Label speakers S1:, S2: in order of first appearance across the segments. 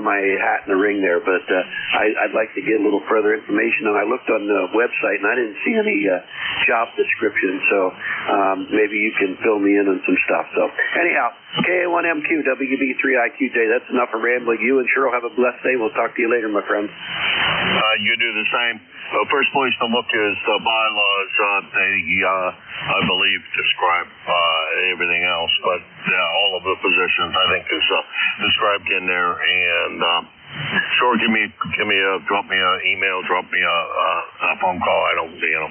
S1: my hat in the ring there, but I'd like to get a little further information. And I looked on the website, and I didn't see any job description, so maybe you can fill me in on some stuff. So anyhow, KA1MQ, WB3IQJ, that's enough for rambling. You and Cheryl have a blessed day. We'll talk to you later, my friends.
S2: You do the same. First place to look is the bylaws. They, I believe, describe everything else, but all of the positions, I think, is described in there. And sure, drop me an email, drop me a phone call. I don't see them.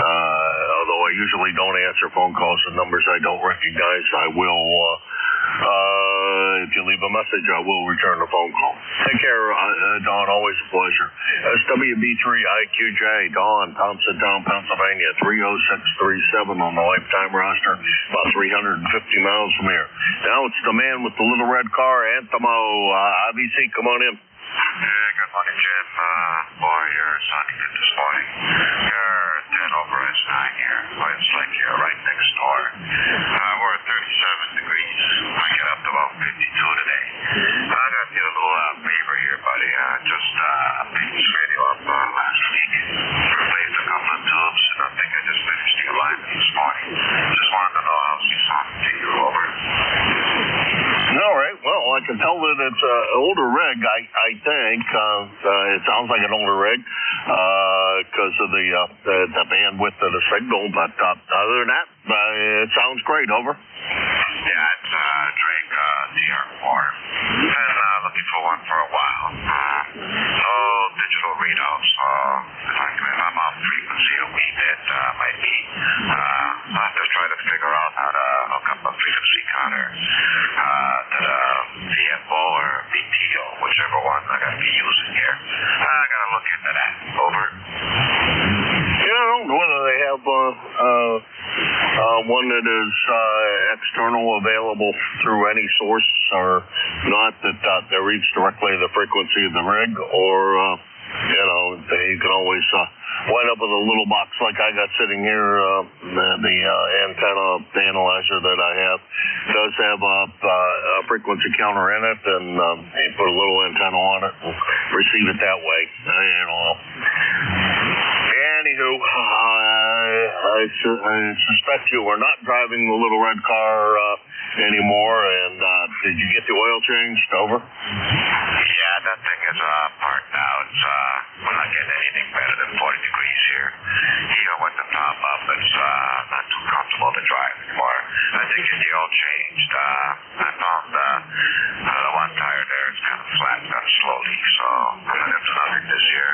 S2: Although I usually don't answer phone calls and numbers I don't recognize, I will. If you leave a message, I will return the phone call. Take care, Don. Always a pleasure. SWB3IQJ, Don, Thompsontown, Pennsylvania, 30637 on the lifetime roster, about 350 miles from here. Now it's the man with the little red car, Anthemo. IBC, come on in.
S3: Yeah, good morning, Jim. Boy, you're sounding good this morning. You're 10 over S9 here. Boy, it's like you're right next door. We're at 37 degrees. I get up to about 52 today. I got to get a little favor here, buddy. Just picked this radio up last week. Replaced a couple of tubes, and I think I just finished the alignment this morning. Just wanted to know how she sounded to you. Over.
S2: All right. Well, I can tell that it's an older rig, I think. It sounds like an older rig because of the bandwidth of the signal. But other than that, it sounds great. Over.
S3: Yeah, it's Drake DR4. Been looking for one for a while. No digital readouts. If I'm off frequency a wee bit, might be. I'll have to try to figure out how to hook up a frequency counter to the VFO or VTO, whichever one I'm going to be using here. I got to look into that. Over.
S2: Yeah, I don't know whether they have one that is external available through any source or not that reads directly the frequency of the rig, or you can always wind up with a little box like I got sitting here. The antenna analyzer that I have does have a frequency counter in it, and you put a little antenna on it and receive it that way. Anywho, I suspect you are not driving the little red car anymore, and did you get the oil changed? Over?
S3: Yeah, that thing is parked now. We're not getting anything better than 40 degrees here. Even with the top up, it's not too comfortable to drive anymore. I think it's the oil changed. I found the one tire there is kind of flat, kind of slowly, so I'm going to have to nothing this year.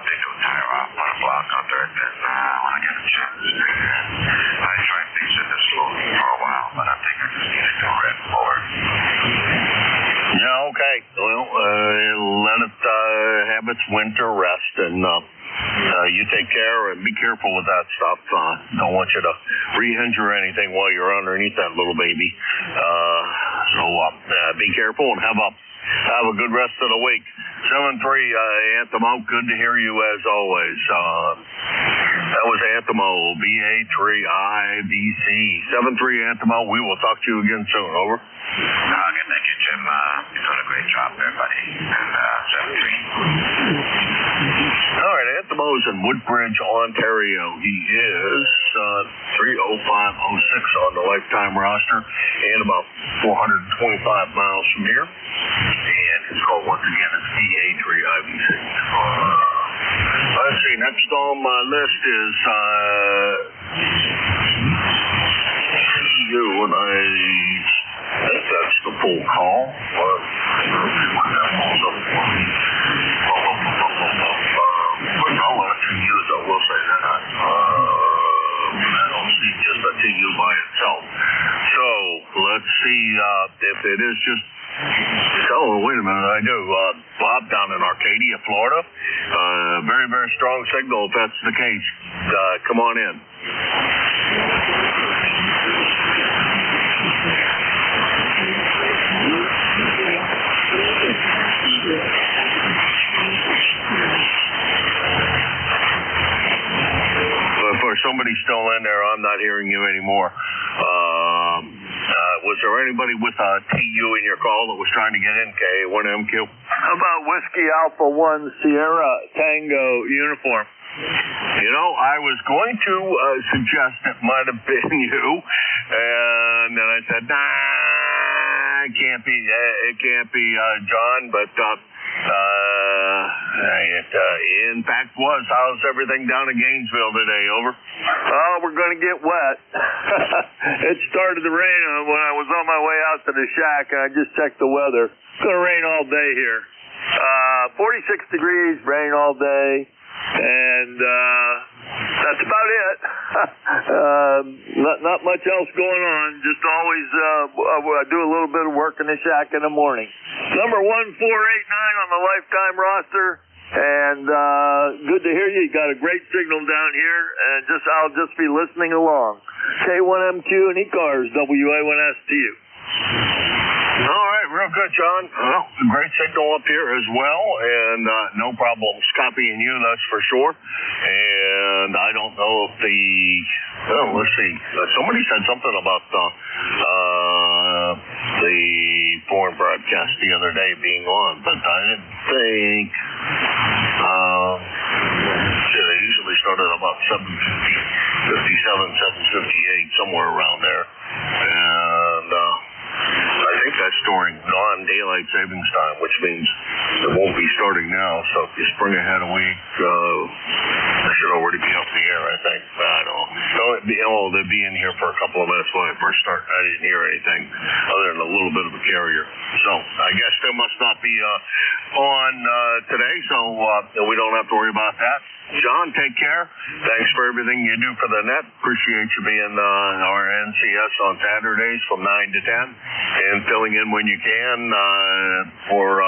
S3: They do tire off, put a block under it, and when I get a chance, I tried fixing this slowly for a while, but I think I just need to do red over.
S2: Yeah, okay. Well, let it have its winter rest, and you take care and be careful with that stuff. Don't want you to re-injure anything while you're underneath that little baby. So be careful and have a good rest of the week. 7-3, Anthemo, good to hear you as always. That was Anthemo, BA3IBC. 7-3, Anthemo, we will talk to you again soon. Over.
S3: Okay, thank you, Jim. You're doing a great job there, buddy. And 7-3.
S2: All right, Anthemo's in Woodbridge, Ontario. He is 30506 on the lifetime roster and about 425 miles from here. And his call once again is BA3IBC. Let's see, next on my list is you, and I think that's the full call. I'll let it use, I will say that. I don't see just a TU by itself. So, let's see if it is just... Oh, wait a minute, I do. Bob down in Arcadia, Florida. Very, very strong signal if that's the case. Come on in. If somebody's still in there, I'm not hearing you anymore. Was there there anybody with a TU in your call that was trying to get in K1MQ?
S4: How about Whiskey Alpha 1 Sierra Tango uniform?
S2: You know, I was going to suggest it might have been you, and then I said, nah, it can't be John, but it in fact was. How's everything down in Gainesville today? Over?
S4: Oh, we're going to get wet. It started to rain when I was on my way out to the shack, and I just checked the weather. It's going to rain all day here. 46 degrees, rain all day. And that's about it. Not much else going on. Just always I do a little bit of work in the shack in the morning. Number 1489 on the lifetime roster, and good to hear you. You got a great signal down here, and I'll just be listening along. K1MQ and ECARS, WA1S to you.
S2: All right, real good, John. Well, great signal up here as well, and no problems copying you, that's for sure. And I don't know if let's see. Somebody said something about the foreign broadcast the other day being on, but I didn't think. They usually start at about 7:57, 7:58, somewhere around there, and I think that's during non-daylight savings time, which means it won't be starting now. So if you spring ahead a week, it should already be up in the air, I think. I don't know. They'll be in here for a couple of minutes when I first start. I didn't hear anything other than a little bit of a carrier. So I guess they must not be on today, so we don't have to worry about that. John, take care. Thanks for everything you do for the net. Appreciate you being our NCS on Saturdays from 9 to 10 and filling in when you can for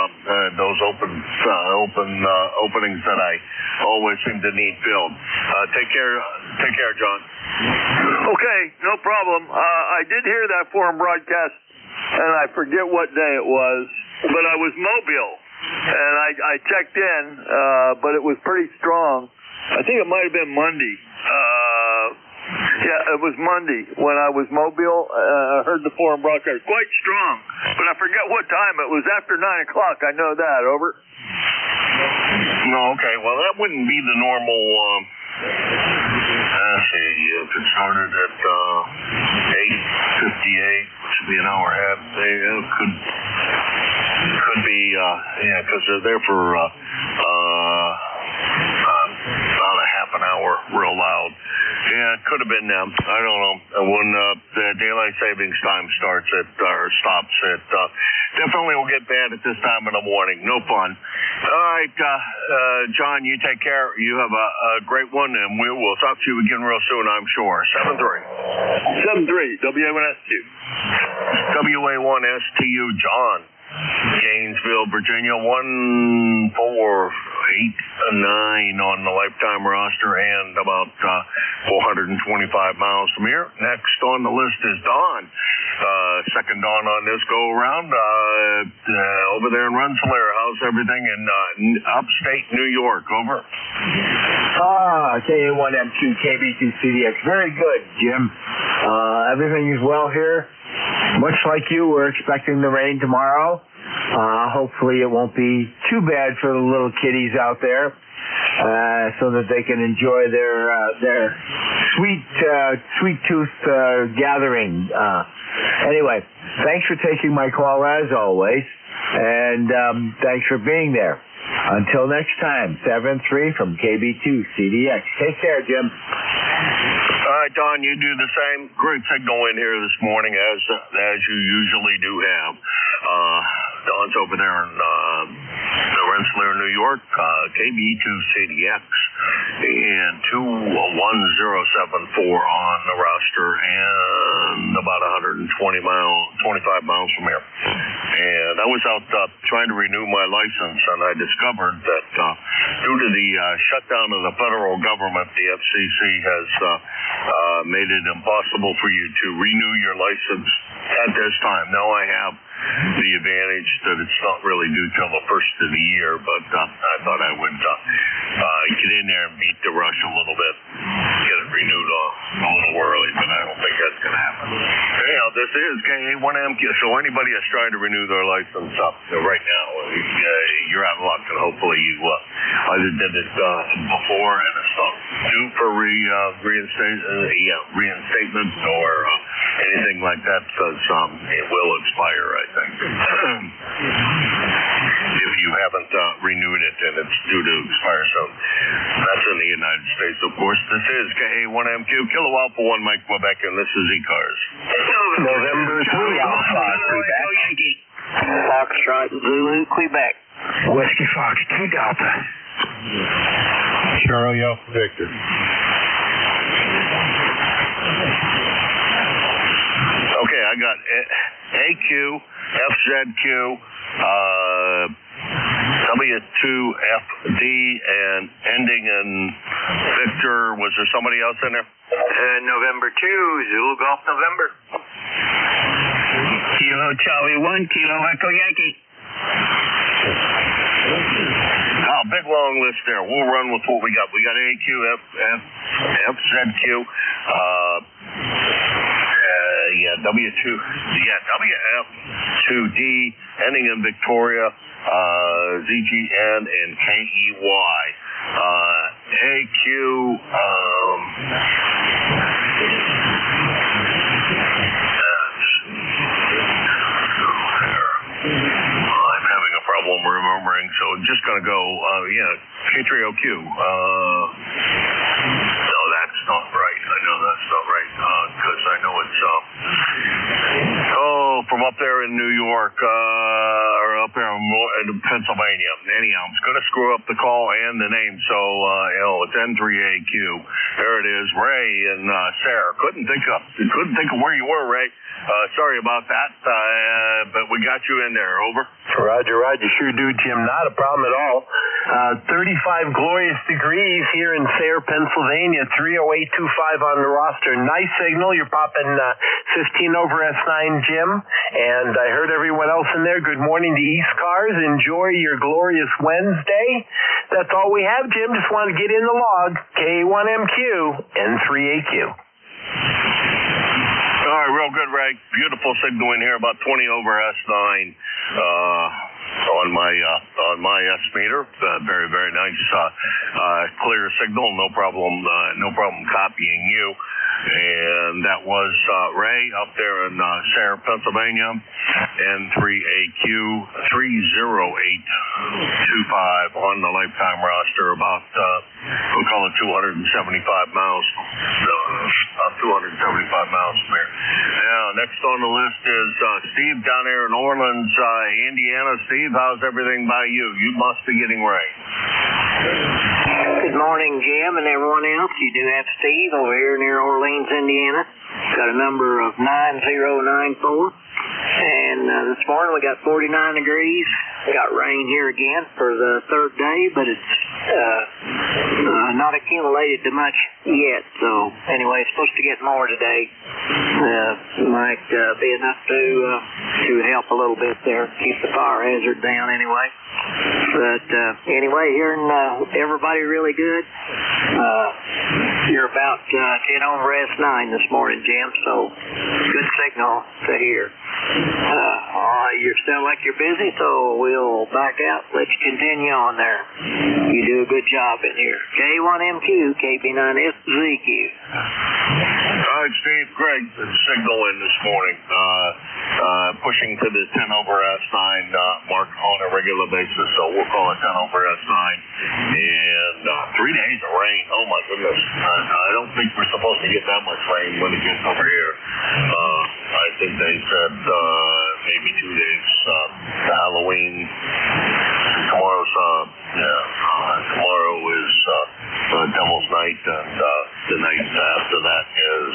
S2: those openings that I always seem to need filled. Take care, John.
S4: Okay, no problem. I did hear that foreign broadcast, and I forget what day it was, but I was mobile. And I checked in, but it was pretty strong. I think it might have been Monday. Yeah, it was Monday when I was mobile. I heard the foreign broadcast. Quite strong, but I forget what time. It was after 9 o'clock. I know that. Over.
S2: No, okay. Well, that wouldn't be the normal. Let's see. If it started at 8:58, which would be an hour ahead, it could be, because they're there for about a half an hour, real loud. Yeah, it could have been them. I don't know. When the daylight savings time stops, it definitely will get bad at this time in the morning. No fun. All right, John, you take care. You have a great one, and we will talk to you again real soon, I'm sure.
S4: 7-3, WA1STU.
S2: WA1STU, John. Gainesville, Virginia, 148.9 on the lifetime roster and about 425 miles from here. Next on the list is Don. Second Don on this go around. Over there in Rensselaer, how's everything in upstate New York? Over.
S5: K1M2 KB2CDX. Very good, Jim. Everything is well here. Much like you, we're expecting the rain tomorrow. Hopefully it won't be too bad for the little kiddies out there, so that they can enjoy their sweet tooth gathering. Anyway, thanks for taking my call as always, and thanks for being there. Until next time, 7-3 from KB2CDX. Take care, Jim.
S2: All right, Don, you do the same. Great signal in here this morning, as you usually do have. Don's over there in Rensselaer, New York, KB2CDX, and 21074 on the roster, and about 25 miles from here. And I was out trying to renew my license, and I discovered that due to the shutdown of the federal government, the FCC has made it impossible for you to renew your license at this time. Now I have the advantage that it's not really due till the first of the year, but I thought I would get in there and beat the rush a little bit, get it renewed a little early, but I don't think that's going to happen. Anyhow, this is KA1MQ. So anybody that's trying to renew their license up right now, you're out of luck, and hopefully you either did it before and it's not due for reinstatement or anything like that, because it will expire, I think. If you haven't renewed it and it's due to expire soon. That's in the United States, of course. This is KA1MQ, Kilo Alpha 1 Mike Quebec, and this is ECARS.
S5: November 3 Alpha, Quebec.
S6: Foxtrot Zulu, Quebec.
S5: Whiskey Fox 2 Delta.
S7: Charlie Alpha Victor.
S2: Okay, I got AQ, FZQ, W2FD, and ending in Victor. Was there somebody else in there?
S6: November 2, Zulu Golf November.
S5: Kilo Charlie 1, Kilo Echo Yankee.
S2: Oh, big long list there. We'll run with what we got. We got AQ, FZQ, WF2D, ending in Victoria, ZGN, and KEY. AQ, I'm having a problem remembering, so I'm just going to go, K3OQ. No, that's not right. I know that's not right, because I know it's, from up there in New York, or up there in Pennsylvania. Anyhow, I'm going to screw up the call and the name, so, it's N3AQ. There it is, Ray and Sarah. Couldn't think of where you were, Ray. Sorry about that, but we got you in there. Over.
S5: Roger, sure do, Jim. Not a problem at all. 35 glorious degrees here in Sayre, Pennsylvania. 30825 on the roster. Nice signal. You're popping 15 over S9, Jim. And I heard everyone else in there. Good morning to ECARS. Enjoy your glorious Wednesday. That's all we have, Jim. Just want to get in the log. K1MQ, N3AQ.
S2: All right, real good, Ray. Beautiful signal in here, about 20 over S9 on my S meter. Very, very nice, clear signal. No problem copying you. And that was Ray up there in Sayre, Pennsylvania, N3AQ 30825 on the lifetime roster, about we'll call it 275 miles. About 275 miles from here. Now, next on the list is Steve down there in Orleans, Indiana. Steve, how's everything by you? You must be getting rain.
S6: Good morning, Jim, and everyone else. You do have Steve over here near Orleans, Indiana. Got a number of 9094. And this morning we got 49 degrees. Got rain here again for the third day, but it's not accumulated to much yet. So anyway, it's supposed to get more today. Might be enough to help a little bit there, keep the fire hazard down anyway. But anyway, hearing everybody really good. You're about 10 over S9 this morning, Jim, so good signal to hear. You sound like you're busy, so we'll back out. Let you continue on there. You do a good job in here. K1MQ, KB9SZQ.
S2: All right, Steve, Greg, signal in this morning. Pushing to the 10 over S9 mark on a regular basis, so we'll call it 10 over S9. And 3 days of rain. Oh, my goodness. I don't think we're supposed to get that much rain when it gets over here. I think they said maybe 2 days to Halloween. Tomorrow's, tomorrow is Devil's Night, and the night after that is,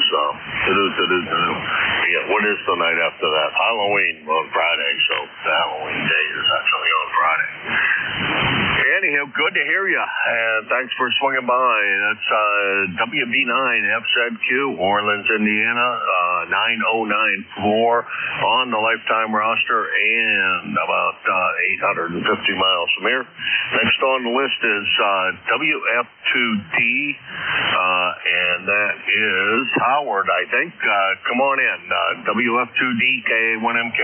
S2: what is the night after that? Halloween on Friday, so the Halloween day is actually on Friday. Anyhow, good to hear you, and thanks for swinging by. That's WB9 FZQ, Orleans, Indiana, 9094 on the lifetime roster, and about 850 miles from here. Next on the list is WF2D, and that is Howard, I think. Come on in, WF2D K1MQ.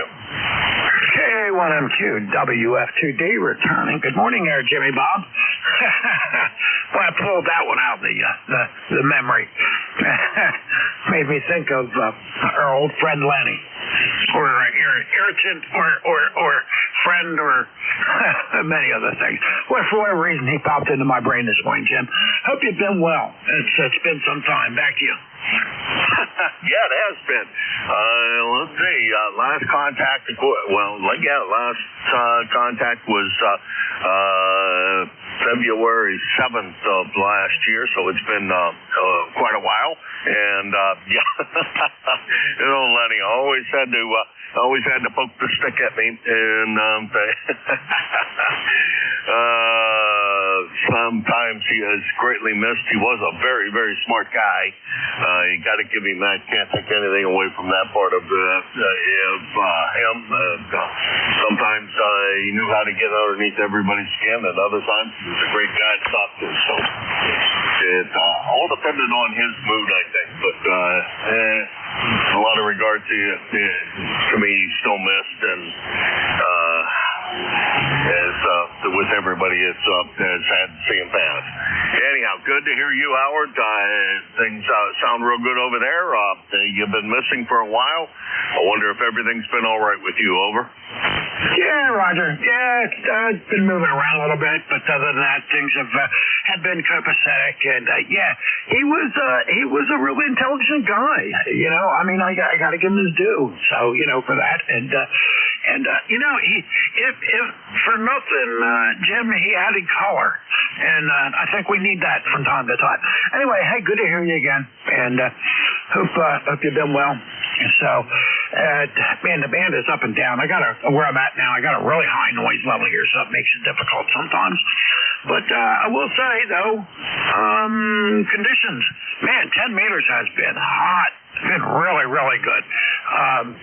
S7: K1MQ, WF2D, returning. Good morning there, Jimmy Bob. Well, I pulled that one out, the memory. Made me think of our old friend Lenny, or irritant, or friend, or many other things. Well, for whatever reason, he popped into my brain this morning, Jim. Hope you've been well. It's been some time. Back to you.
S2: Yeah, it has been. Let's see. Last contact. Last contact was February 7th of last year, so it's been quite a while. And Lenny always had to poke the stick at me, and sometimes he is greatly missed. He was a very, very smart guy. You got to give him that. Can't take anything away from that part of him. Sometimes he knew how to get underneath everybody's skin, and other times he was a great guy to talk to. So it all depended on his mood, I think. But a lot of regard to me, he's still missed, and with everybody, it's sad to see him pass. Anyhow, good to hear you, Howard. Things sound real good over there. You've been missing for a while. I wonder if everything's been all right with you. Over.
S7: Yeah, Roger. Yeah, it's been moving around a little bit, but other than that, things have been copacetic. And he was a really intelligent guy. You know, I mean, I got to give him his due. So for that, and he if for nothing, Jim, he added color, and I think we need that from time to time. Anyway, hey, good to hear you again, and hope you've been well. So, man, the band is up and down. Where I'm at now, I got a really high noise level here, so it makes it difficult sometimes. But I will say, though, conditions, man, 10 meters has been hot. It's been really, really good.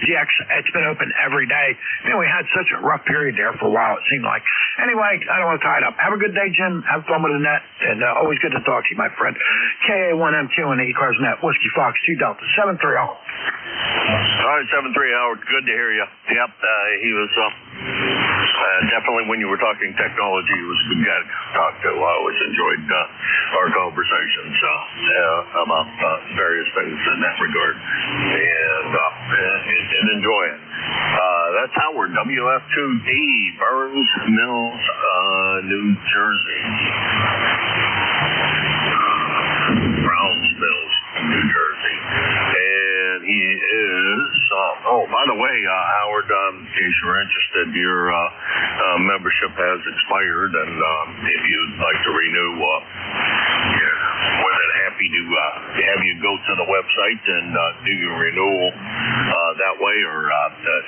S7: GX, it's been open every day. Man, we had such a rough period there for a while, it seemed like. Anyway, I don't want to tie it up. Have a good day, Jim. Have fun with the net. And always good to talk to you, my friend. KA1MQ and the ECARS net. Whiskey Fox 2 Delta 730.
S2: All right, 7-3, Howard. Good to hear you. Yep, he was definitely, when you were talking technology, he was a good guy to talk to. I always enjoyed our conversations about various things in that regard, and enjoy it. That's Howard, WF2D, Burns Mills, New Jersey. Browns Mills, New Jersey. And he is, by the way, Howard, in case you're interested, your membership has expired, and if you'd like to renew, more than happy to have you go to the website and do your renewal that way, or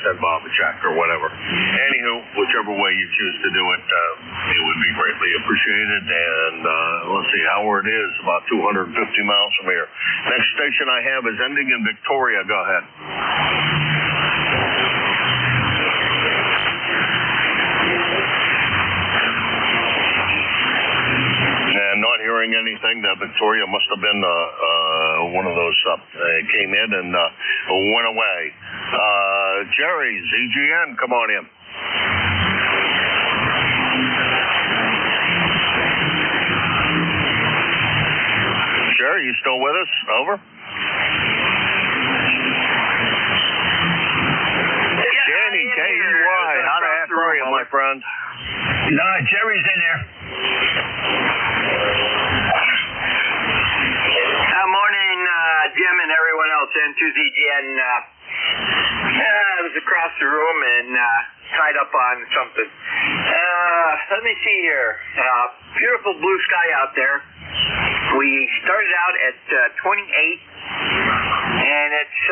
S2: send Bob a check or whatever. Anywho, whichever way you choose to do it, it would be greatly appreciated. And let's see, Howard is about 250 miles from here. Next station I have is ending in Victoria. Go ahead. And not hearing anything. Victoria must have been one of those came in and went away. Jerry, ZGN, come on in. Jerry, you still with us? Over. Danny, KUY, how the heck are you, my friend?
S7: No, Jerry's in there.
S8: Morning, Jim and everyone else, N2ZGN. I was across the room and tied up on something. Let me see here. Beautiful blue sky out there. We started out at 28, and it's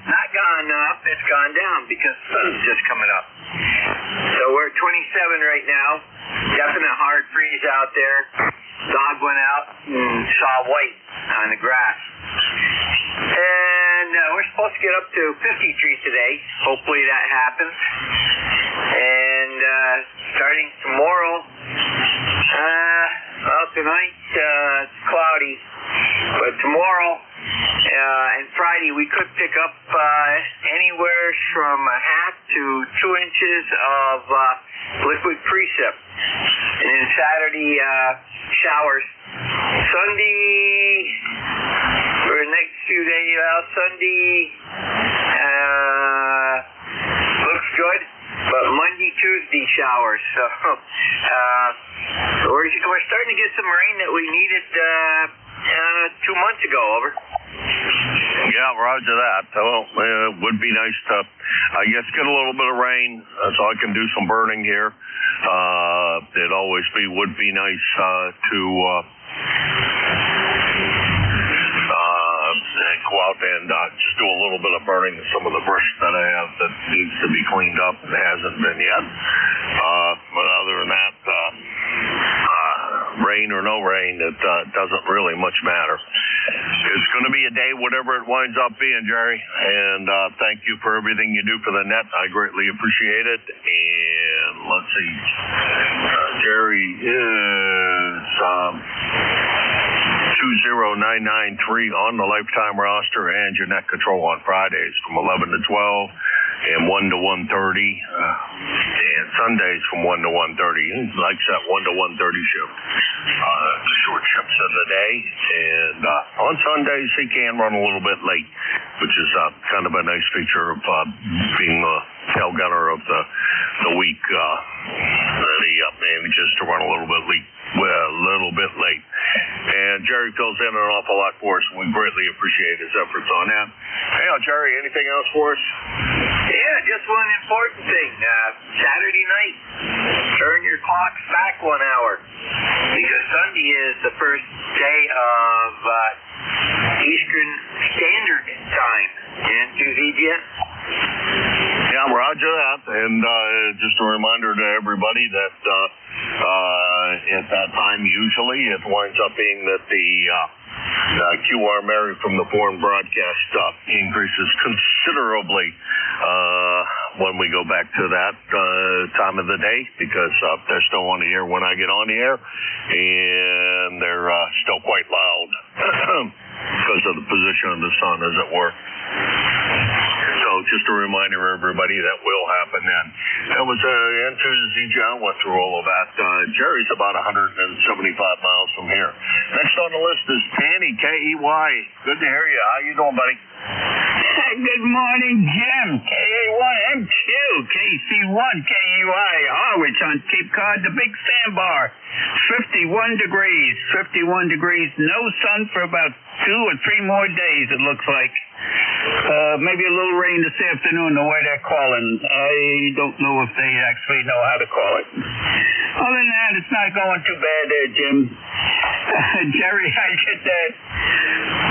S8: not gone up, it's gone down because the sun's just coming up. So we're at 27 right now. definite hard freeze out there. Dog went out and saw white on the grass. And we're supposed to get up to 53 today. Hopefully that happens. And starting tomorrow, well, tonight it's cloudy, but tomorrow and Friday we could pick up anywhere from a half to 2 inches of liquid precip. And then Saturday, showers. Sunday, for the next few days, Sunday looks good, but Monday, Tuesday, showers. So we're starting to get some rain that we needed 2 months ago. Over.
S2: Yeah, roger that. Well, it would be nice to, I guess, get a little bit of rain so I can do some burning here. It always would be nice to go out and just do a little bit of burning of some of the brush that I have that needs to be cleaned up and hasn't been yet. But other than that, rain or no rain, it doesn't really much matter. It's going to be a day, whatever it winds up being, Jerry. And thank you for everything you do for the net. I greatly appreciate it. And let's see, Jerry is 20993 on the lifetime roster, and your net control on Fridays from 11 to 12 and 1 to 1:30, and Sundays from 1 to 1:30. He likes that 1 to 1:30 shift. The short shifts of the day, and on Sundays he can run a little bit late, which is kind of a nice feature of being the tail gunner of the week. That he manages to run a little bit late. And Jerry fills in an awful lot for us, and we greatly appreciate his efforts on that. Hey, Jerry, anything else for us?
S8: Yeah, just one important thing. Saturday night, turn your clocks back 1 hour, because Sunday is the first day of Eastern Standard Time. And
S2: yeah, roger that. And just a reminder to everybody that at that time, usually it winds up being that the QR Mary from the foreign broadcast increases considerably when we go back to that time of the day, because they're still on the air when I get on the air, and they're still quite loud because of the position of the sun, as it were. So just a reminder, everybody, that will happen then. That was N2ZJ. Went through all of that. Jerry's about 175 miles from here. Next on the list is Tanny, K-E-Y. Good to hear you. How you doing, buddy?
S7: Good morning, Jim. K-A-Y-M-Q, KC1, K-E-Y, Harwich on Cape Cod, the big sandbar. 51 degrees, no sun for about 2 or 3 more days, it looks like. Maybe a little rain this afternoon, the way they're calling. I don't know if they actually know how to call it. Other than that, it's not going too bad there, Jim. Jerry, I get that.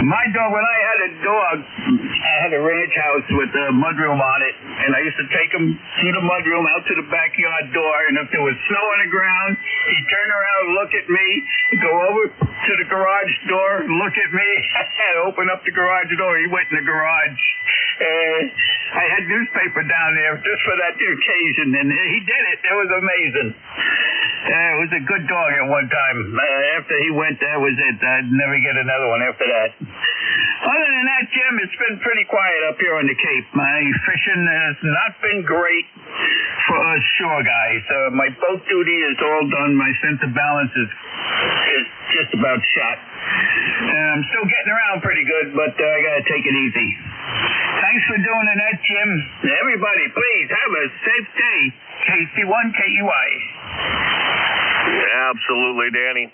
S7: My dog, when I had a dog, I had a ranch house with a mudroom on it, and I used to take him through the mudroom out to the backyard door, and if there was snow on the ground, he'd turn around, look at me, go over to the garage door, look at me, and open up the garage door. He went in the garage. I had newspaper down there just for that occasion, and he did it. It was amazing. It was a good dog at one time. After he went, that was it. I'd never get another one after that. Other than that, Jim, it's been pretty quiet up here on the Cape. My fishing has not been great for us shore guys. My boat duty is all done. My sense of balance is just about shot. I'm still getting around pretty good, but I got to take it easy. Thanks for doing that, Jim. Everybody, please have a safe day. KC1, KUI.
S2: Absolutely, Danny.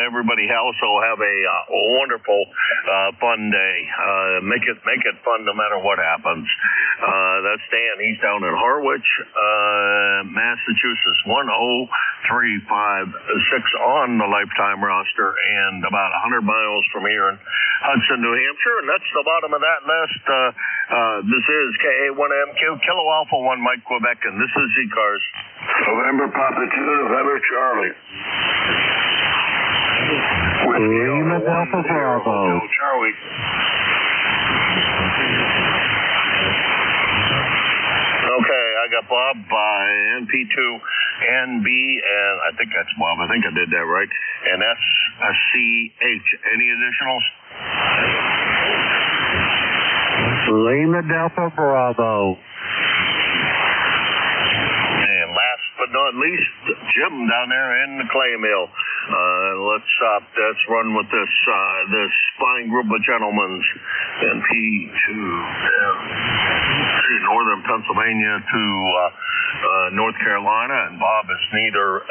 S2: Everybody also have a wonderful, fun day. Make it fun no matter what happens. That's Dan. He's down in Harwich, Massachusetts, 103 on the lifetime roster, and about 100 miles from here in Hudson, New Hampshire. And that's the bottom of that list. This is KA1MQ, Kilo Alpha 1 Mike, Quebec, and this is ECARS.
S3: November Papa 2, November Charlie.
S5: Lima Delta Bravo.
S3: Charlie.
S2: Okay, I got Bob by NP2NB, and I think that's Bob. I think I did that right. And that's a CH. Any additionals?
S5: Lima Delta Bravo.
S2: And last but not least, Jim down there in the clay mill. Let's run with this fine group of gentlemen. NP2, Northern Pennsylvania to North Carolina, and Bob is neither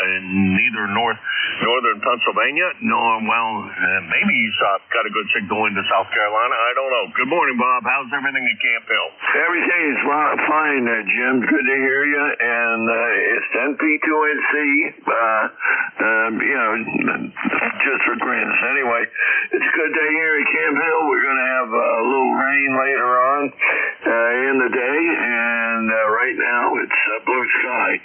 S2: Northern Pennsylvania nor maybe he's got a good signal into South Carolina. I don't know. Good morning, Bob. How's everything at Camp Hill?
S3: Everything is fine, Jim. Good to hear you. And it's NP2NC. Just for grins. Anyway, it's a good day here at Camp Hill. We're going to have a little rain later on in the day, and right now it's blue sky.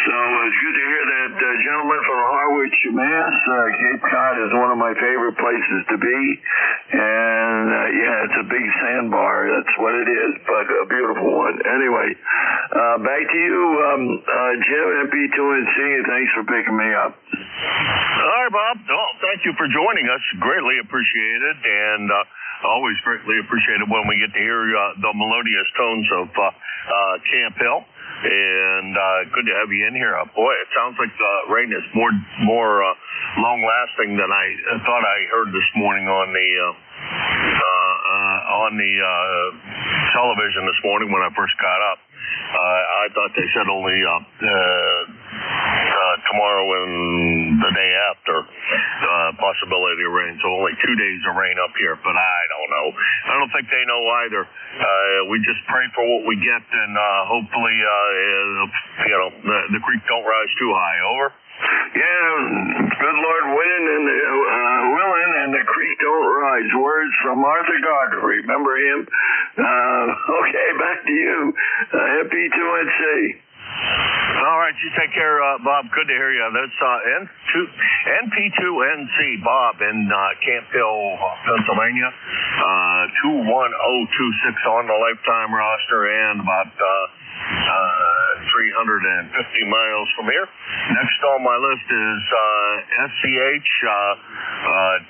S3: So it's good to hear that gentleman from Harwich, Mass. Cape Cod is one of my favorite places to be, and it's a big sandbar. That's what it is, but a beautiful one. Anyway, back to you, Jim, NP2NC, and thanks for picking me up.
S2: All right, Bob. Oh, thank you for joining us. Greatly appreciated, and always greatly appreciated when we get to hear the melodious tones of Camp Hill. And good to have you in here. Boy, it sounds like the rain is more long-lasting than I thought I heard this morning on the television this morning when I first got up. I thought they said only tomorrow and the day after possibility of rain, so only 2 days of rain up here, but I don't know. I don't think they know either. We just pray for what we get, and hopefully the creek don't rise too high. Over.
S3: Yeah, good Lord willing, and the creek don't rise. Words from Arthur Godfrey. Remember him? Okay, back to you. NP2NC.
S2: All right, you take care, Bob. Good to hear you. That's NP2NC, Bob in Camp Hill, Pennsylvania. 21026 on the lifetime roster, and about 350 miles from here. Next on my list is SCH.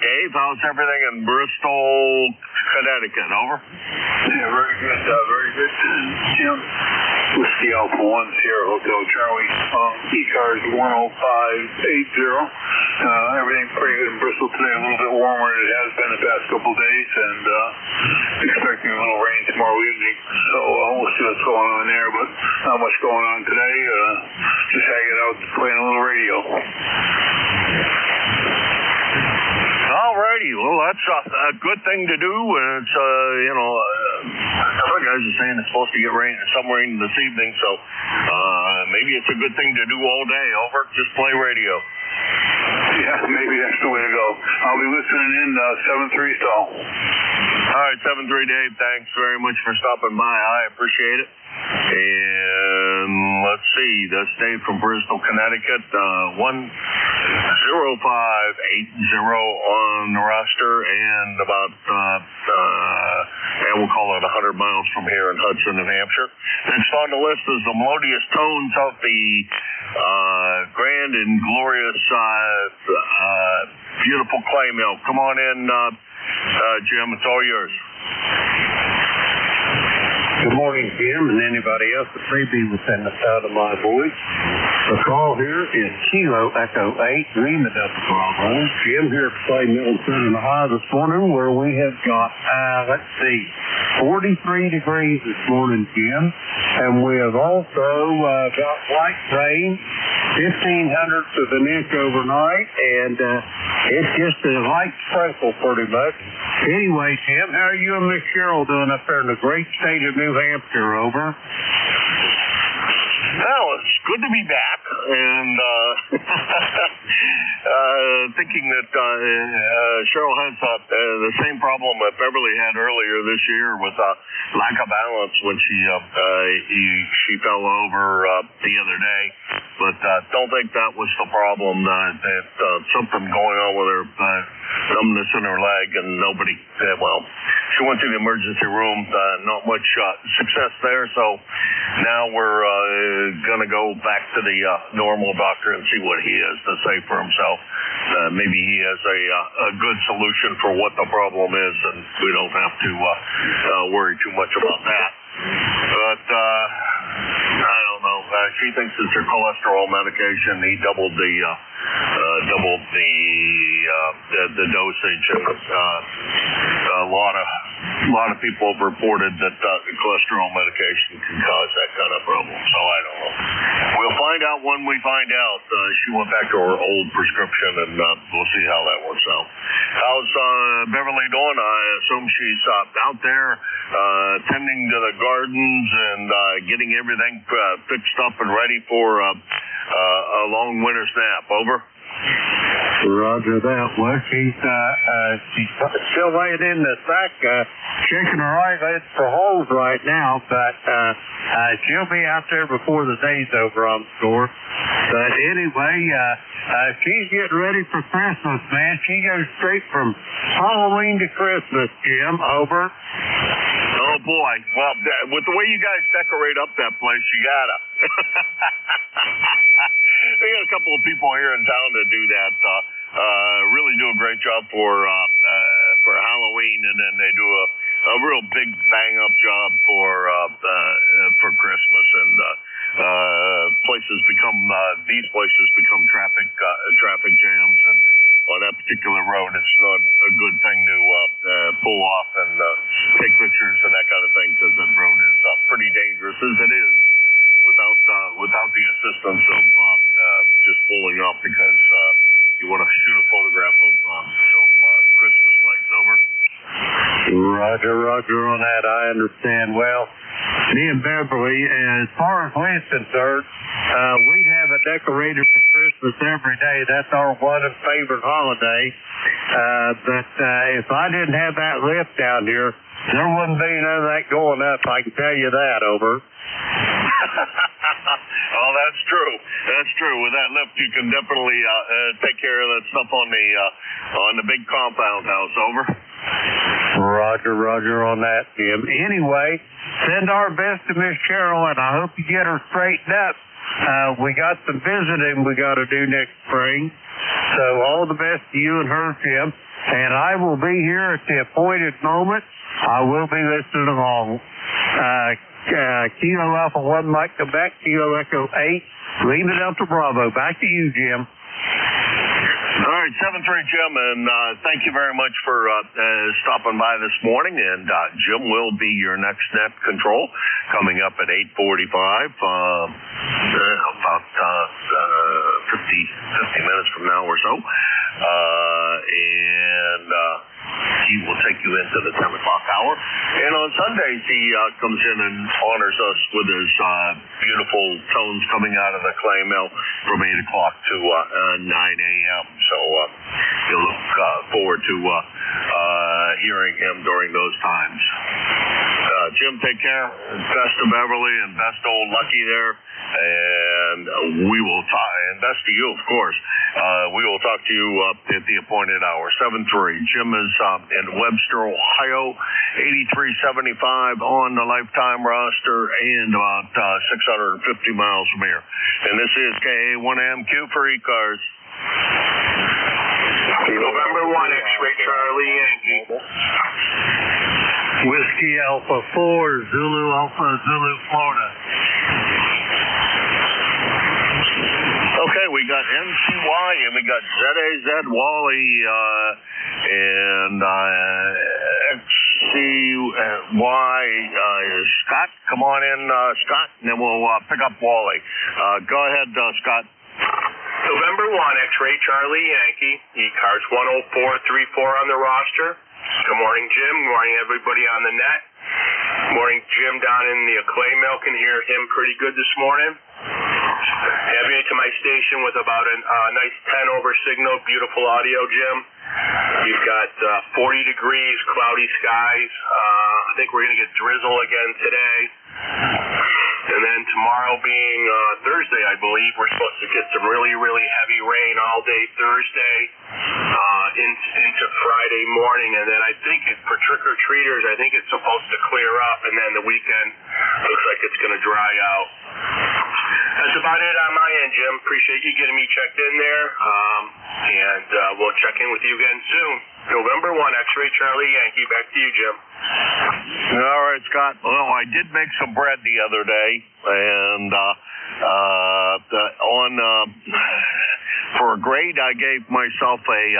S2: Dave, how's everything in Bristol, Connecticut? Over.
S9: Yeah, very good. Very good. Jim, Whiskey Alpha 1 Sierra Hotel Charlie. ECARS 10580. Everything pretty good in Bristol today. A little bit warmer than it has been the past couple of days, and expecting a little rain tomorrow evening. So we'll see what's going on there, but not much going on today. Just hanging out, playing a little radio.
S2: Alrighty, well, that's a good thing to do. It's other guys are saying it's supposed to get some rain this evening, so maybe it's a good thing to do all day. Over. Just play radio.
S9: Yeah, maybe that's the way to go. I'll be listening in 7-3 stall.
S2: All right, 7-3 Dave, thanks very much for stopping by. I appreciate it. And let's see, that's Dave from Bristol, Connecticut. 10580 on the roster, and about we'll call it 100 miles from here in Hudson, New Hampshire. Next on the list is the melodious tones of the grand and glorious beautiful clay mill. Come on in, Jim, it's all yours.
S10: Good morning, Jim, and anybody else that may be within the sound of my voice. The call here is Kilo Echo 8, Lima Delta Bravo. Jim here at Clay Mill in Ohio this morning, where we have got, 43 degrees this morning, Jim, and we have also got light rain, 1,500ths of an inch overnight, and it's just a light sprinkle pretty much. Anyway, Jim, how are you and Miss Cheryl doing up there in the great state of New Hampshire? Over.
S2: Well, it's good to be back, and thinking that Cheryl has the same problem that Beverly had earlier this year with lack of balance when she fell over the other day. But don't think that was the problem. That something going on with her numbness in her leg, and nobody. She went to the emergency room. Not much success there. So now we're going to go back to the normal doctor and see what he has to say for himself. Maybe he has a good solution for what the problem is, and we don't have to worry too much about that. But I don't know. She thinks it's her cholesterol medication. He doubled the dosage, and a lot of people have reported that the cholesterol medication can cause that kind of problem. So I don't know. We'll find out when we find out. She went back to her old prescription, and we'll see how that works out. How's Beverly doing? I assume she's out there tending to the gardens and getting everything fixed up and ready for a long winter's nap. Over.
S10: Roger that. Well, she's still laying in the sack, shaking her eyelids for holes right now, but she'll be out there before the day's over, I'm sure. But anyway, she's getting ready for Christmas, man. She goes straight from Halloween to Christmas, Jim. Over.
S2: Oh, boy. Well, with the way you guys decorate up that place, you gotta. We got a couple of people here in town that do that. Really do a great job for Halloween, and then they do a real big bang up job for Christmas. And these places become traffic jams, and on that particular road, it's not a good thing to pull off and take pictures and that kind of thing, because that road is pretty dangerous as it is without the assistance of just pulling up, because you want to shoot a photograph of some Christmas lights. Over.
S10: Roger on that. I understand. Well, me and Beverly, as far as we're concerned, we'd have a decorator for Christmas every day. That's our one and favorite holiday. But if I didn't have that lift down here, there wouldn't be none of that going up. I can tell you that. Over.
S2: Oh, that's true. That's true. With that lift, you can definitely take care of that stuff on the big compound house. Over.
S10: Roger on that, Jim. Anyway, send our best to Miss Cheryl, and I hope you get her straightened up. We got some visiting we got to do next spring. So all the best to you and her, Jim. And I will be here at the appointed moment. I will be listening along. Kilo Alpha 1 Mike Quebec, Kilo Echo 8, Lima Delta Bravo. Back to you, Jim.
S2: All right, 7-3 Jim, and thank you very much for stopping by this morning. And Jim will be your next net control coming up at 8:45, about 50 minutes from now or so. And he will take you into the 10 o'clock hour. And on Sundays, he comes in and honors us with his beautiful tones coming out of the clay mill from 8 o'clock to 9 a.m. So you'll look forward to hearing him during those times. Jim, take care. Best to Beverly and best to old Lucky there. And we will talk, and best to you, of course. We will talk to you at the appointed hour. 7-3. Jim is in Webster, Ohio, 8375 on the lifetime roster, and about 650 miles from here. And this is KA1MQ for ECARS.
S3: November 1, X-Ray Charlie Yankee.
S10: Whiskey Alpha 4, Zulu Alpha, Zulu, Florida.
S2: Okay, we got NCY and we got ZAZ Wally and XCY Scott. Come on in, Scott, and then we'll pick up Wally. Go ahead, Scott.
S3: November 1, X-Ray Charlie Yankee. ECARS 10434 on the roster. Good morning, Jim. Good morning, everybody on the net. Good morning, Jim down in the clay mill. Can hear him pretty good this morning.
S11: Having it to my station with about a nice 10 over signal, beautiful audio, Jim. We've got 40 degrees, cloudy skies. I think we're going to get drizzle again today. And then tomorrow being Thursday, I believe, we're supposed to get some really, really heavy rain all day Thursday into Friday morning. And then I think for trick-or-treaters, I think it's supposed to clear up. And then the weekend looks like it's going to dry out. That's about it on my end, Jim. Appreciate you getting me checked in there. And we'll check in with you again soon. November 1, X-Ray Charlie Yankee. Back to you, Jim.
S2: All right, Scott. Well, I did make some bread the other day, and for a grade, I gave myself a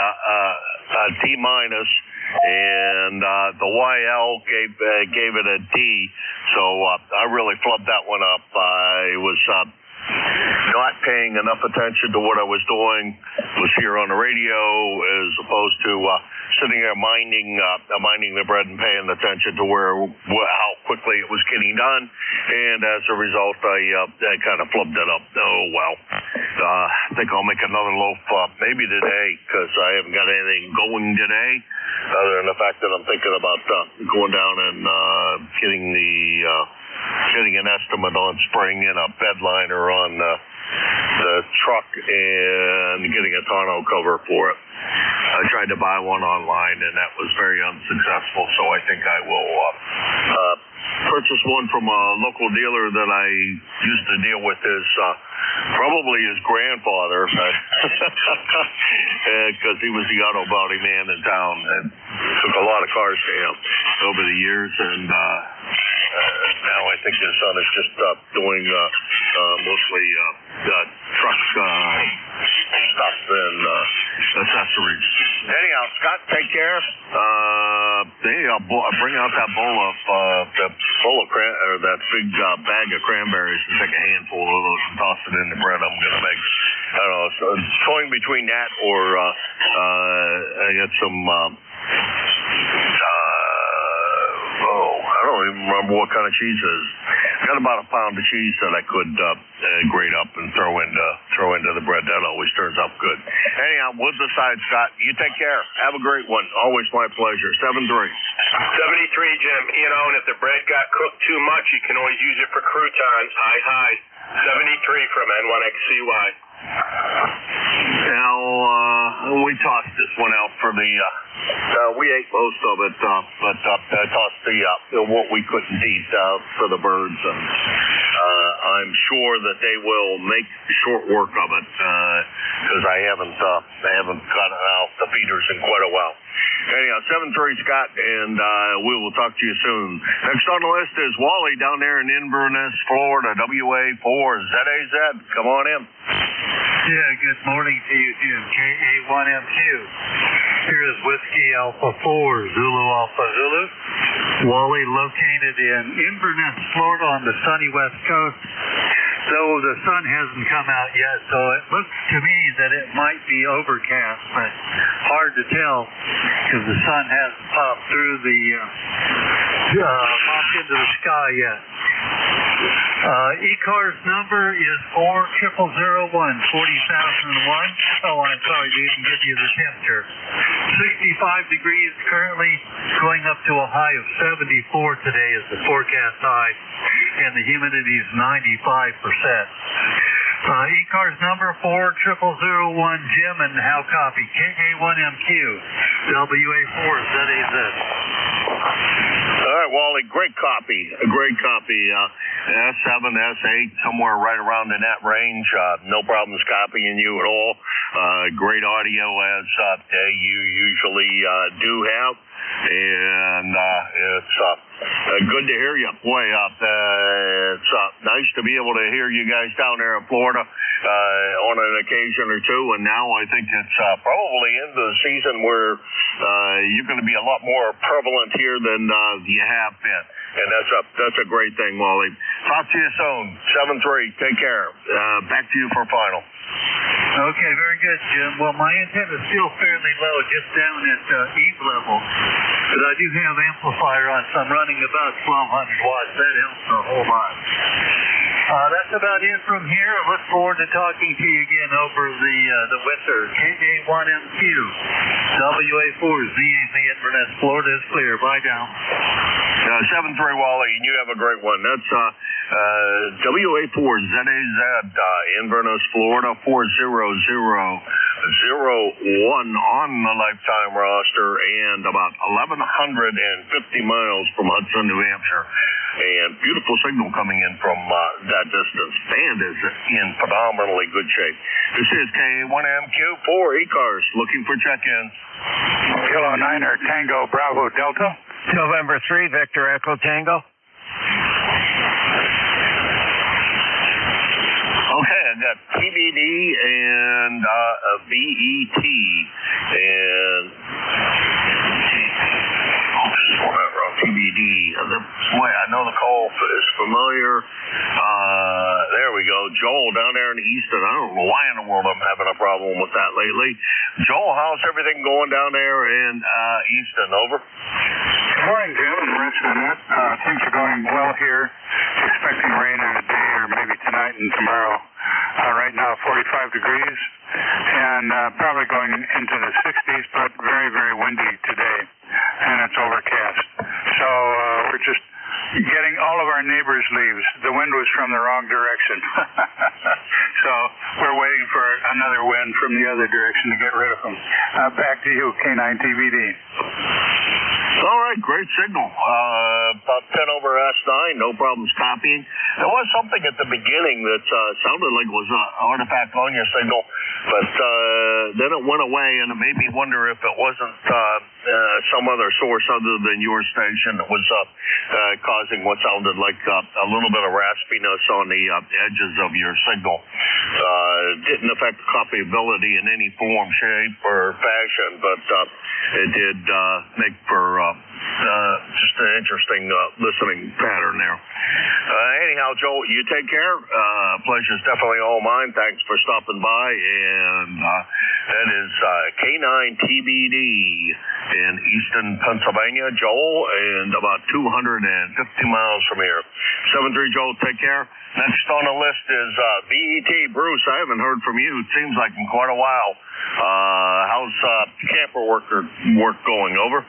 S2: D minus, and the YL gave it a D. So I really flubbed that one up. I was not paying enough attention to what I was doing, was here on the radio as opposed to sitting there minding the bread and paying attention to how quickly it was getting done. And as a result, I kind of flubbed it up. Oh, well. I think I'll make another loaf maybe today, because I haven't got anything going today, other than the fact that I'm thinking about going down and getting an estimate on spraying in a bed liner on the truck and getting a tonneau cover for it. I tried to buy one online, and that was very unsuccessful, so I think I will purchase one from a local dealer that I used to deal with probably his grandfather, because he was the auto body man in town and took a lot of cars to him over the years, and now I think his son is just doing mostly truck stuff and accessories. Anyhow, Scott, take care. I'll bring out that that big bag of cranberries and take a handful of those and toss it in the bread I'm going to make. I don't know, so toying between that or I got some I don't even remember what kind of cheese it is. I got about a pound of cheese that I could grate up and throw into the bread. That always turns out good. Anyhow, we'll decide, Scott. You take care. Have a great one. Always my pleasure. 7-3.
S11: 73, Jim. You know, and if the bread got cooked too much, you can always use it for croutons. Hi. 73 from N1XCY.
S2: Now, we tossed this one out for the, we ate most of it, but tossed what we couldn't eat for the birds, and I'm sure that they will make short work of it, because I haven't gotten out the feeders in quite a while. Anyhow, 7-3, Scott, and we will talk to you soon. Next on the list is Wally down there in Inverness, Florida, WA4ZAZ. Come on in.
S12: Yeah, good morning to you, Jim. KA1MQ. Here is Whiskey Alpha 4, Zulu Alpha Zulu. Wally located in Inverness, Florida on the sunny west coast. Though the sun hasn't come out yet, so it looks to me that it might be overcast, but hard to tell because the sun hasn't popped through popped into the sky yet. ECARS number is 40001, 40,001. Oh, I'm sorry, didn't give you the temperature. 65 degrees currently, going up to a high of 74 today is the forecast high, and the humidity is 95%. ECARS number 40001, Jim, and how copy? KA1MQ, WA4ZAZ.
S2: All right, Wally, great copy. S7, S8, somewhere right around in that range. No problems copying you at all. Great audio as you usually do have. And it's good to hear you. Boy, it's nice to be able to hear you guys down there in Florida on an occasion or two. And now I think it's probably into the season where you're going to be a lot more prevalent here than you have been. And that's a great thing, Wally. Talk to you soon. 7-3. Take care. Back to you for final.
S12: Okay, very good, Jim. Well, my antenna is still fairly low, just down at eve level. But I do have amplifier on, so I'm running about 1,200 watts. That helps a whole lot. That's about it from here. I look forward to talking to you again over the winter. KA1MQ, WA4ZAZ Inverness, Florida is clear. Bye now.
S2: 7-3 Wally, and you have a great one. That's WA4ZAZ, Inverness, Florida, 40001 on the lifetime roster, and about 1,150 miles from Hudson, New Hampshire. And beautiful signal coming in from that distance. Band is in phenomenally good shape. This is KA1MQ for ECARS, looking for check-ins.
S10: Kilo 9er Tango Bravo Delta.
S5: November 3, Victor Echo Tango.
S2: Okay, I got TBD and VET. And whatever on TBD. Boy, I know the call is familiar. There we go. Joel down there in Easton. I don't know why in the world I'm having a problem with that lately. Joel, how's everything going down there in Easton? Over.
S10: Good morning, Jim, and the rest of the net. Things are going well here. Expecting rain in the day or maybe tonight and tomorrow. Right now, 45 degrees and probably going into the 60s, but very, very windy today. And it's overcast. So we're just getting all of our neighbors' leaves. The wind was from the wrong direction. So we're waiting for another wind from the other direction to get rid of them. Back to you, K9TBD.
S2: All right, great signal. About 10 over S9, no problems copying. There was something at the beginning that sounded like it was an artifact on your signal, but then it went away, and it made me wonder if it wasn't some other source other than your station that was causing what sounded like a little bit of raspiness on the edges of your signal. Didn't affect copyability in any form, shape, or fashion, but it did make for just an interesting listening pattern there. Anyhow, Joel, you take care. Pleasure's definitely all mine. Thanks for stopping by. And that is K9TBD in Easton, Pennsylvania, Joel, and about 250 miles from here. 7-3, Joel, take care. Next on the list is VET. Bruce, I haven't heard from you. It seems like in quite a while. How's camper work going? Over.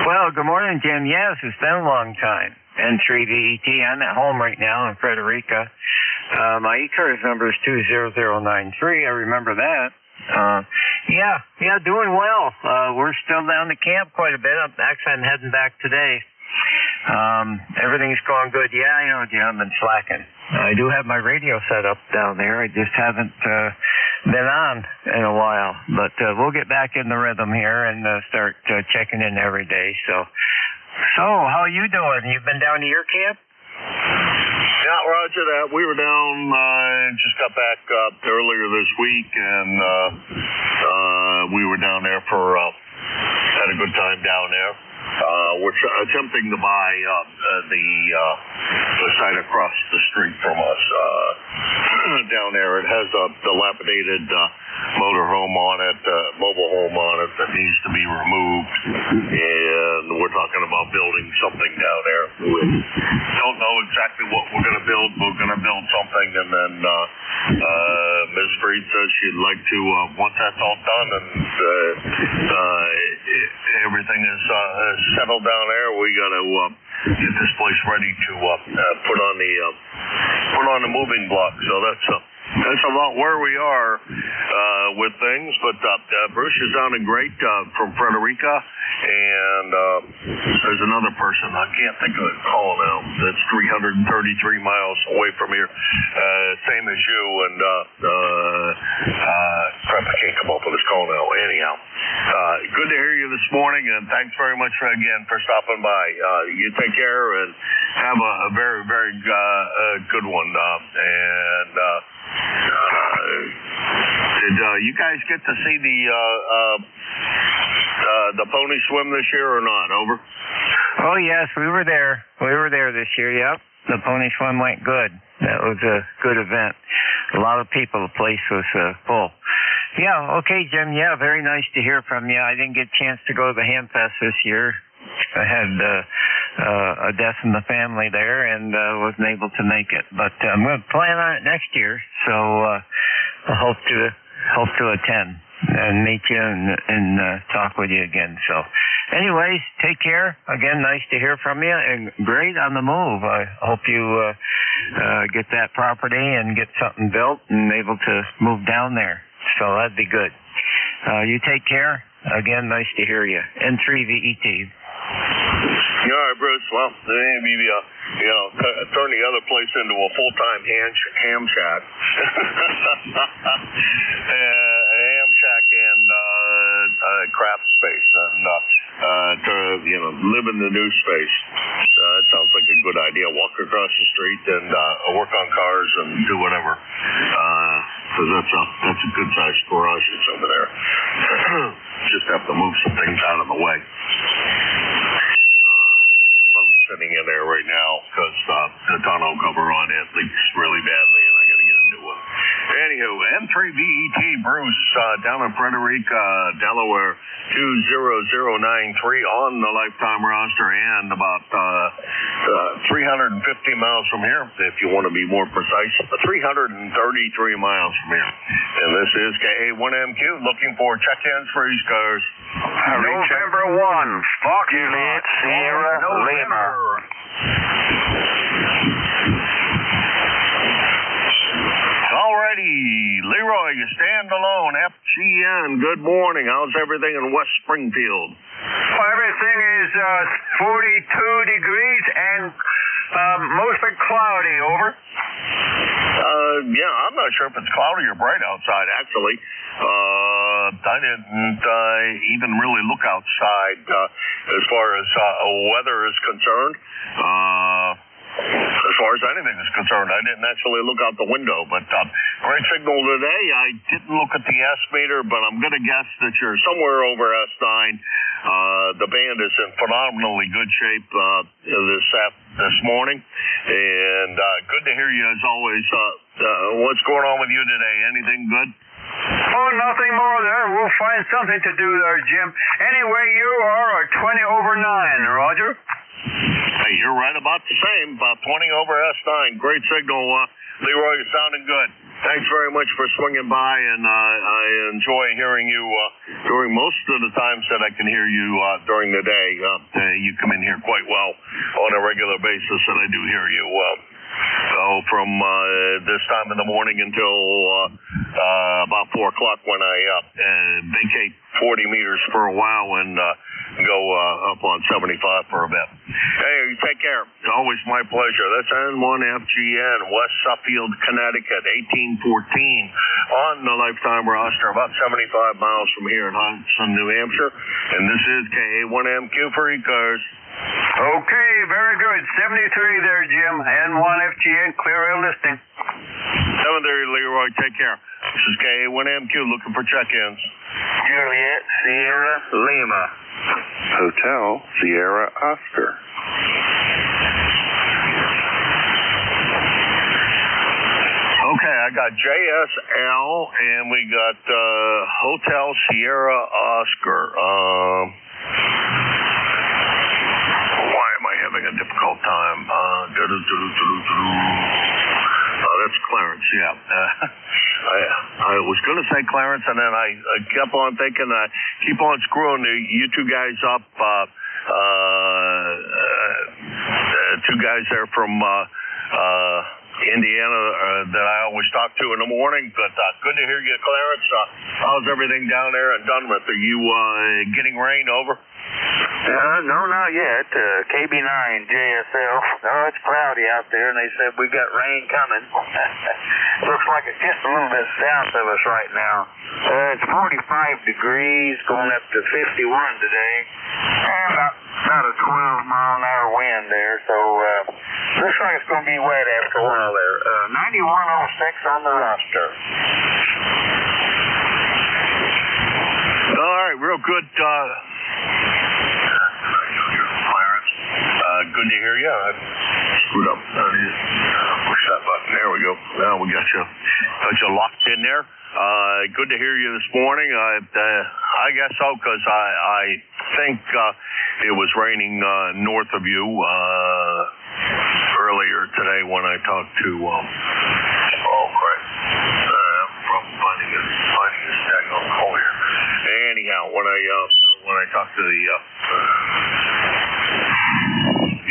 S5: Well, good morning, Jim. Yes, it's been a long time. N3 VET. I'm at home right now in Frederica. My ECARS number is 20093. I remember that. Yeah, doing well. We're still down to camp quite a bit. I'm heading back today. Everything's going good. Yeah, I know, Jim. I've been slacking. I do have my radio set up down there. I just haven't been on in a while. But we'll get back in the rhythm here and start checking in every day. So how are you doing? You've been down to your camp?
S2: Yeah, roger that. We were down, just got back earlier this week, and we were down there for, had a good time down there. We're attempting to buy the site across the street from us down there. It has a dilapidated motorhome on it, mobile home on it that needs to be removed, and we're talking about building something down there. We don't know exactly what we're going to build. We're going to build something, and then Ms. Freed says she'd like to, once that's all done and everything is settled down there, we got to get this place ready to put on the moving block. So that's about where we are with things. But Bruce is sounding great from Frederica, and there's another person, I can't think of it, calling now, that's 333 miles away from here, same as you, and crap, I can't come up with his call now. Anyhow, good to hear you this morning, and thanks very much again for stopping by. You take care and have a very, very good one. Did you guys get to see the pony swim this year or not? Over.
S5: Oh yes, we were there. We were there this year. Yep, the pony swim went good. That was a good event. A lot of people. The place was full. Yeah. Okay, Jim. Yeah, very nice to hear from you. I didn't get a chance to go to the Hamfest this year. I had
S13: a death in the family there and wasn't able to make it. But I'm going to plan on it next year, so I hope to attend and meet you and talk with you again. So anyways, take care. Again, nice to hear from you, and great on the move. I hope you get that property and get something built and able to move down there. So that'd be good. You take care. Again, nice to hear you. N3VET.
S2: All right, Bruce. Well, maybe turn the other place into a full-time ham shack. Ham shack and craft space, and to live in the new space. It sounds like a good idea. Walk across the street and work on cars and do whatever. Because that's a good-sized garage that's over there. Just have to move some things out of the way. Sitting in there right now because the tonneau cover on it leaks really badly, and I got to get a new one. Anywho, N3VET Bruce down in Frederica, Delaware, 20093 on the lifetime roster, and about 350 miles from here, if you want to be more precise, 333 miles from here. And this is KA1MQ looking for check-ins for ECARS.
S8: November 1, Fox Juliet Sierra Lima.
S2: Alrighty, Leroy, you stand alone, FGN, good morning. How's everything in West Springfield?
S8: Everything is 42 degrees and mostly cloudy, over.
S2: Yeah, I'm not sure if it's cloudy or bright outside, actually. I didn't even really look outside as far as weather is concerned. As far as anything is concerned, I didn't actually look out the window, but great signal today. I didn't look at the S meter, but I'm going to guess that you're somewhere over S9. The band is in phenomenally good shape this morning, and good to hear you as always. What's going on with you today? Anything good?
S8: Oh, nothing more there. We'll find something to do there, Jim. Anyway, you are 20 over 9, Roger.
S2: Hey, you're right about the same, about 20 over S9. Great signal, Leroy. You're sounding good. Thanks very much for swinging by, and I enjoy hearing you during most of the times that I can hear you during the day. You come in here quite well on a regular basis, and I do hear you. So from this time in the morning until about 4 o'clock when I vacate 40 meters for a while and go up on 75 for a bit. Hey, you take care. Always my pleasure. That's N1FGN, West Suffield, Connecticut, 1814 on the lifetime roster, about 75 miles from here in Hudson, New Hampshire. And this is KA1MQ for ECARS.
S8: Okay, very good. 73 there, Jim. N1FGN, clear air listing.
S2: 7:30, Leroy. Take care. This is KA1MQ looking for check-ins.
S8: Juliet Sierra Lima.
S14: Hotel Sierra Oscar.
S2: Okay, I got JSL and we got Hotel Sierra Oscar. Why am I having a difficult time? That's Clarence, yeah. I was going to say Clarence, and then I kept on thinking, keep on screwing you two guys up. Two guys there from Indiana that I always talk to in the morning. But good to hear you, Clarence. How's everything down there in Dunmouth? Are you getting rain, over?
S8: No, not yet. KB9, JSL. No, it's cloudy out there, and they said we got rain coming. Looks like it's just a little bit south of us right now. It's 45 degrees, going up to 51 today. And about a 12-mile-an-hour wind there, so looks like it's going to be wet after a while there. 9106 on the roster.
S2: All right, real good. Clarence, good to hear you. I screwed up. Push that button. There we go. Now we got you locked in there. Good to hear you this morning. I guess so, because I think it was raining north of you earlier today when I talked to. Finding a stagnant call here. Anyhow, when I talked to the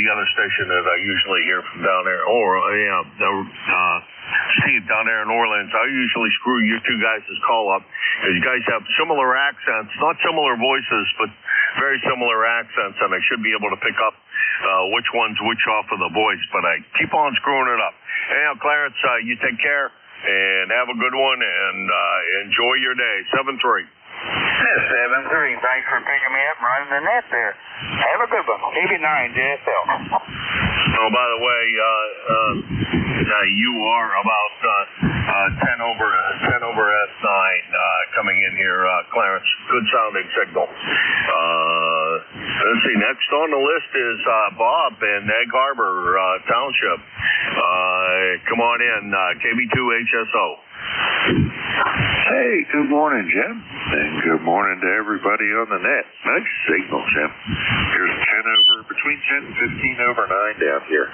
S2: other station that I usually hear from down there, Steve down there in Orleans, I usually screw you two guys' call up because you guys have similar accents, not similar voices, but very similar accents, and I should be able to pick up which one's which off of the voice, but I keep on screwing it up. Anyhow, Clarence, you take care and have a good one and enjoy your day. 7-3.
S15: 7-3. Thanks for picking me up and running the net there. Have a good one. Keep it 9, JSL.
S2: Oh, by the way, you are about 10 over at 9 coming in here, Clarence. Good sounding signal. Let's see. Next on the list is Bob in Egg Harbor Township. Come on in, KB2HSO.
S14: Hey, good morning, Jim. And good morning to everybody on the net. Nice signal, Jim. Here's between 10 and 15 over 9 down here.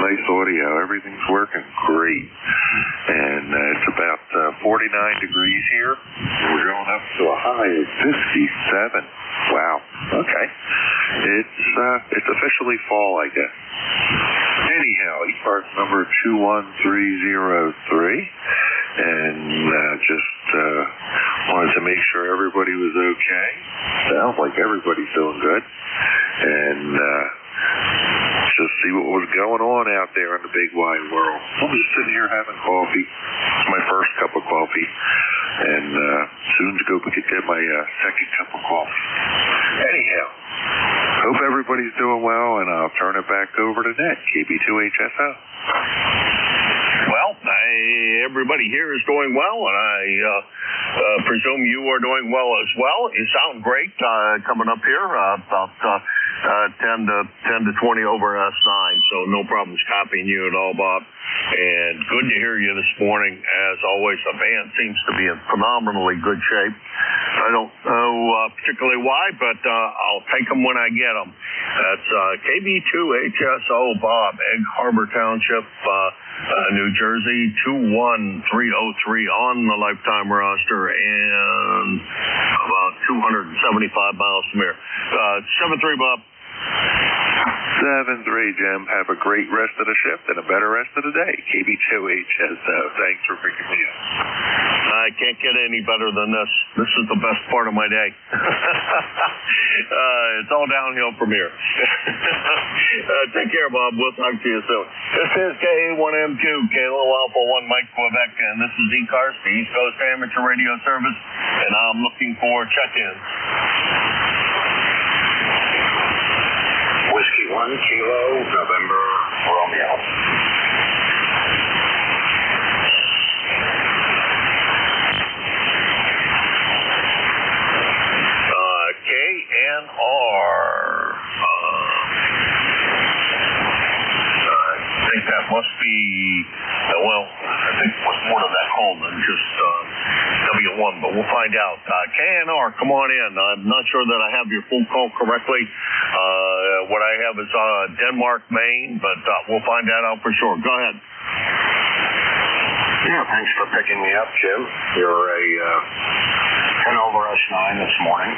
S14: Nice audio. Everything's working great. And it's about 49 degrees here. We're going up to a high of 57. Wow. Okay. It's officially fall, I guess. Anyhow, ECARS number 21303. And just wanted to make sure everybody was okay. Sounds like everybody's doing good. And just see what was going on out there in the big wide world. I'm just sitting here having coffee. It's my first cup of coffee. And soon to go get my second cup of coffee. Anyhow, hope everybody's doing well, and I'll turn it back over to Ned, KB2HSO.
S2: Well, everybody here is doing well, and I presume you are doing well as well. You sound great coming up here, about 10 to 20 over S9, so no problems copying you at all, Bob. And good to hear you this morning. As always, the band seems to be in phenomenally good shape. I don't know particularly why, but I'll take them when I get them. That's KB2HSO Bob, Egg Harbor Township, New Jersey, 21303 on the lifetime roster, and about 275 miles from here. 7-3, Bob.
S14: 7-3, Jim. Have a great rest of the shift and a better rest of the day. KB2HSO. Thanks for picking me up.
S2: I can't get any better than this. This is the best part of my day. It's all downhill from here. Take care, Bob. We'll talk to you soon. This is KA1M2, Kilo Alpha 1 Mike Quebec, and this is ECARS, the East Coast Amateur Radio Service, and I'm looking for check-ins.
S16: Whiskey 1 Kilo November Romeo.
S2: KNR. I think that must be, I think it was more to that call than just W1, but we'll find out. KNR, come on in. I'm not sure that I have your full call correctly. What I have is Denmark, Maine, but we'll find that out for sure. Go ahead.
S16: Yeah, thanks for picking me up, Jim. You're a 10 over S9 this morning.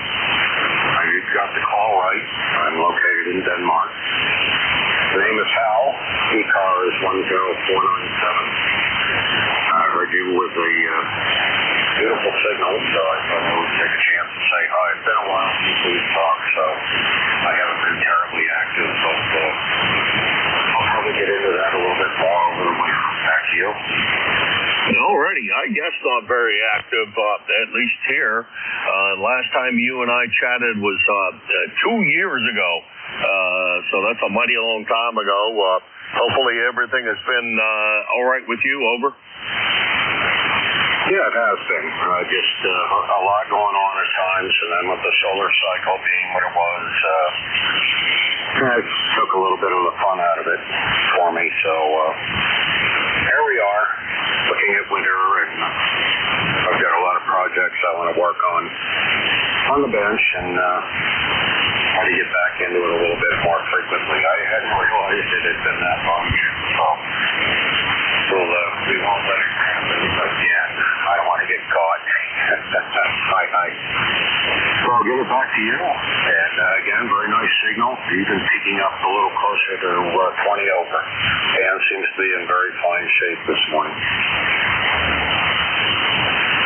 S16: You got the call right. I'm located in Denmark. The name is Hal. ECARS 10497. I heard you with a beautiful signal, so I thought I would take a chance to say hi. It's been a while since we've talked, so I haven't been terribly active, but I'll probably get into that a little bit more over the winter. Back to you.
S2: Alrighty, I guess not very active, at least here. Last time you and I chatted was 2 years ago, so that's a mighty long time ago. Hopefully everything has been all right with you, over?
S16: Yeah, it has been. Just a lot going on at times, and then with the solar cycle being what it was, it took a little bit of the fun out of it for me. So here we are, looking at winter, and I've got a lot of projects I want to work on the bench, and try to get back into it a little bit more frequently. I hadn't realized it had been that long, so we won't let it happen. But yeah, I don't want to get caught. Hi. So I'll give it back to you. And again, very nice signal. Even peaking up a little closer to 20 over. And seems to be in very fine shape this morning.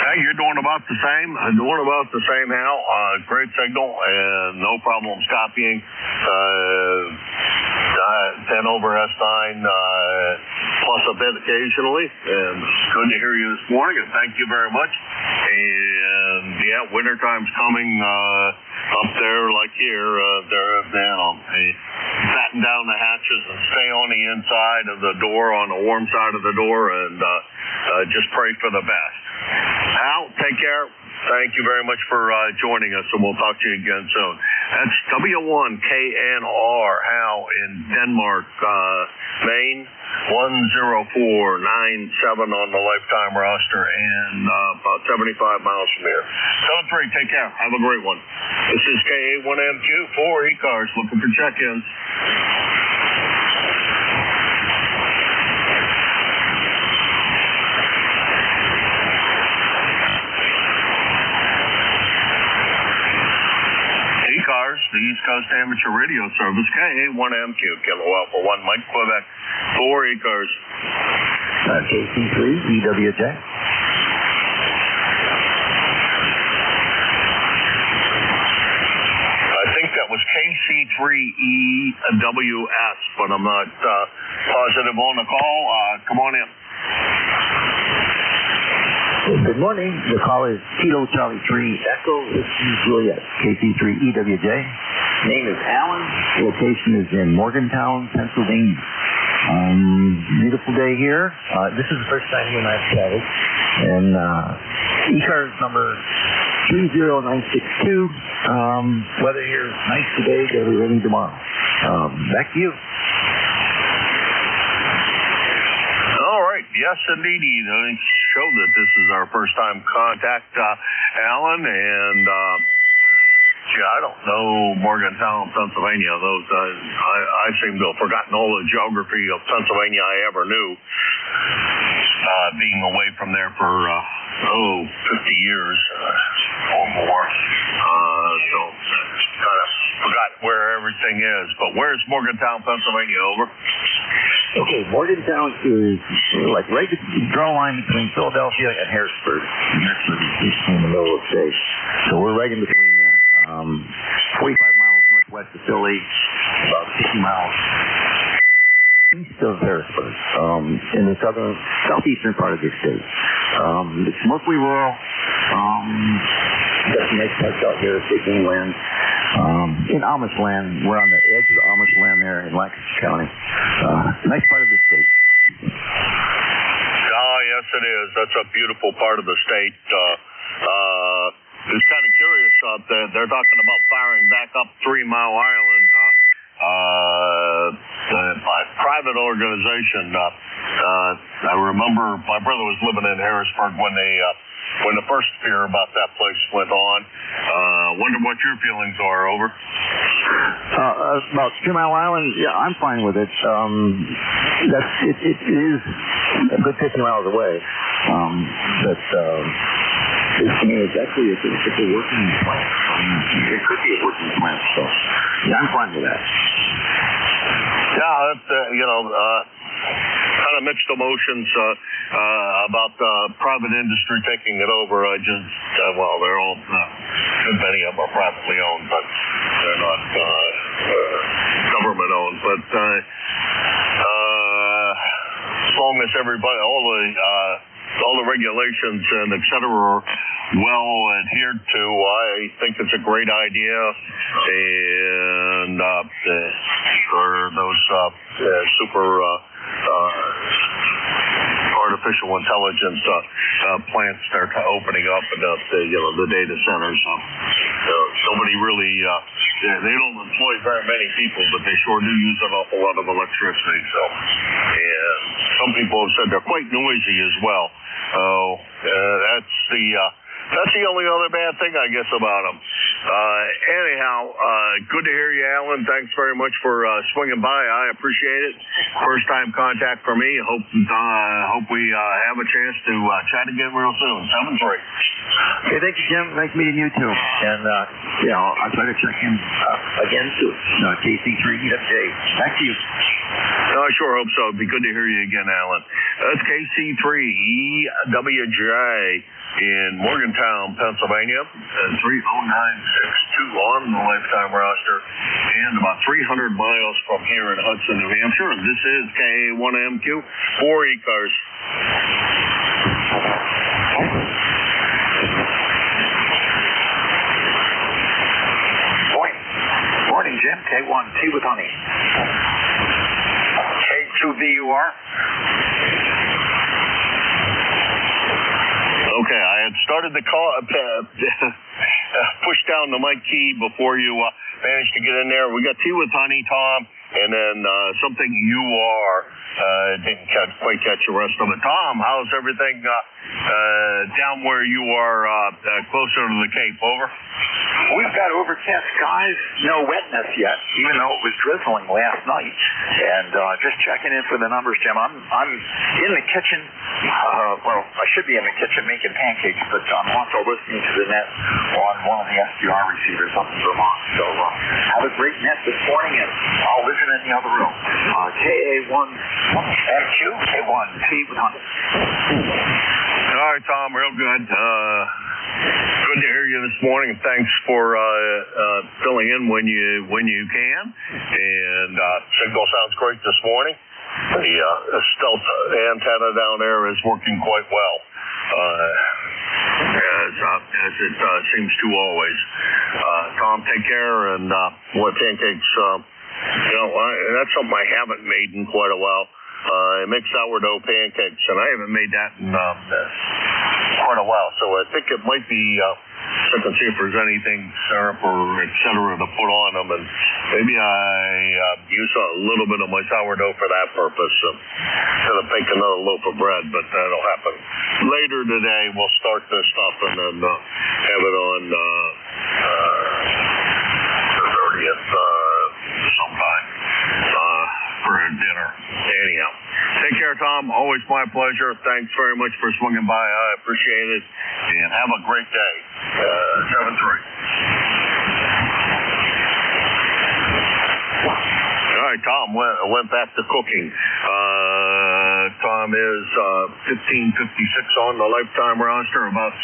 S2: Hey, you're doing about the same. Doing about the same, Hal. Great signal and no problems copying. 10 over S9 plus a bit occasionally. And good to hear you this morning, and thank you very much. And yeah, wintertime's coming up there like here. They're batten down the hatches and stay on the inside of the door, on the warm side of the door, and just pray for the best. Al, take care. Thank you very much for joining us, and we'll talk to you again soon. That's W1KNR, Hal in Denmark, Maine, 10497 on the lifetime roster, and about 75 miles from here. 7-3, take care. Have a great one. This is KA1MQ for ECARS, looking for check-ins. ECARS, the East Coast Amateur Radio Service, KA1MQ, Kilo Alpha 1, Mike Quebec, for ECARS.
S17: KC3, EWJ.
S2: I think that was KC3EWS, but I'm not positive on the call. Come on in.
S17: Good morning. The call is Kilo Charlie 3 Echo. This is Juliet, KC3 EWJ. Name is Alan. Location is in Morgantown, Pennsylvania. Beautiful day here. This is the first time you and I have chatted. And ECARS number 30962. Weather here is nice today. Going to be raining tomorrow. Back to you.
S2: All right. Yes, indeed. I show that this is our first time contact, Alan, and I don't know Morgantown, Pennsylvania. Those I seem to have forgotten all the geography of Pennsylvania I ever knew, being away from there for 50 years or more. So kind of forgot where everything is. But where's Morgantown, Pennsylvania? Over.
S17: Okay, Morgantown is like right at the draw line between Philadelphia and Harrisburg. Harrisburg is in the middle of the state. So we're right in between there. 45 miles northwest of Philly, about 50 miles east of Harrisburg, in the southeastern part of the state. It's mostly rural. Got some nice parts out here, taking land. In Amish land, we're on the edge of the Amish land there in Lancaster County. Nice part of the state.
S2: Yes, it is. That's a beautiful part of the state. It's kind of curious. They're talking about firing back up 3 Mile Island. A private organization. I remember my brother was living in Harrisburg when the first fear about that place went on. Wonder what your feelings are. Over.
S17: About 2 Mile Island, yeah, I'm fine with it. It is a good 50 miles away. But to me, it's actually it's a working plant. It could be a working plant. So yeah, I'm fine with that.
S2: Yeah, kind of mixed emotions about private industry taking it over. They're all, many of them are privately owned, but they're not government owned. But as long as everybody, all the regulations and et cetera are well adhered to, I think it's a great idea. And for those super artificial intelligence plants they're opening up and the data centers. Nobody really, they don't employ very many people, but they sure do use an awful lot of electricity. So, and some people have said they're quite noisy as well. That's the only other bad thing, I guess, about them. Anyhow, good to hear you, Alan. Thanks very much for swinging by. I appreciate it. First time contact for me. Hope we have a chance to chat again real soon. 7-3.
S17: Okay, thank you, Jim. Nice meeting you too. And I'll try to check in again soon. KC3EWJ. Back to you.
S2: I sure hope so. It'd be good to hear you again, Alan. That's KC3EWJ in Morgantown, Pennsylvania. 30962 on the lifetime roster, and about 300 miles from here in Hudson, New Hampshire. This is KA1MQ for ECARS.
S17: Morning, Jim. K1T with honey. K2VUR.
S2: Okay, I had started the call, pushed down the mic key before you managed to get in there. We got T with honey, Tom, and then something you are. Didn't quite catch the rest of it. Tom, how's everything down where you are closer to the Cape? Over?
S17: We've got overcast skies, no wetness yet, even though it was drizzling last night. And just checking in for the numbers, Jim. I'm in the kitchen. I should be in the kitchen making pancakes, but I'm also listening to the net on one of the SDR receivers up in Vermont. So have a great net this morning, and I'll listen in the other room. KA1MQ, K1T with honey.
S2: All right, Tom, real good. Good to hear you this morning, and thanks for filling in when you can. And signal sounds great this morning. The stealth antenna down there is working quite well, as it seems to always. Tom, take care, and what pancakes. That's something I haven't made in quite a while. I make sourdough pancakes, and I haven't made that in quite a while. So I think it might be check and see if there's anything syrup or et cetera to put on them, and maybe I use a little bit of my sourdough for that purpose instead of bake another loaf of bread. But that'll happen later today. We'll start this stuff and then have it on the 30th sometime for dinner. Anyhow, take care, Tom. Always my pleasure. Thanks very much for swinging by. I appreciate it. And have a great day. 7-3. All right, Tom went back to cooking. Tom is 1556 on the lifetime roster, about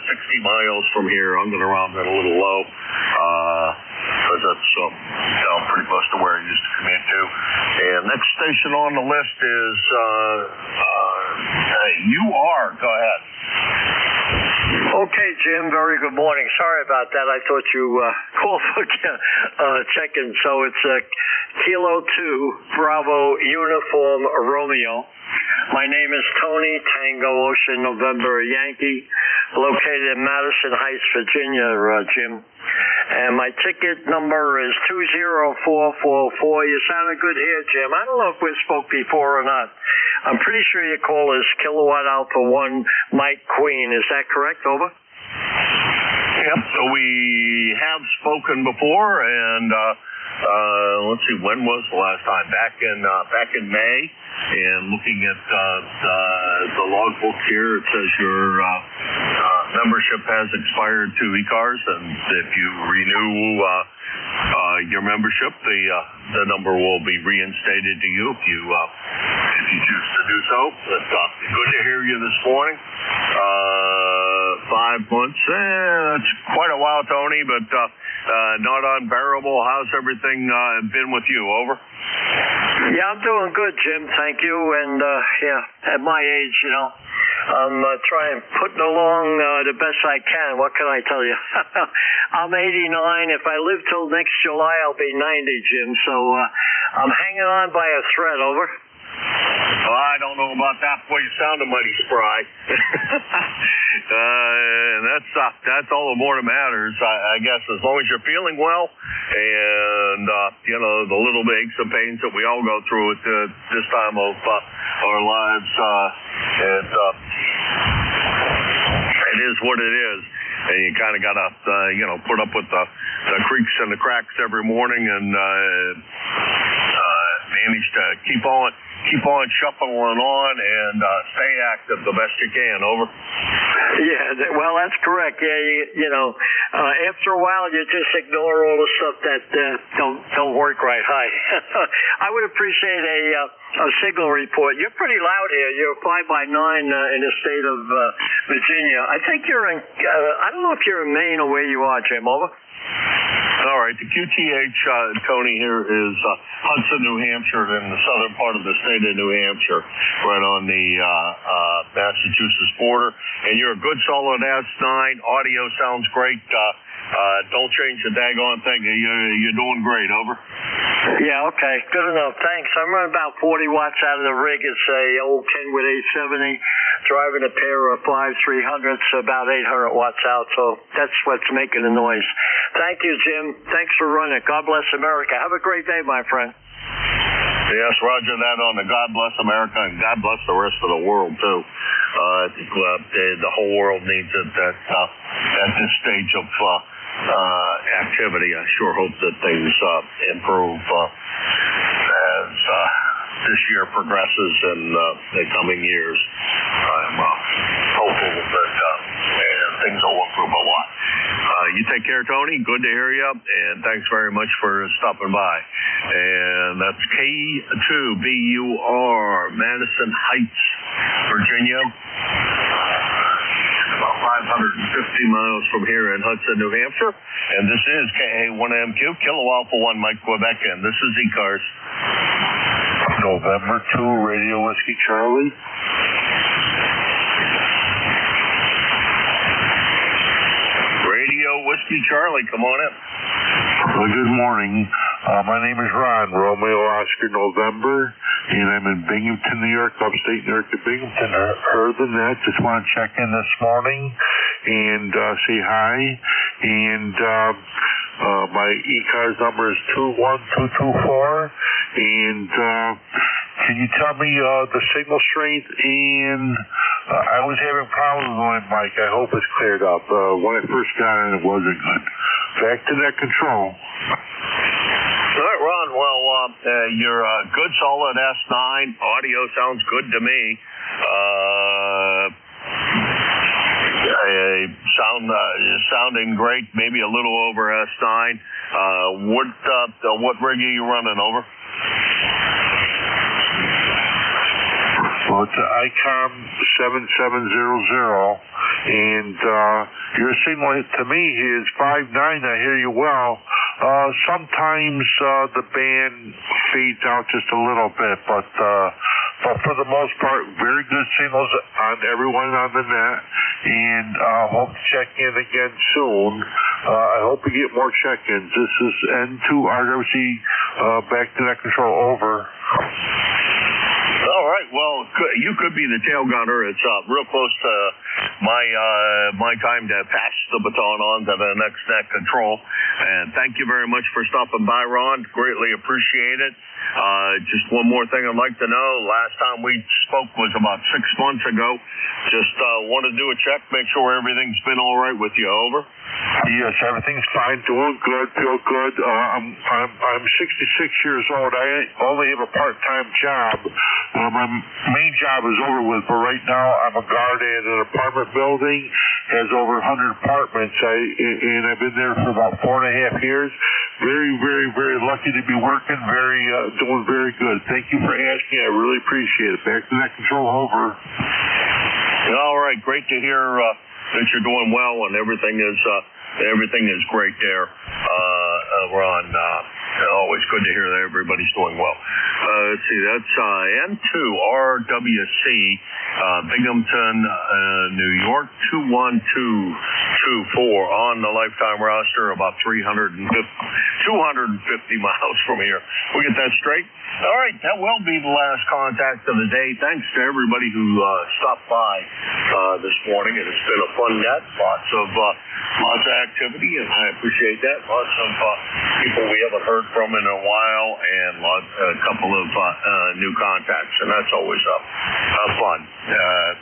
S2: 60 miles from here. I'm going to round it a little low. Because that's pretty close to where I used to commute to. And next station on the list is UR. Go ahead.
S18: Okay, Jim, very good morning. Sorry about that. I thought you called for checking. So it's Kilo 2, Bravo, Uniform, Romeo. My name is Tony, Tango, Ocean, November, Yankee, located in Madison Heights, Virginia, Jim. And my ticket number is 20444. You sounded good here, Jim. I don't know if we spoke before or not. I'm pretty sure your call is Kilowatt Alpha 1 Mike Queen. Is that correct? Over?
S2: Yep. So we have spoken before, and let's see, when was the last time? Back in May. And looking at the logbook here, it says your membership has expired to ECARS, and if you renew your membership, the number will be reinstated to you if you choose to do so. But good to hear you this morning. 5 months, that's quite a while, Tony, but not unbearable. How's everything been with you? Over?
S18: Yeah, I'm doing good, Jim. Thank you. And at my age, I'm trying putting along the best I can. What can I tell you? I'm 89. If I live till next July, I'll be 90, Jim. So I'm hanging on by a thread. Over.
S2: Well, I don't know about that. Boy, you sounded mighty spry. And that's all the more that matters, I guess, as long as you're feeling well, and the little aches and pains that we all go through at this time of our lives. It is what it is. and you kind of got to, put up with the creaks and the cracks every morning and manage to keep on shuffling on and stay active the best you can. Over.
S18: Yeah, well, that's correct. Yeah, after a while, you just ignore all the stuff that don't work right. Hi. I would appreciate a signal report. You're pretty loud here. You're 5x9 in the state of Virginia. I think you're in. I don't know if you're in Maine or where you are, Jim. Over.
S2: All right, the QTH, Tony, here is Hudson, New Hampshire, in the southern part of the state of New Hampshire, right on the Massachusetts border. And you're a good solid S9. Audio sounds great. Don't change the daggone thing. You're doing great. Over.
S18: Yeah, okay. Good enough. Thanks. I'm running about 40 watts out of the rig. It's a old Kenwood 870. Driving a pair of 5300s, about 800 watts out. So that's what's making the noise. Thank you, Jim. Thanks for running. God bless America. Have a great day, my friend.
S2: Yes, roger that on the God bless America, and God bless the rest of the world, too. I think the whole world needs it at this stage of activity. I sure hope that things improve as this year progresses and the coming years. I'm hopeful that things will improve a lot. You take care, Tony. Good to hear you, and thanks very much for stopping by. And that's K2BUR, Madison Heights, Virginia. About 550 miles from here in Hudson, New Hampshire. And this is KA1MQ, Kilo Alpha 1, Mike, Quebec, and this is ECARS.
S14: November 2, Radio Whiskey Charlie.
S2: Radio Whiskey Charlie, come on in.
S14: Well, good morning. My name is Ron, Romeo Oscar November, and I'm in Binghamton, New York, upstate New York to Binghamton. Heard the net, just want to check in this morning and say hi. And my ECARS number is 21224. And can you tell me the signal strength? And I was having problems with my mic. I hope it's cleared up. When I first got it, it wasn't good. Back to that control.
S2: All right, Ron. Well, you're a good, solid S9. Audio sounds good to me. Sounding great. Maybe a little over S9. What rig are you running? Over.
S14: Well, it's an ICOM 7700, and your signal to me is 5.9. I hear you well. Sometimes the band fades out just a little bit, but for the most part, very good signals on everyone on the net, and hope to check in again soon. I hope we get more check-ins. This is N2RWC, back to that control. Over.
S2: All right. Well, you could be the tail gunner. It's real close to my time to pass the baton on to the next net control. And thank you very much for stopping by, Ron. Greatly appreciate it. Just one more thing I'd like to know. Last time we spoke was about 6 months ago. Just want to do a check, make sure everything's been all right with you. Over.
S14: Yes, everything's fine. Doing good. Feel good. I'm 66 years old. I only have a part-time job. My main job is over with, but right now I'm a guard at an apartment building. Has over 100 apartments. And I've been there for about 4.5 years. Very, very, very lucky to be working. Doing very good. Thank you for asking. I really appreciate it. Back to that control. Over.
S2: All right. Great to hear that you're doing well and everything is great there, Ron. Always good to hear that everybody's doing well. Let's see, that's N2RWC, Binghamton, New York, 21224 on the lifetime roster, about 250 miles from here. We'll get that straight. All right, that will be the last contact of the day. Thanks to everybody who stopped by this morning. It has been a fun net. Lots of activity, and I appreciate that. Lots of people we haven't heard from in a while, and a couple of new contacts, and that's always fun.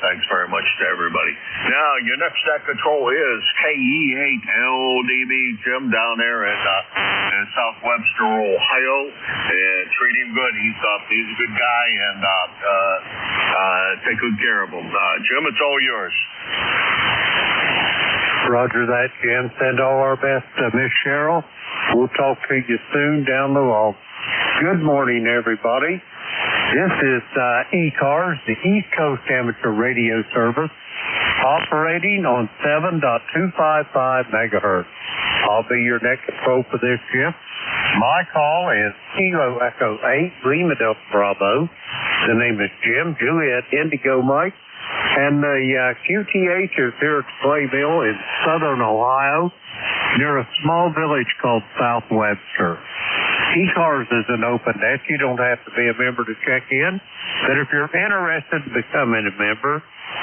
S2: Thanks very much to everybody. Now, your next stat control is KE8LDB Jim down there in South Webster, Ohio, and treat him good. He's a good guy, and take good care of him. Jim, it's all yours.
S10: Roger that, Jim. Send all our best to Miss Cheryl. We'll talk to you soon down the road. Good morning, everybody. This is ECARS, the East Coast Amateur Radio Service, operating on 7.255 megahertz. I'll be your next control for this shift. My call is Kilo Echo 8, Lima Delta Bravo. The name is Jim, Juliet Indigo Mike. And the QTH is here at Clay Mill in southern Ohio, near a small village called South Webster. ECARS is an open desk. You don't have to be a member to check in. But if you're interested in becoming a member,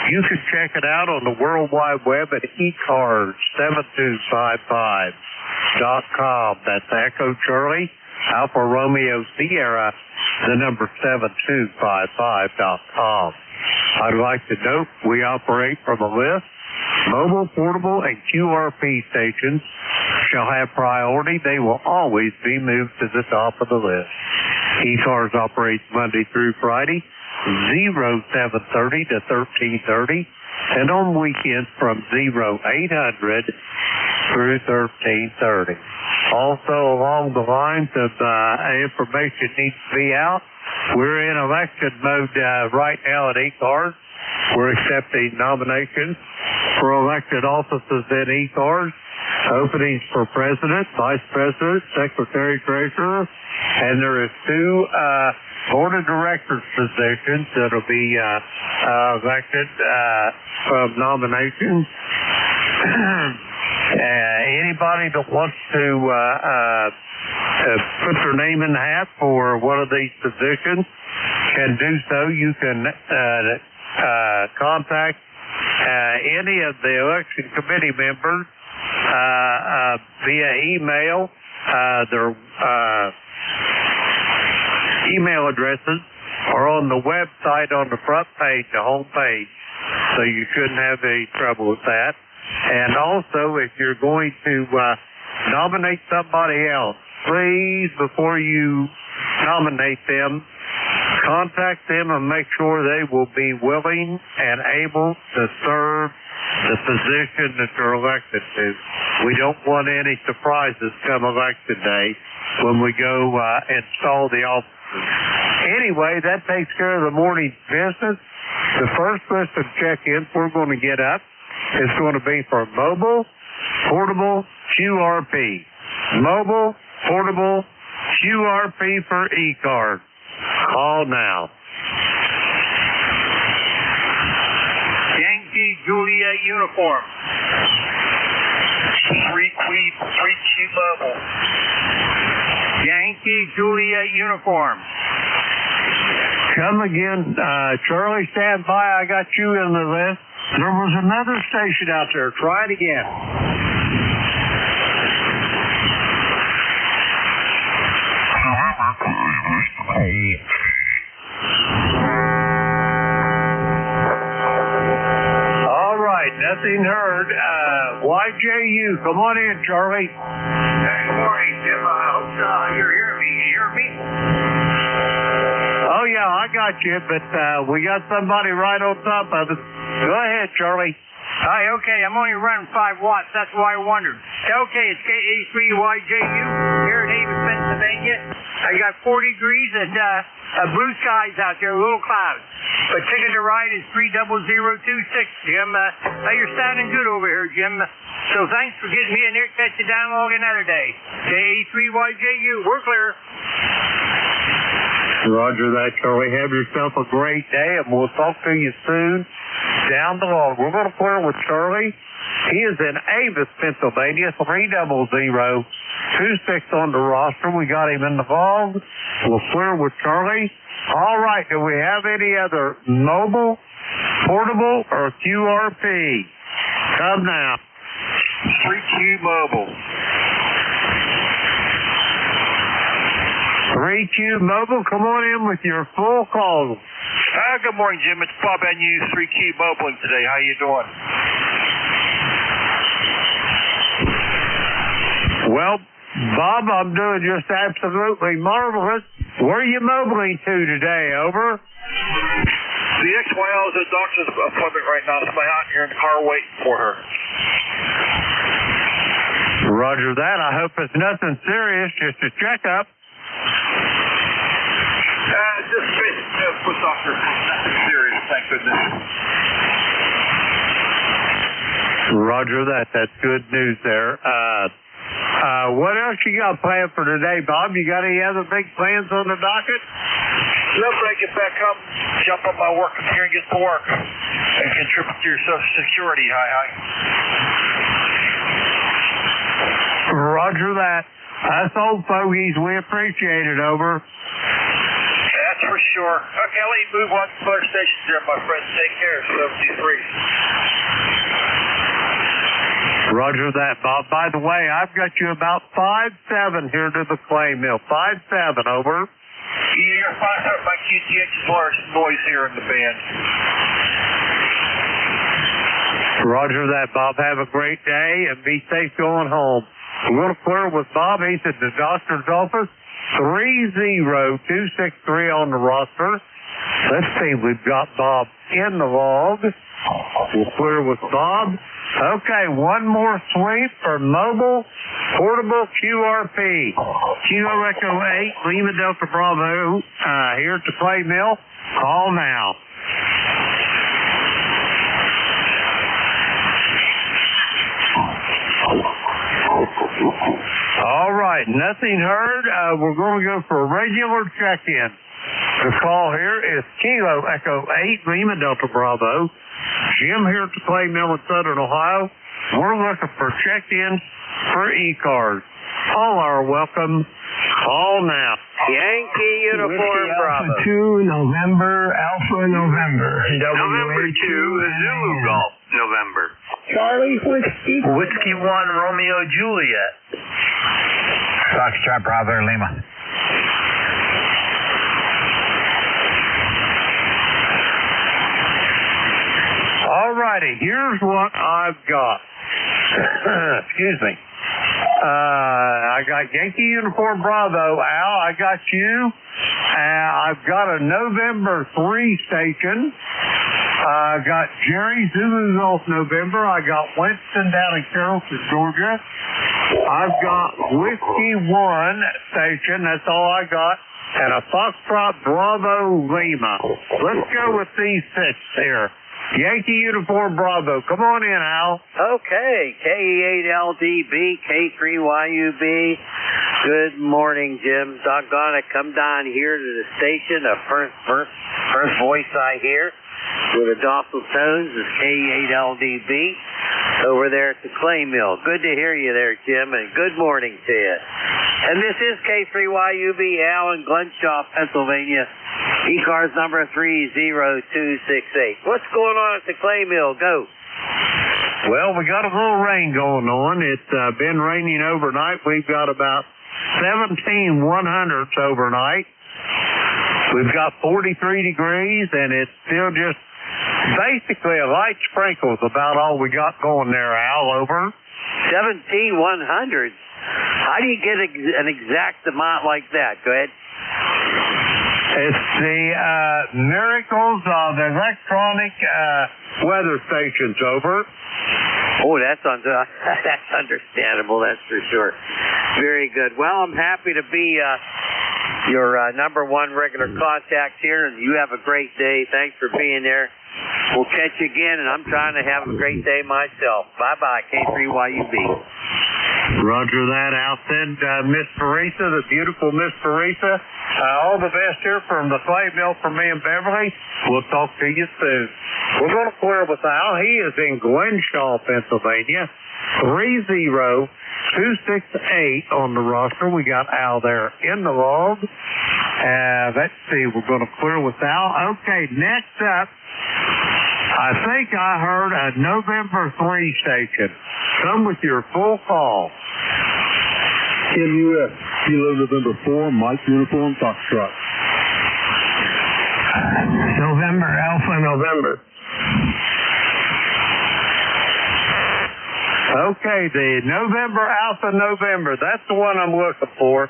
S10: you can check it out on the World Wide Web at ECARS7255.com. That's Echo Charlie, Alpha Romeo Sierra, the number 7255.com. I'd like to note we operate from a list. Mobile, portable, and QRP stations shall have priority. They will always be moved to the top of the list. ECARS operates Monday through Friday, 0730 to 1330, and on weekends from 0800 through 1330. Also, along the lines of information needs to be out, we're in election mode right now at ECARS. We're accepting nominations for elected offices in ECARS, openings for president, vice president, secretary, treasurer, and there is 2 board of directors positions that will be elected from nominations. Anybody that wants to put their name in the hat for one of these positions can do so. You can contact any of the election committee members via email. Their email addresses are on the website on the front page, the home page, so you shouldn't have any trouble with that. And also, if you're going to nominate somebody else, please, before you nominate them, contact them and make sure they will be willing and able to serve the position that they're elected to. We don't want any surprises come election day when we go install the officers. Anyway, that takes care of the morning's business. The first list of check-ins we're going to get up is going to be for mobile, portable, QRP. Mobile, portable, QRP for ECARS. Call now.
S19: Yankee Juliet uniform. 3Q Mobile. Yankee Juliet uniform.
S10: Come again, Charlie, stand by. I got you in the list. There was another station out there. Try it again. All right, nothing heard. YJU, come on in, Charlie.
S19: Good morning, Jim. I hope you're hearing me. You hear me?
S10: Oh, yeah, I got you, but we got somebody right on top of us. Go ahead, Charlie.
S19: Hi, okay, I'm only running 5 watts. That's why I wondered. Okay, it's KA3YJU here in Avis, Pennsylvania. I got 40 degrees and blue skies out there, little clouds. But ticket to ride is 30026, Jim. You're sounding good over here, Jim. So thanks for getting me in there. Catch you down along another day. KA3YJU, we're clear.
S10: Roger that, Charlie. Have yourself a great day, and we'll talk to you soon down the road. We're going to clear with Charlie. He is in Avis, Pennsylvania, 30026 on the roster. We got him in the vault. We'll clear with Charlie. All right, do we have any other mobile, portable, or QRP? Come now.
S19: 3Q Mobile.
S10: 3Q Mobile, come on in with your full call.
S20: Good morning, Jim. It's Bob NU, 3Q Mobiling today. How you doing?
S10: Well, Bob, I'm doing just absolutely marvelous. Where are you mobiling to today? Over?
S20: The XYL is at a doctor's appointment right now. Somebody out here in the car waiting for her.
S10: Roger that. I hope it's nothing serious, just a checkup.
S20: Just basic foot doctor. Nothing serious, thank goodness.
S10: Roger that. That's good news there. What else you got planned for today, Bob? You got any other big plans on the docket?
S20: No, break it back up, jump on my work computer and get to work. And contribute to your Social Security. Hi.
S10: Roger that. Us old fogies, we appreciate it, over.
S20: That's for sure. Okay, I'll let you move on to the other stations there, my friend. Take care, 73.
S10: Roger that, Bob. By the way, I've got you about 5-7 here to the clay mill. 5-7, over.
S20: You're 5-7 by QTH's large noise here in the band.
S10: Roger that, Bob. Have a great day and be safe going home. We're going to clear with Bob. He's at the doctor's office. 30263 on the roster. Let's see, we've got Bob in the log. We'll clear with Bob. Okay, one more sweep for mobile portable QRP. Kilo Echo 8, Lima Delta Bravo, here at the clay mill. Call now. All right, nothing heard. We're going to go for a regular check-in. The call here is Kilo Echo 8, Lima Delta Bravo. Jim here at the clay mill in Southern Ohio. We're looking for check-ins for ECARS. All are welcome. Call now.
S6: Yankee Uniform Bravo.
S7: Alpha 2, November, Alpha November.
S8: November 2, Zulu Golf, November.
S7: Charlie Whiskey.
S18: Whiskey 1, Romeo Juliet.
S17: Foxtrot Bravo, Lima.
S10: All righty, here's what I've got. Excuse me. I got Yankee Uniform Bravo, Al. I got you. I've got a November 3 station. I got Jerry Zulu Golf November. I got Winston down in Carrollton, Georgia. I've got Whiskey 1 station. That's all I got. And a Foxtrot Bravo Lima. Let's go with these 6 here. Yankee Uniform Bravo. Come on in, Al.
S6: Okay, KE8LDB, K3YUB. Good morning, Jim. Doggone it, come down here to the station. The first voice I hear with the docile tones is KE8LDB over there at the clay mill. Good to hear you there, Jim, and good morning to you. And this is K3YUB, Al in Glenshaw, Pennsylvania. ECARS number 30268. What's going on at the clay mill? Go.
S10: Well, we got a little rain going on. It's been raining overnight. We've got about 17 100ths overnight. We've got 43 degrees, and it's still just basically a light sprinkle is about all we got going there, Al, over.
S6: 17 100ths? How do you get an exact amount like that? Go ahead.
S10: It's the miracles of electronic weather stations, over.
S6: Oh, that's understandable, that's for sure. Very good. Well, I'm happy to be your number one regular contact here, and you have a great day. Thanks for being there. We'll catch you again, and I'm trying to have a great day myself. Bye-bye, K3YUB.
S10: Roger that, Al. Send Miss Teresa, the beautiful Miss Teresa, all the best here from the clay mill from me and Beverly. We'll talk to you soon. We're going to clear with Al. He is in Glenshaw, Pennsylvania. 30268 on the roster. We got Al there in the log. Let's see. We're going to clear with Al. Okay, next up, I think I heard a November 3 station. Come with your full call.
S7: NJ2US.
S10: Kilo November 4, Mike Uniform Foxtrot.
S19: November, Alpha November.
S10: Okay, the November Alpha November. That's the one I'm looking for.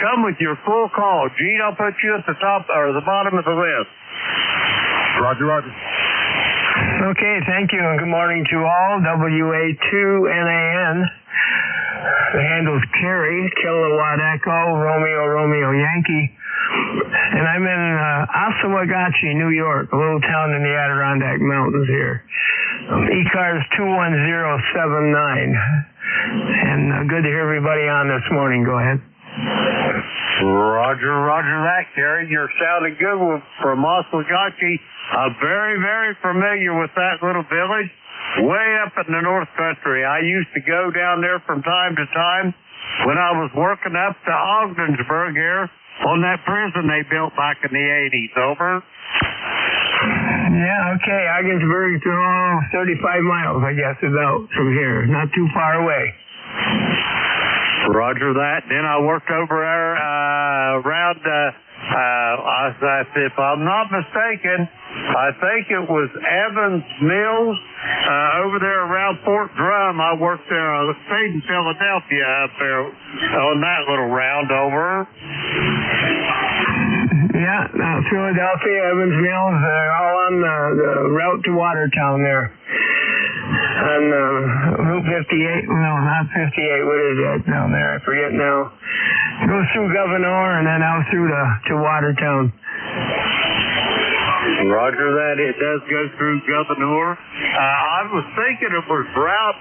S10: Come with your full call. Gene, I'll put you at the top or the bottom of the list. Roger, roger.
S19: Okay, thank you, and good morning to all. WA2NAN. The handle's Kerry, Kilowatt Echo, Romeo Yankee. And I'm in Osawagachi, New York, a little town in the Adirondack Mountains here. ECARS 21079. And good to hear everybody on this morning. Go ahead.
S10: Roger that, Kerry. You're sounding good from Osawagachi. I'm very, very familiar with that little village. Way up in the North Country. I used to go down there from time to time when I was working up to Ogdensburg here on that prison they built back in the 80s. Over.
S19: Yeah, okay. Ogdensburg to 35 miles, I guess, about from here. Not too far away.
S10: Roger that. Then I worked over there around, if I'm not mistaken, I think it was Evans Mills over there around Fort Drum. I worked there. I stayed in Philadelphia up there on that little round over.
S19: Yeah, Philadelphia, Evans Mills, all on the route to Watertown there. On Route 58, no, not 58, what is that down there? I forget now. Goes through Governor and then out through to Watertown.
S10: Roger that. It does go through Governor. I was thinking it was Route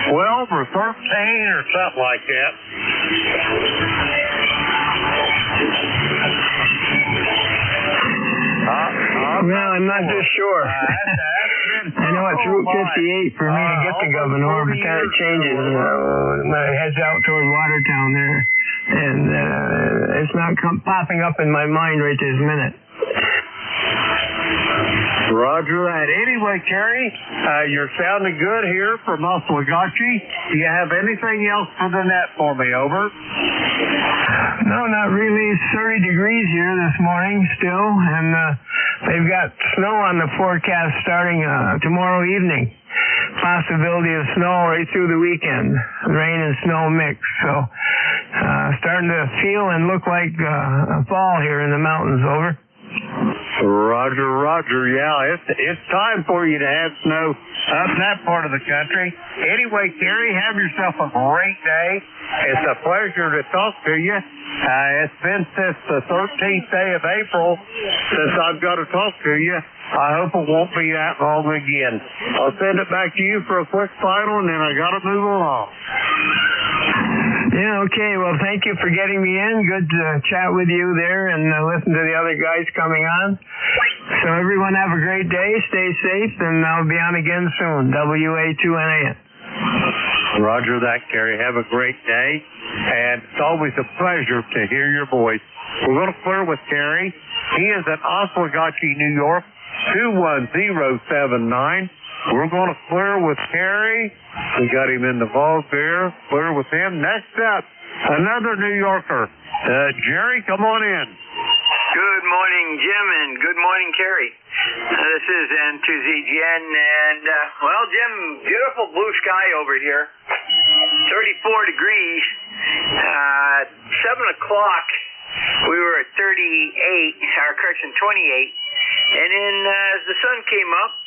S10: 12 or 13 or something like that.
S19: Well, I'm not just sure. I know it's Route 58 for me to get to Governor, but then it changes when it heads out toward Watertown there. And it's not popping up in my mind right this minute.
S10: Roger that. Anyway, Kerry, you're sounding good here from Osawagachi. Do you have anything else for the net for me? Over.
S19: No, not really. It's 30 degrees here this morning still, and they've got snow on the forecast starting tomorrow evening. Possibility of snow right through the weekend. Rain and snow mix. So starting to feel and look like fall here in the mountains. Over.
S10: Roger. Yeah, it's time for you to have snow up in that part of the country. Anyway, Kerry, have yourself a great day. It's a pleasure to talk to you. It's been since the 13th day of April since I've got to talk to you. I hope it won't be that long again. I'll send it back to you for a quick final, and then I got to move along.
S19: Yeah, okay. Well, thank you for getting me in. Good to chat with you there and listen to the other guys coming on. So everyone have a great day. Stay safe, and I'll be on again soon. WA2NAN.
S10: Roger that, Kerry. Have a great day. And it's always a pleasure to hear your voice. We're going to clear with Kerry. He is at Osawagachi, New York, 21079. We're going to clear with Kerry. We got him in the vault there. Clear with him. Next up, another New Yorker. Jerry, come on in.
S8: Good morning, Jim, and good morning, Kerry. This is N2ZGN, and, well, Jim, beautiful blue sky over here. 34 degrees. 7 o'clock, we were at 28, or correction, 28. And then as the sun came up,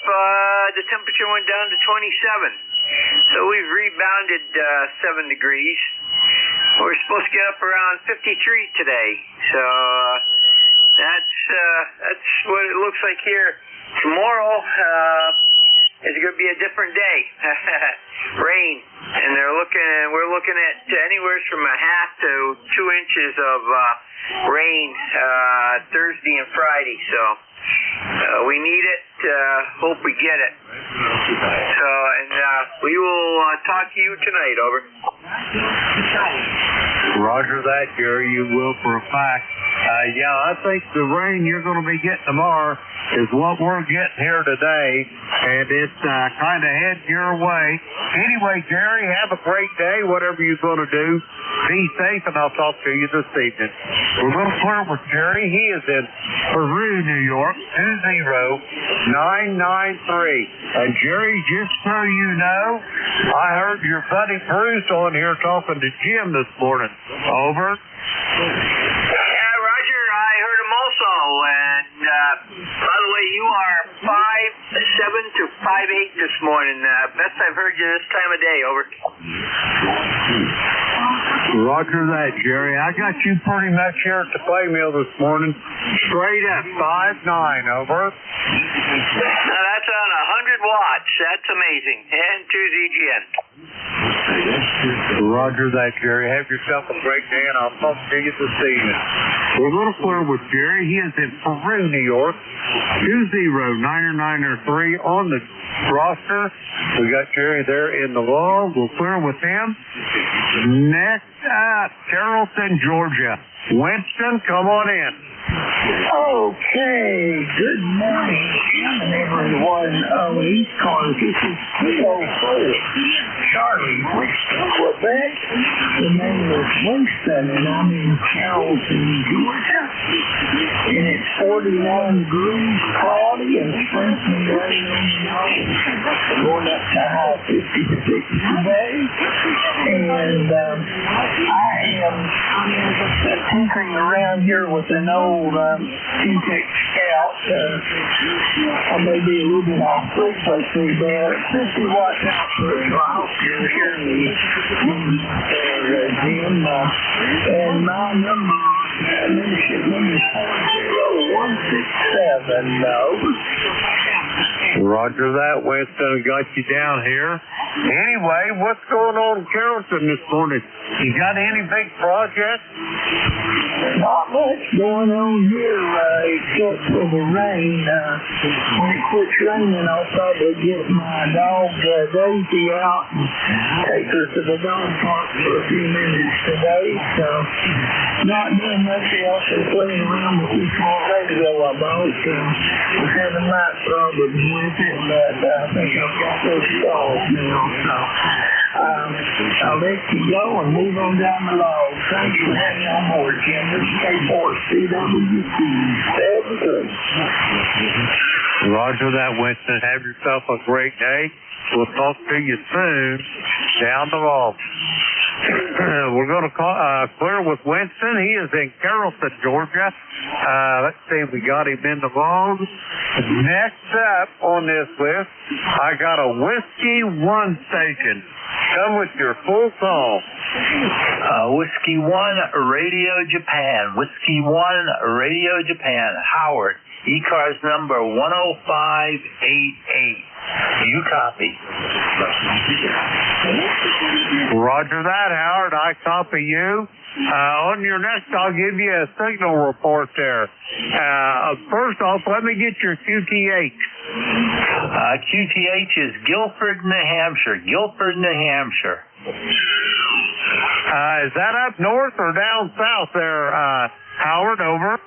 S8: the temperature went down to 27. So we've rebounded 7 degrees. We're supposed to get up around 53 today. So that's what it looks like here. Tomorrow is going to be a different day. Rain. And we're looking at anywhere from a half to 2 inches of rain Thursday and Friday. So we need it. Hope we get it. So, and we will talk to you tonight. Over.
S10: Roger that, Jerry. You will for a fact. Yeah, I think the rain you're going to be getting tomorrow is what we're getting here today, and it's kind of heading your way. Anyway, Jerry, have a great day, whatever you're going to do. Be safe, and I'll talk to you this evening. We're going to clear with Jerry. He is in Peru, New York, 20993. And Jerry, just so you know, I heard your buddy Bruce on here talking to Jim this morning. Over.
S8: Yeah, Roger, I heard him also. And by the way, you are 5'7" to 5'8" this morning. Best I've heard you this time of day. Over.
S10: Roger that, Jerry. I got you pretty much here at the play mill this morning. Straight at 5'9", over.
S8: Now that's on 100 watts. That's amazing. And to ZGN.
S10: Roger that, Jerry. Have yourself a great day, and I'll talk to you this evening. We're going to clear with Jerry. He is in Peru, New York, 20993 on the roster. We got Jerry there in the log. We'll clear with him. Next up, Carrollton, Georgia. Winston, come on in.
S21: Okay, good morning, everyone. ECARS, this is 304 Charlie, Winston, Quebec. The name is Winston, and I'm in Carrollton, Georgia. And it's 49 degrees, cloudy, and sprinkling rain on the mountain. Going up to high 56 today. And I am tinkering around here with an old T-Tech Scout. I may be a little bit off frequency, but 50 watts output, so I hope you hear me, Jim. And my number, membership number is 40167.
S10: Roger that, Winston. Got you down here. Anyway, what's going on in Carrollton this morning? You got any big projects?
S21: Not much going on here, except for the rain. When it quits raining, I'll probably get my dog Daisy out and take her to the dog park for a few minutes today. So, not doing much else than playing around with this small radio I bought. Was having light problems with it, but I think I've got those solved now. So, I'll let you go and move on down the log. Thanks for having me on board, Jim. This is K4CWC.
S10: Roger that, Winston. Have yourself a great day. We'll talk to you soon down the log. We're going to clear with Winston. He is in Carrollton, Georgia. Let's see, we got him in the log. Next up on this list, I got a Whiskey 1 station. Come with your full call.
S22: Whiskey 1, Radio Japan. Whiskey 1, Radio Japan. Howard, ECARS number 10588. You copy.
S10: Roger that, Howard. I copy you. On your next, I'll give you a signal report there. First off, let me get your QTH.
S22: QTH is Guilford, New Hampshire. Guilford, New Hampshire.
S10: Is that up north or down south there, Howard? Over.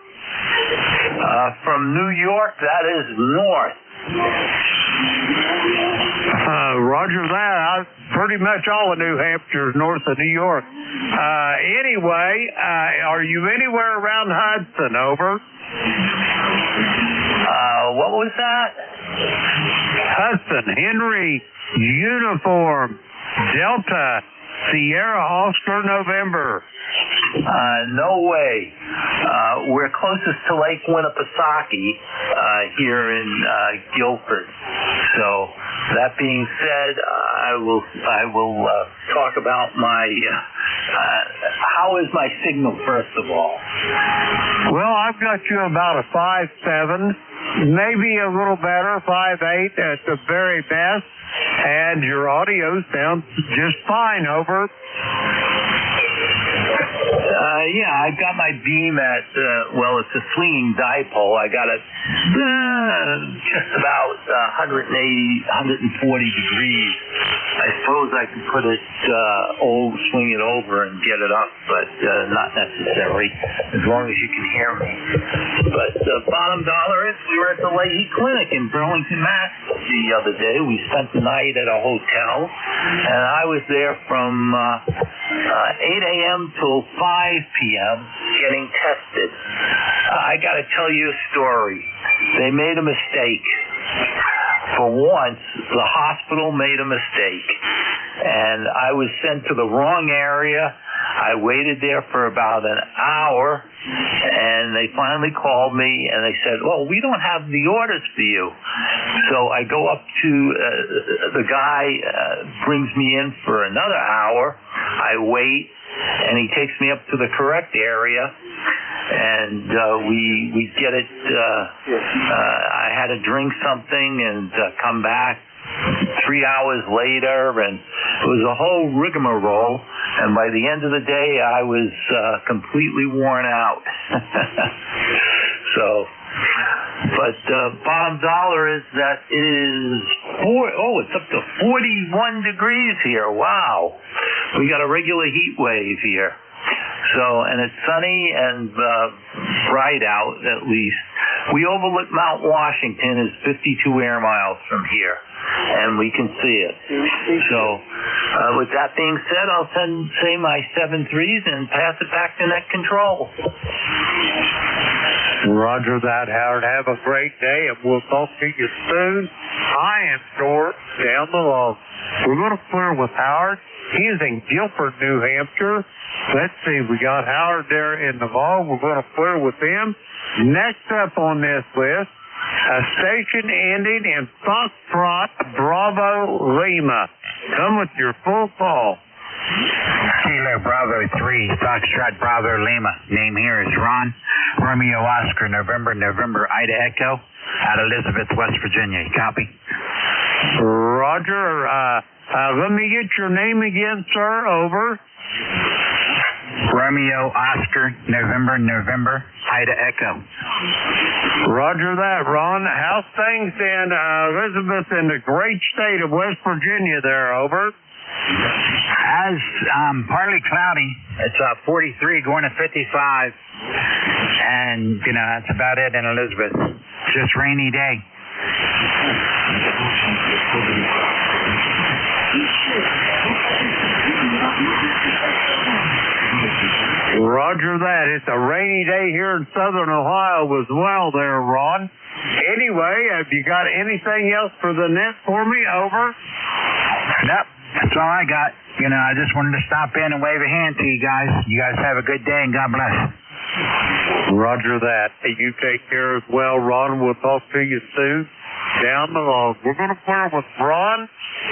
S22: From New York, that is north.
S10: Roger that. Pretty much all of New Hampshire is north of New York. Anyway, are you anywhere around Hudson? Over.
S22: What was that?
S10: Hudson, Henry, Uniform, Delta, Sierra, Oscar, November.
S22: No way. We're closest to Lake Winnipesaukee here in Guilford. So that being said, I will talk about my how is my signal first of all.
S10: Well, I've got you about a 5.7, maybe a little better, 5.8 at the very best, and your audio sounds just fine. Over.
S22: Yeah, I've got my beam at, it's a swinging dipole. I got it just about 140 degrees. I suppose I could put it, swing it over and get it up, but not necessary, as long as you can hear me. But bottom dollar is we were at the Leahy Clinic in Burlington, Mass. the other day. We spent the night at a hotel, and I was there from 8 a.m. till 5 p.m. getting tested. I got to tell you a story. They made a mistake. For once, the hospital made a mistake, and I was sent to the wrong area. I waited there for about an hour, and they finally called me, and they said, "Oh, we don't have the orders for you." So I go up to the guy, brings me in for another hour. I wait, and he takes me up to the correct area, and we get it. I had to drink something and come back 3 hours later, and it was a whole rigmarole. And by the end of the day, I was completely worn out. But bottom dollar is that it is it's up to 41 degrees here. Wow. We got a regular heat wave here. And it's sunny and bright out, at least. We overlook Mount Washington, is 52 air miles from here, and we can see it. So, with that being said, I'll say my 7-3s and pass it back to net control.
S10: Roger that, Howard. Have a great day, and we'll talk to you soon. I am Short, down the log. We're going to clear with Howard. He is in Guilford, New Hampshire. Let's see, we got Howard there in the vault. We're going to clear with him. Next up on this list, a station ending in Foxtrot, Bravo, Lima. Come with your full call.
S1: Kilo Bravo 3, Foxtrot, Bravo, Lima. Name here is Ron. Romeo Oscar, November, Ida Echo, out of Elizabeth, West Virginia. Copy.
S10: Roger. Let me get your name again, sir. Over.
S1: Romeo Oscar, November, Ida Echo.
S10: Roger that, Ron. How's things in Elizabeth in the great state of West Virginia there? Over.
S1: As partly cloudy. It's 43 going to 55. And, that's about it in Elizabeth. Just rainy day.
S10: Roger that. It's a rainy day here in southern Ohio as well there, Ron. Anyway, have you got anything else for the net for me? Over.
S1: Nope. That's all I got. I just wanted to stop in and wave a hand to you guys. You guys have a good day, and God bless.
S10: Roger that. You take care as well, Ron. We'll talk to you soon. Down the log. We're going to clear with Ron.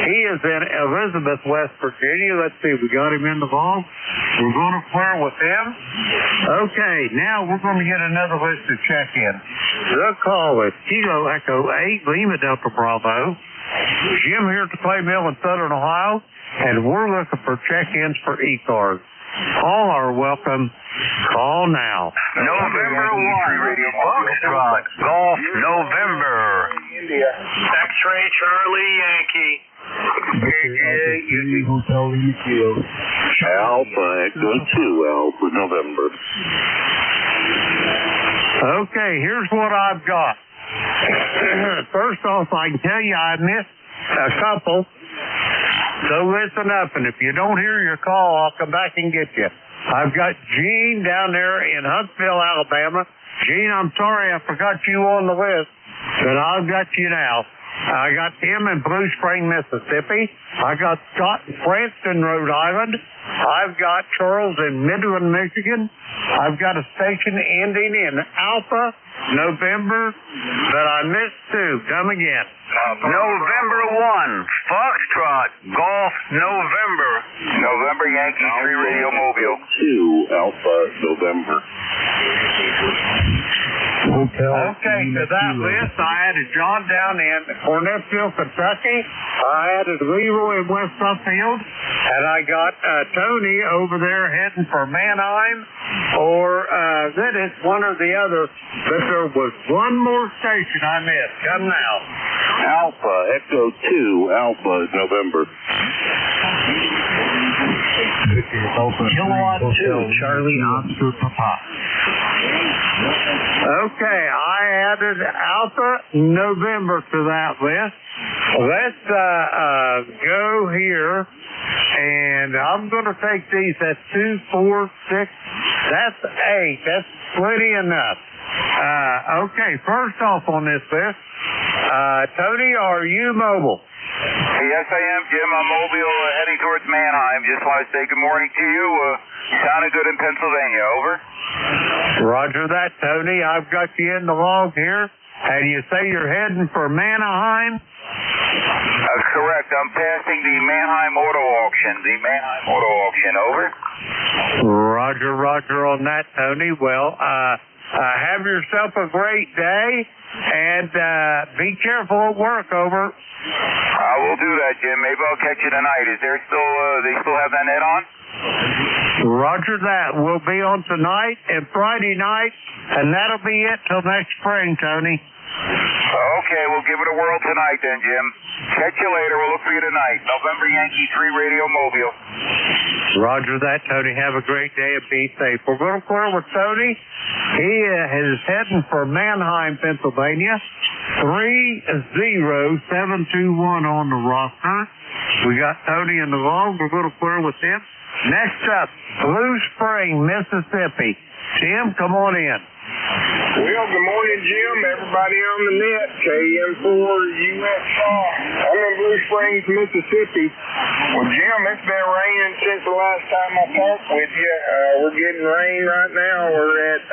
S10: He is in Elizabeth, West Virginia. Let's see, we got him in the vault. We're going to clear with him. Okay, now we're going to get another list to check in. The call is Kilo Echo 8, Lima Delta Bravo. Jim here at the Clay Mill in southern Ohio, and we're looking for check-ins for ECARS. All are welcome. Call now.
S8: November 1, Foxtrot, Golf, November. X-Ray Charlie Yankee.
S14: Alpha Echo 2, Alpha November.
S10: Okay, here's what I've got. First off, I can tell you I missed a couple. So listen up, and if you don't hear your call, I'll come back and get you. I've got Gene down there in Huntsville, Alabama. Gene, I'm sorry I forgot you on the list, but I've got you now. I got him in Blue Spring, Mississippi. I got Scott in Cranston, Rhode Island. I've got Charles in Midland, Michigan. I've got a station ending in Alpha, November, but I missed two. Come again.
S8: November 1, Foxtrot, Golf, November. November Yankee 3 Radio Mobile.
S14: 2, Alpha November.
S10: Hotel.
S5: Okay, to that list, I added John down in Cornettsville, Kentucky. I added Leroy in West Suffield. And I got Tony over there heading for Manheim. Or then it's one or the other. But there was one more station I missed. Come now.
S14: Alpha, Echo 2, Alpha, November.
S5: Kilowatt 2,
S10: Charlie Oscar Papa.
S5: Okay, I added Alpha November to that list. Let's go here, and I'm going to take these. That's 2, 4, 6. That's 8. That's plenty enough. Okay, first off on this list, Tony, are you mobile?
S15: Yes, I am, Jim. I'm mobile heading towards Manheim. Just want to say good morning to you. Sounded good in Pennsylvania. Over.
S5: Roger that, Tony. I've got you in the log here. And you say you're heading for Manheim?
S15: That's correct. I'm passing the Manheim Auto Auction. The Manheim Auto Auction. Over.
S5: Roger, roger on that, Tony. Well, have yourself a great day. And be careful at work. Over.
S15: I will do that, Jim. Maybe I'll catch you tonight. Is there still, they still have that net on?
S5: Roger that. We'll be on tonight and Friday night, and that'll be it till next spring, Tony.
S15: Okay, we'll give it a whirl tonight then, Jim. Catch you later. We'll look for you tonight. November Yankee 3 Radio Mobile.
S5: Roger that, Tony. Have a great day and be safe. We're going to clear with Tony. He is heading for Manheim, Pennsylvania. 30721 on the roster. We got Tony in the log. We're going to clear with him. Next up, Blue Spring, Mississippi. Tim, come on in.
S4: Well, good morning, Jim. Everybody on the net, KM4US. I'm in Blue Springs, Mississippi. Well, Jim, it's been raining since the last time I talked with you. We're getting rain right now. We're at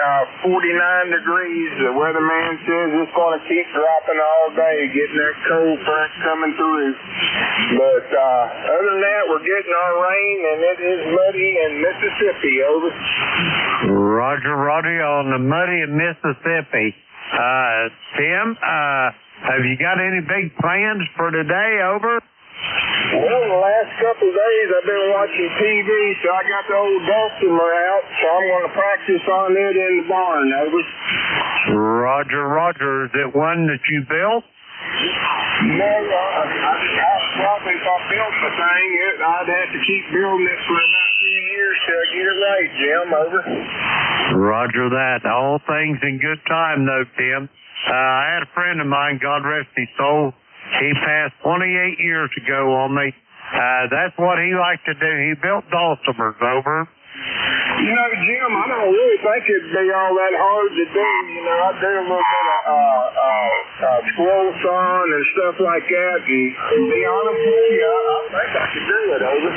S4: 49 degrees. The weatherman says it's going to keep dropping all day, getting that cold front coming through. But other than that, we're getting our rain, and it is muddy in Mississippi. Over.
S5: Roger, Roddy on the muddy in Mississippi. Tim, have you got any big plans for today? Over.
S4: Well, the last couple of days I've been watching TV, so I got the old dulcimer out, so I'm going to practice on it in the barn. Over.
S5: Roger, roger. Is it one that you built?
S4: No, I probably if I built the thing, I'd have to keep building it for about 2 years till I get it right, Jim. Over.
S5: Roger that. All things in good time, though, Tim. I had a friend of mine, God rest his soul. He passed 28 years ago on me. That's what he liked to do. He built dulcimers. Over.
S4: You know, Jim, I don't really think it'd be all that hard to do. You know, I do a little bit of scroll sawn and stuff like that. And to be honest with you, I think I could do it. Over.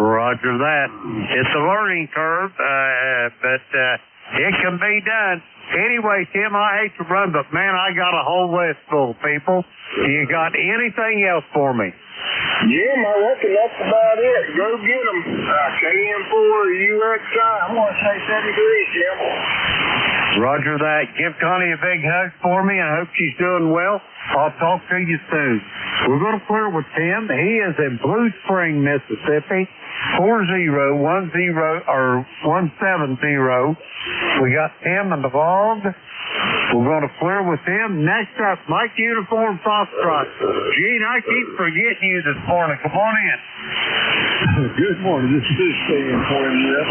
S5: Roger that. It's a learning curve, but it can be done. Anyway, Tim, I hate to run, but man, I got a whole list full of people. You got anything else for me?
S4: Jim, I reckon that's about it. Go get them. KM4UXI. I'm going to say 7 degrees, Jim.
S5: Roger that. Give Connie a big hug for me. I hope she's doing well. I'll talk to you soon. We're going to clear with Tim. He is in Blue Spring, Mississippi. 4010 or 170. We got Tim in the log. We're going to clear with him. Next up, Mike Uniform Foxtrot. Gene, I keep forgetting you this morning. Come on in.
S10: Good morning. This is KM4US.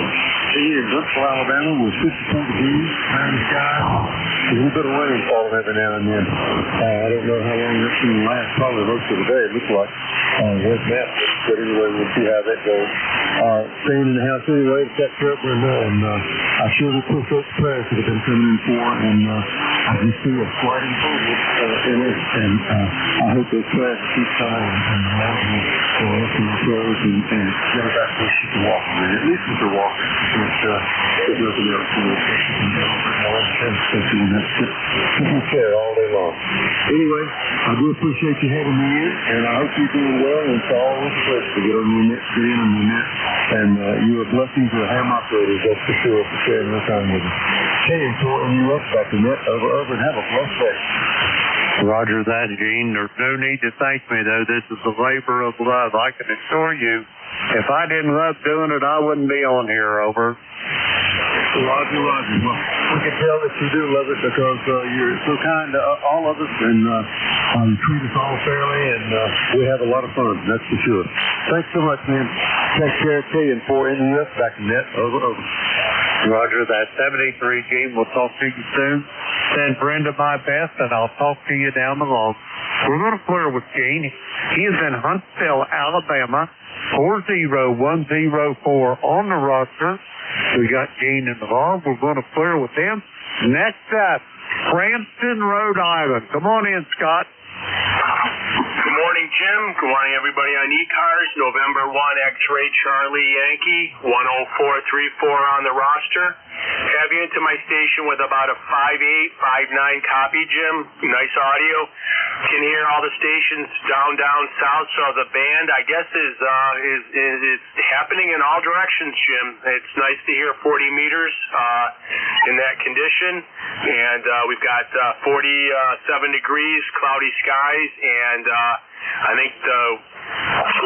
S10: Here in Brooksville, Alabama, with 52 degrees, clear sky. A little bit of rain falling every now and then. I don't know how long this can last. Probably most of the day, it looks like. With that, but anyway, we'll see how that goes. Staying in the house anyway to catch up, and I sure will push up prayers that have been coming in for, and You see a sliding forward in it, and I hope those flags keep high and the mountain will open the roads and get it back where she can walk in. At least if they're walking, there's nothing else to do. Taking care all day long. Anyway, I do appreciate you having me in, and I hope you're doing well, and it's all a pleasure to get on your net, get in on your net, and you're a blessing to the ham operators, that's for sure, for sharing your time with us. NJ2US, back to net, over, and have a blessed day.
S12: Roger that, Gene. There's no need to thank me, though. This is a labor of love. I can assure you, if I didn't love doing it, I wouldn't be on here, over.
S10: Roger. Well, we can tell that you do love it because you're so kind to all of us, and you treat us all fairly, and we have a lot of fun, that's for sure. Thanks so much, man. Take care, K4NUS, back in net, over.
S12: Roger that. 73, Gene. We'll talk to you soon. Send Brenda my best, and I'll talk to you down the road. We're going to clear with Gene. He is in Huntsville, Alabama, 40104 on the roster. We got Gene in the log. We're going to clear with him. Next up, Cranston, Rhode Island. Come on in, Scott.
S11: Good morning, Jim. Good morning, everybody on ECARS. November 1, X-Ray Charlie Yankee, 10434 on the roster. Have you into my station with about a 5.8, 5.9 copy, Jim. Nice audio. Can hear all the stations down south. So the band, I guess, is happening in all directions, Jim. It's nice to hear 40 meters in that condition. And we've got 47 degrees, cloudy skies, and I think the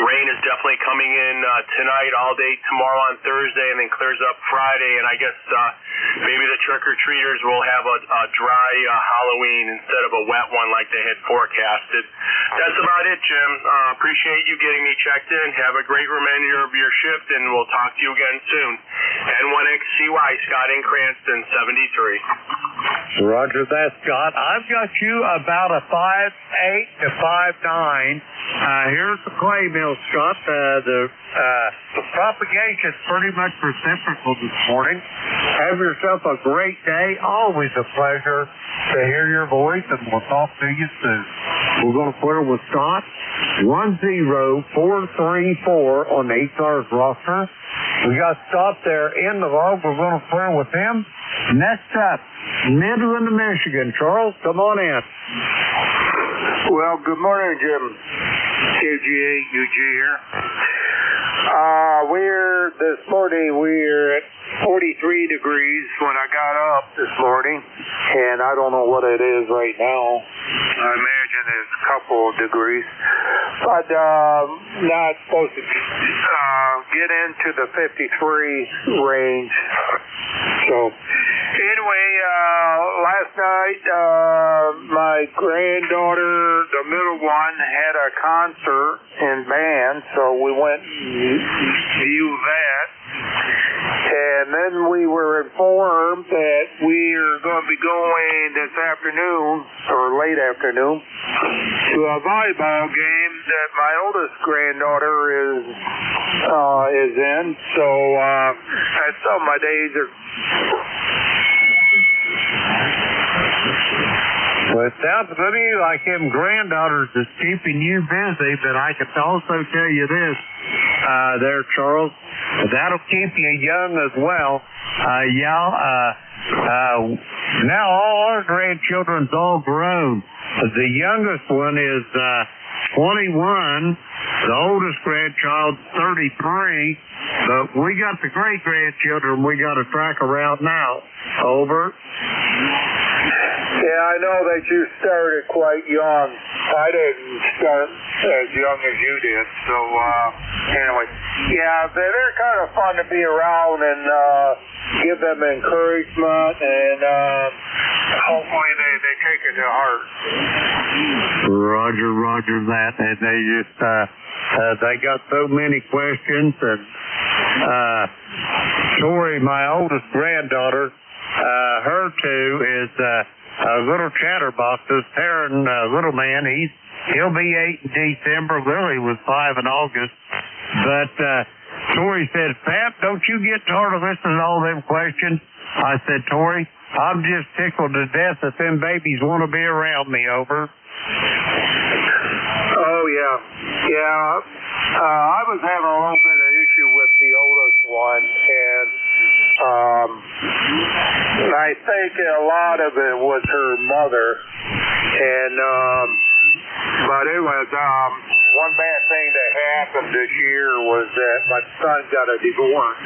S11: rain is definitely coming in tonight, all day tomorrow on Thursday, and then clears up Friday. And I guess maybe the trick-or-treaters will have a dry Halloween instead of a wet one like they had forecasted. That's about it, Jim. Appreciate you getting me checked in. Have a great remainder of your shift, and we'll talk to you again soon. N1XCY, Scott in Cranston, 73.
S12: Roger that, Scott. I've got you about a 5.8 to 5.9. Here's the clay mill, Scott. The propagation's pretty much reciprocal this morning. Have yourself a great day. Always a pleasure to hear your voice, and we'll talk to you soon. We're going to clear with Scott. 10434 on the ECARS roster. We got Scott there in the log. We're going to clear with him. Next up, Midland, Michigan. Charles, come on in.
S3: Well, good morning, Jim. KGA, UG here. This morning we're at 43 degrees when I got up this morning, and I don't know what it is right now. I imagine it's a couple of degrees, but not supposed to get into the 53 range. So anyway, last night my granddaughter, the middle one, had a concert and band, so we went and viewed that. And then we were informed that we are going to be going this afternoon, or late afternoon, to a volleyball game that my oldest granddaughter is in. So that's all my days are.
S12: Well, it sounds to me like them granddaughters is keeping you busy, but I can also tell you this, there, Charles, that'll keep you young as well. Now all our grandchildren's all grown. The youngest one is 21. The oldest grandchild's 33. But we got the great-grandchildren we got to track around now. Over.
S3: Yeah, I know that you started quite young. I didn't start as young as you did. So, anyway. Yeah, they're kind of fun to be around and give them encouragement, and hopefully they take it to heart.
S12: Roger that. And they just, they got so many questions. And Tori, my oldest granddaughter, her two is little chatterboxes. Taryn, little man, he'll be 8 in December. Lily was 5 in August. But Tori said, Pap, don't you get tired of listening to all them questions? I said, Tori,
S10: I'm just tickled to death that them babies want to be around me, over.
S3: Oh, yeah. Yeah. I was having a little bit of issue with the oldest one, and I think a lot of it was her mother. And, but it was, one bad thing that happened this year was that my son got a divorce.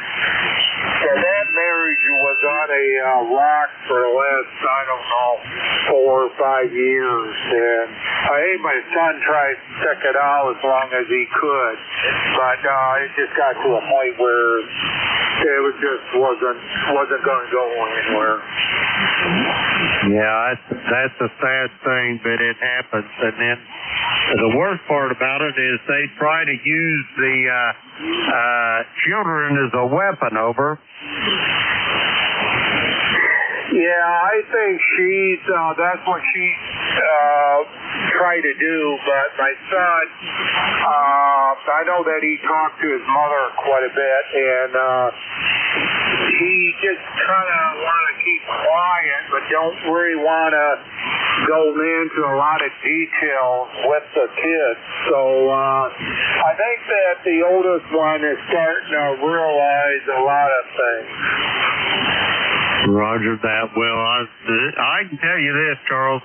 S3: So that marriage was on a rock for the last, I don't know, 4 or 5 years. And I think my son tried to check it out as long as he could. But it just got to a point where it was just wasn't going to go anywhere.
S10: Yeah, that's a sad thing, but it happens. And then the worst part about it is they try to use the children as a weapon, over.
S3: Yeah, I think that's what she tried to do, but my son, I know that he talked to his mother quite a bit, and he just kind of want to keep quiet, but don't really want to go into a lot of details with the kids. So I think that the oldest one is starting to realize a lot of things.
S10: Roger that. Well, I can tell you this, Charles.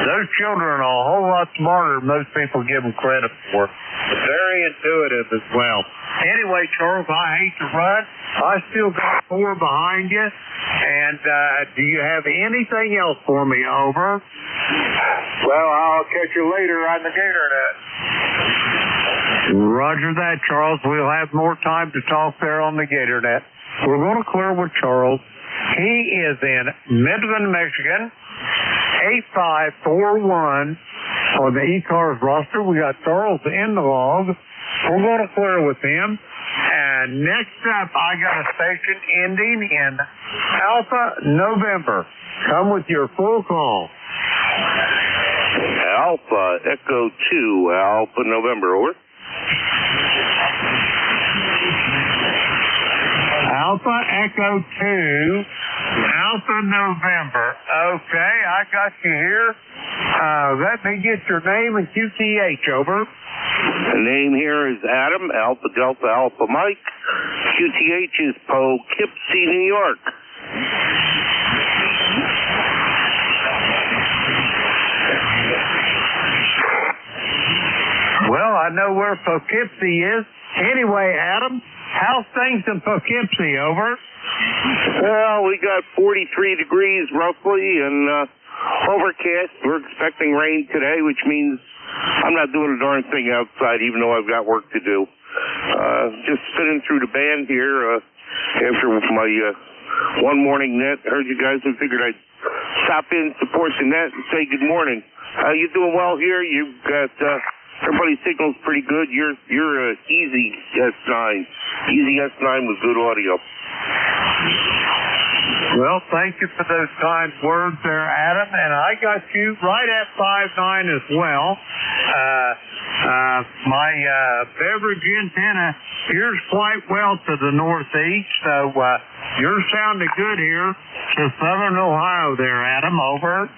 S10: Those children are a whole lot smarter than most people give them credit for. Very intuitive as well. Anyway, Charles, I hate to run. I still got 4 behind you. And do you have anything else for me, over?
S3: Well, I'll catch you later on the GatorNet.
S10: Roger that, Charles. We'll have more time to talk there on the GatorNet. We're going to clear with Charles. He is in Midland, Michigan, 8541 on the ECARS roster. We got Charles in the log. We're going to clear with him. And next up, I got a station ending in Alpha November. Come with your full call.
S9: Alpha Echo 2, Alpha November, over.
S10: Alpha Echo 2, Alpha November. Okay, I got you here. Let me get your name and QTH, over.
S9: The name here is Adam, Alpha Delta Alpha Mike. QTH is Poughkeepsie, New York.
S10: Well, I know where Poughkeepsie is. Anyway, Adam, how's things in Poughkeepsie, over?
S9: Well, we got 43 degrees roughly and overcast. We're expecting rain today, which means I'm not doing a darn thing outside, even though I've got work to do. Just spinning through the band here after my one morning net. Heard you guys and figured I'd stop in, support the net, and say good morning. You doing well here? You've got everybody's signal's pretty good. You're easy S9. Easy S9 with good audio.
S10: Well, thank you for those kind words there, Adam. And I got you right at 5'9" as well. My beverage antenna hears quite well to the northeast, so you're sounding good here to southern Ohio there, Adam, over.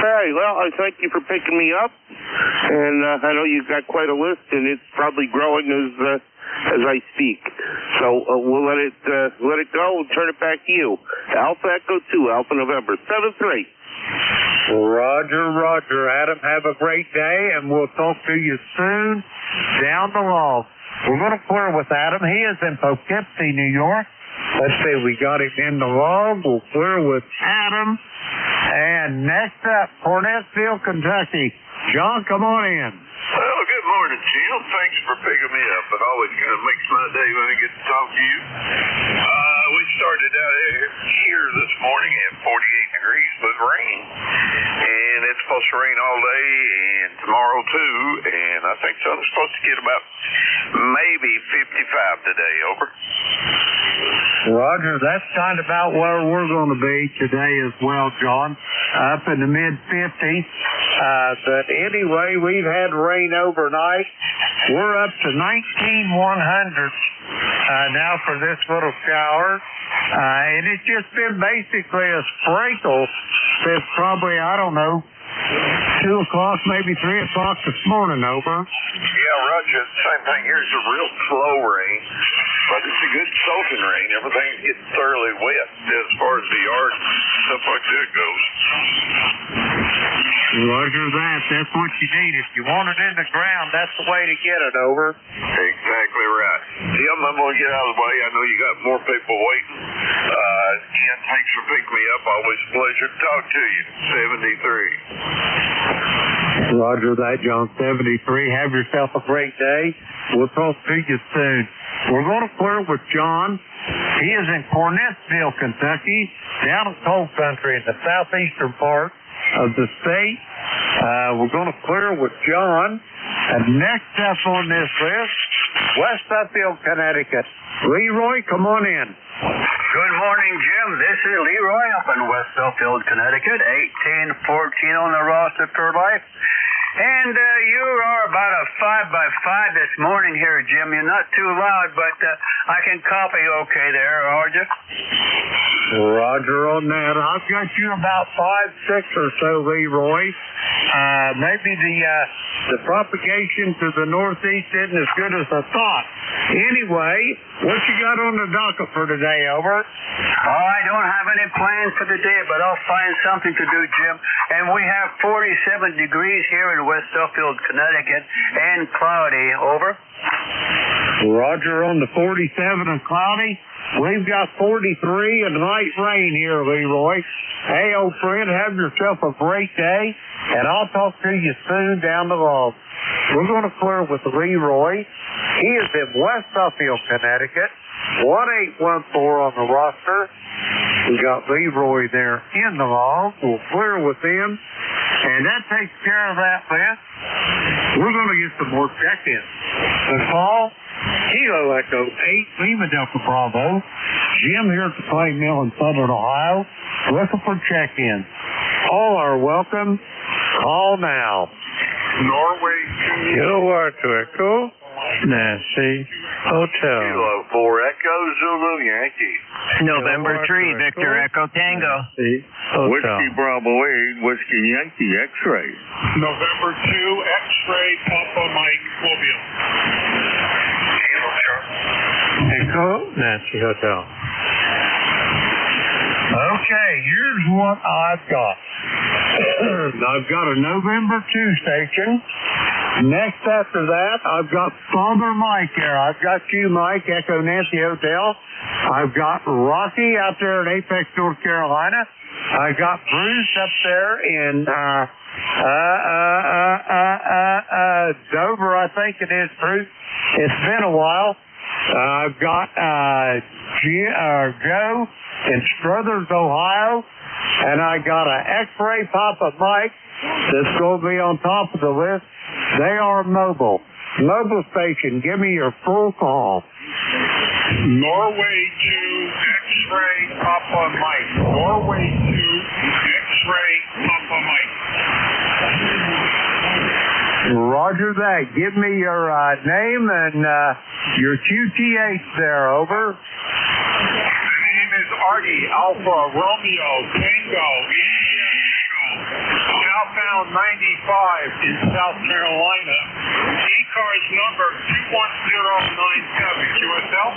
S9: Hey, well, I thank you for picking me up. And I know you've got quite a list, and it's probably growing as I speak. So we'll let it go and turn it back to you. Alpha Echo 2, Alpha November, 7-3.
S10: Roger, Adam. Have a great day, and we'll talk to you soon down the log. We're going to clear with Adam. He is in Poughkeepsie, New York. Let's see, we got him in the log. We'll clear with Adam. And next up, Cornettsville, Kentucky. John, come on in.
S2: Well, good morning, Jim. Thanks for picking me up. It always kind of makes my day when I get to talk to you. We started out here this morning at 48 degrees with rain. And it's supposed to rain all day and tomorrow too. And I think I'm supposed to get about maybe 55 today, over.
S10: Roger, that's kind of about where we're going to be today as well, John. Up in the mid-50s. But anyway, we've had rain overnight. We're up to 19,100 now for this little shower.
S3: And it's just been basically a sprinkle since probably, I don't know, 2 o'clock, maybe 3 o'clock this morning, over.
S14: Yeah, Roger, same thing. Here's a real slow rain, but it's a good soaking rain. Everything's getting thoroughly wet as far as the yard and stuff like that goes.
S3: Roger that. That's what you need. If you want it in the ground, that's the way to get it, over.
S14: Exactly right. Tim, I'm going to get out of the way. I know you got more people waiting. Ken, thanks for picking me up. Always a pleasure to talk to you. 73.
S3: Roger that, John. 73. Have yourself a great day. We'll talk to you soon. We're going to clear with John. He is in Cornettsville, Kentucky, down in coal country in the southeastern part of the state. We're going to clear with John. And next up on this list, West Suffield, Connecticut. Leroy, come on in.
S13: Good morning, Jim. This is Leroy up in West Suffield, Connecticut. 1814 on the roster per life. And you are about a 5x5 this morning here, Jim. You're not too loud, but I can copy okay there, are you?
S3: Roger on that. I've got you about 5'6" or so, Leroy. Maybe the propagation to the northeast isn't as good as I thought. Anyway, what you got on the docket for today, over?
S13: Oh, I don't have any plans for today, but I'll find something to do, Jim. And we have 47 degrees here in West Suffield, Connecticut, and cloudy, over.
S3: Roger on the 47 and cloudy. We've got 43 and light rain here, Leroy. Hey, old friend, have yourself a great day, and I'll talk to you soon down the road. We're going to clear with Leroy. He is in West Suffield, Connecticut. 1814 on the roster. We got Leroy there in the log. We'll clear with him, and that takes care of that list. We're going to get some more check-ins. The call, Kilo Echo 8, Lima Delta Bravo. Jim here at the Clay Mill in Southern Ohio. Looking for check-ins. All are welcome. Call now.
S14: Norway.
S3: Kilo Echo. Nancy Hotel.
S14: Kilo 4 Echo Zulu Yankee.
S16: November 3, Victor Echo Tango.
S14: Whiskey Bravo 8, Whiskey Yankee X-ray.
S23: November 2, X-ray Papa Mike Mobile.
S3: Echo Nancy Hotel. Okay, here's what I've got. I've got a November 2 station. Next after that, I've got Father Mike there. I've got you, Mike, Echo Nancy Hotel. I've got Rocky out there in Apex, North Carolina. I got Bruce up there in Dover, I think it is, Bruce. It's been a while. I've got Joe in Struthers, Ohio. And I got an X-ray Papa Mike that's going to be on top of the list. They are mobile. Mobile station, give me your full call.
S23: Norway 2, X-ray Papa Mike. Norway 2, X-ray Papa Mike.
S3: Roger that. Give me your name and your QTH there, over.
S23: Artie, Alpha, Romeo, Tango, southbound 95 in South Carolina. ECARS number 21097, QSL.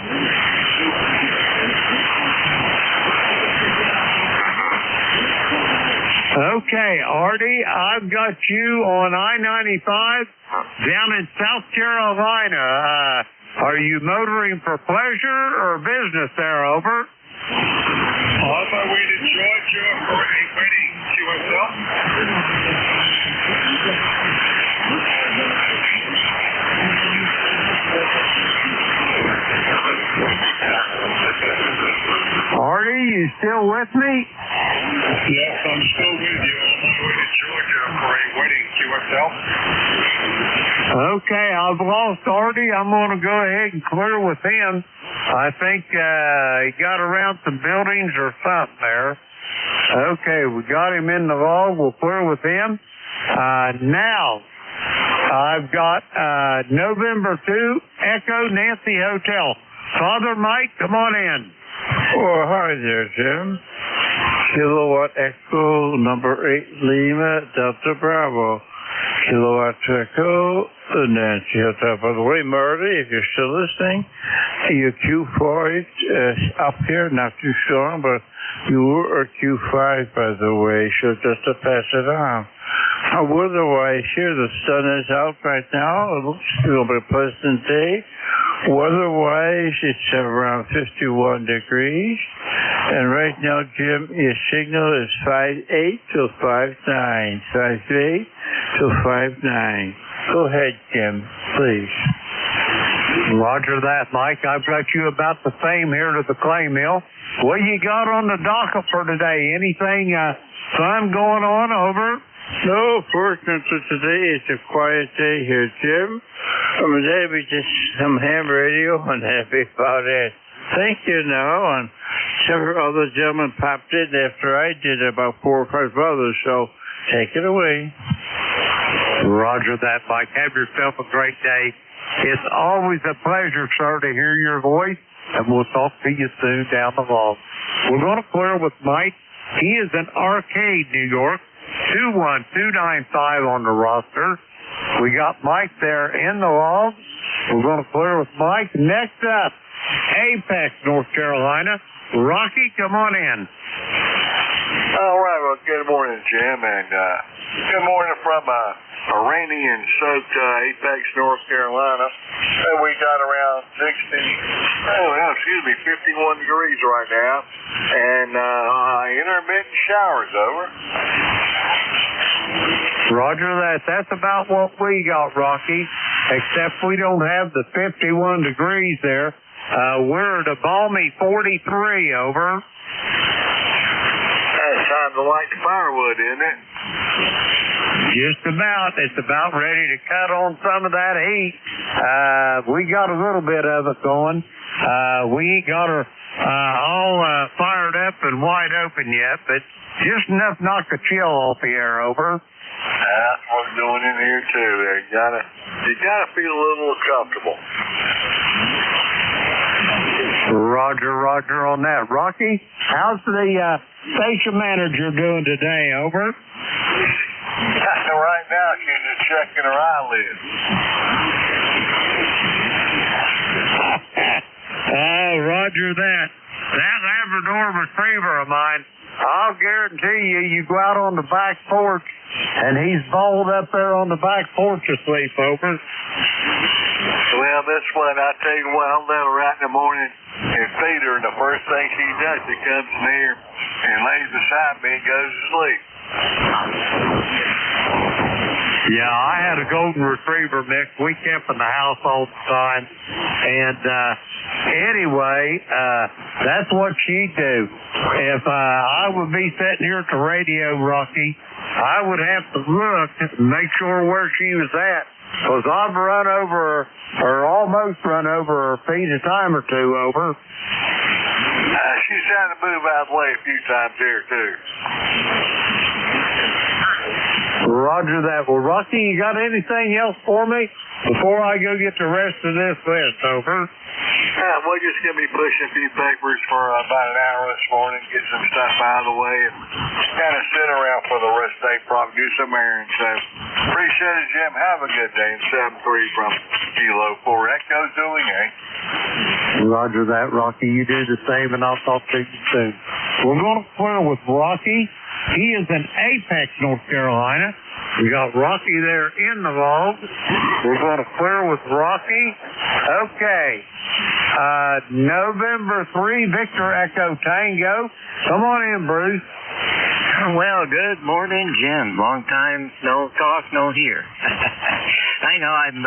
S3: Okay, Artie, I've got you on I-95 down in South Carolina. Are you motoring for pleasure or business there, over?
S23: On my way to Georgia for a wedding, QSL.
S3: Artie, you still with me?
S23: Yes, I'm still with you. On my way to Georgia for a wedding, QSL.
S3: Okay, I've lost Artie. I'm going to go ahead and clear with him. I think he got around some buildings or something there. Okay, we got him in the log. We'll clear with him. Now, I've got November 2, Echo Nancy Hotel. Father Mike, come on in.
S10: Oh, hi there, Jim. Kilowatt Echo number 8 Lima Delta Bravo. Kilowatt Echo Nancy Hotel. By the way, Marty, if you're still listening, your Q4 is up here, not too strong, but you are Q5, by the way, so just to pass it on. Weather-wise here, the sun is out right now. It looks a little bit pleasant day. Weather-wise, it's around 51 degrees. And right now, Jim, your signal is 58 to 59. 58 to 59. Go ahead, Jim, please.
S12: Roger that, Mike. I've got you about the same here to the clay mill. What you got on the docket for today? Anything fun going on over?
S10: No, fortunately today is a quiet day here, Jim. Today we just some ham radio and happy about it. Thank you now, and several other gentlemen popped in after I did, about 4 or 5 others, so take it away.
S12: Roger that, Mike. Have yourself a great day. It's always a pleasure, sir, to hear your voice, and we'll talk to you soon down the road. We're going to clear with Mike. He is in Arcade, New York, 21295 on the roster. We got Mike there in the log. We're going to clear with Mike. Next up, Apex, North Carolina. Rocky, come on in.
S2: All right, well, good morning, Jim, and good morning from a rainy and soaked Apex, North Carolina. And we got around 51 degrees right now, and intermittent showers over.
S12: Roger that. That's about what we got, Rocky, except we don't have the 51 degrees there. We're at a balmy 43, over.
S2: It's time to light the firewood, isn't it?
S12: Just about. It's about ready to cut on some of that heat. We got a little bit of it going. We ain't got her all fired up and wide open yet, but just enough to knock the chill off the air, over.
S2: That's what we're doing in here too. You gotta feel a little comfortable.
S12: Roger on that. Rocky, how's the station manager doing today, over?
S2: Right now, she's just checking her eyelids.
S12: Roger that. That Labrador retriever of mine, I'll guarantee you go out on the back porch, and he's balled up there on the back porch asleep, over.
S2: Well, this one, I tell you what, I'll let her out in the morning and feed her, and the first thing she does, she comes near and lays beside me and goes to sleep.
S12: Yeah, I had a golden retriever mix. We kept in the house all the time. And anyway, that's what she'd do. If I would be sitting here at the radio, Rocky, I would have to look and make sure where she was at. Because I've run over her, or almost run over her feet a time or two, over.
S2: She's trying to move out of the way a few times here, too.
S12: Roger that. Well, Rocky, you got anything else for me before I go get the rest of this list, over?
S2: We're just going to be pushing a few papers for about an hour this morning, get some stuff out of the way, and kind of sit around for the rest of the day, probably do some errands. So, appreciate it, Jim. Have a good day. 7-3 from Kilo 4 Echo's doing,
S12: Roger that, Rocky. You do the same, and I'll talk to you soon. We're going to clear with Rocky. He is in Apex, North Carolina. We got Rocky there in the log. We're going to clear with Rocky. Okay. November 3, Victor Echo Tango. Come on in, Bruce.
S16: Well, good morning, Jim. Long time no talk, no hear. I know I'm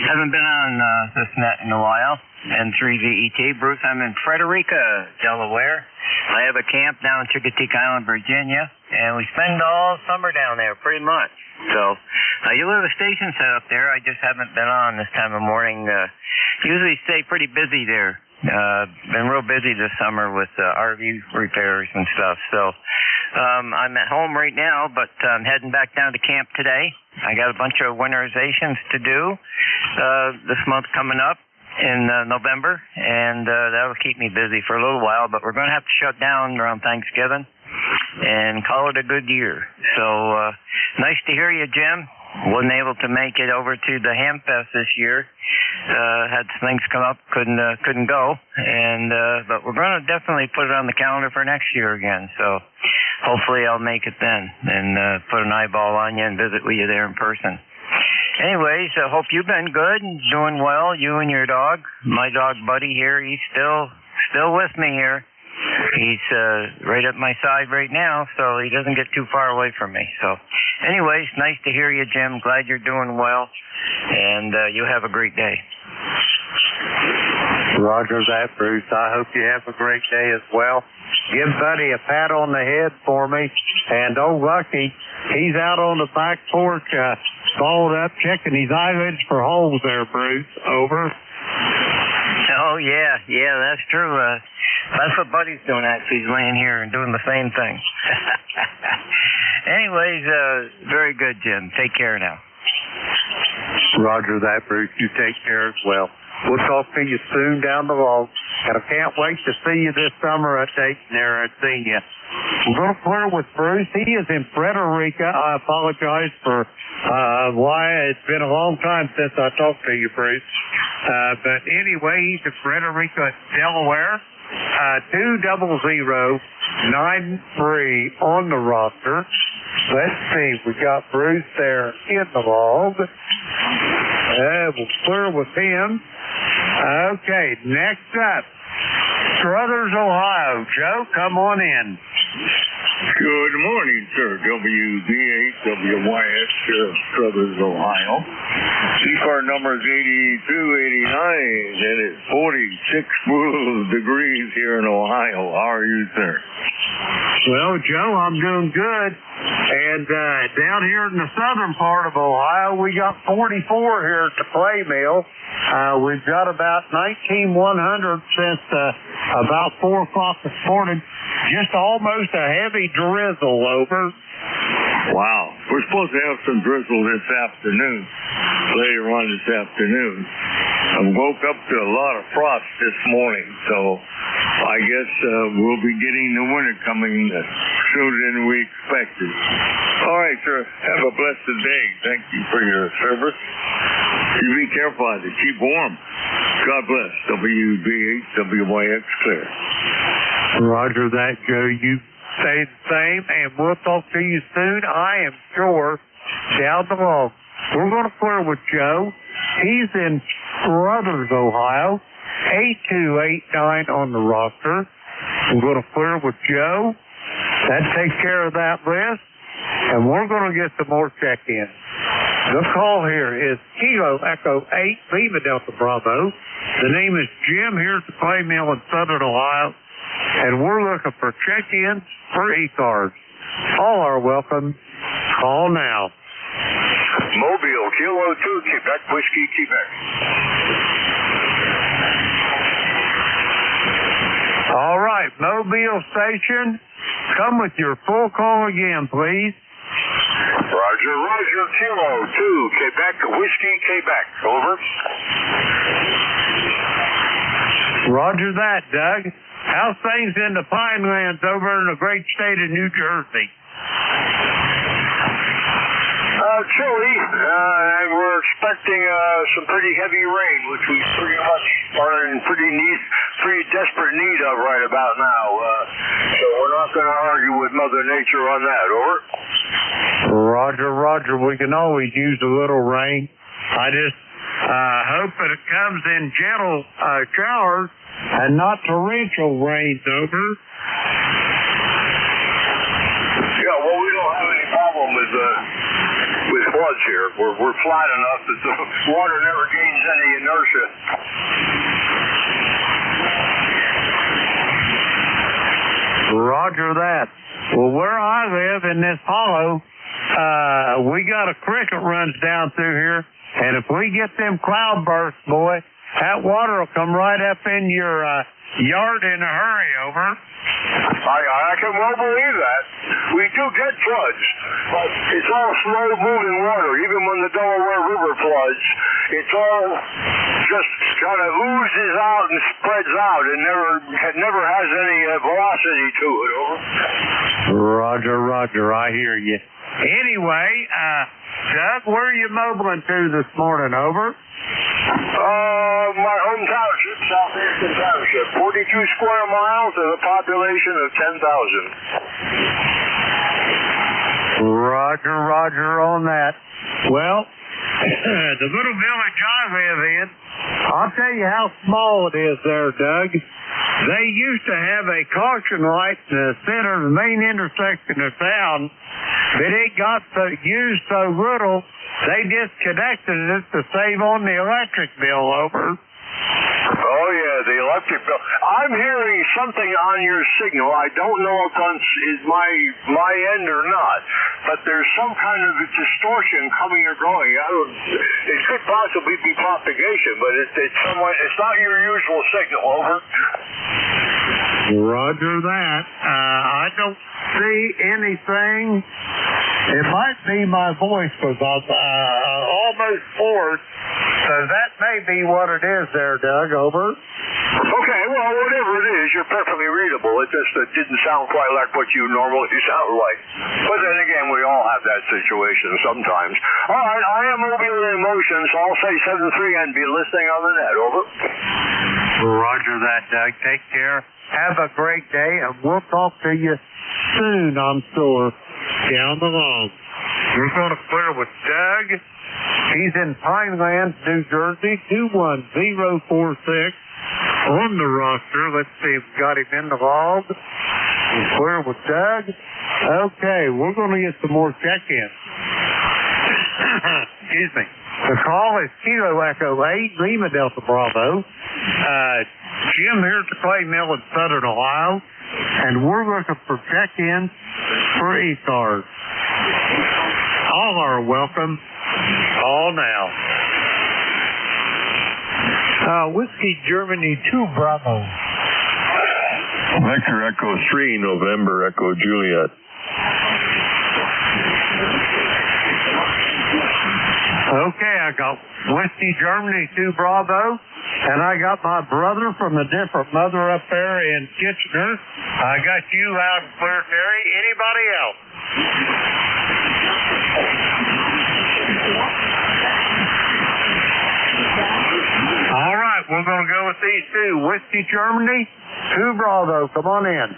S16: haven't been on this net in a while. N3VET, Bruce. I'm in Frederica, Delaware. I have a camp down in Chicoteague Island, Virginia, and we spend all summer down there, pretty much. So, you have a station set up there. I just haven't been on this time of morning. Usually stay pretty busy there. Been real busy this summer with RV repairs and stuff. So, I'm at home right now, but I'm heading back down to camp today. I got a bunch of winterizations to do this month coming up. in November, and that'll keep me busy for a little while, but we're going to have to shut down around Thanksgiving and call it a good year. So nice to hear you, Jim. Wasn't able to make it over to the Ham Fest this year. Had things come up, couldn't go, and but we're going to definitely put it on the calendar for next year again. So hopefully I'll make it then and put an eyeball on you and visit with you there in person. Anyways, I hope you've been good and doing well, you and your dog. My dog Buddy here, he's still with me here. He's right at my side right now, so he doesn't get too far away from me. So anyways, nice to hear you, Jim. Glad you're doing well, and you have a great day.
S10: Roger that, Bruce. I hope you have a great day as well. Give Buddy a pat on the head for me. And old Lucky, he's out on the back porch, balled up, checking his eyelids for holes there, Bruce. Over.
S16: Oh, yeah, that's true. That's what Buddy's doing, actually. He's laying here and doing the same thing. Anyways, very good, Jim. Take care now.
S10: Roger that, Bruce. You take care as well. We'll talk to you soon down the road. And I can't wait to see you this summer at Dayton there and see you. We're going to clear with Bruce. He is in Frederica. I apologize for why. It's been a long time since I talked to you, Bruce. But anyway, he's in Frederica, Delaware. 20093 on the roster. Let's see. We got Bruce there in the log. We'll clear with him. Okay, next up, Struthers, Ohio. Joe, come on in.
S17: Good morning, sir. WB8WYS, Struthers, Ohio. ECARS number is 8289, and it's 46 degrees here in Ohio. How are you, sir?
S10: Well, Joe, I'm doing good. And down here in the southern part of Ohio, we got 44 here at the play mill. We've got about 19,100 since about 4 o'clock this morning. Just almost a heavy drizzle over.
S17: Wow. We're supposed to have some drizzle this afternoon, later on this afternoon. I woke up to a lot of frost this morning, so I guess we'll be getting the winter coming sooner than we expected. All right, sir. Have a blessed day. Thank you for your service. You be careful out there. Keep warm. God bless. WB8WYX clear.
S10: Roger that, Joe. You stay the same, and we'll talk to you soon. I am sure down the road. We're going to clear with Joe. He's in Struthers, Ohio. 8289 on the roster. We're going to clear with Joe. That takes care of that list. And we're going to get some more check-ins. The call here is Kilo Echo 8, Lima Delta Bravo. The name is Jim here at the Clay Mill in Southern Ohio. And we're looking for check-ins for ECARS. All are welcome. Call now.
S17: Mobile, Kilo 2, Quebec, Whiskey, Quebec.
S10: All right, Mobile Station, come with your full call again, please.
S17: Roger, Kilo 2, Quebec, Whiskey, Quebec. Over.
S10: Roger that, Doug. How's things in the Pinelands over in the great state of New Jersey?
S17: Chilly, and we're expecting some pretty heavy rain, which we pretty much are in pretty desperate need of right about now. So we're not going to argue with Mother Nature on that. Over.
S10: Roger. We can always use a little rain. I just hope that it comes in gentle showers and not torrential rains. Over.
S17: Yeah, well, we don't have any problem with floods here. We're flat enough that the water never gains any inertia.
S10: Roger that. Well, where I live in this hollow, we got a creek that runs down through here, and if we get them cloud bursts, boy, that water will come right up in your yard in a hurry, over.
S4: I can well believe that. We do get floods, but it's all slow-moving water. Even when the Delaware River floods, it's all just kind of oozes out and spreads out. It never has any velocity to it, over.
S10: Roger, I hear you. Anyway, Doug, where are you mobiling to this morning, over?
S4: My home township, Southampton Township, 42 square miles and a population of 10,000.
S10: Roger on that. Well, the little village I live in, I'll tell you how small it is there, Doug. They used to have a caution light in the center of the main intersection of town, but it got used so little, they disconnected it to save on the electric bill, over.
S4: Oh, yeah, the electric bill. I'm hearing something on your signal. I don't know if it's my end or not, but there's some kind of a distortion coming or going. It could possibly be propagation, but it's not your usual signal, over.
S10: Roger that. I don't see anything. It might be my voice was almost hoarse, so that may be what it is there, Doug, over.
S4: Okay, well, whatever it is, you're perfectly readable. It just didn't sound quite like what you normally sound like. But then again, we all have that situation sometimes. All right, I am mobile in motion, so I'll say 7-3 and be listening on the net, over.
S10: Roger that, Doug. Take care. Have a great day, and we'll talk to you soon, I'm sure, down the line. We're going to clear with Doug. He's in Pinelands, New Jersey, 21046 on the roster. Let's see if we've got him in the log. We're clear with Doug. Okay, we're going to get some more check-ins. Excuse me. The call is Kilo Echo 8, Lima Delta Bravo. Jim here at the Clay Mill in Southern Ohio, and we're looking for check-ins for ECARS. All are welcome. All now. Whiskey Germany 2 Bravo.
S14: Victor Echo 3, November Echo Juliet.
S10: Okay, I got Whiskey Germany 2 Bravo, and I got my brother from a different mother up there in Kitchener. I got you loud and clear, Terry. Anybody else? All right, we're going to go with these two. Whiskey Germany 2 Bravo. Come on in.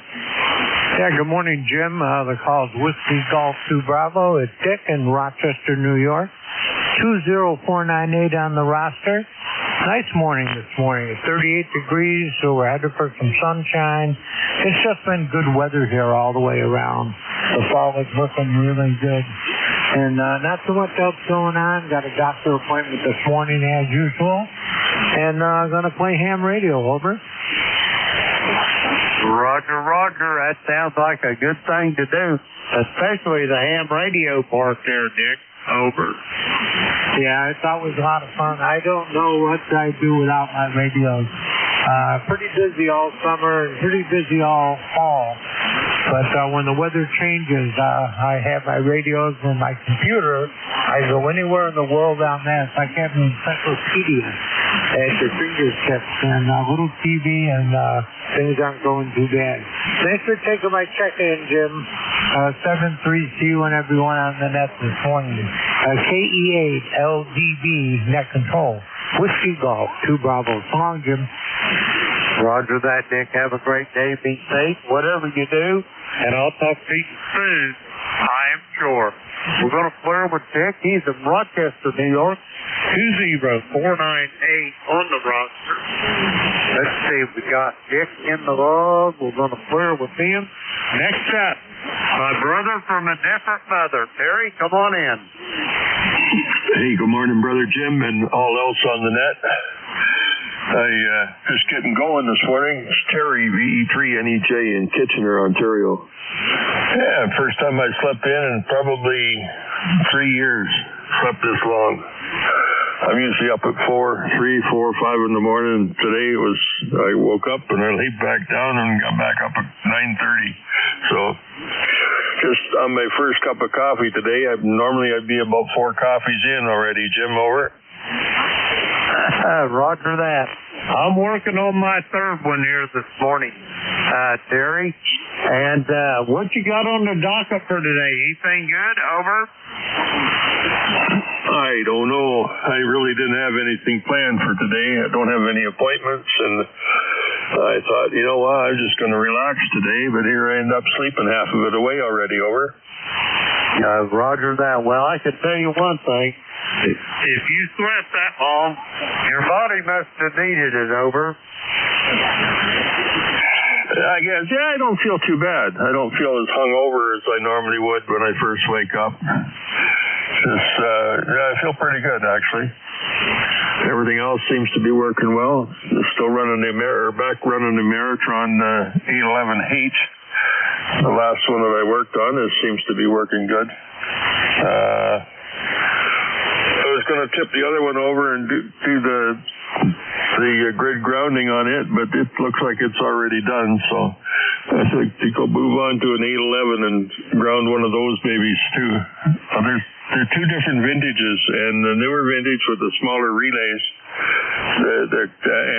S6: Yeah, good morning, Jim. The call is Whiskey Golf 2 Bravo. It's Dick in Rochester, New York. 20498 on the roster. Nice morning this morning. It's 38 degrees, so we're headed for some sunshine. It's just been good weather here all the way around. The fall is looking really good. And not too much else going on. Got a doctor appointment this morning as usual. And going to play ham radio, over.
S10: Roger. That sounds like a good thing to do, especially the ham radio part there, Dick. Over.
S6: Yeah, it's always a lot of fun. I don't know what I do without my radios. Pretty busy all summer and pretty busy all fall. But when the weather changes, I have my radios and my computer. I go anywhere in the world on that. It's like having encyclopedia at your fingertips and a little TV, and things aren't going too bad. Thanks for taking my check-in, Jim. 7-3, see you and everyone on the net this morning. KE8LDB net control. Whiskey Golf 2 Bravo. So long, Jim.
S10: Roger that, Dick. Have a great day. Be safe, whatever you do, and I'll talk to you soon, I am sure. We're going to clear with Dick. He's in Rochester, New York. 20498 on the roster. Let's see if we got Dick in the log. We're going to clear with him. Next up, my brother from a different mother. Terry, come on in.
S14: Hey, good morning, Brother Jim, and all else on the net. Just getting going this morning. It's Terry, VE3NEJ in Kitchener, Ontario. Yeah, first time I slept in probably 3 years. Slept this long.
S23: I'm usually up at 3, 4, 5 in the morning. Today I woke up and I laid back down and got back up at 9:30. So just on my first cup of coffee today, normally I'd be about 4 coffees in already. Jim, over.
S6: Roger that. I'm working on my third one here this morning, Terry. And what you got on the docket for today? Anything good? Over?
S23: I don't know. I really didn't have anything planned for today. I don't have any appointments, and I thought, you know what, I'm just going to relax today, but here I end up sleeping half of it away already. Over.
S6: Roger that. Well, I can tell you one thing. If you slept that long, your body must have needed it. Over.
S23: I guess, yeah, I don't feel too bad. I don't feel as hungover as I normally would when I first wake up. I feel pretty good, actually. Everything else seems to be working well. Still running the Marathon 811H. The last one that I worked on, it seems to be working good. I was going to tip the other one over and do the grid grounding on it, but it looks like it's already done, so I think I'll move on to an 811 and ground one of those babies too. They're two different vintages, and the newer vintage with the smaller relays, the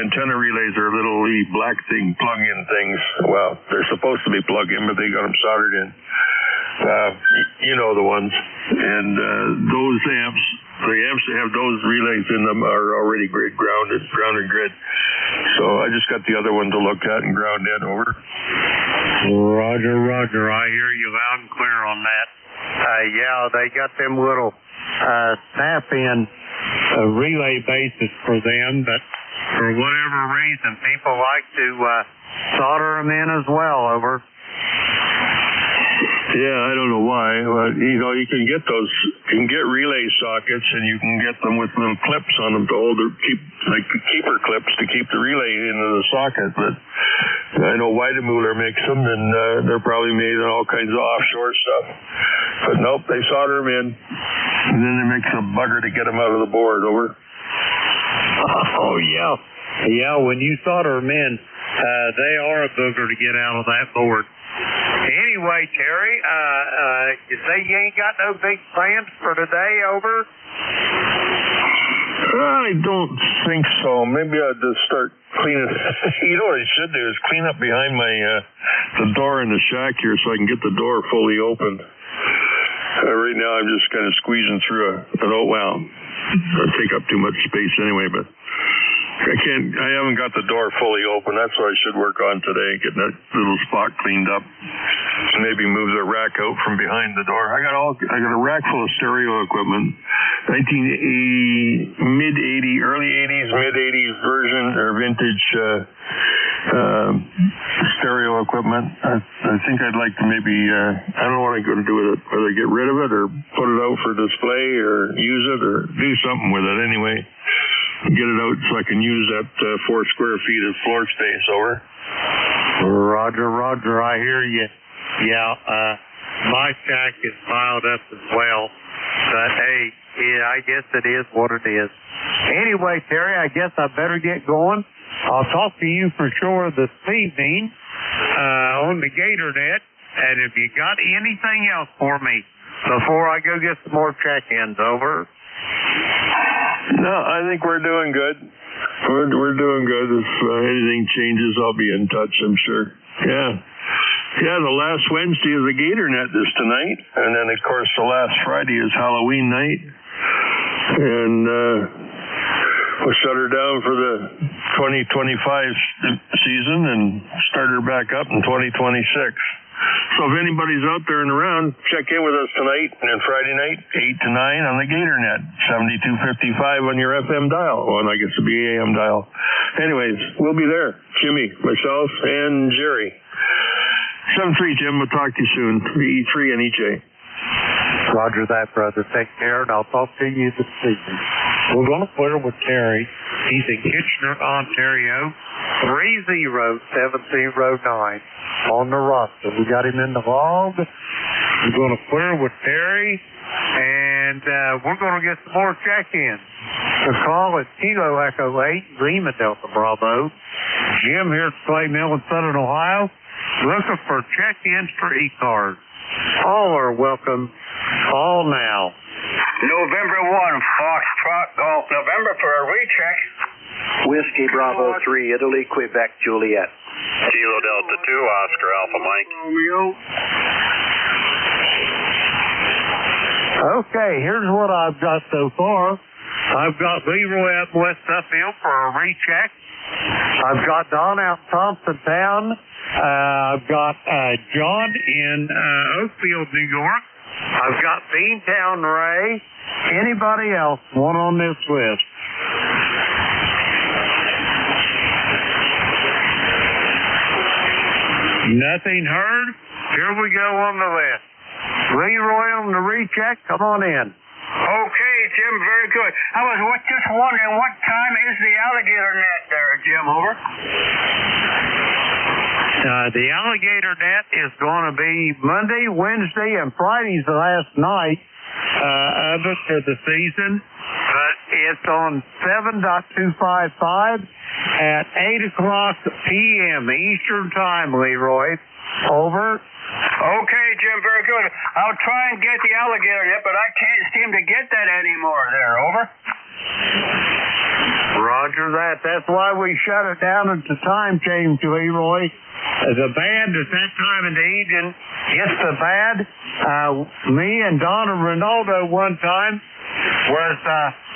S23: antenna relays are little black plug-in things. Well, they're supposed to be plug-in, but they got them soldered in. You know the ones. And those amps, the amps that have those relays in them are already grounded grid. So I just got the other one to look at and ground in. Over.
S6: Roger. I hear you loud and clear on that. Yeah, they got them little snap-in relay bases for them, but for whatever reason, people like to solder them in as well. Over.
S23: Yeah, I don't know why. But, you can get those. You can get relay sockets, and you can get them with little clips on them to hold like keeper clips to keep the relay into the socket. But I know Weidemuller makes them, and they're probably made in all kinds of offshore stuff. But nope, they solder them in, and then it makes a bugger to get them out of the board. Over.
S6: Oh yeah. When you solder them in, they are a booger to get out of that board. Anyway, Terry, you say you ain't got no big plans for today. Over.
S23: I don't think so. Maybe I'll just start cleaning. You know what I should do is clean up behind the door in the shack here so I can get the door fully open. Right now I'm just kind of squeezing through it'll take up too much space anyway, but I haven't got the door fully open. That's what I should work on today, getting that little spot cleaned up. Maybe move the rack out from behind the door. I got a rack full of stereo equipment. Early 80s, mid 80s version or vintage stereo equipment. I think I'd like to maybe, I don't know what I'm going to do with it, whether get rid of it or put it out for display or use it or do something with it anyway. Get it out so I can use that 4 square feet of floor space. Over.
S6: Roger, I hear you. Yeah, my shack is piled up as well. But hey, yeah, I guess it is what it is. Anyway, Terry, I guess I better get going. I'll talk to you for sure this evening on the GatorNet. And if you got anything else for me before I go get some more check-ins. Over.
S23: No, I think we're doing good. We're doing good. If anything changes, I'll be in touch, I'm sure. Yeah, the last Wednesday is the GatorNet is tonight. And then, of course, the last Friday is Halloween night. And we'll shut her down for the 2025 season and start her back up in 2026. So if anybody's out there and around, check in with us tonight and then Friday night, 8 to 9 on the GatorNet, 7255 on your FM dial. Well, I guess it'll be AM dial. Anyways, we'll be there. Jimmy, myself, and Jerry. 7-3, Jim. We'll talk to you soon. E3 and EJ.
S6: Roger that, brother. Take care, and I'll talk to you this evening. We're going to clear with Terry. He's in Kitchener, Ontario, 30709 on the roster. We got him in the log. We're going to clear with Terry, and and we're going to get some more check-ins. The call is Kilo Echo 8, Lima Delta Bravo. Jim here at Clay Mill in Southern Ohio, looking for check-ins for ECARS. All are welcome. Call now.
S13: November 1, Foxtrot Golf November for a recheck.
S7: Whiskey Bravo 3, Italy, Quebec, Juliet.
S2: Kilo Delta 2, Oscar Alpha Mike.
S6: Okay, here's what I've got so far. I've got Leroy up West Suffield for a recheck. I've got Don out Thompsontown. I've got John in Oakfield, New York. I've got Beantown Ray. Anybody else want on this list? Nothing heard? Here we go on the list. Leroy on the recheck. Come on in.
S13: Okay, Jim, very good. I was just wondering, what time is the alligator net there, Jim? Over.
S6: The alligator net is going to be Monday, Wednesday, and Friday's the last night of it for the season. But it's on 7.255 at 8 o'clock p.m. Eastern Time, Leroy. Over.
S13: Okay, Jim, very good. I'll try and get the alligator net, but I can't seem to get that anymore there. Over.
S6: Roger that. That's why we shut it down at the time change, Leroy. The band at that time of the evening gets the bad. Me and Donna Ronaldo one time was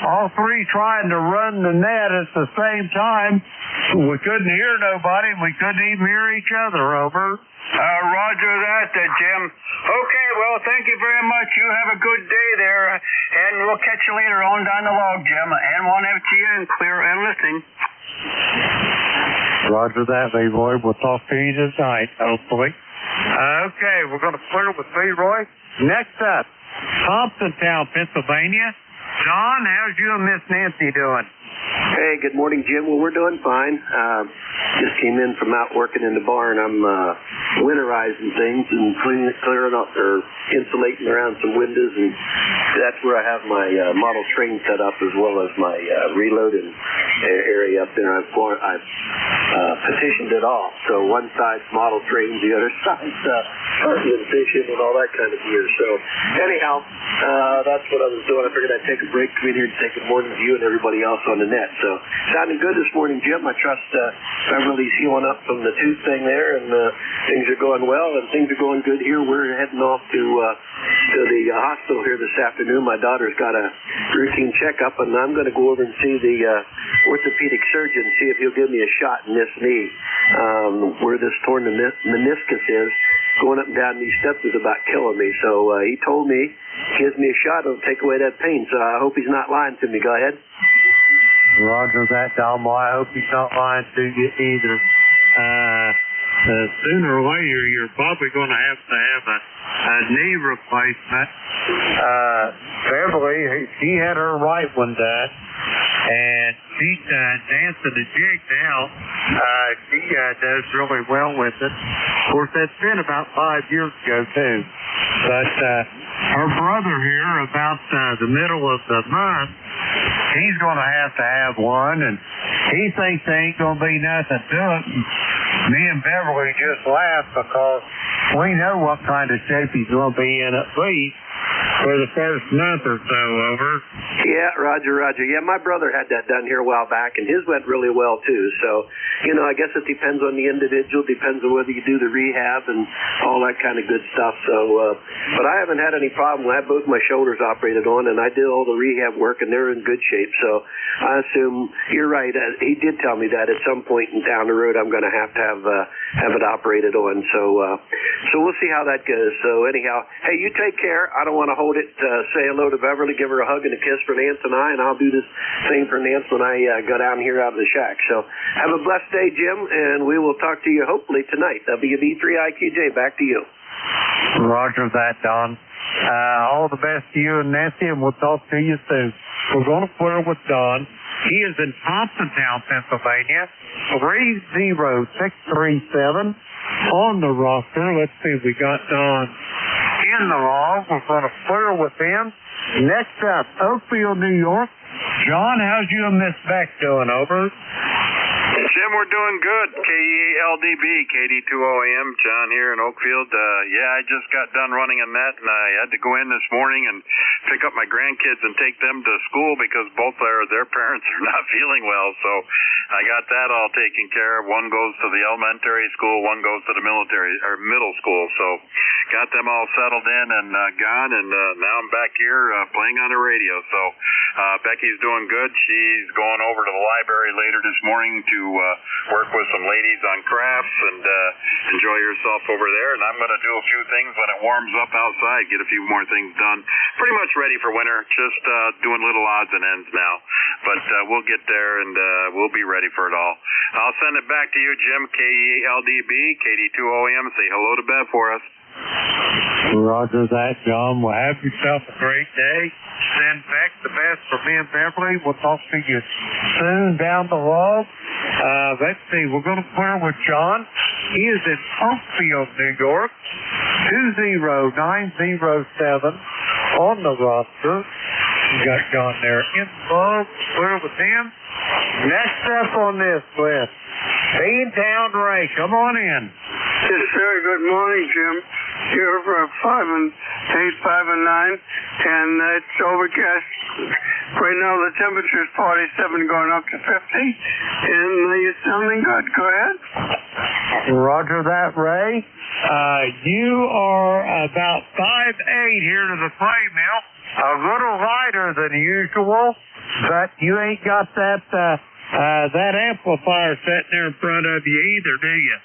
S6: all three trying to run the net at the same time. We couldn't hear nobody. We couldn't even hear each other. Over.
S13: Roger that, Jim. Okay, well, thank you very much. You have a good day there, and we'll catch you later on down the log, Jim. And 1FGN, clear and listening.
S6: Roger that, Leroy. We'll talk to you tonight, hopefully. Okay, we're going to clear with Leroy. Next up, Thompsontown, Pennsylvania. John, how's you and Miss Nancy doing?
S7: Hey, good morning, Jim. Well, we're doing fine. Just came in from out working in the barn. I'm winterizing things and clearing up or insulating around some windows, and that's where I have my model train set up as well as my reloading area up there. I've petitioned it off. So one side's model trains, the other side's hunting and fishing and all that kind of gear. So anyhow, that's what I was doing. I figured I'd take a break, come in here and say good morning to you and everybody else on the net. So sounding good this morning, Jim. I trust Beverly's healing up from the tooth thing there, and things are going well, and things are going good here. We're heading off to the hospital here this afternoon. My daughter's got a routine checkup, and I'm going to go over and see the orthopedic surgeon, see if he'll give me a shot in this knee, where this torn meniscus is. Going up and down these steps is about killing me. So he told me, gives me a shot, it'll take away that pain. So I hope he's not lying to me. Go ahead.
S6: Roger that, Dom. Well, I hope he's not lying to you either. Sooner or later, you're probably going to have a knee replacement. Beverly, she had her right one done, and she's dancing the jig now. She does really well with it. Of course, that's been about 5 years ago, too. But her brother here, about the middle of the month, he's going to have one, and he thinks there ain't going to be nothing to it. Me and Beverly just laugh because we know what kind of shape he's going to be in at least for the first month or so. Over.
S7: Yeah, Roger. Yeah, my brother had that done here a while back, and his went really well, too. So, I guess it depends on the individual, depends on whether you do the rehab and all that kind of good stuff. So, but I haven't had any problem. I have both my shoulders operated on, and I did all the rehab work, and they're in good shape. So I assume you're right. He did tell me that at some point down the road I'm going to have it operated on. So we'll see how that goes. So anyhow, hey, you take care. I don't want to hold it. Say hello to Beverly, give her a hug and a kiss for Nance and I, and I'll do this thing for Nance when I go down here out of the shack. So have a blessed day, Jim, and we will talk to you hopefully tonight. WB3IQJ, back to you.
S6: Roger that, Don. All the best to you and Nancy, and we'll talk to you soon. We're going to clear with Don. He is in Thompsontown, Pennsylvania. 30637 on the roster. Let's see, we got Don in the log. We're going to clear with him. Next up, Oakfield, New York. John, how's you and Miss Beck doing? Over.
S18: Jim, we're doing good. KELDB, KD2OAM, John here in Oakfield. I just got done running a net, and I had to go in this morning and pick up my grandkids and take them to school because both their parents are not feeling well. So I got that all taken care of. One goes to the elementary school, one goes to the middle school. So got them all settled in and gone, and now I'm back here playing on the radio. So Becky's doing good. She's going over to the library later this morning to work with some ladies on crafts and enjoy yourself over there. And I'm going to do a few things when it warms up outside, get a few more things done. Pretty much ready for winter, just doing little odds and ends now. But we'll get there, and we'll be ready for it all. I'll send it back to you, Jim, KELDB, KD2OM. Say hello to Bev for us.
S6: Roger that, John. Well, have yourself a great day. Send back the best for me and Beverly. We'll talk to you soon down the road. Let's see. We're going to clear with John. He is in Oakfield, New York. 20907 on the roster. We got John there in love. Clear with him. Next up on this list, Beantown Ray. Come on in.
S19: Yes, sir. Good morning, Jim. Here for 5 and 8, 5 and 9, and it's overcast. Right now the temperature is 47 going up to 50, and you're sounding good. Go ahead.
S6: Roger that, Ray. You are about 5'8" here to the play mill. A little lighter than usual, but you ain't got that amplifier sitting there in front of you either, do you?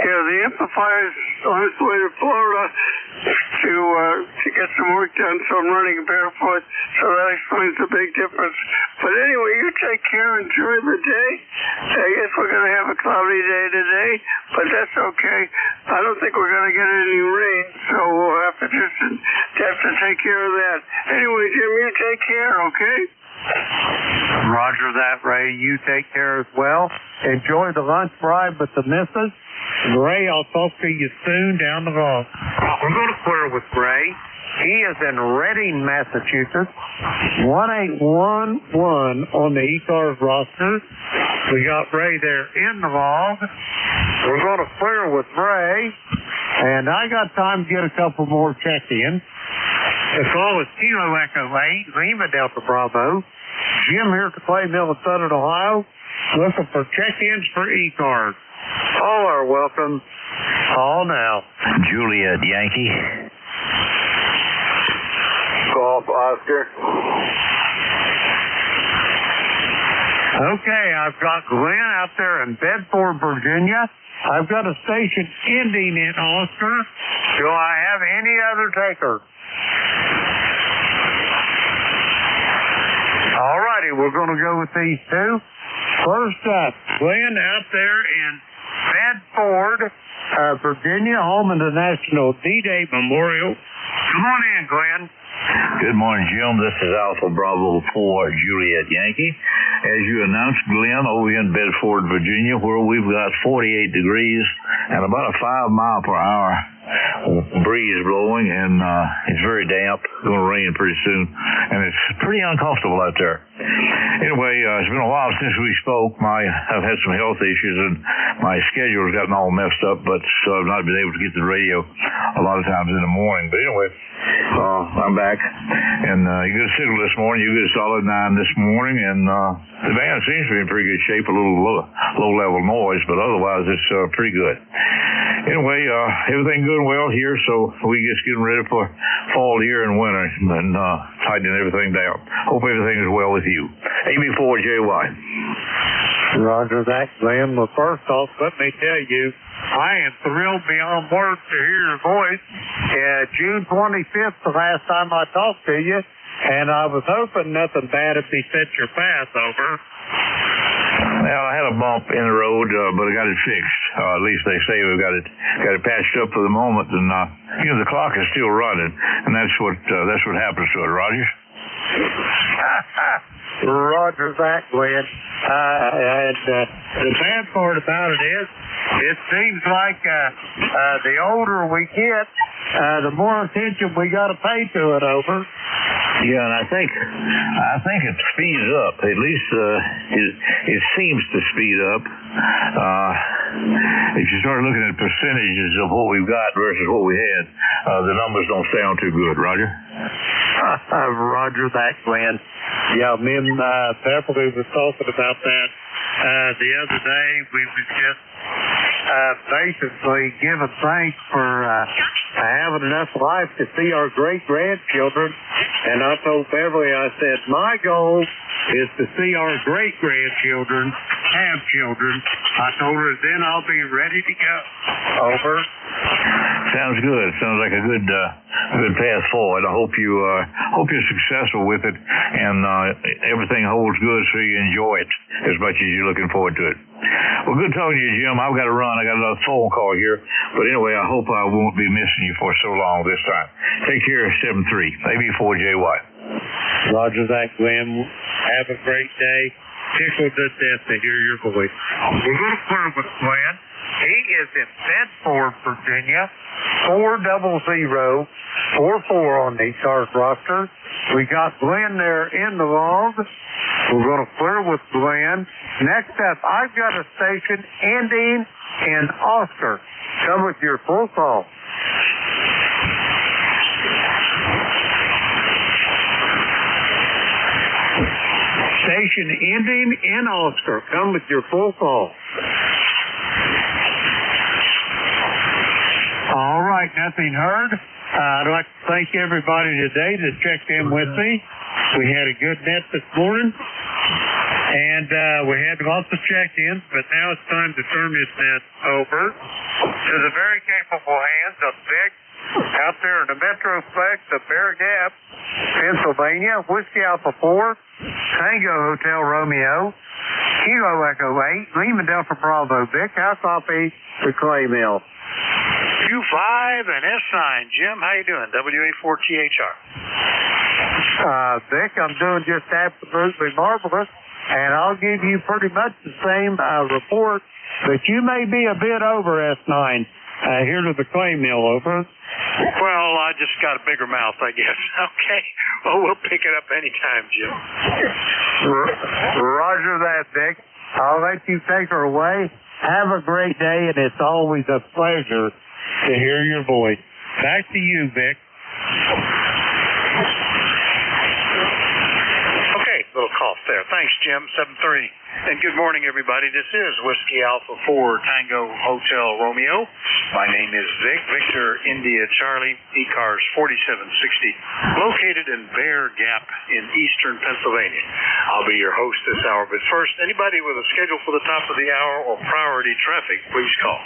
S19: Yeah, the amplifier's on its way to Florida to get some work done, so I'm running barefoot, so that explains the big difference. But anyway, you take care, enjoy the day. I guess we're going to have a cloudy day today, but that's okay. I don't think we're going to get any rain, so we'll have to take care of that. Anyway, Jim, you take care, okay?
S6: Roger that, Ray. You take care as well. Enjoy the lunch ride with the missus. Ray, I'll talk to you soon down the road. We're going to clear with Ray. He is in Reading, Massachusetts. 1811 on the ECARS roster. We got Ray there in the log. We're going to clear with Ray. And I got time to get a couple more check-ins. The call is Kilo Echo 8, Lima Delta Bravo. Jim here at the Clay Mill in Southern Ohio, looking for check-ins for ECARS. All are welcome. Call now.
S20: Juliet Yankee.
S19: Golf Oscar.
S6: Okay, I've got Glenn out there in Bedford, Virginia. I've got a station ending in Oscar. Do I have any other takers? All righty, we're going to go with these two. First up, Glenn out there in Bedford, Virginia, home of the National D-Day Memorial. Come on in, Glenn.
S20: Good morning, Jim. This is Alpha Bravo 4 Juliet Yankee. As you announced, Glenn, over here in Bedford, Virginia, where we've got 48 degrees and about a 5-mile-per-hour breeze blowing, and it's very damp. It's going to rain pretty soon, and it's pretty uncomfortable out there. Anyway, it's been a while since we spoke. I've had some health issues, and my schedule's gotten all messed up, but so I've not been able to get to the radio a lot of times in the morning. But anyway, I'm back, and you get a signal this morning. You get a solid 9 this morning, and the band seems to be in pretty good shape. A little low-level noise, but otherwise it's pretty good. Anyway, everything going well here, so we just getting ready for fall here and winter and tightening everything down. Hope everything is well with you. AB4JY.
S6: Roger that, Glenn. Well, first off, let me tell you, I am thrilled beyond words to hear your voice. June 25th, the last time I talked to you, and I was hoping nothing bad if he set your path over.
S20: Well, I had a bump in the road, but I got it fixed. At least they say we've got it patched up for the moment, and the clock is still running, and that's what happens to it, Roger.
S6: Roger that, Glenn. And the bad part about it is, it seems like the older we get, the more attention we got to pay to it, over.
S20: Yeah, and I think it speeds up. At least it seems to speed up. If you start looking at percentages of what we've got versus what we had, the numbers don't sound too good. Roger?
S6: Roger that, Glenn. Yeah, me and Beverly was talking about that the other day. We was just basically giving thanks for having enough life to see our great-grandchildren. And I told Beverly, I said, my goal is to see our great-grandchildren have children. I told her, then I'll be ready to go. Over.
S20: Sounds good. Sounds like a good path forward. I hope you're successful with it, and everything holds good so you enjoy it as much as you're looking forward to it. Well, good talking to you, Jim. I've got to run. I got another phone call here, but anyway, I hope I won't be missing you for so long this time. Take care, 7-3, AB4JY.
S6: Roger that, Glenn. Have a great day. Tickled to death to hear your voice. We're going to clear with Glenn. He is in Bedford, Virginia, 40044 on the ECARS roster. We got Glenn there in the log. We're going to clear with Glenn. Next up, I've got a station ending in Oscar. Come with your full call. Station ending in Oscar. Come with your full call. All right, nothing heard. I'd like to thank everybody today that checked in with me. We had a good net this morning, and we had lots of check-ins, but now it's time to turn this net over to the very capable hands of Vic out there in the Metroplex of Bear Gap, Pennsylvania, Whiskey Alpha 4, Tango Hotel Romeo, Kilo Echo 8, Lima Delta Bravo. Vic, how copy the clay mill?
S12: Q5 and S9. Jim, how you doing? WA4THR.
S6: Vic, I'm doing just absolutely marvelous, and I'll give you pretty much the same report, but you may be a bit over S9 here to the clay mill, over.
S12: Well, I just got a bigger mouth, I guess. Okay. Well, we'll pick it up anytime, Jim.
S6: Roger that, Vic. I'll let you take her away. Have a great day, and it's always a pleasure to hear your voice. Back to you, Vic.
S12: Okay, little cough there. Thanks, Jim. 7-3. And good morning, everybody. This is Whiskey Alpha 4 Tango Hotel Romeo. My name is Vic, Victor India Charlie, ECARS 4760, located in Bear Gap in eastern Pennsylvania. I'll be your host this hour, but first, anybody with a schedule for the top of the hour or priority traffic, please call.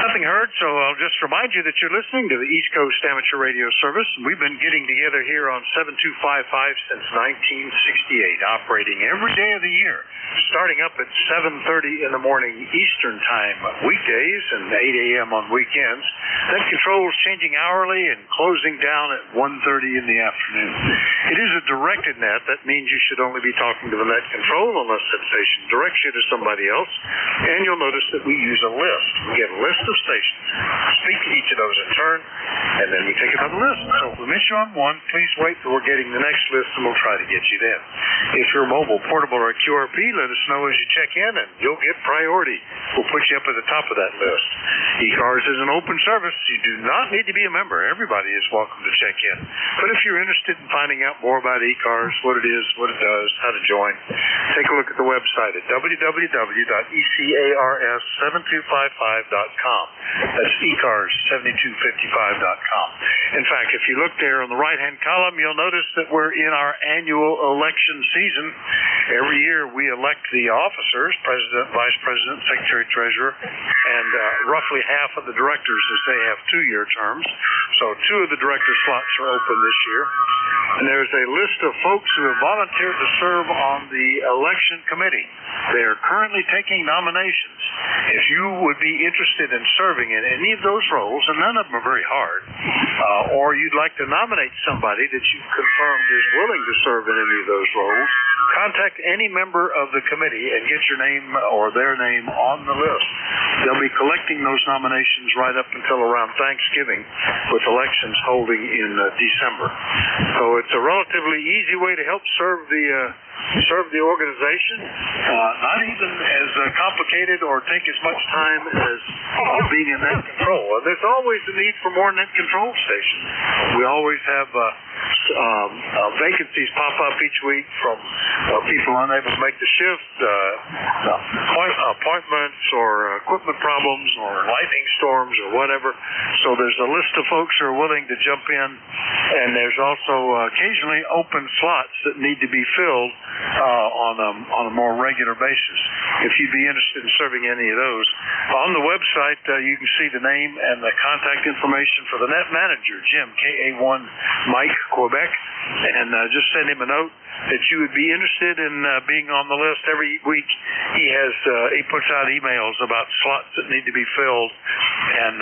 S12: Nothing heard, so I'll just remind you that you're listening to the East Coast Amateur Radio Service. We've been getting together here on 7255 since 1968, operating every day of the year, starting up at 7:30 in the morning Eastern Time weekdays and 8 a.m. on weekends. That controls changing hourly and closing down at 1:30 in the afternoon. It is a directed net. That means you should only be talking to the net control unless that station directs you to somebody else. And you'll notice that we use a list. We get a list of stations, speak to each of those in turn, and then we take another list. So if we miss you on one, please wait till we're getting the next list, and we'll try to get you then. If you're mobile, portable, or QRP, let us know as you check in, and you'll get priority. We'll put you up at the top of that list. ECARS is an open service. You do not need to be a member. Everybody is welcome to check in. But if you're interested in finding out more about ECARS, what it is, what it does, how to join, take a look at the website at www.ECARS7255.com. That's ECARS7255.com. In fact, if you look there on the right-hand column, you'll notice that we're in our annual election season. Every year we elect the officers, President, Vice President, Secretary secretary treasurer, and roughly half of the directors, as they have 2-year terms. So 2 of the director slots are open this year. And there's a list of folks who have volunteered to serve on the election committee. They are currently taking nominations. If you would be interested in serving in any of those roles, and none of them are very hard, or you'd like to nominate somebody that you've confirmed is willing to serve in any of those roles, contact any member of the committee and get your name or their name on the list. They'll be collecting those nominations right up until around Thanksgiving, with elections holding in December. So it's a relatively easy way to help serve the organization. Not even as complicated or take as much time as being in net control. There's always the need for more net control stations. We always have vacancies pop up each week from people unable to make the shift, appointments or equipment problems or lightning storms or whatever. So there's a list of folks who are willing to jump in, and there's also occasionally open slots that need to be filled on a more regular basis. If you'd be interested in serving any of those, on the website you can see the name and the contact information for the net manager, Jim, KA1 Mike Quebec, and just send him a note that you would be interested in being on the list. Every week he puts out emails about slots that need to be filled, and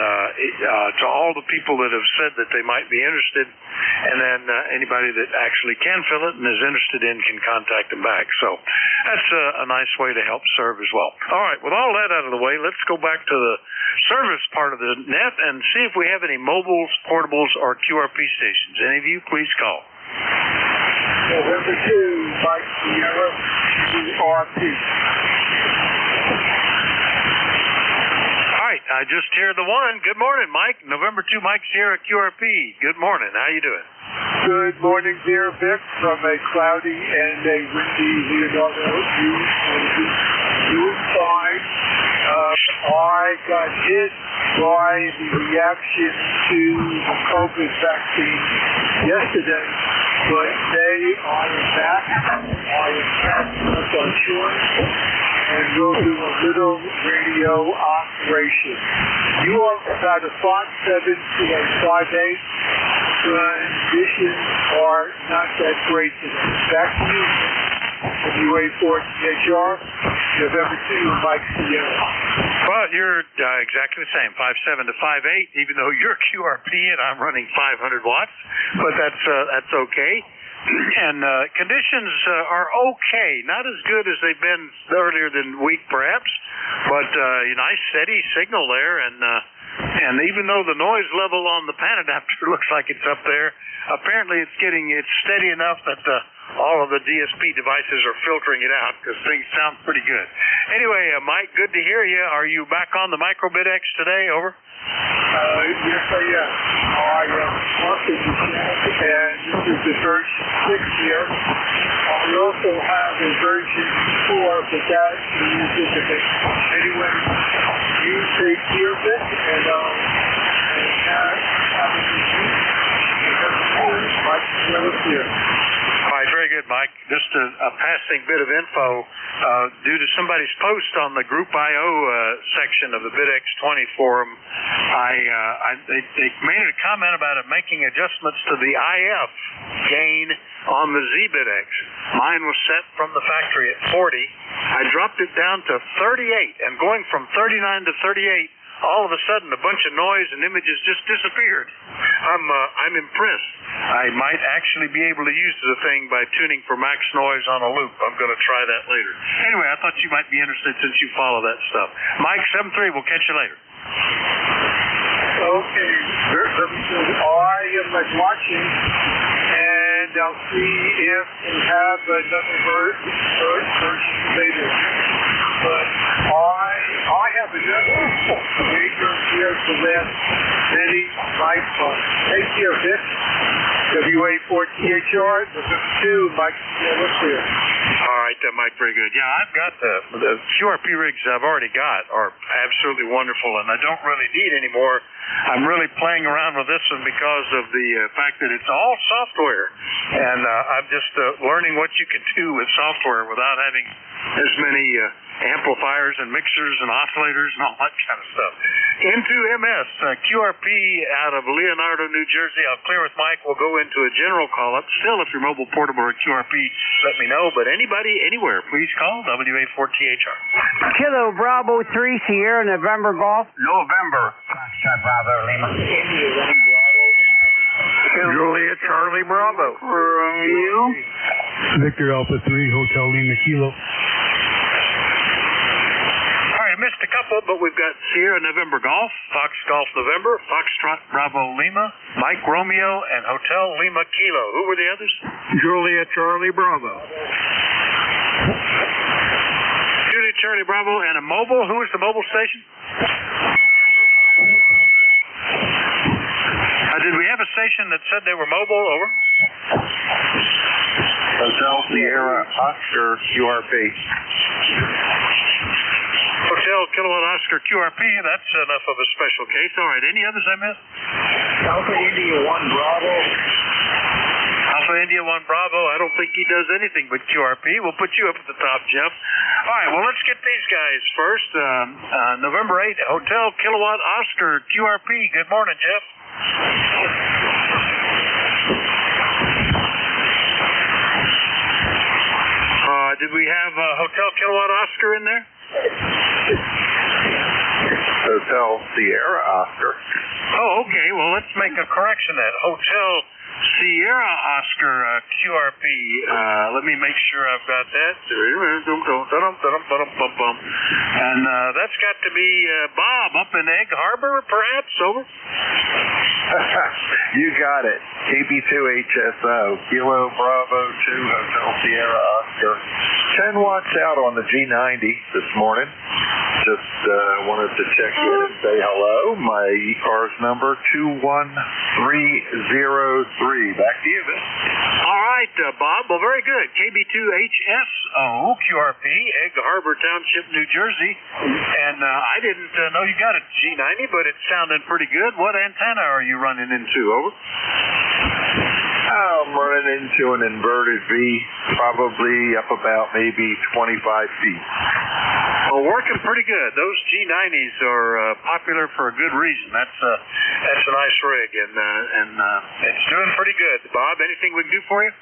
S12: to all the people that have said that they might be interested, and then anybody that actually can fill it and is interested in can contact them back. So that's a nice way to help serve as well. All right, with all that out of the way, let's go back to the service part of the net and see if we have any mobiles, portables, or QRP stations. Any of you, please call.
S19: November 2, Mike Sierra, QRP.
S12: All right, I just hear the one. Good morning, Mike. November 2, Mike Sierra, QRP. Good morning. How you doing?
S19: Good morning, dear Vic, from a cloudy and a windy Leonardo. Doing fine. I got hit by the reaction to the COVID vaccine yesterday, but today I am back. I am back on shore, and we'll do a little radio operation. You are about a 5.7 to a 5.8. Conditions are not that great today. Back to you. WA4THR, November 2, Mike Sierra.
S12: Well, you're exactly the same, 5.7 to 5.8, even though you're QRP and I'm running 500 watts, but that's okay. And conditions are okay, not as good as they've been earlier than week perhaps, but a nice steady signal there, and even though the noise level on the pan adapter looks like it's up there, apparently it's steady enough that all of the DSP devices are filtering it out because things sound pretty good. Anyway, Mike, good to hear you. Are you back on the microbit X today? Over.
S19: Yes, I am. I am working with that, and this is the version 6 here. I also have a version 4, but that is independent. Anyway, you take care of it, and have a good week. Mike Sierra here.
S12: All right, very good, Mike. Just a passing bit of info. Due to somebody's post on the Group I/O section of the BitX20 forum, they made a comment about it making adjustments to the IF gain on the ZBitX. Mine was set from the factory at 40. I dropped it down to 38, and going from 39 to 38, all of a sudden a bunch of noise and images just disappeared. I'm impressed. I might actually be able to use the thing by tuning for max noise on a loop. I'm going to try that later. Anyway, I thought you might be interested since you follow that stuff. Mike 73, we'll catch you later.
S19: Okay, I am watching, and I'll see if we have another version later. But I have another major here to last many lifetimes. Take care, Vic. WA4THR, November 2, Mike Sierra here.
S12: All right, Mike, very good. Yeah, I've got the QRP rigs I've already got are absolutely wonderful, and I don't really need any more. I'm really playing around with this one because of the fact that it's all software, and I'm just learning what you can do with software without having as many amplifiers and mixers and oscillators and all that kind of stuff. N2MS, QRP out of Leonardo, New Jersey. I'll clear with Mike. We'll go into a general call-up. Still, if you're mobile, portable, or QRP, let me know. But anybody, anywhere, please call WA4THR.
S1: Kilo Bravo 3 Sierra November Golf.
S13: November.
S16: Bravo Lima.
S3: Juliet Charlie Bravo.
S19: Romeo.
S6: Victor Alpha 3 Hotel Lima Kilo.
S12: All right, I missed a couple, but we've got Sierra November Golf, Fox Golf November, Foxtrot Bravo Lima, Mike Romeo, and Hotel Lima Kilo. Who were the others?
S3: Juliet Charlie Bravo.
S12: Juliet Charlie Bravo and a mobile. Who was the mobile station? Did we have a station that said they were mobile? Over.
S14: Hotel Sierra Oscar QRP.
S12: Hotel Kilowatt Oscar QRP. That's enough of a special case. All right. Any others I missed?
S3: Alpha India 1 Bravo.
S12: Alpha India 1 Bravo. I don't think he does anything but QRP. We'll put you up at the top, Jeff. All right. Well, let's get these guys first. November 8th, Hotel Kilowatt Oscar QRP. Good morning, Jeff. Did we have Hotel Kilowatt Oscar in there?
S14: Hotel Sierra Oscar.
S12: Oh, okay. Well, let's make a correction then. Hotel Sierra Oscar QRP. Let me make sure I've got that. And that's got to be Bob up in Egg Harbor, perhaps. Over.
S14: You got it. KB2HSO, Kilo Bravo 2, Hotel Sierra Oscar. 10 watts out on the G90 this morning. Just wanted to check in and say hello. My ECARS number 21303. Back to you, Vic.
S12: All right, Bob. Well, very good. KB2HSO, QRP, Egg Harbor Township, New Jersey. And I didn't know you got a G90, but it sounded pretty good. What antenna are you running into? Over.
S14: I'm running into an inverted V, probably up about maybe 25 feet.
S12: Well, working pretty good. Those G90s are popular for a good reason. That's a nice rig, and it's doing pretty good. Bob, anything we can do for you?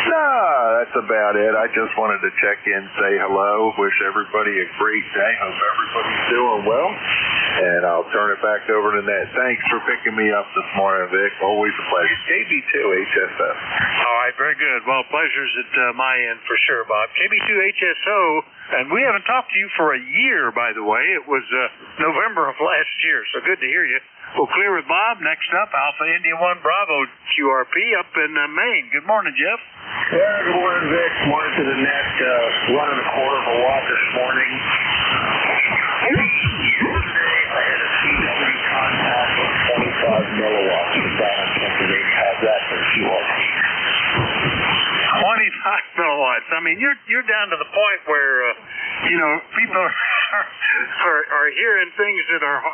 S14: No, that's about it. I just wanted to check in, say hello, wish everybody a great day. Hope everybody's doing well. And I'll turn it back over to Ned. Thanks for picking me up this morning, Vic. Always a pleasure. KB2HSO.
S12: All right, very good. Well, pleasure's at my end for sure, Bob. KB2HSO, and we haven't talked to you for a year, by the way. It was November of last year, so good to hear you. We'll clear with Bob. Next up, Alpha India 1 Bravo QRP up in Maine. Good morning, Jeff.
S3: Yeah, good morning, Vic. Morning to the net. 1 1/4 watt this morning. Yesterday, I had a CW contact of 25 milliwatts down in Pennsylvania. How's that for QRP?
S12: 25 milliwatts. I mean, you're down to the point where people are hearing things that are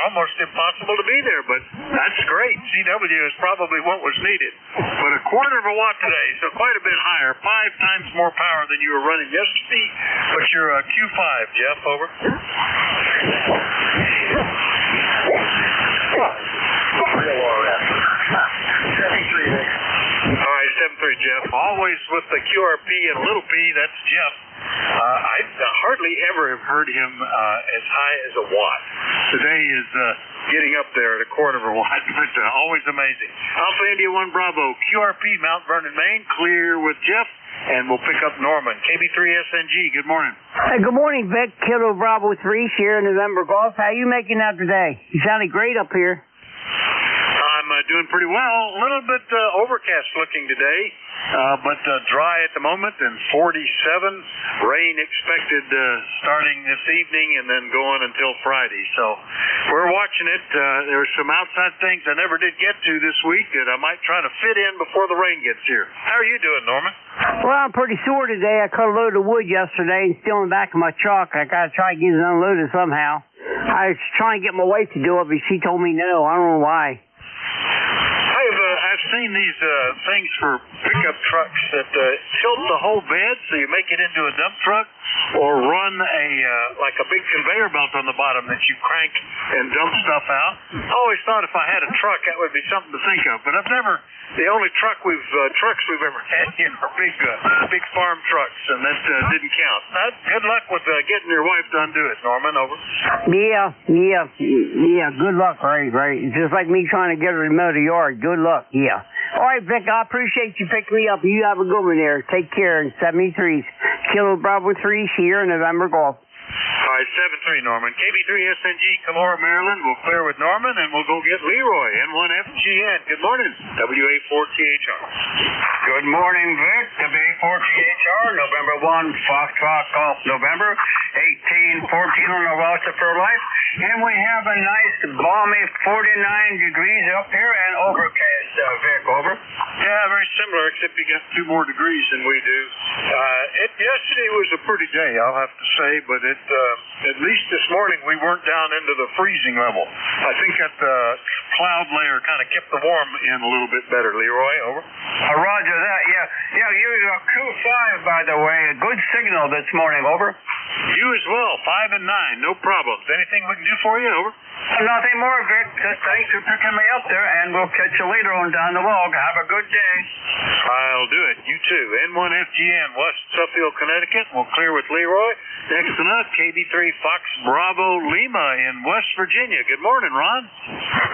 S12: almost impossible to be there, but that's great. CW is probably what was needed. But 1/4 watt today, so quite a bit higher, 5 times more power than you were running yesterday. But you're a Q5, Jeff. Over. All right, 7-3, Jeff. Always with the QRP and a little p, that's Jeff. I hardly ever have heard him as high as a watt. Today is getting up there at 1/4 watt, but always amazing. Alpha India 1 Bravo, QRP, Mount Vernon, Maine, clear with Jeff, and we'll pick up Norman. KB3SNG, good morning.
S1: Hey, good morning, Vic. Kilo Bravo 3, Sierra November Golf. How are you making out today? You sounded great up here.
S12: I'm doing pretty well. A little bit overcast looking today, but dry at the moment and 47. Rain expected starting this evening and then going until Friday. So we're watching it. There's some outside things I never did get to this week that I might try to fit in before the rain gets here. How are you doing, Norman?
S1: Well, I'm pretty sore today. I cut a load of wood yesterday and still in the back of my truck. I got to try to get it unloaded somehow. I was trying to get my wife to do it, but she told me no. I don't know why.
S12: I've seen these things for pickup trucks that tilt the whole bed so you make it into a dump truck.
S8: or run like a big conveyor belt on the bottom that you crank and dump stuff out. I always thought if I had a truck, that would be something to think of, but the only trucks we've ever had here are big farm trucks, and that didn't count. Good luck with getting your wife to undo it, Norman. Over.
S1: Yeah. Good luck, right. Just like me trying to get her to mow the yard. Good luck, yeah. All right, Vic, I appreciate you picking me up. You have a good one there. Take care. In 73s. Kilo Bravo 3, Sierra, November Golf.
S8: All right, 7-3, Norman. KB3SNG, Calora, Maryland. We'll clear with Norman, and we'll go get Leroy, N1FGN. Good morning, WA4THR.
S13: Good morning, Vic. WA4THR, November 1, Foxtrot Golf, November 1814 on the roster for life. And we have a nice, balmy 49 degrees up here and overcast, Vic, over.
S8: Yeah, very similar, except you got 2 more degrees than we do. Yesterday was a pretty day, I'll have to say, but at least this morning we weren't down into the freezing level. I think that the cloud layer kind of kept the warm in a little bit better. Leroy, over.
S13: Roger that. Yeah, you're Q5, by the way. A good signal this morning, over.
S8: You as well, 5 and 9, no problems. Anything we can do for you, over?
S13: Nothing more, Vic. Just thanks for picking me up there, and we'll catch you later on down the log. Have a good day.
S8: I'll do it. You too. N1FGN, West Suffield, Connecticut. We'll clear with Leroy. Next to us, KB3 Fox Bravo Lima in West Virginia. Good morning, Ron.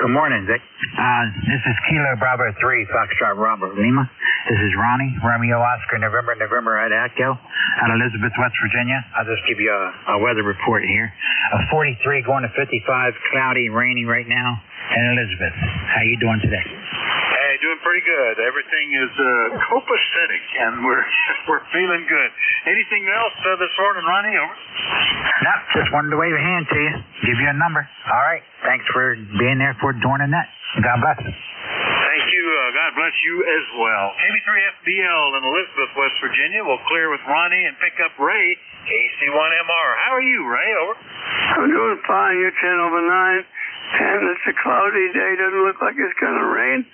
S21: Good morning, Vic. This is Kilo Bravo 3, Foxtrot Bravo Lima. This is Ronnie, Romeo Oscar, November at Echo, out of Elizabeth, West Virginia. I'll just give you a weather report here. 43 going to 55, cloudy, rainy right now in Elizabeth. How you doing today?
S8: Hey, doing pretty good. Everything is copacetic, and we're feeling good. Anything else this morning, Ronnie? Over.
S21: No, just wanted to wave a hand to you, give you a number. All right. Thanks for being there for Dorn and Net. God bless.
S8: Thank you. God bless you as well. KB3FBL in Elizabeth, West Virginia. We'll clear with Ronnie and pick up Ray, AC1MR. How are you, Ray? Over.
S19: I'm doing fine. You're 10 over 9. And it's a cloudy day. Doesn't look like it's going to rain.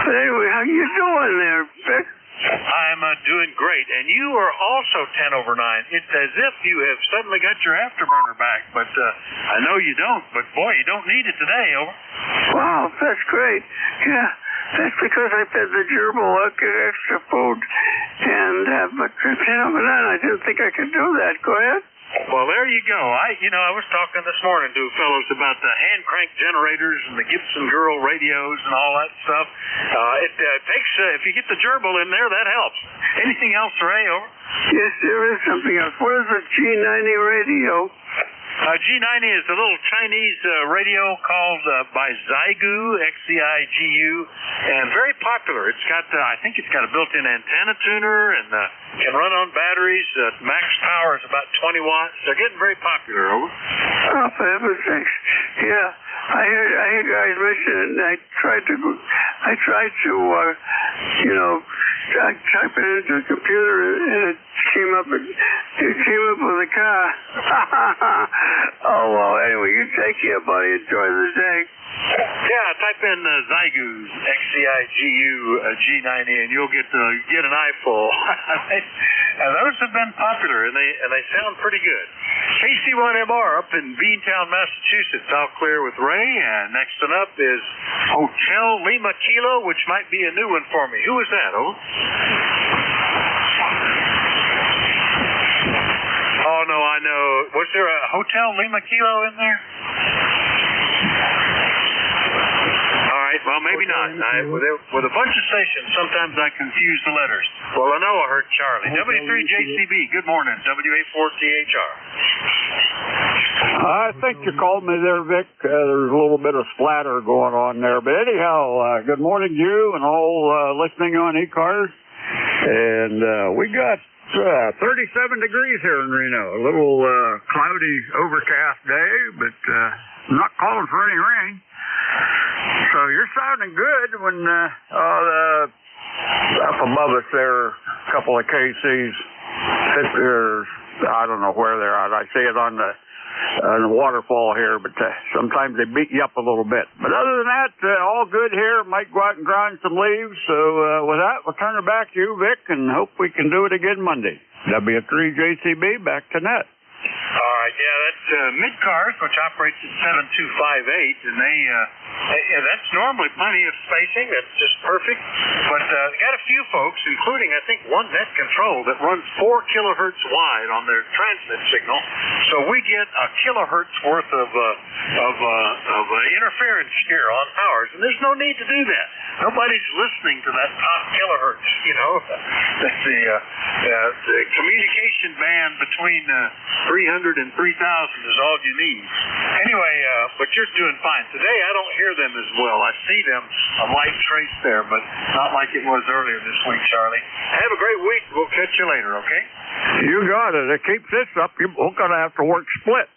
S19: But anyway, how you doing there, Vic?
S8: I'm doing great. And you are also 10 over 9. It's as if you have suddenly got your afterburner back. But I know you don't. But, boy, you don't need it today. Over.
S19: Wow, that's great. Yeah, that's because I fed the gerbil extra food. And but 10 over 9, I didn't think I could do that. Go ahead.
S8: Well, there you go. I was talking this morning to fellows about the hand crank generators and the Gibson Girl radios and all that stuff. It takes, if you get the gerbil in there, that helps. Anything else, Ray? Over?
S19: Yes, there is something else. What is a G90 radio?
S8: G90 is a little Chinese radio called by Xiegu, Xigu, and very popular. It's got, I think it's got a built-in antenna tuner and can run on batteries. Max power is about 20 watts. They're getting very popular. Over.
S19: Oh, for heaven's sakes! Yeah, I heard guys mention it, and I tried to type it into a computer, and it came up with a car. Oh, well, anyway, you take care, buddy. Enjoy the day.
S8: Yeah, type in Xiegu, Xigu, G90, and you'll get an eyeful. And those have been popular, and they sound pretty good. KC1MR up in Beantown, Massachusetts. I'll clear with Ray, and next one up is Hotel Lima Kilo, which might be a new one for me. Who is that? Oh, no, I know. Was there a Hotel Lima Kilo in there? All right, well, maybe not. With a bunch of stations, sometimes I confuse the letters. Well, I know I heard Charlie. W3JCB, good morning. WA4THR.
S22: I think you called me there, Vic. There's a little bit of splatter going on there. But anyhow, good morning to you and all listening on ECARS. And we got 37 degrees here in Reno. A little cloudy, overcast day, but not calling for any rain. So you're sounding good when up above us there, a couple of KCs. I don't know where they're at. I see it on the waterfall here, but sometimes they beat you up a little bit. But other than that, all good here. Might go out and grind some leaves. So with that, we'll turn it back to you, Vic, and hope we can do it again Monday. W3JCB, back to net.
S8: All right, yeah, that's ECARS, which operates at 7258, and that's normally plenty of spacing. That's just perfect. But got a few folks, including I think one net control that runs 4 kilohertz wide on their transmit signal. So we get a kilohertz worth of interference here on ours, and there's no need to do that. Nobody's listening to that top kilohertz. You know, the communication band between 300 and 3,000 is all you need. Anyway, but you're doing fine. Today I don't hear them as well. I see them, a light trace there, but not like it was earlier this week, Charlie. Have a great week. We'll catch you later, okay?
S22: You got it. It keeps this up. You're going to have to work split.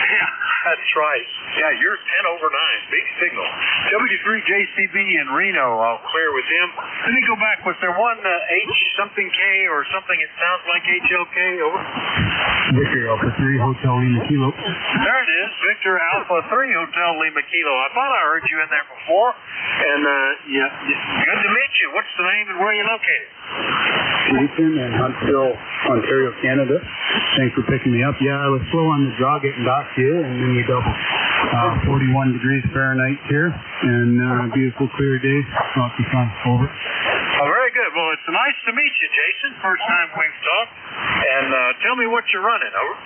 S8: Yeah, that's right. Yeah, you're 10 over 9. Big signal. W3JCB in Reno, I'll clear with him. Let me go back. Was there one H something K or something that sounds like HLK? Over.
S5: Victor Alpha 3 Hotel Lima Kilo.
S8: There it is. Victor Alpha 3 Hotel Lima Kilo. I thought I heard you in there before. And, yeah, good to meet you. What's the name and where are you located?
S5: Jason in Huntsville, Ontario, Canada. Thanks for picking me up. Yeah, I was slow on the draw getting back to you, and then we doubled. 41 degrees Fahrenheit here, and beautiful clear day. Lots of fun. Over.
S8: Oh, very good. Well, it's nice to meet you, Jason. First time we've talked. And tell me what you're running. Over.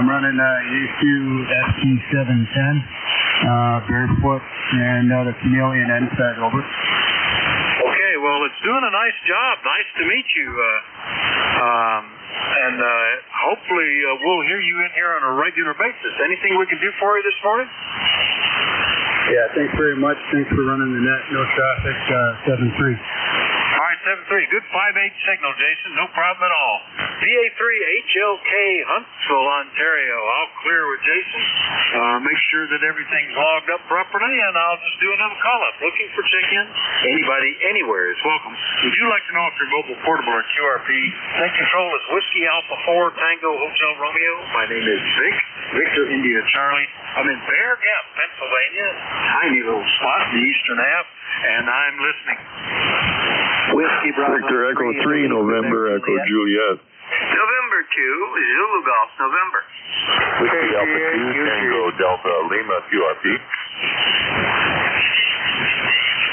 S5: I'm running ECU ST710, barefoot, and the Chameleon inside. Over.
S8: Okay, well, it's doing a nice job. Nice to meet you. And hopefully we'll hear you in here on a regular basis. Anything we can do for you this morning?
S5: Yeah, thanks very much. Thanks for running the net. No traffic, 7-3.
S8: All right, 7-3. Good 5-8 signal, Jason. No problem at all. VA3HLK, Huntsville, Ontario. I'll clear with Jason. Make sure that everything's logged up properly, and I'll just do another call-up. Looking for check-in. Anybody, anywhere is welcome. Would you like to know if your mobile, portable, or QRP net control is Whiskey Alpha 4 Tango Hotel Romeo? My name is Vic. Victor India Charlie. I'm in Bear Gap, Pennsylvania. Tiny little spot in the eastern half, and I'm listening.
S23: Whiskey Victor Echo 3, November Echo Juliet.
S11: November 2, Zulu Golf, November.
S15: Whiskey Alpha 2, Tango Delta Lima QRP.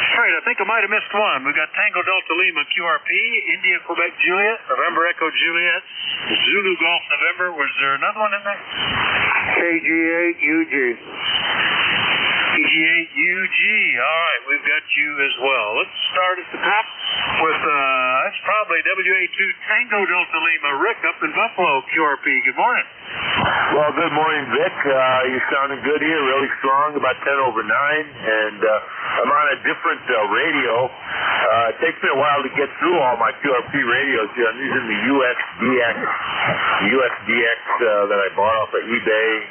S8: All right, I think I might have missed one. We've got Tango Delta Lima QRP, India Quebec Juliet, November Echo Juliet, Zulu Golf November. Was there another one in there?
S3: KG8UG.
S8: KG8UG. All right, we've got you as well. Let's start at the top with, that's probably WA2 Tango Delta Lima. Rick up in Buffalo, QRP. Good morning.
S15: Well, good morning, Vic. You're sounding good here, really strong, about 10 over 9. And I'm on a different radio. It takes me a while to get through all my QRP radios here. I'm using the USDX that I bought off of eBay.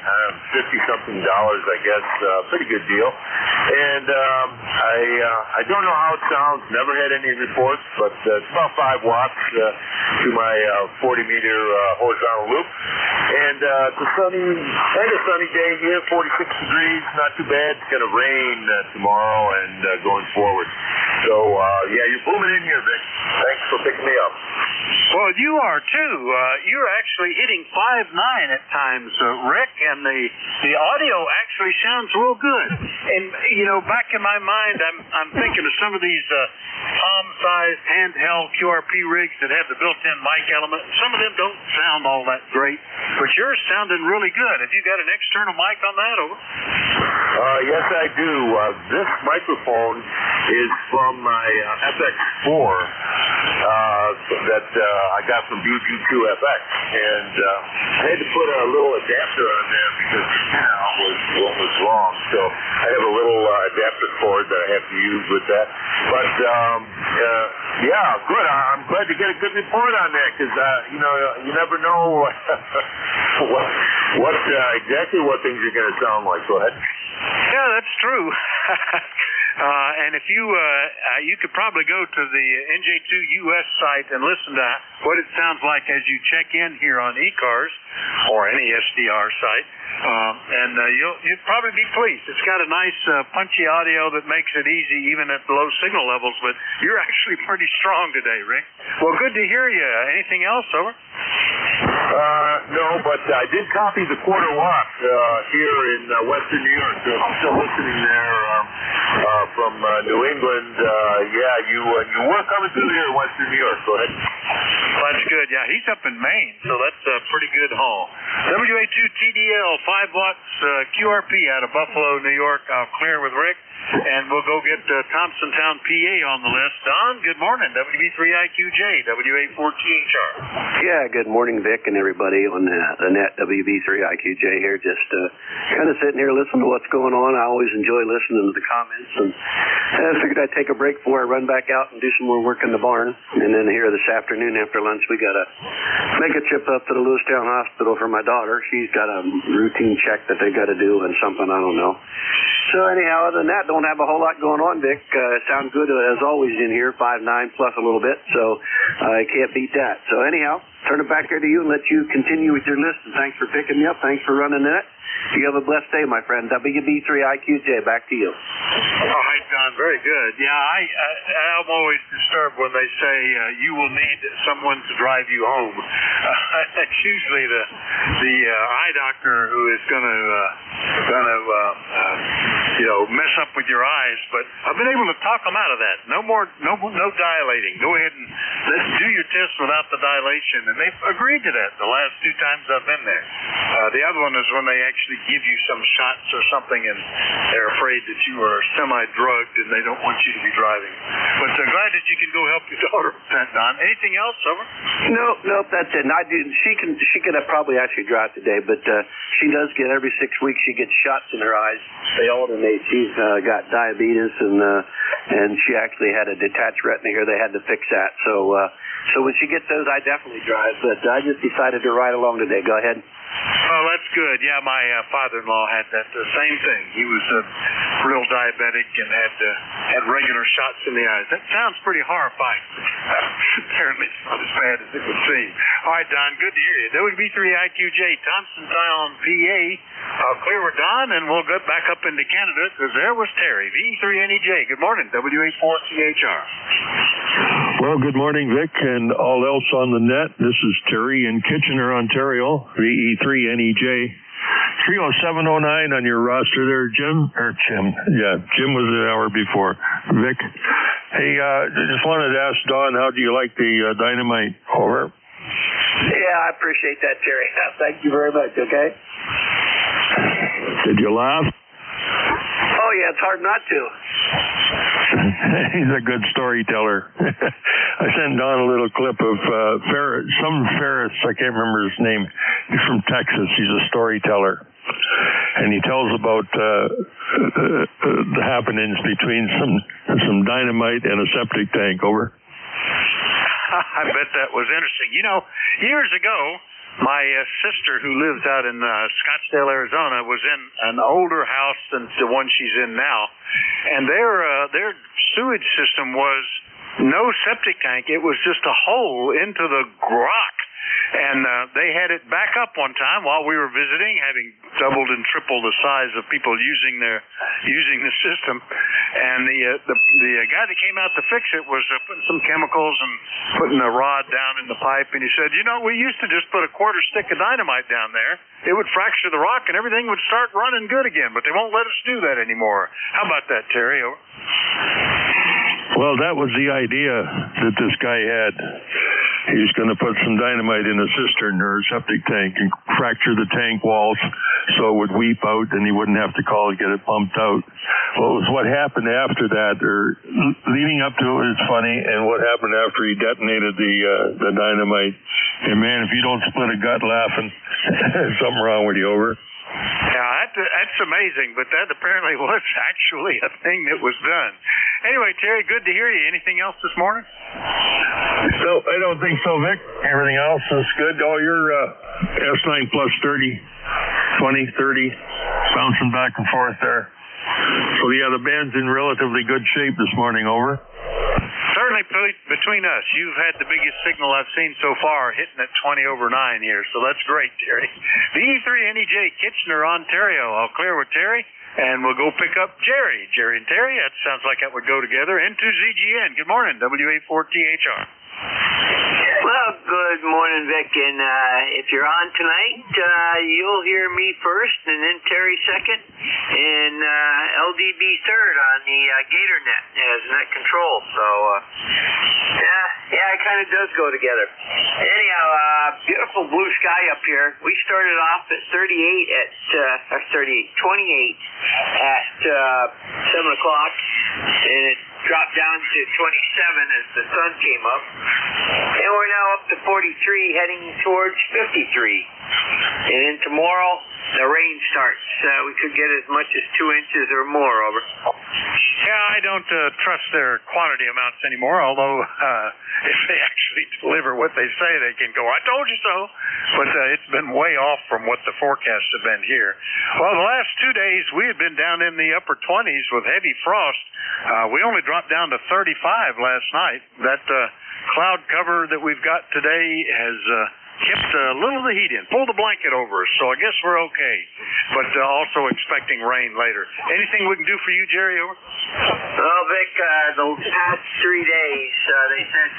S15: $50-something, I guess. Pretty good deal. And I don't know how it sounds. Never had any reports, but it's about 5 watts to my 40-meter horizontal loop. And it's a sunny day here, 46 degrees, not too bad. It's going to rain tomorrow and going forward. So, yeah, you're booming in here, Vic. Thanks for picking me up.
S8: Well, you are too. You're actually hitting 5.9 at times, Rick, and the audio actually sounds real good. And you know, back in my mind, I'm thinking of some of these palm-sized handheld QRP rigs that have the built-in mic element. Some of them don't sound all that great, but yours sounding really good. Have you got an external mic on that, over?
S15: Yes, I do. This microphone is from my FX4 that I got from BG2FX, and I had to put a little adapter on there because the pinout was wrong. So I have a little adapter cord that I have to use with that. But yeah, good. I'm glad to get a good report on that because you know, you never know exactly what things are going to sound like. Go ahead.
S8: Yeah, that's true. And if you could probably go to the NJ2US site and listen to what it sounds like as you check in here on ECARS or any SDR site. And you'd probably be pleased. It's got a nice punchy audio that makes it easy even at low signal levels, but you're actually pretty strong today, Rick. Well, good to hear you. Anything else, over?
S15: No, but I did copy the quarter watch here in Western New York. So I'm still listening there from New England. You were coming through here in Western New York. Go ahead.
S8: Well, that's good. Yeah, he's up in Maine, so that's a pretty good haul. WA2TDL 5 watts QRP out of Buffalo, New York. I'll clear with Rick. And we'll go get Thompsontown, PA on the list. Don, good morning. WB3IQJ, WA14HR.
S4: Yeah, good morning, Vic, and everybody on the net. WB3IQJ here, just kind of sitting here listening to what's going on. I always enjoy listening to the comments, and I figured I'd take a break before I run back out and do some more work in the barn. And then here this afternoon after lunch, we got to make a trip up to the Lewistown Hospital for my daughter. She's got a routine check that they got to do and something, I don't know. So anyhow, other than that, don't have a whole lot going on, Vic. Sound good as always in here, 5'9" plus a little bit, so I can't beat that. So anyhow, turn it back there to you and let you continue with your list, and thanks for picking me up. Thanks for running it. You have a blessed day, my friend. WB3IQJ, back to you.
S8: All right, Don, very good. Yeah, I'm always disturbed when they say you will need someone to drive you home. That's usually the eye doctor who is going to mess up with your eyes. But I've been able to talk them out of that. No dilating. Go ahead and let's do your test without the dilation. And they've agreed to that the last 2 times I've been there. The other one is when they actually give you some shots or something and they're afraid that you are semi-drugged and they don't want you to be driving. But glad that you can go help your daughter with that, Don. Anything else, over?
S4: Nope, that's it. She could have probably actually drive today, but she does get every 6 weeks she gets shots in her eyes. They alternate. She's got diabetes and she actually had a detached retina here. They had to fix that. So when she gets those, I definitely drive. But I just decided to ride along today. Go ahead.
S8: Oh, that's good. Yeah, my father-in-law had that same thing. He was real diabetic and had regular shots in the eyes. That sounds pretty horrifying. Apparently it's not as bad as it would seem. All right, Don, good to hear you. WB3IQJ, Thompsontown, PA. I'll clear with Don, and we'll get back up into Canada because there was Terry, VE3NEJ. Good morning, WA4CHR.
S23: Well, good morning, Vic, and all else on the net. This is Terry in Kitchener, Ontario, VE3NEJ. 30709 on your roster there, Jim. Yeah, Jim was an hour before. Vic. Hey, just wanted to ask Don, how do you like the dynamite? Over.
S4: Yeah, I appreciate that, Terry. Thank you very much, okay?
S23: Did you laugh?
S4: Oh, yeah, it's hard not to.
S23: He's a good storyteller. I sent Don a little clip of Ferris, I can't remember his name. He's from Texas. He's a storyteller. And he tells about the happenings between some dynamite and a septic tank. Over.
S8: I bet that was interesting. You know, years ago, my sister, who lives out in Scottsdale, Arizona, was in an older house than the one she's in now, and their sewage system was no septic tank. It was just a hole into the rock. And they had it back up one time while we were visiting, having doubled and tripled the size of people using the system. And the guy that came out to fix it was putting some chemicals and putting a rod down in the pipe. And he said, we used to just put a quarter stick of dynamite down there. It would fracture the rock and everything would start running good again. But they won't let us do that anymore. How about that, Terry?
S23: Well, that was the idea that this guy had. He was going to put some dynamite in a cistern or a septic tank and fracture the tank walls so it would weep out and he wouldn't have to call and get it pumped out. Well, it was what happened after that, or leading up to it was funny, and what happened after he detonated the dynamite. And man, if you don't split a gut laughing, there's something wrong with you. Over.
S8: Yeah, that's amazing, but that apparently was actually a thing that was done. Anyway, Terry, good to hear you. Anything else this morning?
S23: So I don't think so, Vic. Everything else is good. Oh, you're S9 plus 30, 20, 30, bouncing back and forth there. So yeah, the band's in relatively good shape this morning. Over.
S8: Certainly between us, you've had the biggest signal I've seen so far, hitting at 20 over 9 here, so that's great, Terry. The E3 NEJ Kitchener, Ontario. I'll clear with Terry, and we'll go pick up Jerry. Jerry and Terry, that sounds like that would go together. N2ZGN, good morning, WA4THR.
S11: Well, good morning, Vic. And if you're on tonight, you'll hear me first, and then Terry second, and LDB third on the Gator Net as net control. So, yeah, it kind of does go together. Anyhow, beautiful blue sky up here. We started off at 28 at 7 o'clock, and it dropped down to 27 as the sun came up. And we're now up to 43, heading towards 53. And then tomorrow, the rain starts. We could get as much as 2 inches or more, over.
S8: Yeah, I don't trust their quantity amounts anymore, although if they actually deliver what they say they can go, I told you so. But it's been way off from what the forecasts have been here. Well, the last 2 days, we had been down in the upper 20s with heavy frost. We only dropped down to 35 last night. That cloud cover that we've got today has kept a little of the heat in. Pulled the blanket over us, so I guess we're okay. But also expecting rain later. Anything we can do for you, Jerry, over?
S11: Well, Vic, the past 3 days, they said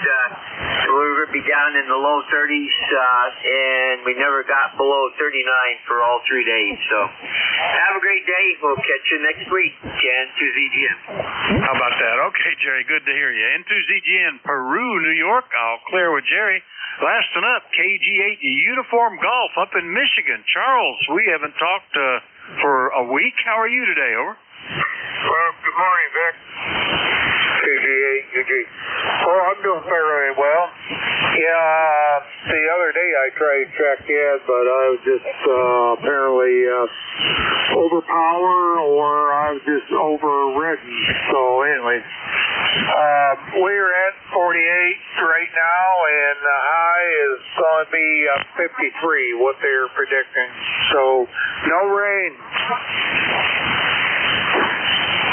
S11: we were going to be down in the low 30s, and we never got below 39 for all 3 days. So have a great day. We'll catch you next week. N2ZGN.
S8: How about that? Okay, Jerry, good to hear you. N2ZGN, Peru, New York. I'll clear with Jerry. Last one up, KG8 Uniform Golf up in Michigan. Charles, we haven't talked for a week. How are you today, over?
S3: Well, good morning, Vic. KG8, UG. Oh, I'm doing fairly well. Yeah, the other day I tried to check in, but I was just apparently overpowered, or I was just overridden. So anyway, we're at 48 right now, and the high is going to be 53, what they're predicting. So no rain.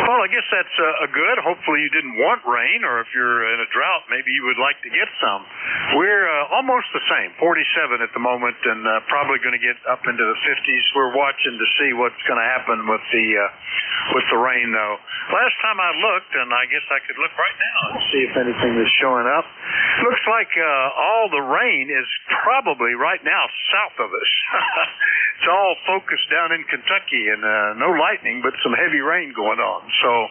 S8: Well, I guess that's a good. Hopefully you didn't want rain, or if you're in a drought, maybe you would like to get some. We're almost the same, 47 at the moment, and probably going to get up into the 50s. We're watching to see what's going to happen with the rain, though. Last time I looked, and I guess I could look right now and see if anything is showing up. Looks like all the rain is probably right now south of us. It's all focused down in Kentucky, and no lightning, but some heavy rain going on. So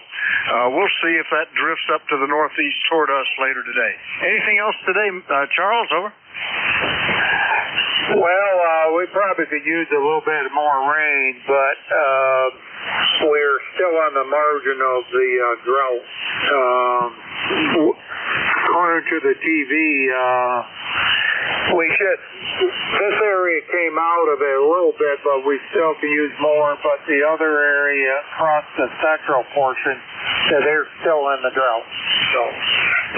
S8: we'll see if that drifts up to the northeast toward us later today. Anything else today, Charles, over?
S3: Well, we probably could use a little bit more rain, but we're still on the margin of the drought. According to the TV, this area came out of it a little bit, but we still can use more. But the other area across the central portion, they're still in the drought. So,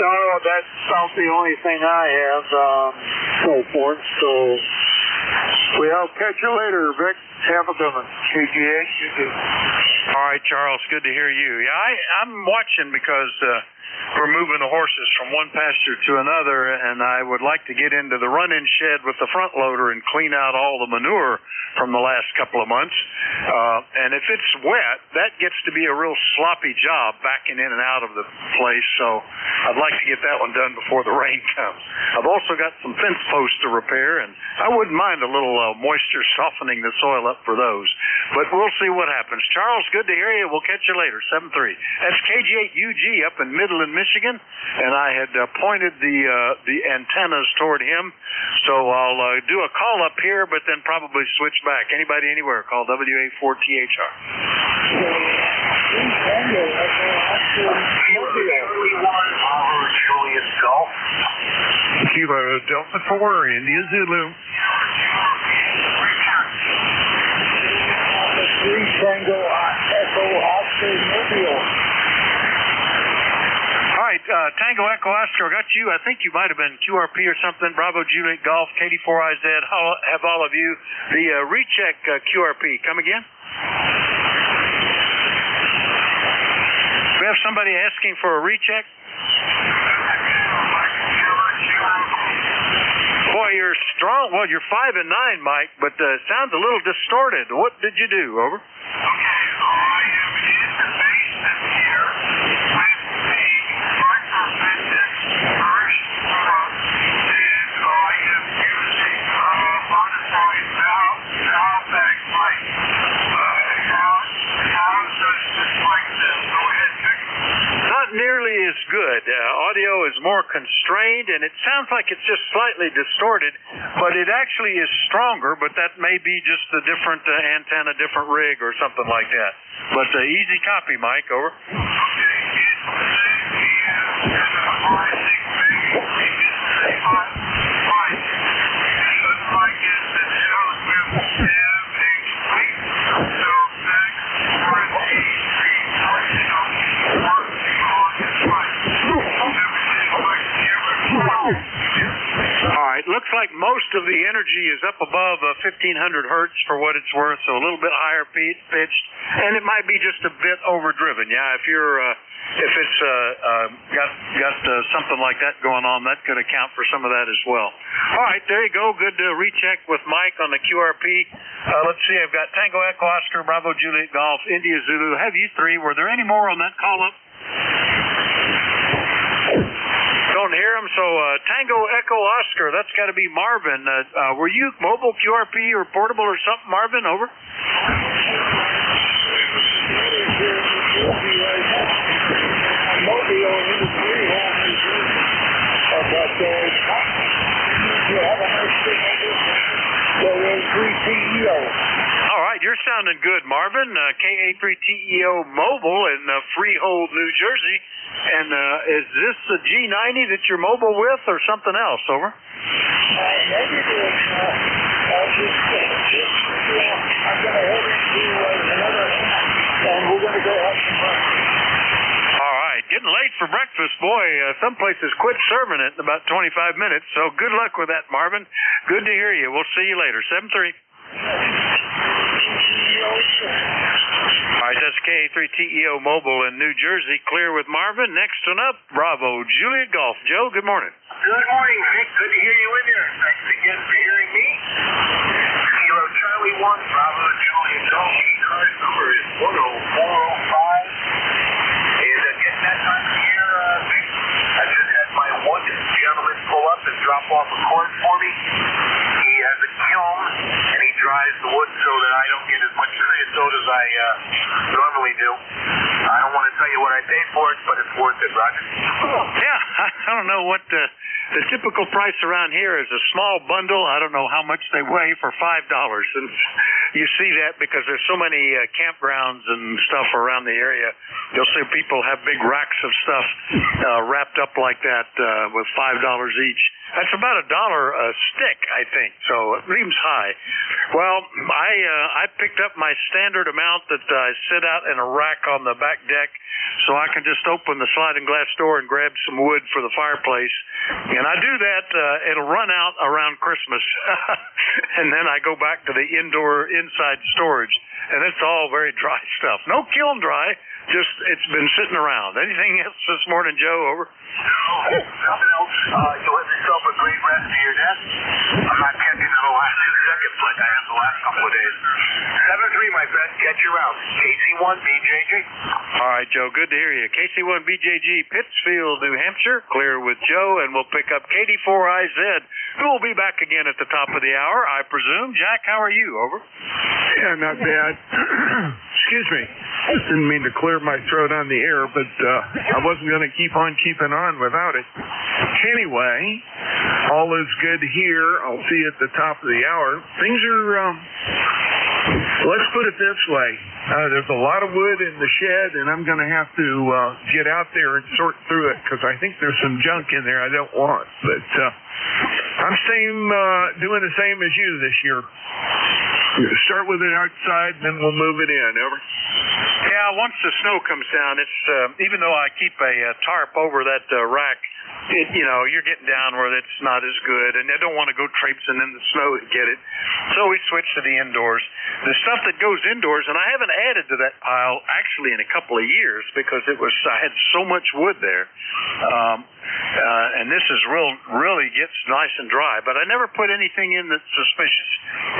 S3: no, that's about the only thing I have so forth. So, we'll catch you later, Vic. Have a good one. KGH, you too.
S8: All right, Charles, good to hear you. Yeah, I'm watching because we're moving the horses from one pasture to another, and I would like to get into the run-in shed with the front loader and clean out all the manure from the last couple of months. And if it's wet, that gets to be a real sloppy job backing in and out of the place, so I'd like to get that one done before the rain comes. I've also got some fence posts to repair, and I wouldn't mind a little moisture softening the soil up for those. But we'll see what happens. Charles, good to hear you. We'll catch you later, 7-3. That's KG8UG up in Midland, Michigan, and I had pointed the antennas toward him, so I'll do a call up here, but then probably switch back. Anybody anywhere, call WA4THR.
S3: Julius Golf.
S8: Kilo Delta 4, India Zulu.
S3: 3 Tango Echo Oscar Mobile.
S8: All right, Tango Echo Oscar, got you. I think you might have been QRP or something. Bravo Juliet Golf, KD4IZ. Have all of you. The recheck QRP. Come again? somebody asking for a recheck? Boy, you're strong. Well, you're 5 and 9, Mike, but sounds a little distorted. What did you do? Over. Nearly as good. Audio is more constrained, and it sounds like it's just slightly distorted, but it actually is stronger, but that may be just a different antenna, different rig, or something like that. But easy copy, Mike. Over. Looks like most of the energy is up above 1,500 hertz for what it's worth, so a little bit higher pitched, and it might be just a bit overdriven. Yeah, if it's got something like that going on, that could account for some of that as well. All right, there you go. Good recheck with Mike on the QRP. Let's see, I've got Tango Echo Oscar, Bravo Juliet Golf, India Zulu. Have you three? Were there any more on that call-up? Don't hear him, so Tango Echo Oscar, that's got to be Marvin. Were you mobile QRP or portable or something, Marvin? Over. All right, you're sounding good, Marvin. KA3TEO mobile in Freehold, New Jersey. And is this the G90 that you're mobile with or something else? Over. I'm going to head into another, and we're going to go have some fun. All right, getting late for breakfast, boy. Some places quit serving it in about 25 minutes, so good luck with that, Marvin. Good to hear you. We'll see you later. 7-3. All right, that's KA3TEO Mobile in New Jersey. Clear with Marvin. Next one up, Bravo Juliet Golf. Joe, good morning.
S9: Good morning, Vic. Good to hear you in there. Thanks again for hearing me. Kilo Charlie 1, Bravo Juliet Golf. ECARS number is 10405. And getting that time of year, Vic, I just had my wood gentleman pull up and drop off a cord for me. He has a kiln, and he dries the wood so that I don't get as much creosote as I normally do. I don't want to tell you what I paid for it, but it's worth it, Roger.
S8: Yeah, I don't know what the typical price around here is. A small bundle. I don't know how much they weigh for $5. And you see that because there's so many campgrounds and stuff around the area. You'll see people have big racks of stuff wrapped up like that with $5 each. That's about $1 a stick, I think. So it seems high. Well, I picked up my standard amount that I sit out in a rack on the back deck, so I can just open the sliding glass door and grab some wood for the fireplace. And I do that. It'll run out around Christmas, and then I go back to the inside storage, and it's all very dry stuff. No kiln dry. Just, it's been sitting around. Anything else this morning, Joe? Over.
S9: No, nothing else. You have yourself a great rest of your day. I'm not getting to the last 2 seconds like I have the last couple of days. 7-3, my friend. Catch you around. KC1BJG.
S8: All right, Joe. Good to hear you. KC1BJG, Pittsfield, New Hampshire. Clear with Joe, and we'll pick up KD4IZ, who will be back again at the top of the hour, I presume. Jack, how are you? Over.
S10: Yeah, not bad. Excuse me. Didn't mean to clear my throat on the air, but I wasn't going to keep on keeping on without it. Anyway, all is good here. I'll see you at the top of the hour. Things are, let's put it this way. There's a lot of wood in the shed, and I'm going to have to get out there and sort through it because I think there's some junk in there I don't want. But I'm doing the same as you this year. Start with it outside, then we'll move it in. Over.
S8: Yeah, once the snow comes down, it's even though I keep a tarp over that rack, you're getting down where it's not as good, and I don't want to go traipsing in the snow to get it. So we switched to the indoors. The stuff that goes indoors, and I haven't added to that pile actually in a couple of years because I had so much wood there. And this is really gets nice and dry, but I never put anything in that's suspicious.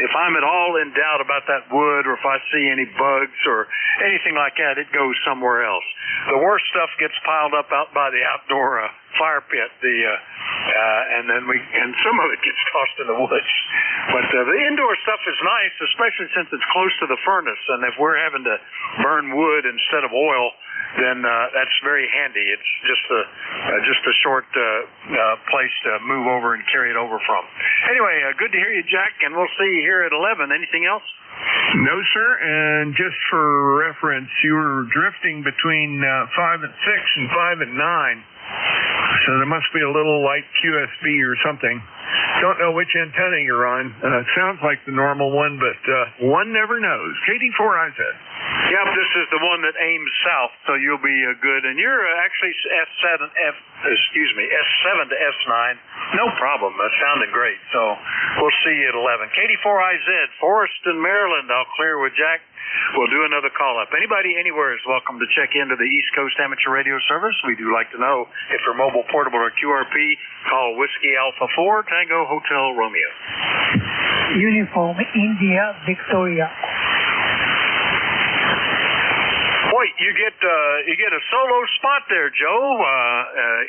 S8: If I'm at all in doubt about that wood, or if I see any bugs or anything like that, it goes somewhere else. The worst stuff gets piled up out by the outdoor fire pit, and some of it gets tossed in the woods. But the indoor stuff is nice, especially since it's close to the furnace, and if we're having to burn wood instead of oil, then that's very handy. It's just a short place to move over and carry it over from. Anyway, good to hear you, Jack, and we'll see you here at 11. Anything else?
S10: No, sir. And just for reference, you were drifting between 5 and 6 and 5 and 9. So there must be a little light QSB or something. Don't know which antenna you're on. It sounds like the normal one, but one never knows. KD4IZ.
S8: Yep, this is the one that aims south, so you'll be good. And you're actually S7 to S9. No problem. That sounded great. So we'll see you at 11. KD4IZ, Forest in Maryland. I'll clear with Jack. We'll do another call-up. Anybody anywhere is welcome to check into the East Coast Amateur Radio Service. We do like to know if you're mobile, portable, or QRP. Call Whiskey Alpha 4, Tango Hotel Romeo.
S2: Uniform India Victoria.
S8: Boy, you get a solo spot there, Joe.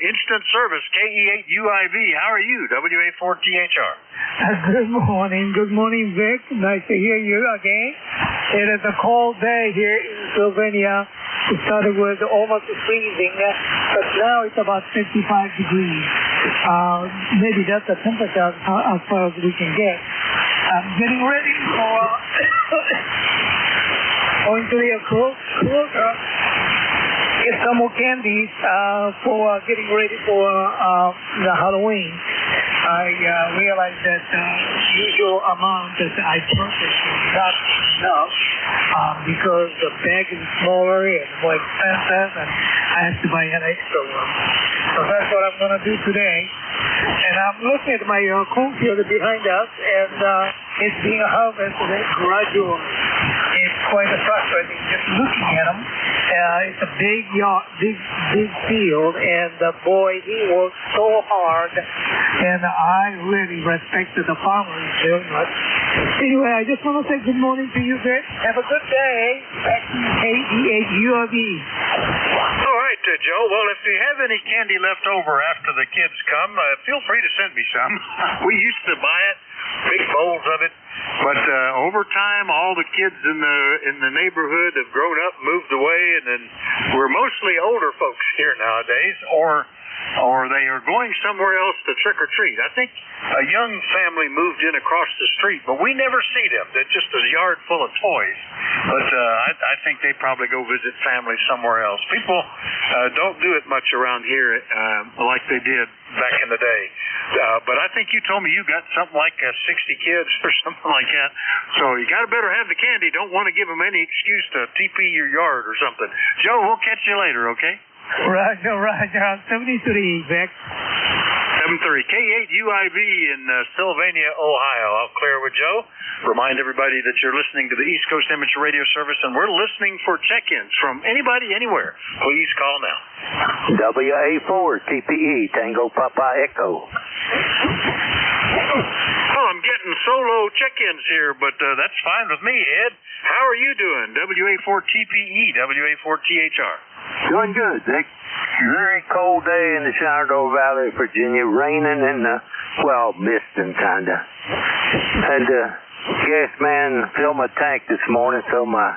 S8: Instant service, KE8UIV. How are you? WA4THR.
S2: Good morning, Vic. Nice to hear you again. It is a cold day here in Slovenia. It started with almost freezing, but now it's about 55 degrees. Maybe that's the temperature as far as we can get. I'm getting ready for going to the closer, get some more candies for getting ready for the Halloween. I realized that the usual amount that I purchased is not enough because the bag is smaller and more expensive, and I have to buy an extra one. So that's what I'm going to do today. And I'm looking at my cornfield behind us, and it's being harvested gradually. It's quite frustrating just looking at them. It's a big field, and boy, he worked so hard, and I really respected the farmers very much. Anyway, I just want to say good morning to you, Vic. Have a good day. Back to KD8URV.
S8: All right, Joe. Well, if you have any candy left over after the kids come, feel free to send me some. We used to buy it, big bowls of it. But over time, all the kids in the neighborhood have grown up, moved away, and then we're mostly older folks here nowadays, or they are going somewhere else to trick or treat. I think a young family moved in across the street, but we never see them. They're just a yard full of toys. But I think they probably go visit family somewhere else. People don't do it much around here like they did back in the day. But I think you told me you got something like 60 kids or something like that. So you got to better have the candy. Don't want to give them any excuse to TP your yard or something. Joe, we'll catch you later, okay?
S2: Roger. 73, Vic.
S8: 73. K8UIV in Sylvania, Ohio. I'll clear with Joe. Remind everybody that you're listening to the East Coast Amateur Radio Service, and we're listening for check-ins from anybody, anywhere. Please call now.
S7: WA4 TPE, Tango Papa Echo.
S8: Well, I'm getting solo check-ins here, but that's fine with me, Ed. How are you doing? WA4 TPE, WA4THR.
S7: Doing good, Vic. Very cold day in the Shenandoah Valley, Virginia. Raining and, misting, kinda. Had the gas man fill my tank this morning, so my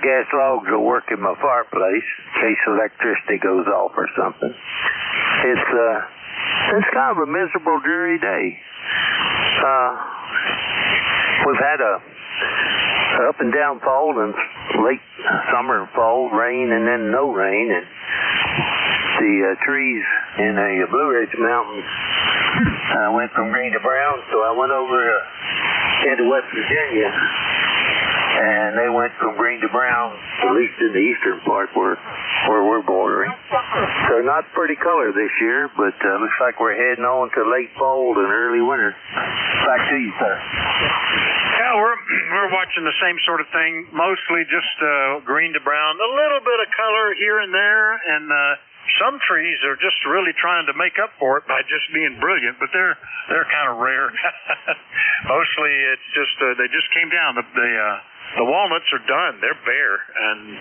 S7: gas logs will work in my fireplace in case electricity goes off or something. It's kind of a miserable, dreary day. We've had a up and down fall and late summer and fall, rain and then no rain, and the trees in the Blue Ridge Mountains went from green to brown, so I went over into West Virginia, and they went from green to brown, at least in the eastern part where we're bordering. So not pretty color this year, but looks like we're heading on to late fall and early winter. Back to you, sir.
S8: Yeah, we're watching the same sort of thing, mostly just green to brown, a little bit of color here and there, and some trees are just really trying to make up for it by just being brilliant, but they're kind of rare. Mostly it's just they just came down. The walnuts are done. They're bare, and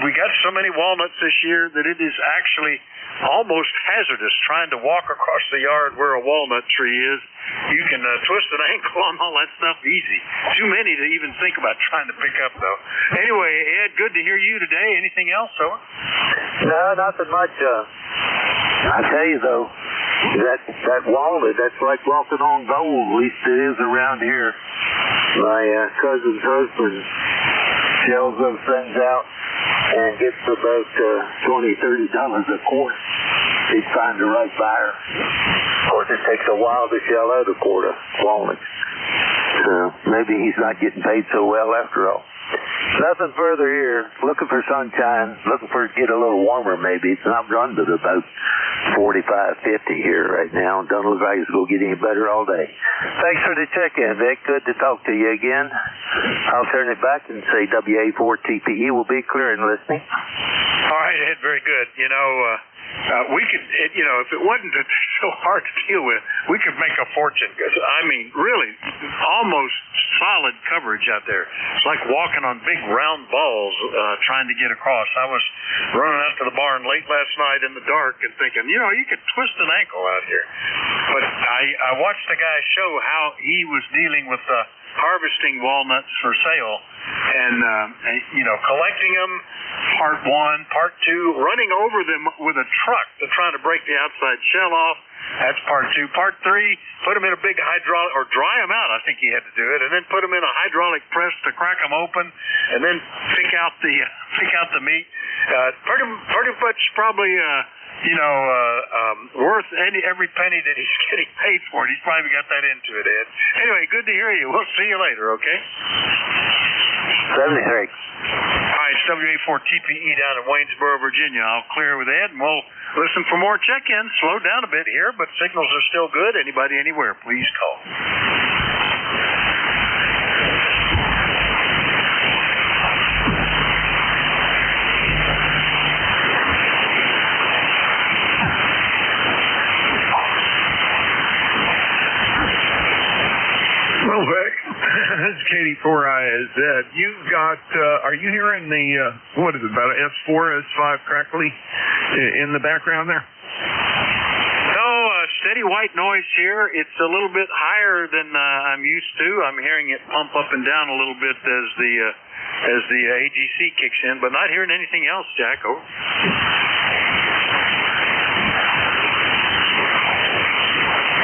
S8: we got so many walnuts this year that it is actually almost hazardous trying to walk across the yard where a walnut tree is. You can twist an ankle on all that stuff easy. Too many to even think about trying to pick up, though. Anyway, Ed, good to hear you today. Anything else, Owen?
S7: No, nothing much. I tell you, though, that walnut, that's like walking on gold. At least it is around here. My cousin's husband shells those things out and gets about $20, $30 a quart. He'd find the right buyer. Of course, it takes a while to shell out a quart of walnuts. So maybe he's not getting paid so well after all. Nothing further here. Looking for sunshine. Looking for it to get a little warmer maybe. It's not run to about 45, 50 here right now. Don't look like it's going to get any better all day. Thanks for the check-in, Vic. Good to talk to you again. I'll turn it back and say WA4TPE will be clear and listening.
S8: All right, Ed, very good. You know, we could, if it wasn't so hard to deal with, we could make a fortune. I mean, really, almost solid coverage out there. It's like walking on big round balls trying to get across. I was running out to the barn late last night in the dark and thinking, you could twist an ankle out here. But I watched the guy show how he was dealing with harvesting walnuts for sale and collecting them, part one, part two, running over them with a truck to try to break the outside shell off. That's part two. Part three, put them in a big hydraulic, or dry them out, I think he had to do it, and then put them in a hydraulic press to crack them open, and then pick out the meat. Pretty much probably worth every penny that he's getting paid for it. He's probably got that into it, Ed. Anyway, good to hear you. We'll see you later, okay?
S7: 73.
S8: All right, it's WA4TPE down in Waynesboro, Virginia. I'll clear with Ed, and we'll listen for more check-ins. Slow down a bit here, but signals are still good. Anybody, anywhere, please call.
S10: Well, Vic, this is KD4IZ. You've got, are you hearing the, what is it, about an S4, S5 crackly in the background there?
S8: No, steady white noise here. It's a little bit higher than I'm used to. I'm hearing it pump up and down a little bit as the AGC kicks in, but not hearing anything else, Jack. Over.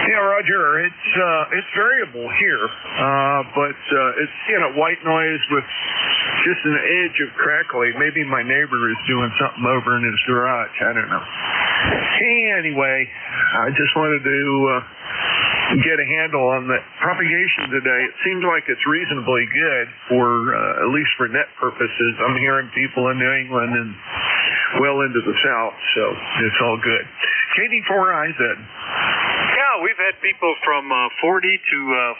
S10: Yeah, Roger, it's variable here, but it's white noise with just an edge of crackly. Maybe my neighbor is doing something over in his garage. I don't know. Anyway, I just wanted to get a handle on the propagation today. It seems like it's reasonably good for at least for net purposes. I'm hearing people in New England and well into the south, so it's all good. KD4IZ.
S8: Yeah, we've had people from 40 to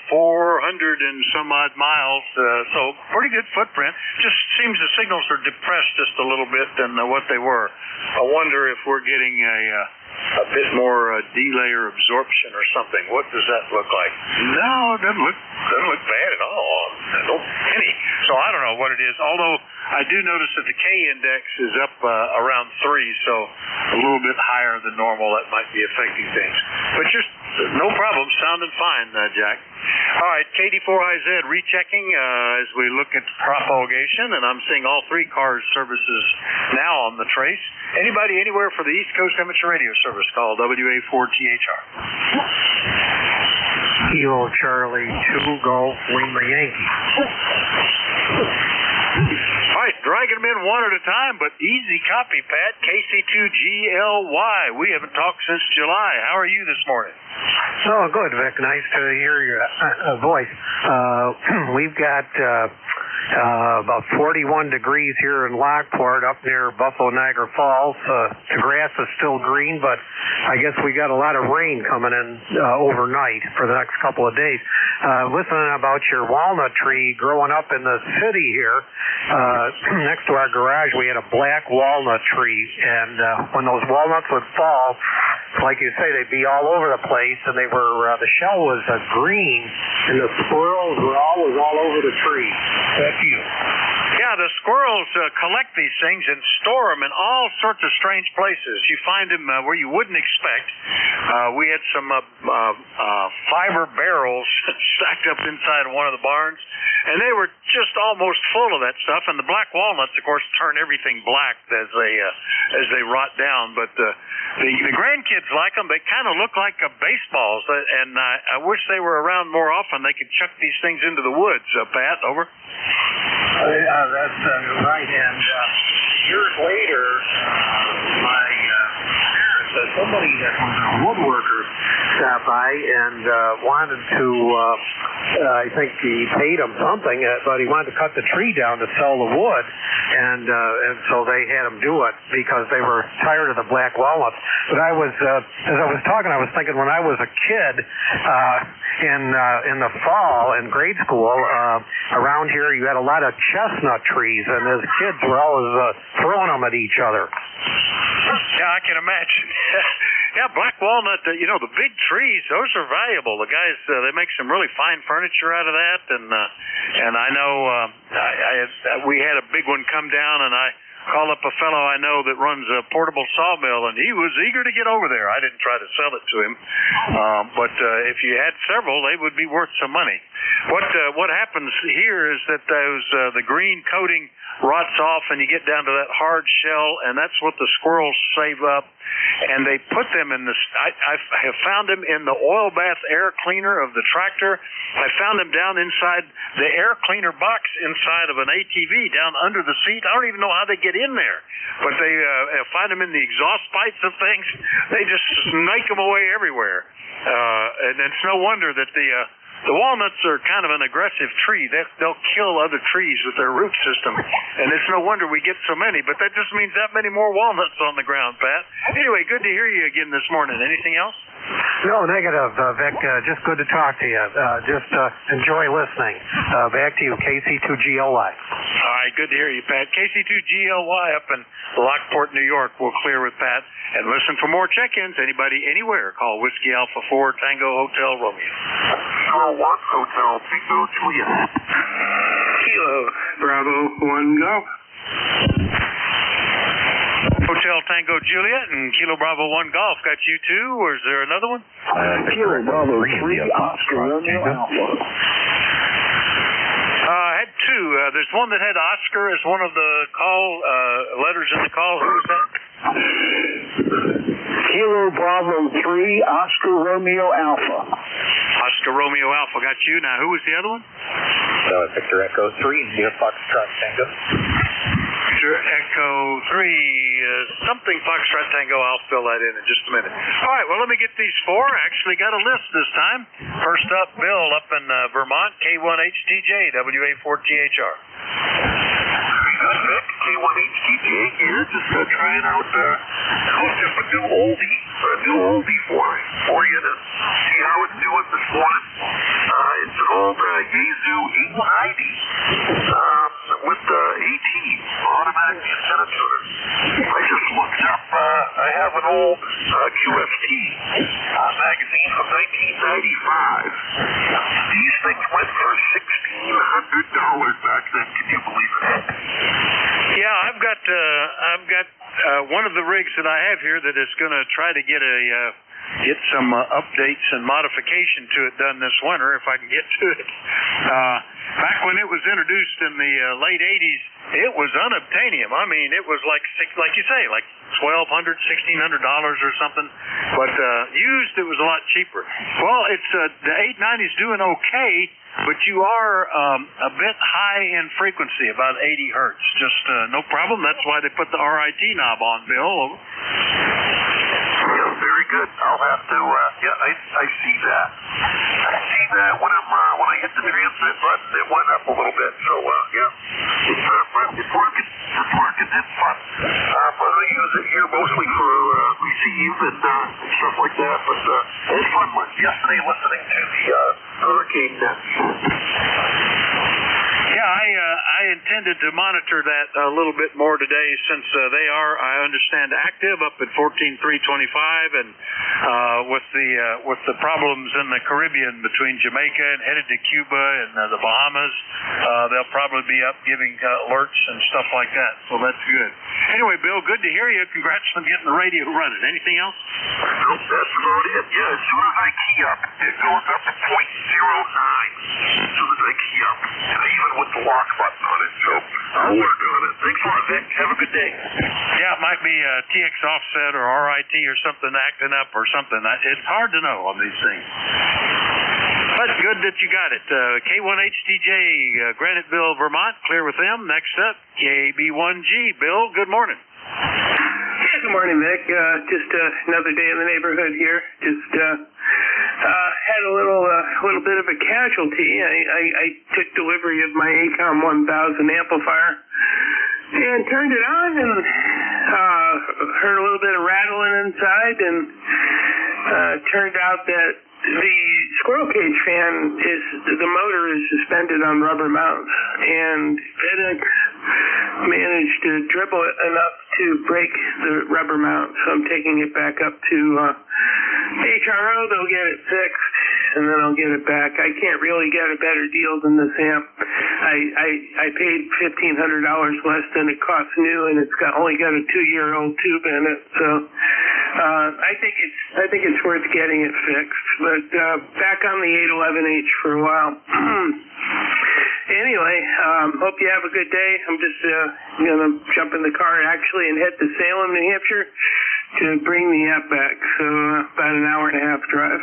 S8: 400 and some odd miles, so pretty good footprint. Just seems the signals are depressed just a little bit than what they were. I wonder if we're getting a bit more delay or absorption or something. What does that look like? No, it doesn't look bad at all. So I don't know what it is. Although I do notice that the K index is up around 3, so a little bit higher than normal. That might be affecting things. But just no problem. Sounding fine, Jack. All right, KD4IZ rechecking as we look at propagation, and I'm seeing all 3 cars services now on the trace. Anybody anywhere for the East Coast Amateur Radio Service, call WA4THR.
S17: Kilo Charlie 2 Golf Lima Yankee.
S8: All right, dragging them in one at a time, but easy copy, Pat. KC2GLY. We haven't talked since July. How are you this morning?
S17: Oh, good, Vic. Nice to hear your voice. We've got about 41 degrees here in Lockport up near Buffalo Niagara Falls. The grass is still green, but I guess we got a lot of rain coming in overnight for the next couple of days. Listening about your walnut tree growing up in the city here, next to our garage we had a black walnut tree, and when those walnuts would fall, like you say, they'd be all over the place, and they were the shell was green, and the squirrels were always all over the tree. Back to you.
S8: Yeah, the squirrels collect these things and store them in all sorts of strange places. You find them where you wouldn't expect. We had some fiber barrels stacked up inside of one of the barns, and they were just almost full of that stuff. And the black walnuts, of course, turn everything black as they rot down. But the grandkids like them. They kind of look like baseballs, and I wish they were around more often. They could chuck these things into the woods. Pat, over.
S17: That's right. And years later, my parents, somebody that was a woodworker, stopped by and wanted to, I think he paid him something, but he wanted to cut the tree down to sell the wood, and so they had him do it because they were tired of the black walnuts. But I was, as I was talking, I was thinking when I was a kid, in the fall in grade school, around here you had a lot of chestnut trees, and as kids were always throwing them at each other.
S8: Yeah, I can imagine. Yeah, black walnut, the big trees, those are valuable. The guys, they make some really fine furniture out of that, and I know we had a big one come down, and I called up a fellow I know that runs a portable sawmill, and he was eager to get over there. I didn't try to sell it to him, but if you had several, they would be worth some money. What happens here is that the green coating rots off, and you get down to that hard shell, and that's what the squirrels save up, and they put them in the. I have found them in the oil bath air cleaner of the tractor. I found them down inside the air cleaner box inside of an ATV down under the seat. I don't even know how they get in there, but they find them in the exhaust pipes of things. They just snake them away everywhere, and it's no wonder that the walnuts are kind of an aggressive tree. They'll kill other trees with their root system, and it's no wonder we get so many. But that just means that many more walnuts on the ground, Pat. Anyway, good to hear you again this morning. Anything else?
S17: No, negative, Vic. Just good to talk to you. Just enjoy listening. Back to you, KC2GLY.
S8: All right, good to hear you, Pat. KC2GLY up in Lockport, New York. We'll clear with Pat and listen for more check-ins. Anybody, anywhere, call Whiskey Alpha 4 Tango Hotel Romeo.
S9: Hotel Tango Juliet.
S19: Kilo Bravo 1 Golf.
S8: Hotel Tango Juliet and Kilo Bravo 1 Golf. Got you too, or is there another one?
S19: Kilo Bravo 3 Oscar Romeo Alpha.
S8: I had two. There's one that had Oscar as one of the call letters in the call. Who was that?
S19: Kilo Bravo 3 Oscar Romeo Alpha.
S8: Oscar Romeo Alpha. Got you. Now, who was the other one?
S16: Victor Echo 3 Deer Foxtrot Tango.
S8: Victor Echo 3 something Foxtrot Tango. I'll fill that in just a minute. All right, well, let me get these four. I actually got a list this time. First up, Bill up in Vermont, K1HTJ, WA4THR.
S9: K1HTJ here, just trying out just a new oldie for you to see how it's doing this morning. It's an old Yaesu 890 with 18 automatic antenna tuners. I just looked up, I have an old QFT magazine from 1995. These things went for $1,600 back then. Can you believe it?
S8: Yeah, I've got one of the rigs that I have here that is going to try to get some updates and modification to it done this winter if I can get to it. Back when it was introduced in the late 80s, it was unobtainium. I mean, it was like you say, like $1,200, $1,600 or something. But used, it was a lot cheaper. Well, it's the 890's doing okay, but you are a bit high in frequency, about 80 hertz. Just no problem. That's why they put the RIT knob on, Bill.
S9: Yeah, very good. I'll have to. I see that. I see that when I hit the transmit button, it went up a little bit. So yeah. it's fun. But I use it here mostly for receive and stuff like that. But it was fun yesterday listening to the hurricane nets.
S8: Yeah, I intended to monitor that a little bit more today since they are, I understand, active up at 14,325 and with the problems in the Caribbean between Jamaica and headed to Cuba and the Bahamas, they'll probably be up giving alerts and stuff like that. So that's good. Anyway, Bill, good to hear you. Congrats on getting the radio running. Anything else?
S9: Nope, that's about it. Yeah, as soon as I key up, it goes up to 0.09. As soon as I key up, even with the lock button on it. So I'll work on it. Thanks a lot, Vic. Have a good day.
S8: Yeah, it might be TX offset or RIT or something acting up or something. It's hard to know on these things. But good that you got it. K1HTJ, Graniteville, Vermont. Clear with them. Next up, KB1G. Bill, good morning.
S6: Yeah, good morning, Vic. Just another day in the neighborhood here. Just had a little bit of a casualty. I took delivery of my ACOM 1000 amplifier and turned it on and heard a little bit of rattling inside, and turned out that the squirrel cage fan the motor is suspended on rubber mounts, and FedEx managed to dribble it enough to break the rubber mount. So I'm taking it back up to HRO. They'll get it fixed, and then I'll get it back. I can't really get a better deal than this amp. I paid $1,500 less than it costs new, and it's only got a 2-year-old tube in it. So I think it's worth getting it fixed. But back on the 811H for a while. Anyway, hope you have a good day. I'm just gonna jump in the car actually and head to Salem, New Hampshire to bring the app back. So about an hour and a half drive.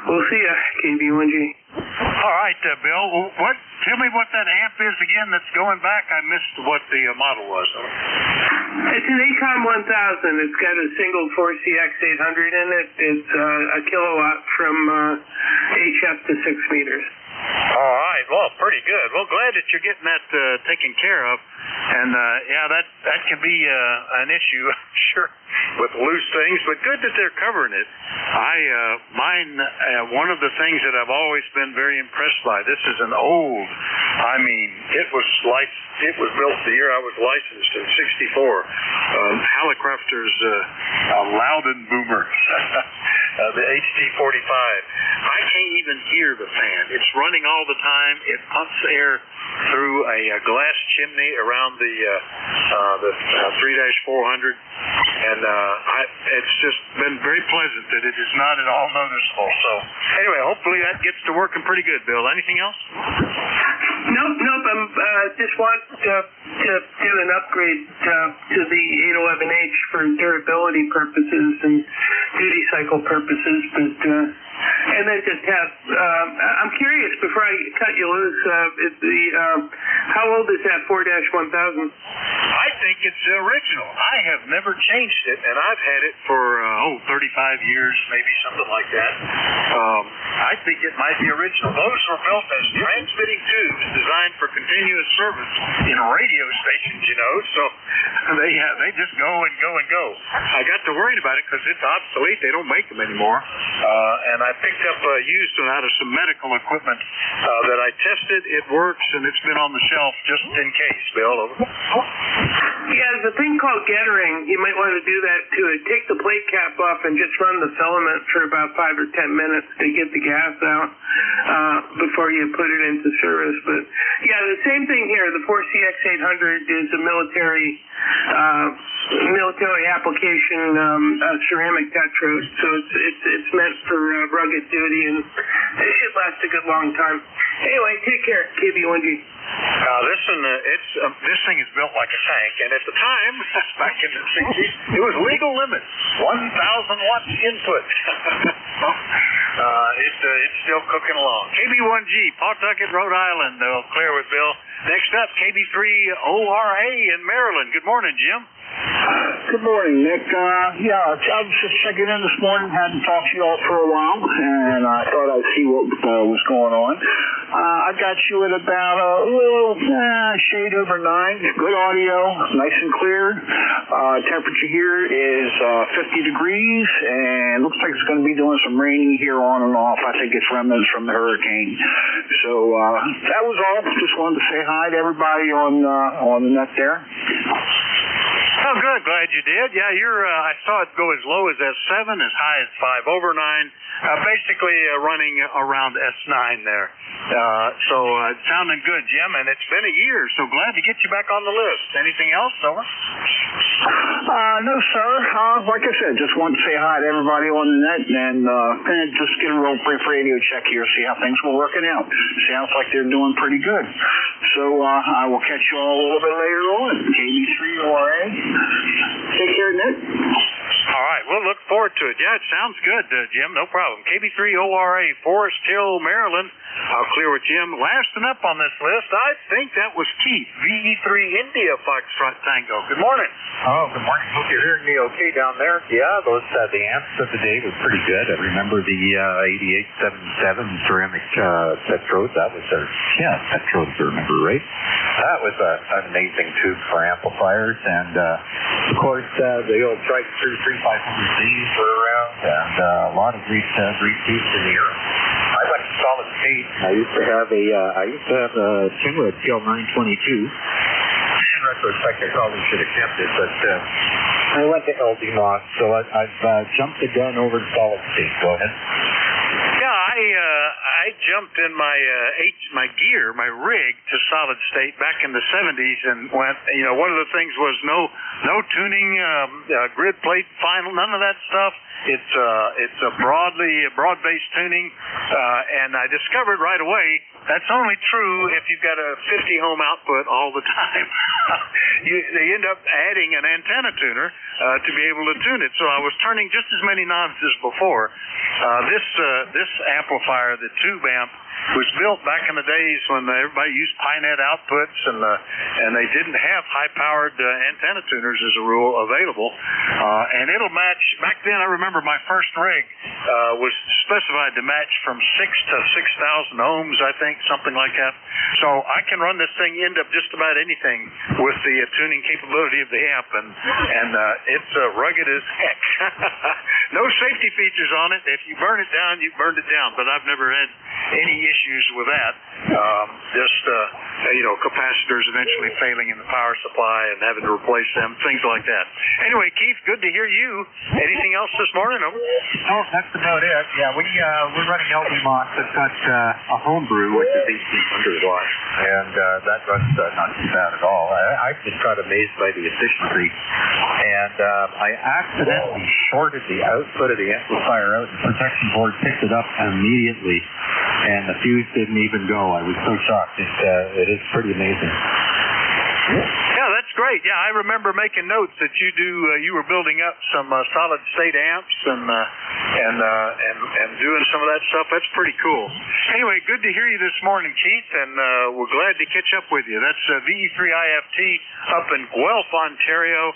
S6: We'll see ya, KB1G.
S8: All right, Bill. Tell me what that amp is again that's going back. I missed what the model was.
S6: It's an ACOM 1000. It's got a single 4CX 800 in it. It's a kilowatt from HF to 6 meters.
S8: All right. Well, pretty good. Well, glad that you're getting that taken care of. And, yeah, that can be an issue, sure, with loose things, but good that they're covering it. One of the things that I've always been very impressed by, this is an old, it was built the year I was licensed in 64. Hallicrafter's Loudon Boomer, the HT45. I can't even hear the fan. It's running all the time. It pumps air through a glass chimney around the 3-400, and it's just been very pleasant that it is not at all noticeable. So anyway, hopefully that gets to working pretty good, Bill. Anything else?
S6: Nope. I'm just want to do an upgrade to the 811H for durability purposes and duty cycle purposes, but and then just have. I'm curious before I cut you loose. How old is that 4-1000?
S8: I think it's the original. I have never changed it, and I've had it for 35 years, maybe something like that. I think it might be original. Those were built as transmitting tubes designed for continuous service in radio stations, so they just go and go and go. I got to worried about it because it's obsolete. They don't make them anymore. And I picked up a used one out of some medical equipment that I tested. It works, and it's been on the shelf just in case, Bill.
S6: Yeah, there's a thing called gettering. You might want to do that to it. Take the plate cap off and just run the filament for about 5 or 10 minutes to get the gas out before you put it into service. But yeah, the same thing here. The 4CX 800 is a military application ceramic tetrode, so it's meant for rugged duty, and it should last a good long time. Anyway, take care, KB1G.
S8: This thing is built like a tank, and at the time, back in the 60s, it was legal limit, 1,000 watts input. It's still cooking along. KB1G, Pawtucket, Rhode Island. Clear with Bill. Next up, KB3ORA in Maryland. Good morning, Jim.
S14: Good morning, Nick. I was just checking in this morning. Hadn't talked to you all for a while, and I thought I'd see what was going on. I got you at about a little shade over 9. Good audio, nice and clear. Temperature here is 50 degrees, and looks like it's going to be doing some raining here on and off. I think it's remnants from the hurricane. So that was all. Just wanted to say hi to everybody on the net there.
S8: Oh, good. Glad you did. Yeah, I saw it go as low as S7, as high as 5 over 9. Basically running around S9 there. So sounding good, Jim, and it's been a year, so glad to get you back on the list. Anything else, over?
S14: No, sir. Like I said, just wanted to say hi to everybody on the net and just get a real brief radio check here, see how things were working out. Sounds like they're doing pretty good. So I will catch you all a little bit later on. KB3ORA. Take care, Nick.
S8: All right, we'll look forward to it. Yeah, it sounds good, Jim. No problem. KB3ORA, Forest Hill, Maryland. I'll clear with Jim. Last and up on this list, I think that was Keith, VE3 India Foxtrot Tango. Good morning.
S16: Oh, good morning. Hope you're hearing me okay down there. Yeah, those the amps of the day was pretty good. I remember the 8877 ceramic Petros. That was their Petros, I remember, right? That was an amazing tube for amplifiers, and of course the old Strike 3500Zs were around, and a lot of great tubes in the air. I went to solid state. I used to have a Chingwood TL922. In retrospect, I probably should have kept it, but I went to LD Moss, so I've jumped the gun over to solid state. Go ahead.
S8: Yeah, I jumped in my gear, my rig, to solid state back in the 70s, and went. One of the things was no tuning, grid plate final, none of that stuff. It's a broad-based tuning, and I discovered right away that's only true if you've got a 50 ohm output all the time. They end up adding an antenna tuner to be able to tune it. So I was turning just as many knobs as before. This amplifier, the tube amp, was built back in the days when everybody used Pinet outputs, and they didn't have high-powered antenna tuners as a rule available. And it'll match. Back then, I remember my first rig was specified to match from 6 to 6,000 ohms, I think, something like that. So I can run this thing into just about anything with the tuning capability of the amp, and it's rugged as heck. No safety features on it. If you burn it down, you burned it down. But I've never had any issues with that. Capacitors eventually failing in the power supply and having to replace them, things like that. Anyway, Keith, good to hear you. Anything else this morning?
S16: No, that's about it. Yeah, we're running LD Moss. It's got a homebrew, which is 1,800 watts, and that runs not too bad at all. I just got amazed by the efficiency, and I accidentally shorted the output of the amplifier out. The protection board picked it up immediately, and the fuse didn't even go. I was so shocked. It is pretty amazing.
S8: Yeah, that's great. Yeah, I remember making notes that you were building up some solid state amps and doing some of that stuff. That's pretty cool. Anyway, good to hear you this morning, Keith, and we're glad to catch up with you. That's VE3IFT up in Guelph, Ontario.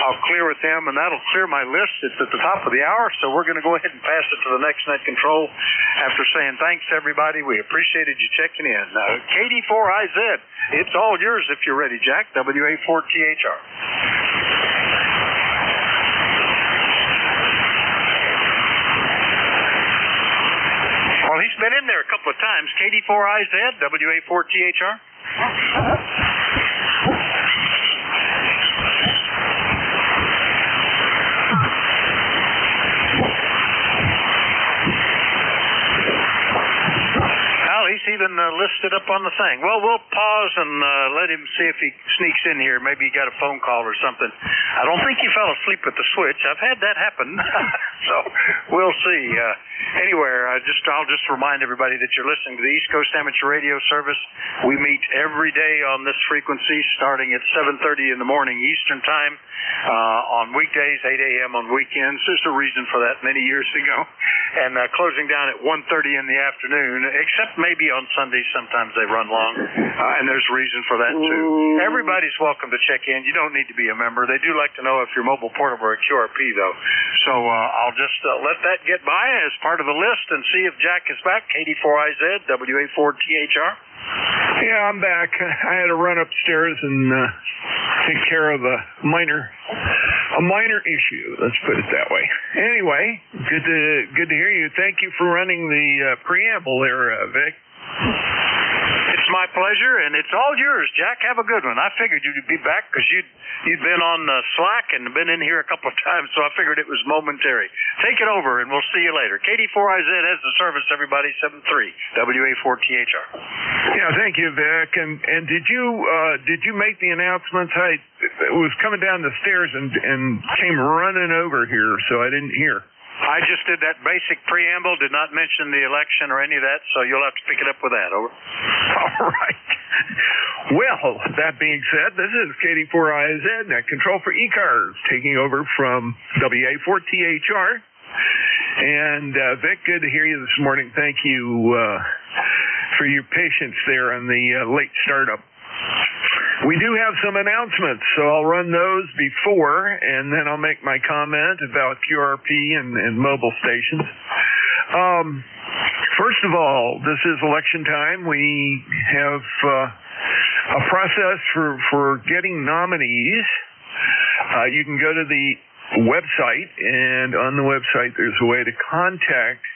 S8: I'll clear with them, and that'll clear my list. It's at the top of the hour, so we're going to go ahead and pass it to the next net control after saying thanks, everybody. We appreciated you checking in. KD4IZ, it's all yours if you're ready, Jack. WA4THR. Well, he's been in there a couple of times. KD4IZ, WA4THR. He's even listed up on the thing. Well, we'll pause and let him see if he sneaks in here. Maybe he got a phone call or something. I don't think he fell asleep at the switch. I've had that happen. So we'll see. I'll just remind everybody that you're listening to the East Coast Amateur Radio Service. We meet every day on this frequency starting at 7:30 in the morning Eastern Time. On weekdays, 8 a.m. on weekends. There's a reason for that many years ago. And closing down at 1:30 in the afternoon, except maybe on Sundays sometimes. Sometimes they run long, and there's a reason for that, too. Everybody's welcome to check in. You don't need to be a member. They do like to know if you're mobile, portable, or QRP, though. So I'll just let that get by as part of the list and see if Jack is back. KD4IZ, WA4THR.
S10: Yeah, I'm back. I had to run upstairs and take care of a minor issue. Let's put it that way. Anyway, good to hear you. Thank you for running the preamble there, Vic.
S8: It's my pleasure, and it's all yours, Jack. Have a good one. I figured you'd be back because you'd been on Slack and been in here a couple of times, so I figured it was momentary. Take it over, and we'll see you later. KD4IZ has the service, everybody, 73 WA4THR.
S10: Yeah, thank you, Vic. And did you make the announcements? I was coming down the stairs and came running over here, so I didn't hear.
S8: I just did that basic preamble, did not mention the election or any of that, so you'll have to pick it up with that. Over.
S10: All right. Well, that being said, this is KD4IZ, Net Control for ECARS, taking over from WA4THR. And Vic, good to hear you this morning. Thank you for your patience there on the late startup. We do have some announcements, so I'll run those before, and then I'll make my comment about QRP and mobile stations. First of all, this is election time. We have a process for getting nominees. You can go to the website, and on the website there's a way to contact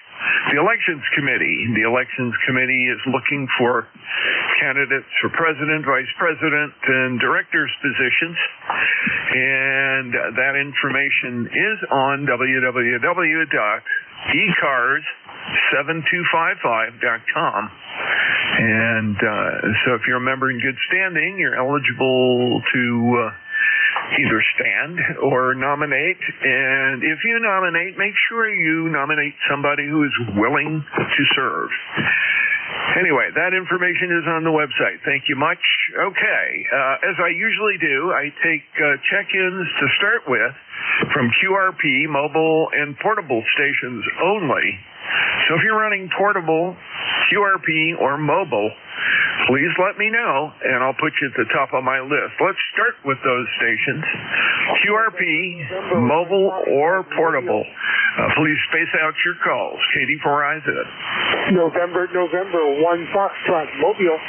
S10: the Elections Committee. The Elections Committee is looking for candidates for president, vice president, and director's positions. And that information is on www.ecars7255.com. And so if you're a member in good standing, you're eligible to either stand or nominate, and if you nominate, make sure you nominate somebody who is willing to serve. Anyway, that information is on the website. Thank you much. Okay, as I usually do, I take check-ins to start with from QRP, mobile and portable stations only. So if you're running portable, QRP, or mobile, please let me know, and I'll put you at the top of my list. Let's start with those stations. QRP, mobile, or portable. Please space out your calls. KD4IZ.
S12: November 1 Foxtrot, Mobile.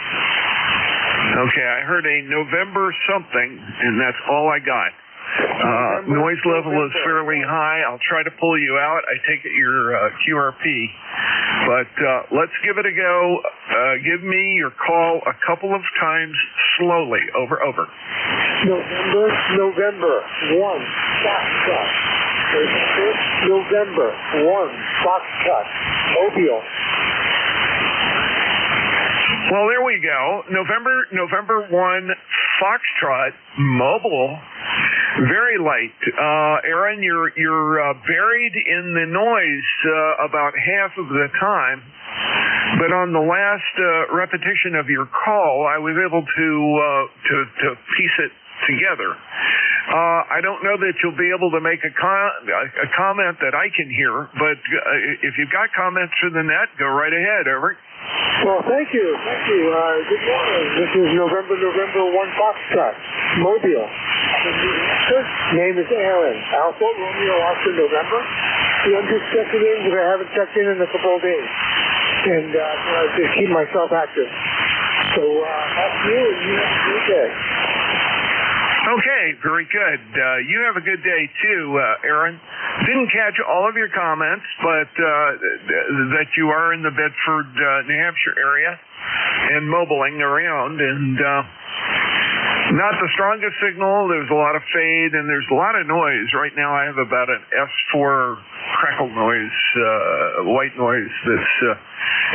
S10: Okay, I heard a November something, and that's all I got. Noise level is fairly high. I'll try to pull you out. I take it you're QRP. But let's give it a go. Give me your call a couple of times slowly. Over.
S12: November 1 Foxtrot. November 1 Foxtrot, Mobile.
S10: Well, there we go. November 1 Foxtrot, mobile. Very light. Aaron, you're buried in the noise about half of the time, but on the last repetition of your call, I was able to piece it together. I don't know that you'll be able to make a comment that I can hear, but if you've got comments for the net, go right ahead. Over.
S12: Well, thank you. Good morning. This is November 1 Foxtrot, Mobile. Name is Aaron. Alpha Romeo Oscar November. I'm just checking in because I haven't checked in a couple of days, and to keep myself active. So that's you, and you have a good day.
S10: Okay, very good. You have a good day too, Aaron. Didn't catch all of your comments, but that you are in the Bedford, New Hampshire area and mobiling around, and not the strongest signal. There's a lot of fade, and there's a lot of noise. Right now I have about an S4 crackle noise, white noise that's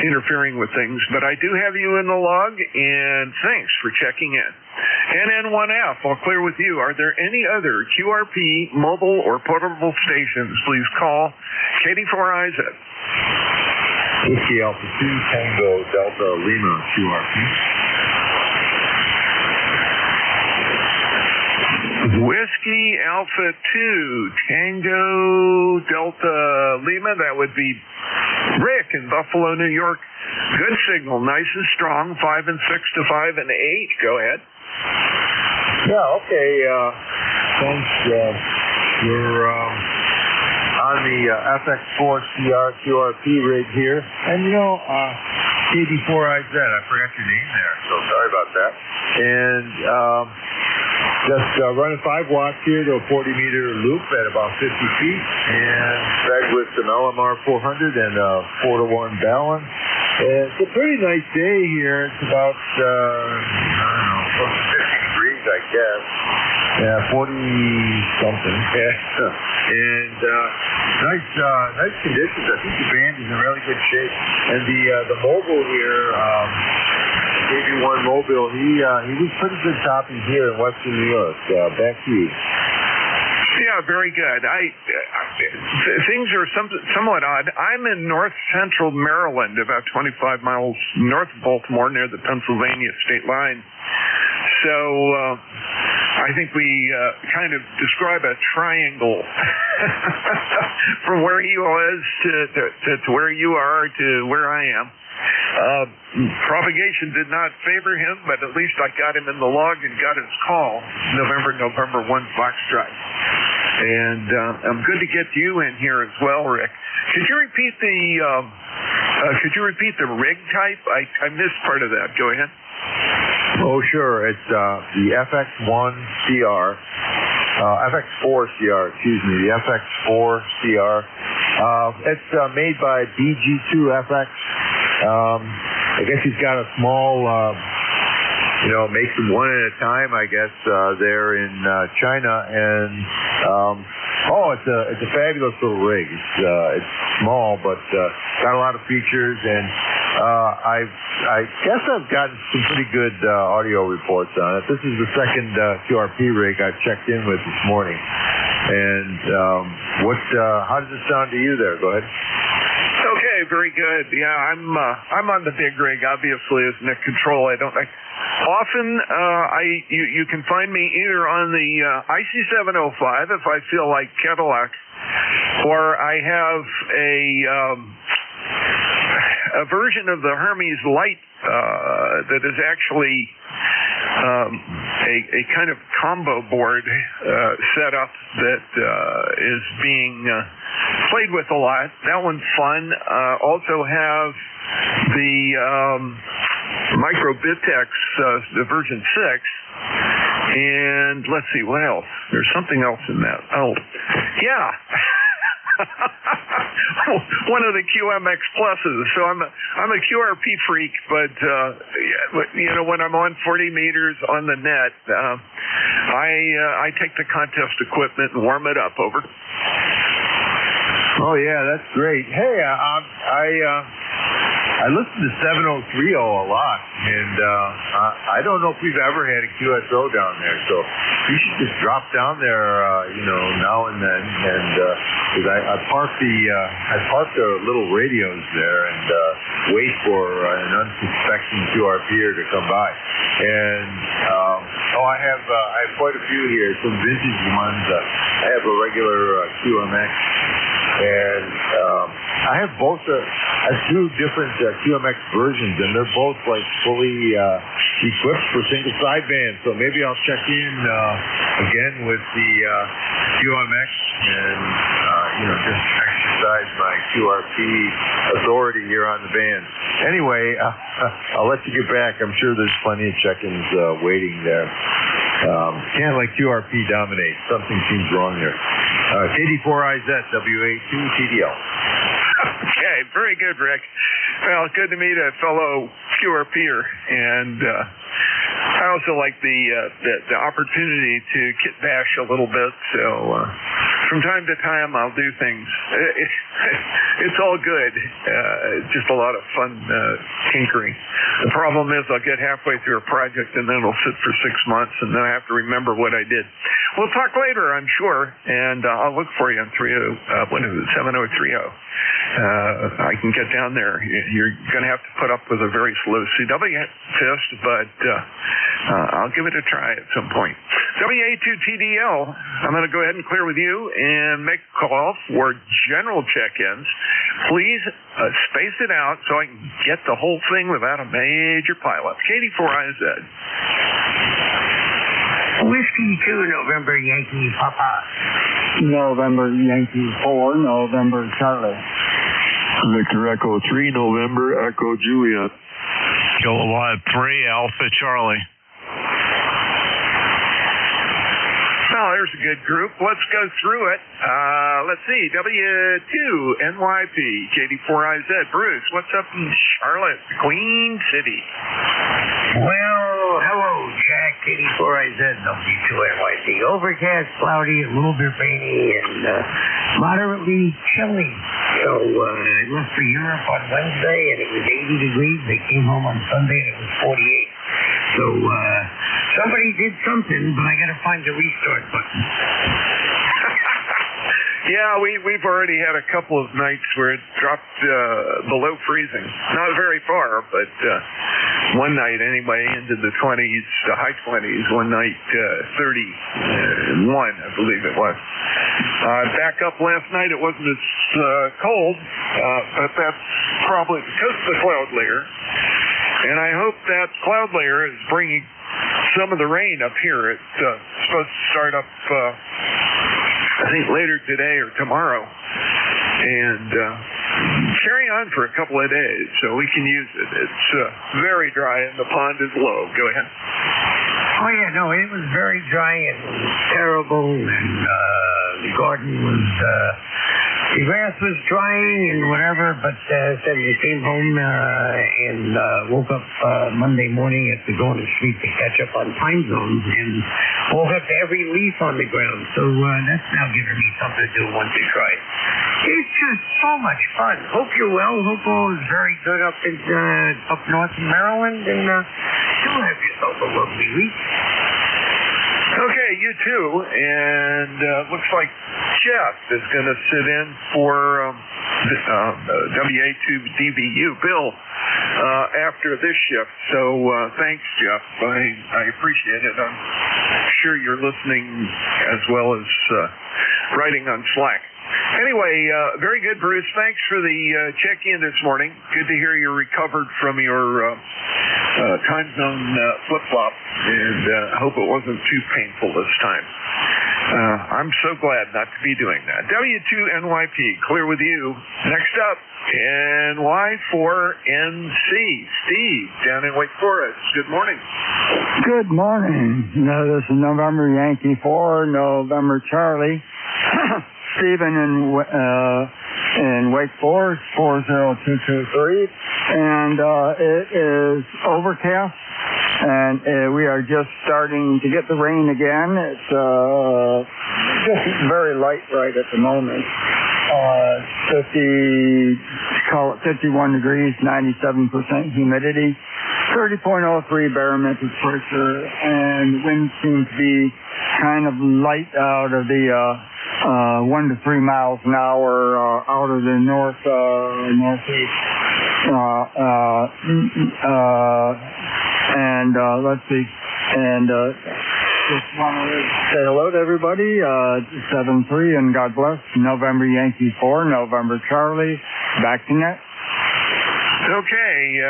S10: interfering with things. But I do have you in the log, and thanks for checking in. NN1F, I'll clear with you. Are there any other QRP, mobile, or portable stations? Please call KD4IZ.
S16: Whiskey Alpha 2 Tango Delta Lima QRP.
S10: Whiskey Alpha 2, Tango Delta Lima. That would be Rick in Buffalo, New York. Good signal, nice and strong, 5 and 6 to 5 and 8. Go ahead.
S3: Yeah, okay. Thanks. We're on the FX4CR QRP rig here. And, KD4IZ, I forgot your name there, so sorry about that. And just running 5 watts here to a 40-meter loop at about 50 feet, and fed with some LMR 400 and a 4-to-1 balance. And it's a pretty nice day here. It's about, close to 50 degrees, I guess. Yeah, 40-something. Yeah. And nice conditions. I think the band is in really good shape. And the mobile here, KB1 Mobile, he was pretty good topping here in Western New York. Back to you.
S10: Yeah, very good. Things are somewhat odd. I'm in north central Maryland, about 25 miles north of Baltimore, near the Pennsylvania state line. So I think we kind of describe a triangle from where he was to where you are to where I am. Propagation did not favor him, but at least I got him in the log and got his call, November 1 Foxtrot. And I'm good to get you in here as well, Rick. Could you repeat the rig type? I missed part of that. Go ahead.
S3: Oh, sure. It's the FX4CR, the FX4CR. It's made by BG2FX. I guess he's got a small, makes them one at a time, I guess, there in China. And, it's a fabulous little rig. It's small, but got a lot of features. And I guess I've gotten some pretty good audio reports on it. This is the second QRP rig I've checked in with this morning. And how does it sound to you there? Go ahead.
S10: Okay, very good. Yeah, I'm on the big rig, obviously, as Nick Control. Often you can find me either on the IC705 if I feel like Cadillac, or I have a version of the Hermes Light that is actually a kind of combo board setup that is being played with a lot. That one's fun. Also have the Micro Bitex, the version 6. And let's see, what else? There's something else in that. Oh, yeah. One of the QMX pluses. So I'm a QRP freak, but when I'm on 40 meters on the net, I take the contest equipment and warm it up. Over.
S3: Oh yeah, that's great. Hey, I listen to 7030 a lot, and I don't know if we've ever had a QSO down there, so you should just drop down there, now and then. And because I park the little radios there and wait for an unsuspecting QRPer to come by. And I have quite a few here, some vintage ones. I have a regular QMX. And I have both. I have two different QMX versions, and they're both like fully equipped for single sideband. So maybe I'll check in again with the QMX and just exercise my QRP authority here on the band. Anyway, I'll let you get back. I'm sure there's plenty of check-ins waiting there. Can't let QRP dominate. Something seems wrong there. KD4IZ, WA2TDL.
S10: Okay, very good, Rick. Well, good to meet a fellow QRPer, and I also like the opportunity to kit bash a little bit. So from time to time, I'll do things. It's all good. Just a lot of fun tinkering. The problem is I'll get halfway through a project and then it'll sit for 6 months, and then I have to remember what I did. We'll talk later, I'm sure, and I'll look for you on 7030. I can get down there. You're going to have to put up with a very slow CW fist, but I'll give it a try at some point. WA2TDL, I'm going to go ahead and clear with you and make a call for general check-ins. Please space it out so I can get the whole thing without a major pileup. KD4IZ.
S1: Whiskey 2, November Yankee Papa.
S22: November Yankee 4, November Charlie.
S23: Victor Echo 3, November Echo Juliet.
S18: Kilowatt 3, Alpha Charlie.
S10: Well, there's a good group. Let's go through it. Let's see. W2NYP, KD4IZ. Bruce, what's up in Charlotte, Queen City?
S1: Well, hello, Jack, KD4IZ, W2NYP. Overcast, cloudy, a little bit rainy, and moderately chilly. So I left for Europe on Wednesday, and it was 80 degrees. They came home on Sunday, and it was 48. So somebody did something, but I got to find the restart button.
S10: Yeah, we've already had a couple of nights where it dropped below freezing. Not very far, but one night anyway into the 20s, the high 20s. One night 31, I believe it was. Back up last night, it wasn't as cold, but that's probably because of the cloud layer. And I hope that cloud layer is bringing some of the rain up here. It's supposed to start up, I think, later today or tomorrow. And carry on for a couple of days so we can use it. It's very dry and the pond is low. Go ahead.
S1: Oh, yeah, no, it was very dry and terrible, and the garden was... the grass was drying and whatever, but said we came home and woke up Monday morning after going to sleep to catch up on time zones, and woke up to every leaf on the ground. So that's now giving me something to do once I try it. It's just so much fun. Hope you're well. Hope all is very good up north in Maryland, and do have yourself a lovely week.
S10: Okay, you too. And looks like Jeff is going to sit in for WA2DBU Bill after this shift. So thanks, Jeff. I appreciate it. I'm sure you're listening as well as writing on Slack. Anyway, very good, Bruce. Thanks for the check-in this morning. Good to hear you're recovered from your time zone flip-flop, and hope it wasn't too painful this time. I'm so glad not to be doing that. W2NYP, clear with you. Next up, NY4NC. Steve, down in Wake Forest. Good morning.
S22: Good morning. This is November Yankee 4, November Charlie. Stephen in Wake Forest, 40223, and it is overcast, and we are just starting to get the rain again. It's just very light right at the moment. 51 degrees, 97% humidity, 30.03 barometric pressure, and wind seems to be kind of light out of the 1 to 3 miles an hour out of the northeast. And let's see. And just want to say hello to everybody. 7-3, and God bless. November Yankee 4, November Charlie. Back to net.
S10: Okay,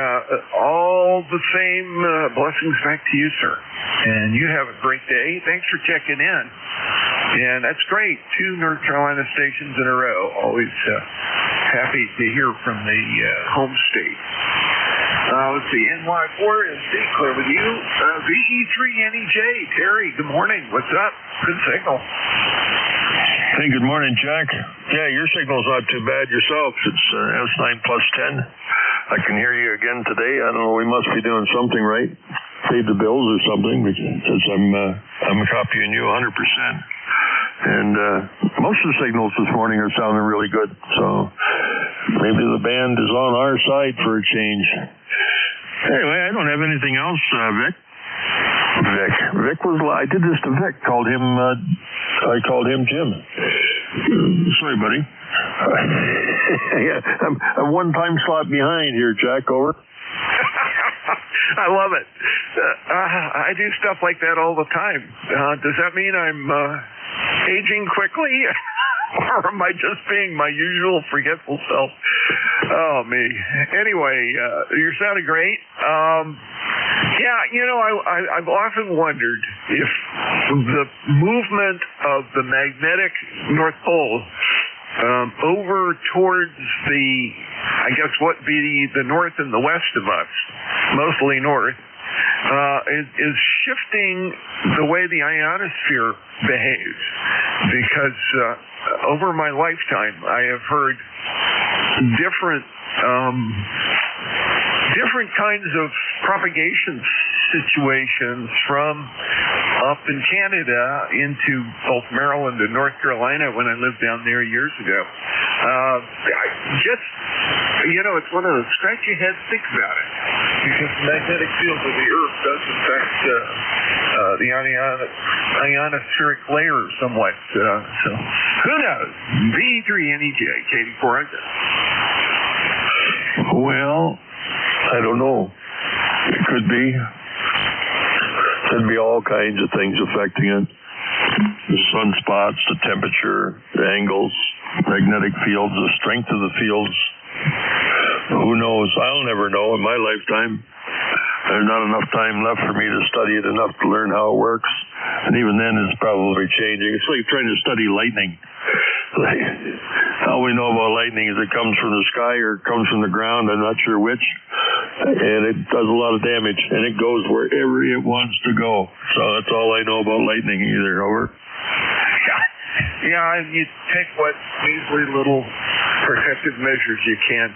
S10: all the same blessings back to you, sir. And you have a great day. Thanks for checking in. And that's great. 2 North Carolina stations in a row. Always happy to hear from the home state. Let's see. NY4NC, clear with you. VE3NEJ, Terry, good morning. What's up? Good signal.
S23: Hey, good morning, Jack. Yeah, your signal's not too bad yourself. It's S9 plus 10. I can hear you again today. I don't know, we must be doing something right. Paid the bills or something, because I'm copying you 100%. And most of the signals this morning are sounding really good. So maybe the band is on our side for a change. Anyway, I don't have anything else, Vic. Vic was, I did this to Vic, I called him Jim. Sorry, buddy. Yeah, I'm one time slot behind here, Jack, over.
S10: I love it. I do stuff like that all the time. Does that mean I'm aging quickly? Or am I just being my usual forgetful self? Oh, me. Anyway, you're sounding great. I've often wondered if the movement of the magnetic North Pole over towards I guess what would be the north and the west of us, mostly north, is shifting the way the ionosphere behaves. Because over my lifetime, I have heard different kinds of propagation situations from up in Canada into both Maryland and North Carolina when I lived down there years ago. It's one of those scratch your head, think about it. Because the magnetic field of the Earth does affect the ionospheric layer somewhat. So who knows? V3NEJ, Katie Forrest.
S23: Well, I don't know. It could be. Could be all kinds of things affecting it. The sunspots, the temperature, the angles, magnetic fields, the strength of the fields. Who knows? I'll never know in my lifetime. There's not enough time left for me to study it enough to learn how it works. And even then, it's probably changing. It's like trying to study lightning. Like, all we know about lightning is it comes from the sky or it comes from the ground. I'm not sure which. And it does a lot of damage. And it goes wherever it wants to go. So that's all I know about lightning either. Over.
S10: Yeah, and you take what measly little protective measures you can.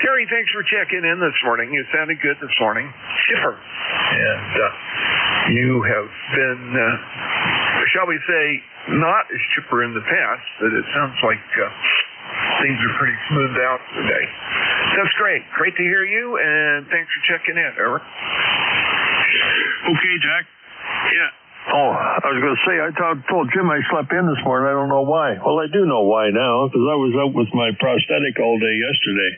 S10: Terry, thanks for checking in this morning. You sounded good this morning. Chipper. And you have been, shall we say, not as chipper in the past, but it sounds like things are pretty smoothed out today. That's great. Great to hear you, and thanks for checking in. Over.
S23: Okay, Jack. Yeah. Oh, I was going to say, I told Jim I slept in this morning. I don't know why. Well, I do know why now, because I was out with my prosthetic all day yesterday.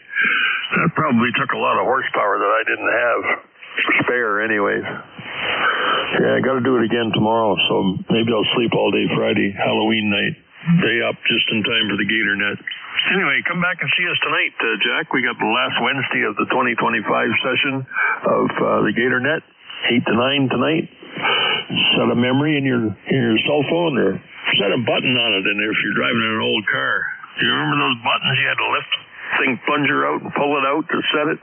S23: That probably took a lot of horsepower that I didn't have spare anyways. Yeah, I got to do it again tomorrow, so maybe I'll sleep all day Friday, Halloween night. Day up just in time for the Gator Net. Anyway, come back and see us tonight, Jack. We got the last Wednesday of the 2025 session of the Gator Net, 8 to 9 tonight. Set a memory in your cell phone, or set a button on it. And if you're driving in an old car, do you remember those buttons you had to lift the thing, plunger out and pull it out to set it?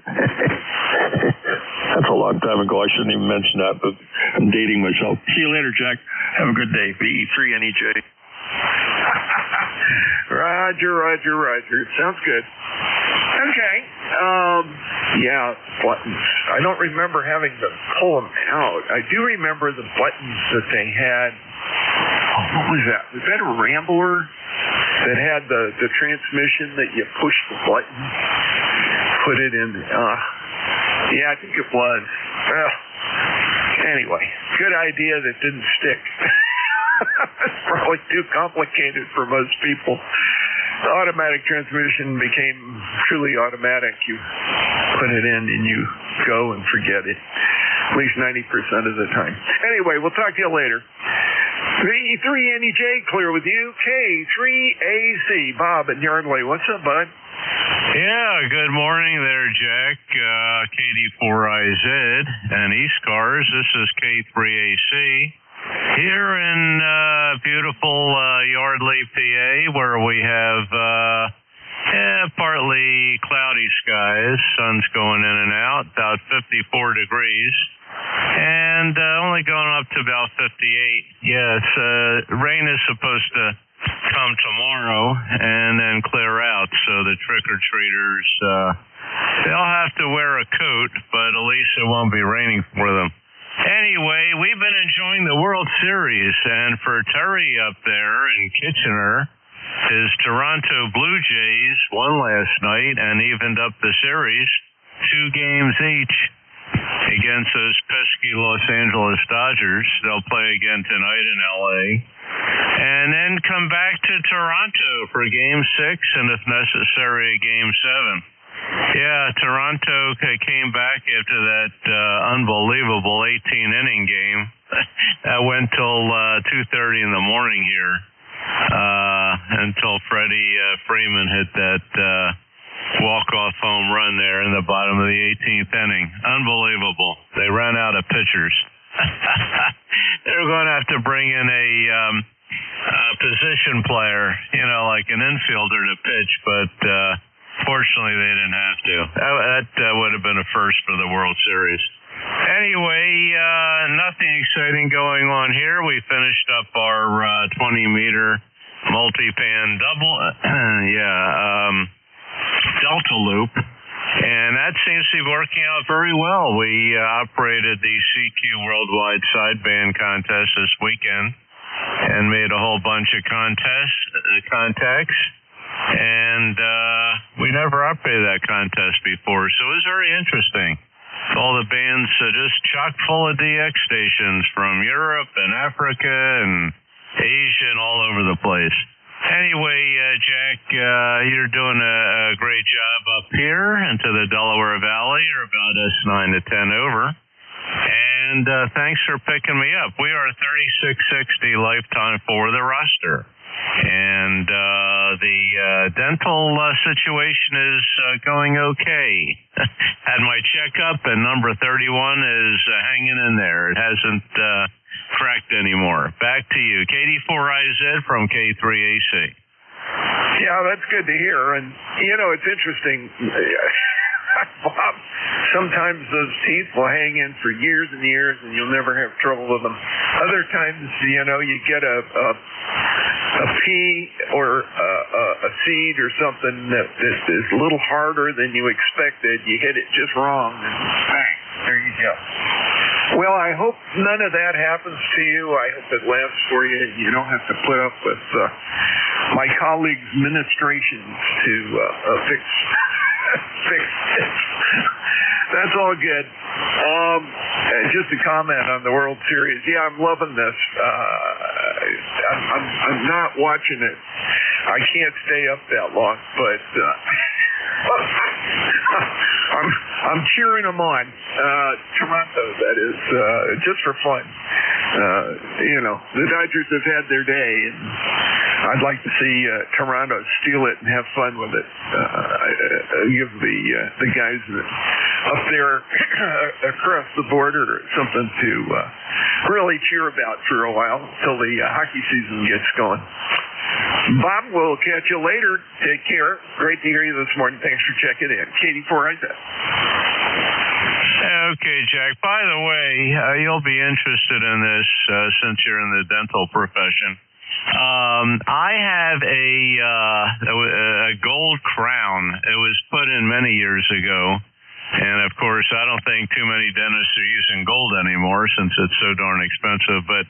S23: That's a long time ago. I shouldn't even mention that, but I'm dating myself. See you later, Jack. Have a good day. VE3NEJ.
S10: Roger. Sounds good. Okay. Yeah, buttons. I don't remember having to pull them out. I do remember the buttons that they had. Oh, what was that? Was that a Rambler that had the transmission that you push the button, put it in? Yeah, I think it was. Anyway, good idea that didn't stick. It's probably too complicated for most people. The automatic transmission became truly automatic. You put it in and you go and forget it. At least 90% of the time. Anyway, we'll talk to you later. V3NEJ, clear with you. K3AC, Bob in Yardley. What's up, bud?
S18: Yeah, good morning there, Jack. KD4IZ and ECARS. This is K3AC. Here in beautiful Yardley, PA, where we have partly cloudy skies, sun's going in and out, about 54 degrees, and only going up to about 58. Yes, rain is supposed to come tomorrow and then clear out, so the trick-or-treaters, they'll have to wear a coat, but at least it won't be raining for them. Anyway, we've been enjoying the World Series, and for Terry up there in Kitchener, his Toronto Blue Jays won last night and evened up the series 2 games each against those pesky Los Angeles Dodgers. They'll play again tonight in LA. And then come back to Toronto for Game 6 and, if necessary, Game 7. Yeah, Toronto came back after that unbelievable 18-inning game. That went till 2:30 in the morning here, until Freddie Freeman hit that walk-off home run there in the bottom of the 18th inning. Unbelievable. They ran out of pitchers. They're going to have to bring in a position player, like an infielder to pitch, but fortunately they didn't have to. That would have been a first for the World Series. Anyway, nothing exciting going on here. We finished up our 20-meter multi-pan double, Delta loop, and that seems to be working out very well. We operated the CQ Worldwide Sideband Contest this weekend and made a whole bunch of contacts, and we never operated that contest before, so it was very interesting. All the bands just chock full of DX stations from Europe and Africa and Asia and all over the place. Anyway, Jack, you're doing a great job up here into the Delaware Valley. You're about 9 to 10 over. And thanks for picking me up. We are 3660 lifetime for the roster. And the dental situation is going okay. Had my checkup, and number 31 is hanging in there. It hasn't cracked anymore. Back to you. KD4IZ from K3AC.
S10: Yeah, that's good to hear. And, it's interesting. Bob, sometimes those teeth will hang in for years and years, and you'll never have trouble with them. Other times, you get a pea or a seed or something that is a little harder than you expected. You hit it just wrong, and bang, there you go. Well, I hope none of that happens to you. I hope it lasts for you. You don't have to put up with my colleagues' ministrations to fix it. That's all good. Just a comment on the World Series. Yeah, I'm loving this. I'm not watching it. I can't stay up that long, but I'm cheering them on. Toronto, that is, just for fun. The Dodgers have had their day, and I'd like to see Toronto steal it and have fun with it. Give the guys up there across the border something to really cheer about for a while until the hockey season gets going. Bob, we'll catch you later. Take care. Great to hear you this morning. Thanks for checking in. KD4IZ.
S18: Okay, Jack. By the way, you'll be interested in this since you're in the dental profession. I have a gold crown. It was put in many years ago. And, of course, I don't think too many dentists are using gold anymore since it's so darn expensive. But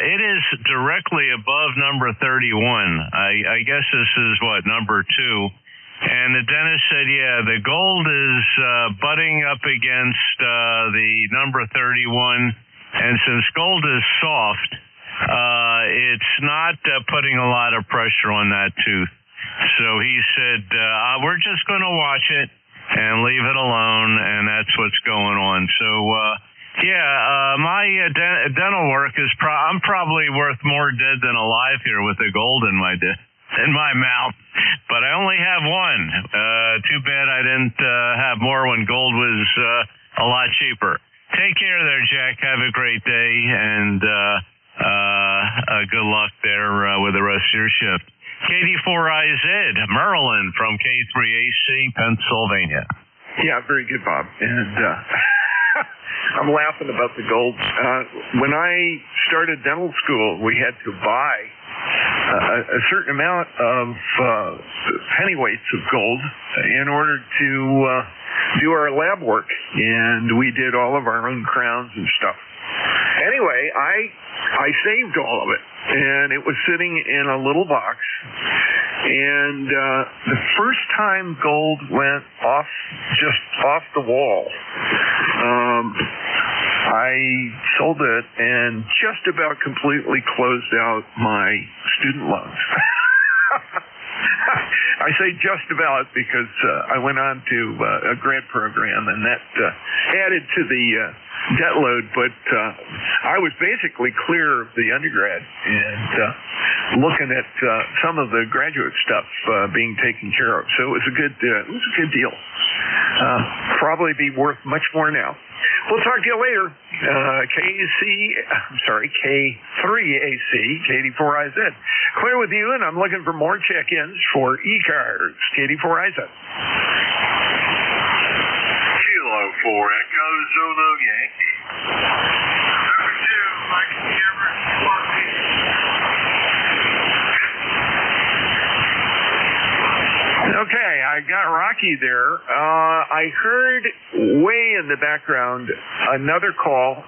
S18: it is directly above number 31. I guess this is, number 2. And the dentist said, yeah, the gold is butting up against the number 31. And since gold is soft, it's not putting a lot of pressure on that tooth. So he said, we're just going to watch it and leave it alone, and that's what's going on. So, my dental work is I'm probably worth more dead than alive here with the gold in my mouth, but I only have one. Too bad I didn't have more when gold was a lot cheaper. Take care there, Jack. Have a great day, and good luck there with the rest of your shift. KD4IZ, Merlin from K3AC, Pennsylvania.
S10: Yeah, very good, Bob. And I'm laughing about the gold. When I started dental school, we had to buy a certain amount of pennyweights of gold in order to do our lab work. And we did all of our own crowns and stuff. Anyway, I saved all of it, and it was sitting in a little box. And the first time gold went just off the wall, I sold it and just about completely closed out my student loans. I say just about because I went on to a grad program, and that added to the debt load, but I was basically clear of the undergrad and looking at some of the graduate stuff being taken care of. So it was a good deal. Probably be worth much more now. We'll talk to you later. K3AC, KD4IZ. Clear with you, and I'm looking for more check-ins for ECARS, KD4IZ.
S8: Kilo 4 Echo Zulu Yankee. Number 2, Mike Cameron,
S10: Okay, I got Rocky there. I heard way in the background another call.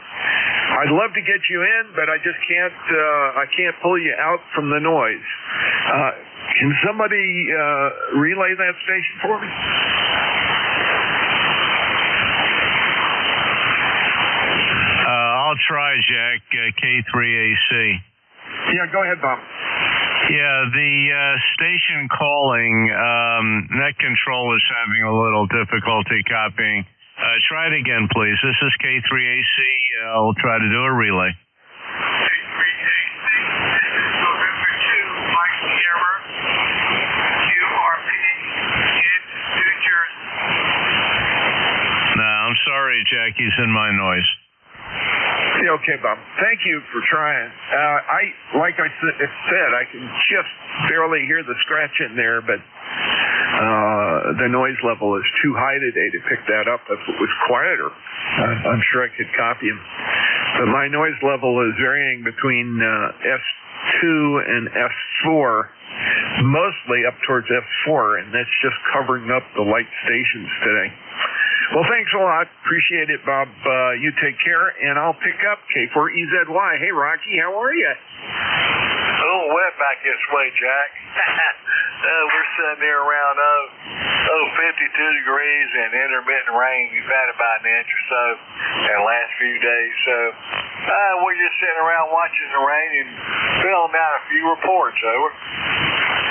S10: I'd love to get you in, but I just can't. I can't pull you out from the noise. Can somebody relay that station for me?
S18: I'll try, Jack. K3AC.
S10: Yeah, go ahead, Bob.
S18: Yeah, the station calling, net control is having a little difficulty copying. Try it again, please. This is K3AC. I'll try to do a relay.
S8: K3AC, this is November 2, Mike Sierra, QRP in New Jersey.
S18: No, I'm sorry, Jack. He's in my noise.
S10: Okay, Bob. Thank you for trying. Like I said, I can just barely hear the scratch in there, but the noise level is too high today to pick that up. If it was quieter, I'm sure I could copy him. But my noise level is varying between S2 and S4, mostly up towards S4, and that's just covering up the light stations today. Well, thanks a lot. Appreciate it, Bob. You take care, and I'll pick up K4EZY. Hey, Rocky, how are you?
S8: A little wet back this way, Jack. We're sitting there around 52 degrees and intermittent rain. We've had about an inch or so in the last few days. So we're just sitting around watching the rain and filling out a few reports. Over.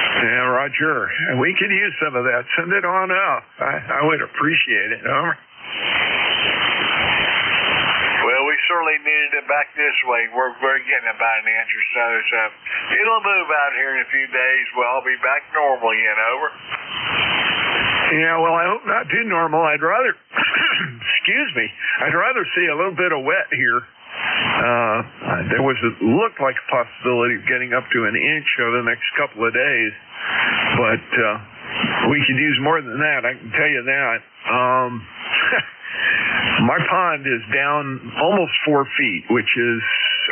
S10: Yeah, Roger. We could use some of that. Send it on up. I would appreciate it. Over.
S8: Well, we certainly needed it back this way. We're getting about an inch or so. So it'll move out here in a few days. Well, I'll be back normal again. Over.
S10: Yeah, well, I hope not too normal. I'd rather, excuse me, I'd rather see a little bit of wet here. There looked like a possibility of getting up to an inch over the next couple of days, but we could use more than that, I can tell you that. My pond is down almost 4 feet, which is,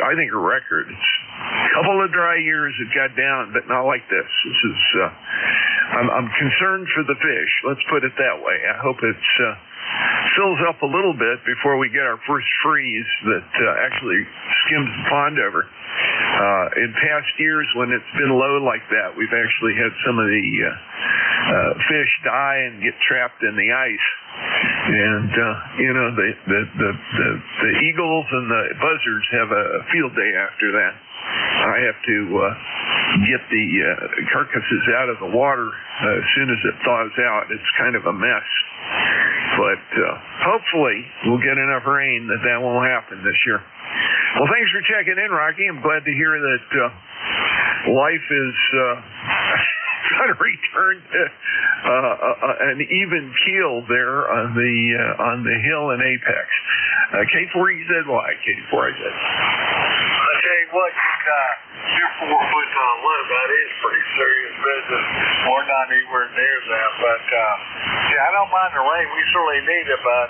S10: I think, a record. It's a couple of dry years it got down, but not like this. This is, I'm concerned for the fish. Let's put it that way. I hope it fills up a little bit before we get our first freeze that actually skims the pond over. In past years, when it's been low like that, we've actually had some of the fish die and get trapped in the ice. And the eagles and the buzzards have a field day after that. I have to get the carcasses out of the water as soon as it thaws out. It's kind of a mess. But hopefully we'll get enough rain that won't happen this year. Well, thanks for checking in, Rocky. I'm glad to hear that life is going to return to an even keel there on the hill in Apex. K4EZY, K4IZ.
S8: I tell you what, you're 4 foot low. That is pretty serious business. We're not anywhere near that, but I don't mind the rain. We certainly need it, but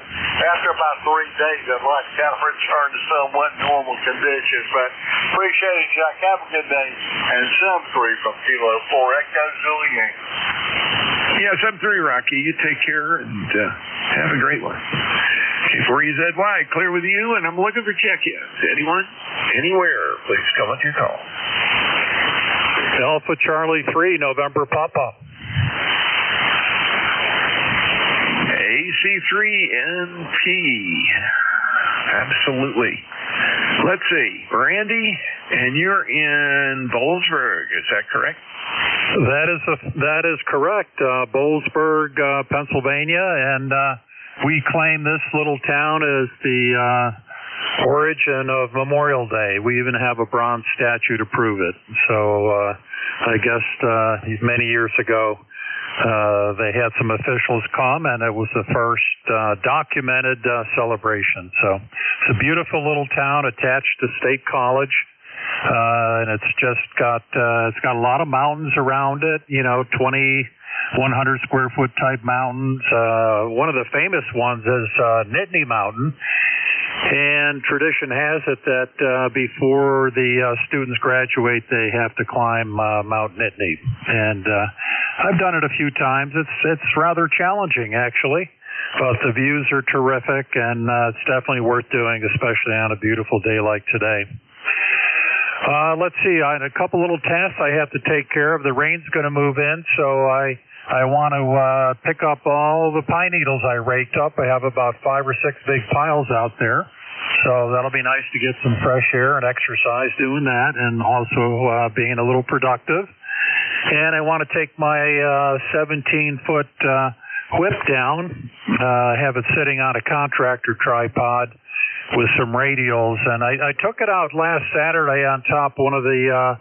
S8: after about 3 days, I'd like to kind of return to somewhat normal conditions. But appreciate it, Jack. Have a good day. And Sub 3 from Kilo 4 Echo Zulu Yankee.
S10: Yeah, Sub 3, Rocky. You take care and have a great one. K4EZY, clear with you, and I'm looking for check-ins. Anyone, anywhere, please come with your call.
S13: Alpha Charlie 3, November Papa.
S10: AC3NP. Absolutely. Let's see. Randy, and you're in Bollesburg, is that correct?
S13: That is correct. Boalsburg, Pennsylvania, and we claim this little town as the origin of Memorial Day. We even have a bronze statue to prove it. So I guess many years ago they had some officials come, and it was the first documented celebration. So it's a beautiful little town attached to State College. And it's just got a lot of mountains around it, 2,100 square foot type mountains. One of the famous ones is Nittany Mountain. And tradition has it that before the students graduate, they have to climb Mount Nittany. And I've done it a few times. It's rather challenging, actually. But the views are terrific, and it's definitely worth doing, especially on a beautiful day like today. Let's see, I had a couple little tasks I have to take care of. The rain's going to move in, so I want to pick up all the pine needles I raked up. I have about 5 or 6 big piles out there, so that'll be nice to get some fresh air and exercise doing that, and also being a little productive. And I want to take my 17-foot whip down, have it sitting on a contractor tripod with some radials, and I took it out last Saturday on top of one of the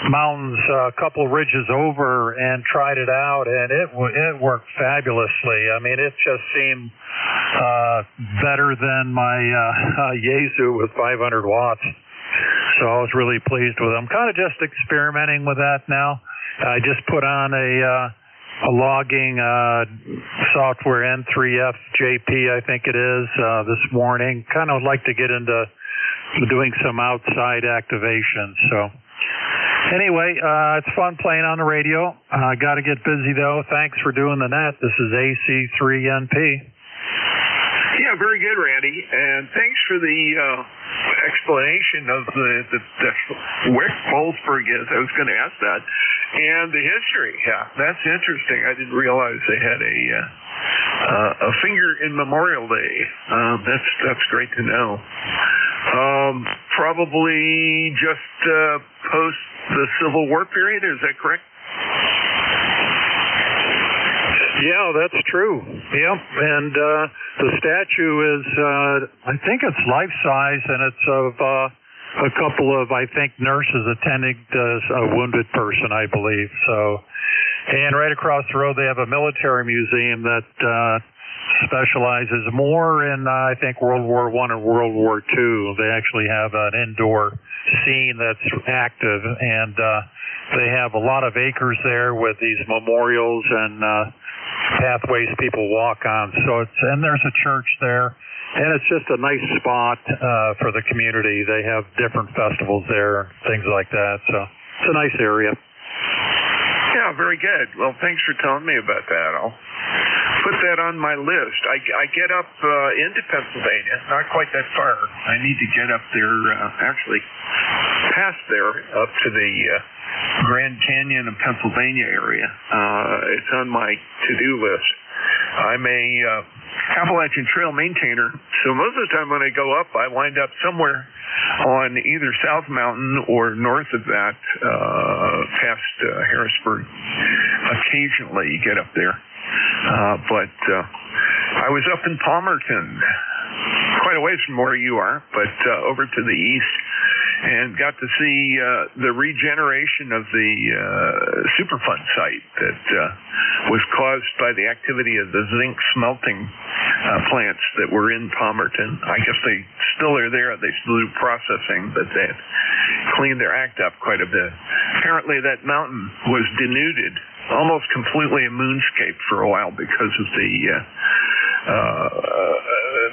S13: mountains, a couple ridges over, and tried it out, and it worked fabulously. I mean, it just seemed better than my Yaesu with 500 watts. So I was really pleased with it. I'm kind of just experimenting with that now. I just put on a logging software, N3F JP, I think it is, this morning. Kind of like to get into doing some outside activation. So anyway, it's fun playing on the radio. I got to get busy, though. Thanks for doing the net. This is AC3NP.
S10: Yeah, very good, Randy. And thanks for the explanation of where Boalsburg is. I was going to ask that. And the history. Yeah, that's interesting. I didn't realize they had a finger in Memorial Day. That's great to know. Probably just post the Civil War period. Is that correct?
S13: Yeah, that's true. Yep, and the statue is, I think it's life-size, and it's of a couple of, I think, nurses attending a wounded person, I believe. So, and right across the road, they have a military museum that specializes more in, I think, World War I and World War II. They actually have an indoor scene that's active, and they have a lot of acres there with these memorials and pathways people walk on. So and there's a church there, and it's just a nice spot for the community. They have different festivals there, things like that. So it's a nice area.
S10: Yeah, very good. Well, thanks for telling me about that. I'll put that on my list. I get up into Pennsylvania, not quite that far. I need to get up there, actually past there, up to the Grand Canyon of Pennsylvania area. It's on my to-do list. I'm a Appalachian Trail maintainer, so most of the time when I go up, I wind up somewhere on either South Mountain or north of that, past Harrisburg. Occasionally you get up there. But I was up in Palmerton, quite a ways from where you are, but over to the east, and got to see the regeneration of the Superfund site that was caused by the activity of the zinc smelting plants that were in Palmerton. I guess they still are there. They still do processing, but they had cleaned their act up quite a bit. Apparently that mountain was denuded, almost completely a moonscape for a while because of the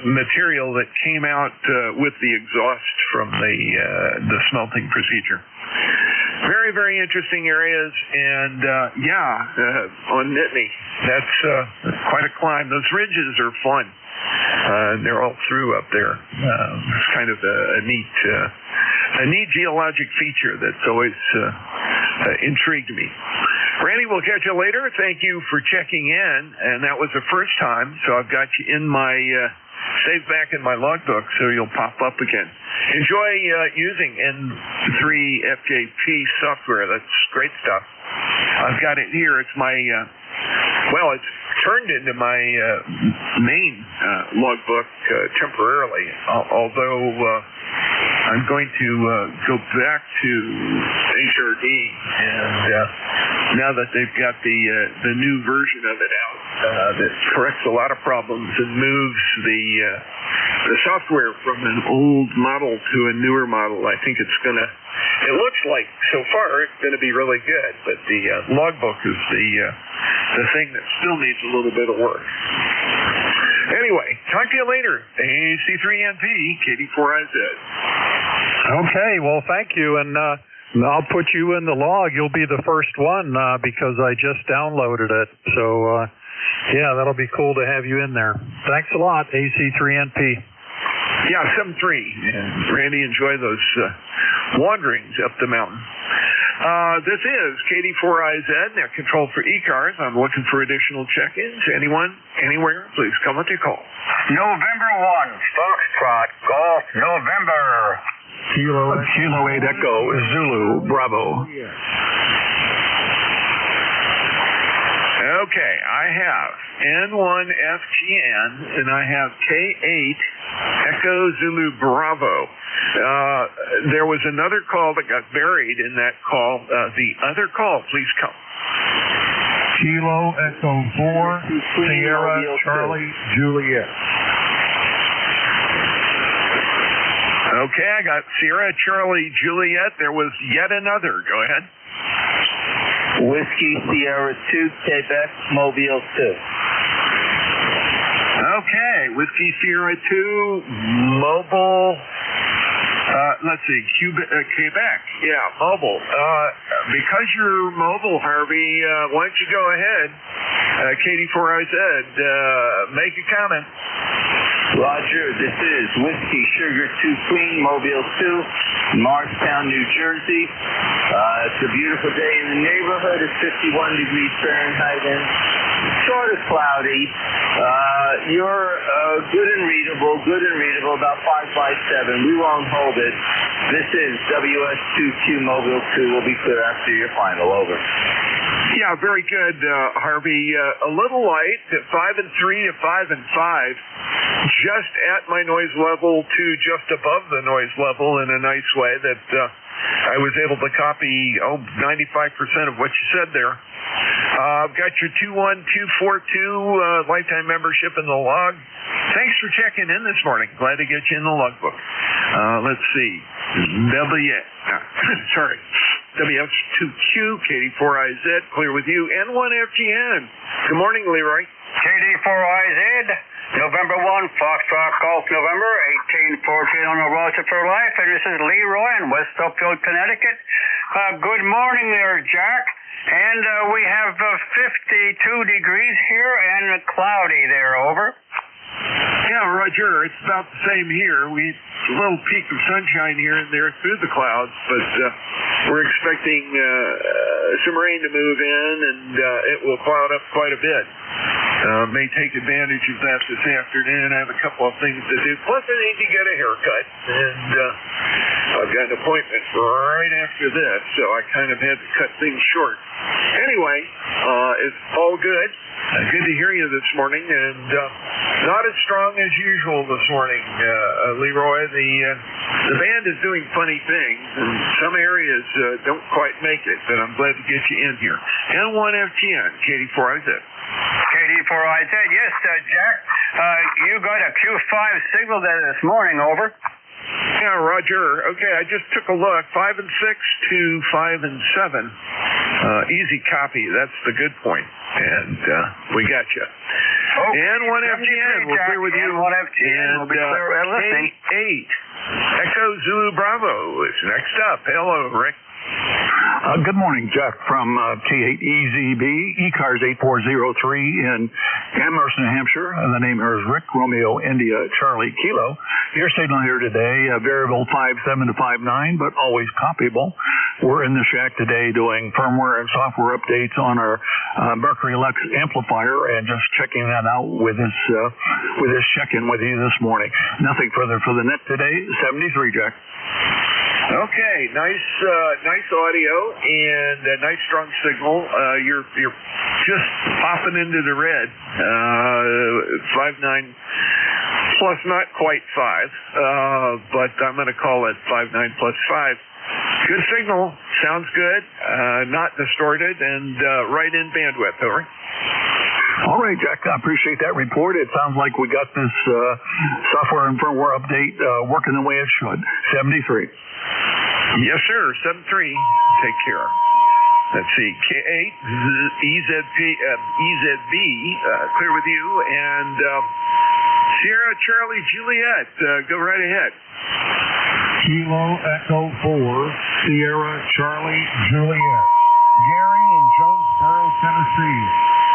S10: material that came out with the exhaust from the smelting procedure. Very, very interesting areas, and on Nittany, that's quite a climb. Those ridges are fun. They're all through up there. It's kind of a neat geologic feature that's always intrigued me. Randy, we'll catch you later. Thank you for checking in, and that was the first time, so I've got you in my saved back in my logbook, so you'll pop up again. Enjoy using N3FJP software. That's great stuff. I've got it here. It's my, it's turned into my main logbook temporarily, although I'm going to go back to HRD, and now that they've got the new version of it out that corrects a lot of problems and moves the software from an old model to a newer model, I think it looks like so far it's going to be really good, but the logbook is the thing that still needs a little bit of work. Anyway, talk to you later. AC3NP, KD4IZ.
S13: Okay, well, thank you, and I'll put you in the log. You'll be the first one because I just downloaded it. So, yeah, that'll be cool to have you in there. Thanks a lot, AC3NP.
S10: Yeah, 7-3. And Randy, enjoy those wanderings up the mountain. This is KD4IZ, net control for ECARS. I'm looking for additional check-ins. Anyone, anywhere, please come with your call.
S5: November 1, Foxtrot, Golf, November.
S22: Kilo 8 Echo, Zulu, Bravo.
S10: Okay, I have N1FGN, and I have K8 Echo Zulu Bravo. There was another call that got buried in that call. The other call, please come.
S22: Kilo Echo 4, Sierra Charlie Juliet.
S10: Okay, I got Sierra Charlie Juliet. There was yet another. Go ahead.
S20: Whiskey Sierra 2, Quebec, Mobile 2.
S10: Okay, Whiskey Sierra 2, Mobile, let's see, Quebec. Yeah, Mobile. Because you're mobile, Harvey, why don't you go ahead, KD4IZ, make a comment.
S20: Roger, this is Whiskey Sugar 2 Queen, Mobile 2, Marshtown, New Jersey. It's a beautiful day in the neighborhood. It's 51 degrees Fahrenheit and sort of cloudy. You're good and readable, about 5 by 7. We won't hold it. This is WS2Q Mobile 2. We'll be clear after your final. Over.
S10: Yeah, very good, Harvey. A little light at 5 and 3 to 5 and 5. Just at my noise level to just above the noise level in a nice way that I was able to copy 95% of what you said there. I've got your 21242 lifetime membership in the log. Thanks for checking in this morning. Glad to get you in the logbook. Let's see. WS2Q, KD4IZ, clear with you. N1FGN. Good morning, Leroy.
S5: KD4IZ, November 1, Foxtrot, Golf, November, 1814 on the Roger for Life, and this is Leroy in West Upfield, Connecticut. Good morning there, Jack. And we have 52 degrees here and cloudy there, over.
S10: Yeah, Roger, it's about the same here. A little peak of sunshine here and there through the clouds, but we're expecting some rain to move in, and it will cloud up quite a bit. May take advantage of that this afternoon. I have a couple of things to do. Plus, I need to get a haircut, and I've got an appointment right after this, so I kind of had to cut things short. Anyway, it's all good. Good to hear you this morning, and not as strong as usual this morning, Leroy. The band is doing funny things, and some areas don't quite make it, but I'm glad to get you in here. N1FGN, KD4IZ.
S5: KD4IZ, yes, Jack. You got a Q5 signal there this morning, over.
S10: Yeah, Roger. Okay, I just took a look. 5 and 6 to 5 and 7. Easy copy. That's the good point. And we got you.
S5: Okay,
S10: N1FGN, we'll clear with you.
S5: N1FGN, we'll be clear listening.
S10: K8 Echo Zulu Bravo is next up. Hello, Rick.
S22: Good morning, Jack from T8EZB, ECARS 8403 in Amherst, New Hampshire. The name here is Rick, Romeo, India, Charlie, Kilo. Your signal here today, variable 5.7 to 5.9, but always copyable. We're in the shack today doing firmware and software updates on our Mercury Lux amplifier and just checking that out with this check-in with you this morning. Nothing further for the net today. 73, Jack.
S10: Okay, nice audio and a nice strong signal. You're just popping into the red. 5.9 plus, not quite 5, but I'm going to call it 5.9 plus 5. Good signal, sounds good, not distorted, and right in bandwidth. Over.
S4: All right, Jack, I appreciate that report. It sounds like we got this software and firmware update working the way it should. 73.
S10: Yes, sir. 73. Take care. Let's see. K8, EZB, clear with you. And Sierra Charlie Juliet, go right ahead.
S15: Kilo Echo 4, Sierra Charlie Juliet. Gary in Jonesboro, Tennessee.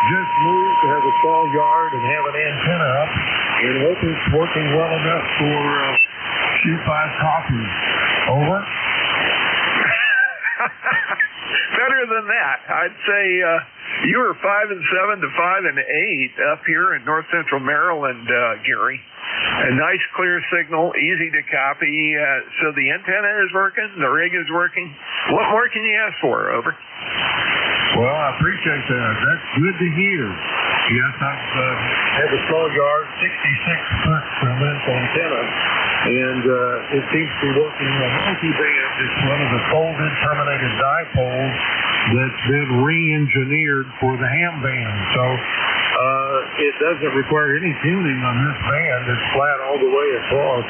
S15: Just moved to have a small yard and have an antenna up, and hope it's working well enough for shoot 5 coffee. Over.
S10: Better than that. I'd say you were 5 and 7 to 5 and 8 up here in north central Maryland, Gary. A nice clear signal, easy to copy. So the antenna is working, the rig is working. What more can you ask for? Over.
S15: Well, I appreciate that. That's good to hear. Yes, I've have a small yard, 66-foot length antenna, and it seems to be working on multi-band. It's one of the folded terminated dipoles that's been re-engineered for the ham band. So it doesn't require any tuning on this band. It's flat all the way across.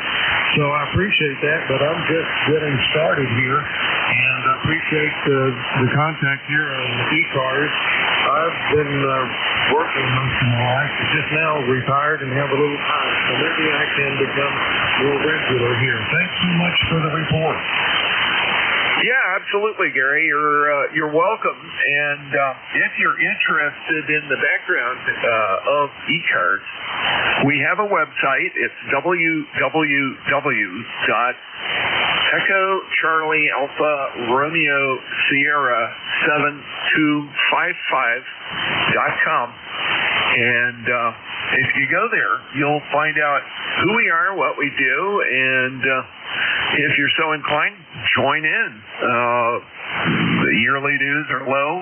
S15: So I appreciate that, but I'm just getting started here, and I appreciate the contact here on ECARS. I've been working most of my life, just now retired and have a little time, so maybe I can become more regular here. Thanks so much for the report.
S10: Yeah, absolutely, Gary. You're welcome. And if you're interested in the background of ECARS, we have a website. It's www.EchoCharlieAlphaRomeoSierra7255.com. And if you go there, you'll find out who we are, what we do, and if you're so inclined, join in. The yearly dues are low.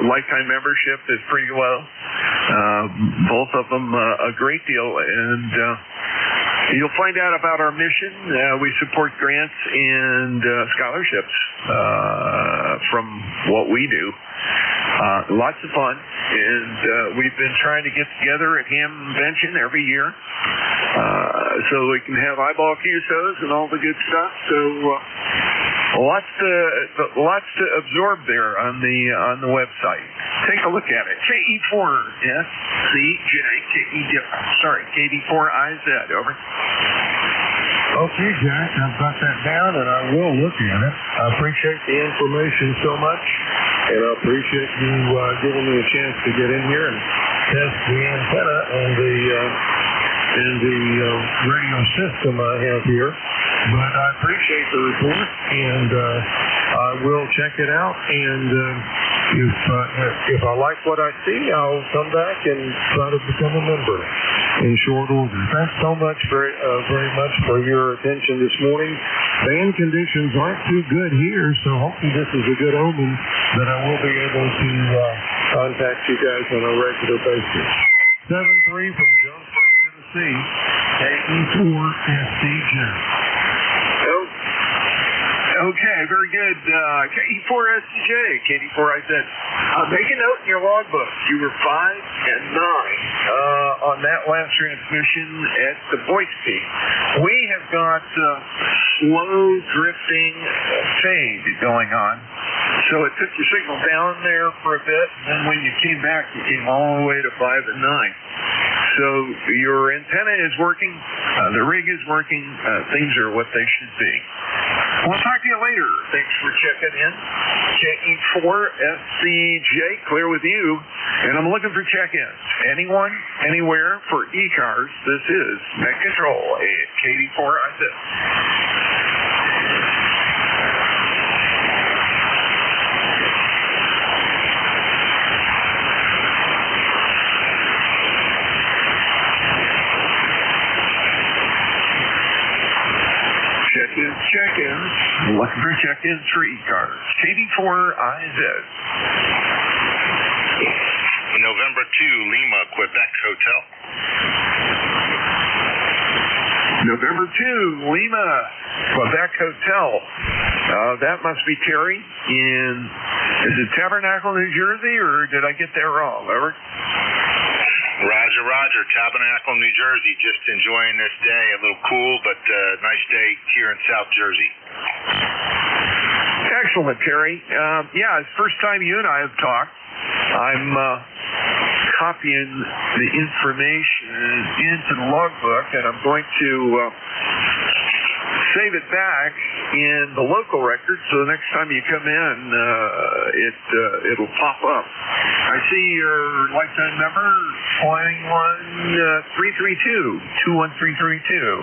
S10: Lifetime membership is pretty low. Both of them a great deal. And you'll find out about our mission. We support grants and scholarships from what we do. Lots of fun. And we've been trying to get together at Ham Convention every year so we can have eyeball QSOs and all the good stuff. So lots to absorb there on the website. Take a look at it. KD4IZ. Over.
S15: Okay, Jack, I've got that down, and I will look at it. I appreciate the information so much, and I appreciate you giving me a chance to get in here and test the antenna and the radio system I have here. But I appreciate the report, and I will check it out. And if I like what I see, I'll come back and try to become a member in short order. Thanks so much very much for your attention this morning. Band conditions aren't too good here, so hopefully this is a good omen that I will be able to contact you guys on a regular basis. 7-3 from Jonesboro, Tennessee, KE4SCJ.
S10: Okay, very good. KE4SCJ, KD4IZ. Make a note in your logbook. You were 5 and 9 on that last transmission at the Boise Peak. We have got slow drifting fade going on. So it took your signal down there for a bit, and then when you came back, you came all the way to 5 and 9. So your antenna is working, the rig is working, things are what they should be. We'll talk to you later. Thanks for checking in. KE4SCJ, clear with you. And I'm looking for check-ins. Anyone, anywhere for ECARS. This is Net Control at KD4IZ. Check-ins.
S15: looking for check-ins for ECARS. KD4IZ.
S9: November 2, Lima, Quebec Hotel.
S15: November 2, Lima, Quebec Hotel. That must be Terry is it Tabernacle, New Jersey, or did I get that wrong? Over.
S9: Roger. Tabernacle, New Jersey. Just enjoying this day. A little cool, but nice day here in South Jersey.
S15: Excellent, Terry. Yeah, it's the first time you and I have talked. I'm copying the information into the logbook, and I'm going to save it back in the local record, so the next time you come in, it'll pop up. I see your lifetime number, 21332,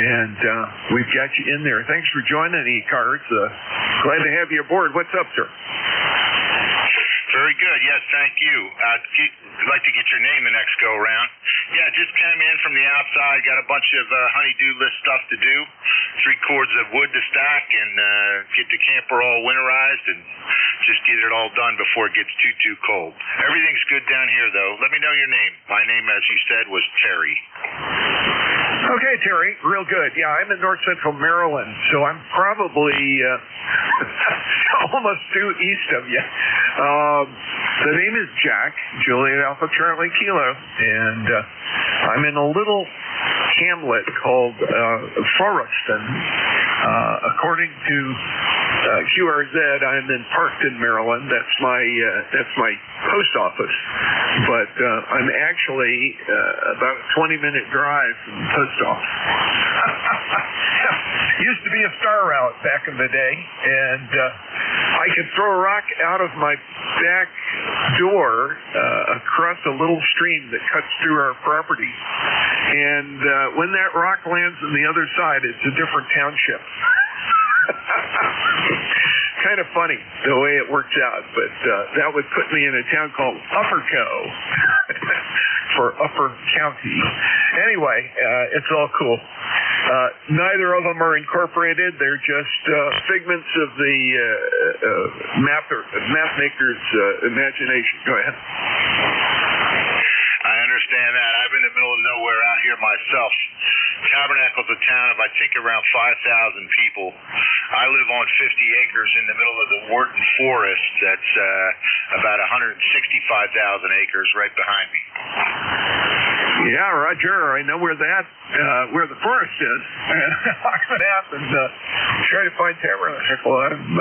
S15: and we've got you in there. Thanks for joining ECARS. Glad to have you aboard. What's up, sir?
S9: Very good. Yes, thank you. I'd like to get your name the next go around. Yeah, just came in from the outside. Got a bunch of honey-do list stuff to do. 3 cords of wood to stack and get the camper all winterized and just get it all done before it gets too cold. Everything's good down here, though. Let me know your name. My name, as you said, was Terry.
S15: Okay, Terry, real good. Yeah, I'm in North Central Maryland, so I'm probably almost due east of you. The name is Jack, Juliet Alpha Charlie Kilo, and I'm in a little hamlet called Forreston. According to QRZ, I'm in Parkton, Maryland. That's my post office, but I'm actually about a 20-minute drive from the post office. Used to be a star route back in the day, and I could throw a rock out of my back door across a little stream that cuts through our property, and when that rock lands on the other side, it's a different township. Kind of funny the way it works out, but that would put me in a town called Upperco for Upper County. Anyway, it's all cool. Neither of them are incorporated. They're just figments of the map maker's imagination. Go ahead.
S9: I understand that. I'm in the middle of nowhere out here myself. Tabernacle's a town of, I think, around 5,000 people. I live on 50 acres in the middle of the Wharton Forest. That's about 165,000 acres right behind me.
S15: Yeah, Roger. I know where the forest is. I'm going to have to try to find Tabernacle. I'm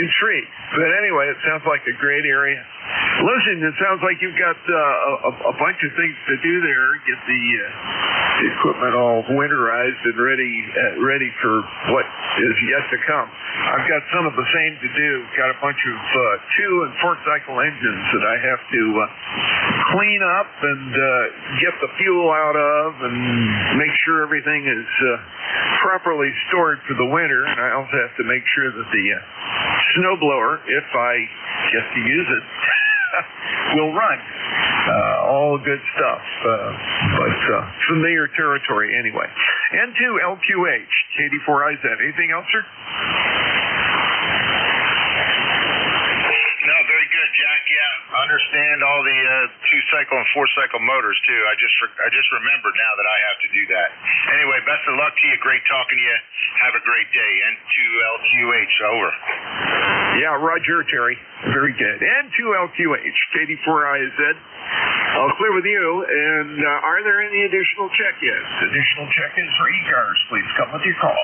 S15: intrigued. But anyway, it sounds like a great area. Listen, it sounds like you've got a bunch of things to do there. Get the equipment all winterized and ready for what is yet to come. I've got some of the same to do. Got a bunch of 2- and 4-cycle engines that I have to clean up and get the fuel out of and make sure everything is properly stored for the winter. And I also have to make sure that the snowblower, if I get to use it, will run. All good stuff, but familiar territory anyway. N2LQH, KD4IZ. Anything else, sir?
S9: No, very good, Jack. Yeah, understand all the 2-cycle and 4-cycle motors too. I just remembered now that I have to do that. Anyway, best of luck to you. Great talking to you. Have a great day. N2LQH, over.
S15: Yeah, Roger, Terry. Very good. N2LQH, KD4IZ. I'll clear with you. And are there any additional check-ins? Additional check-ins for ECARS, please. Come with your call.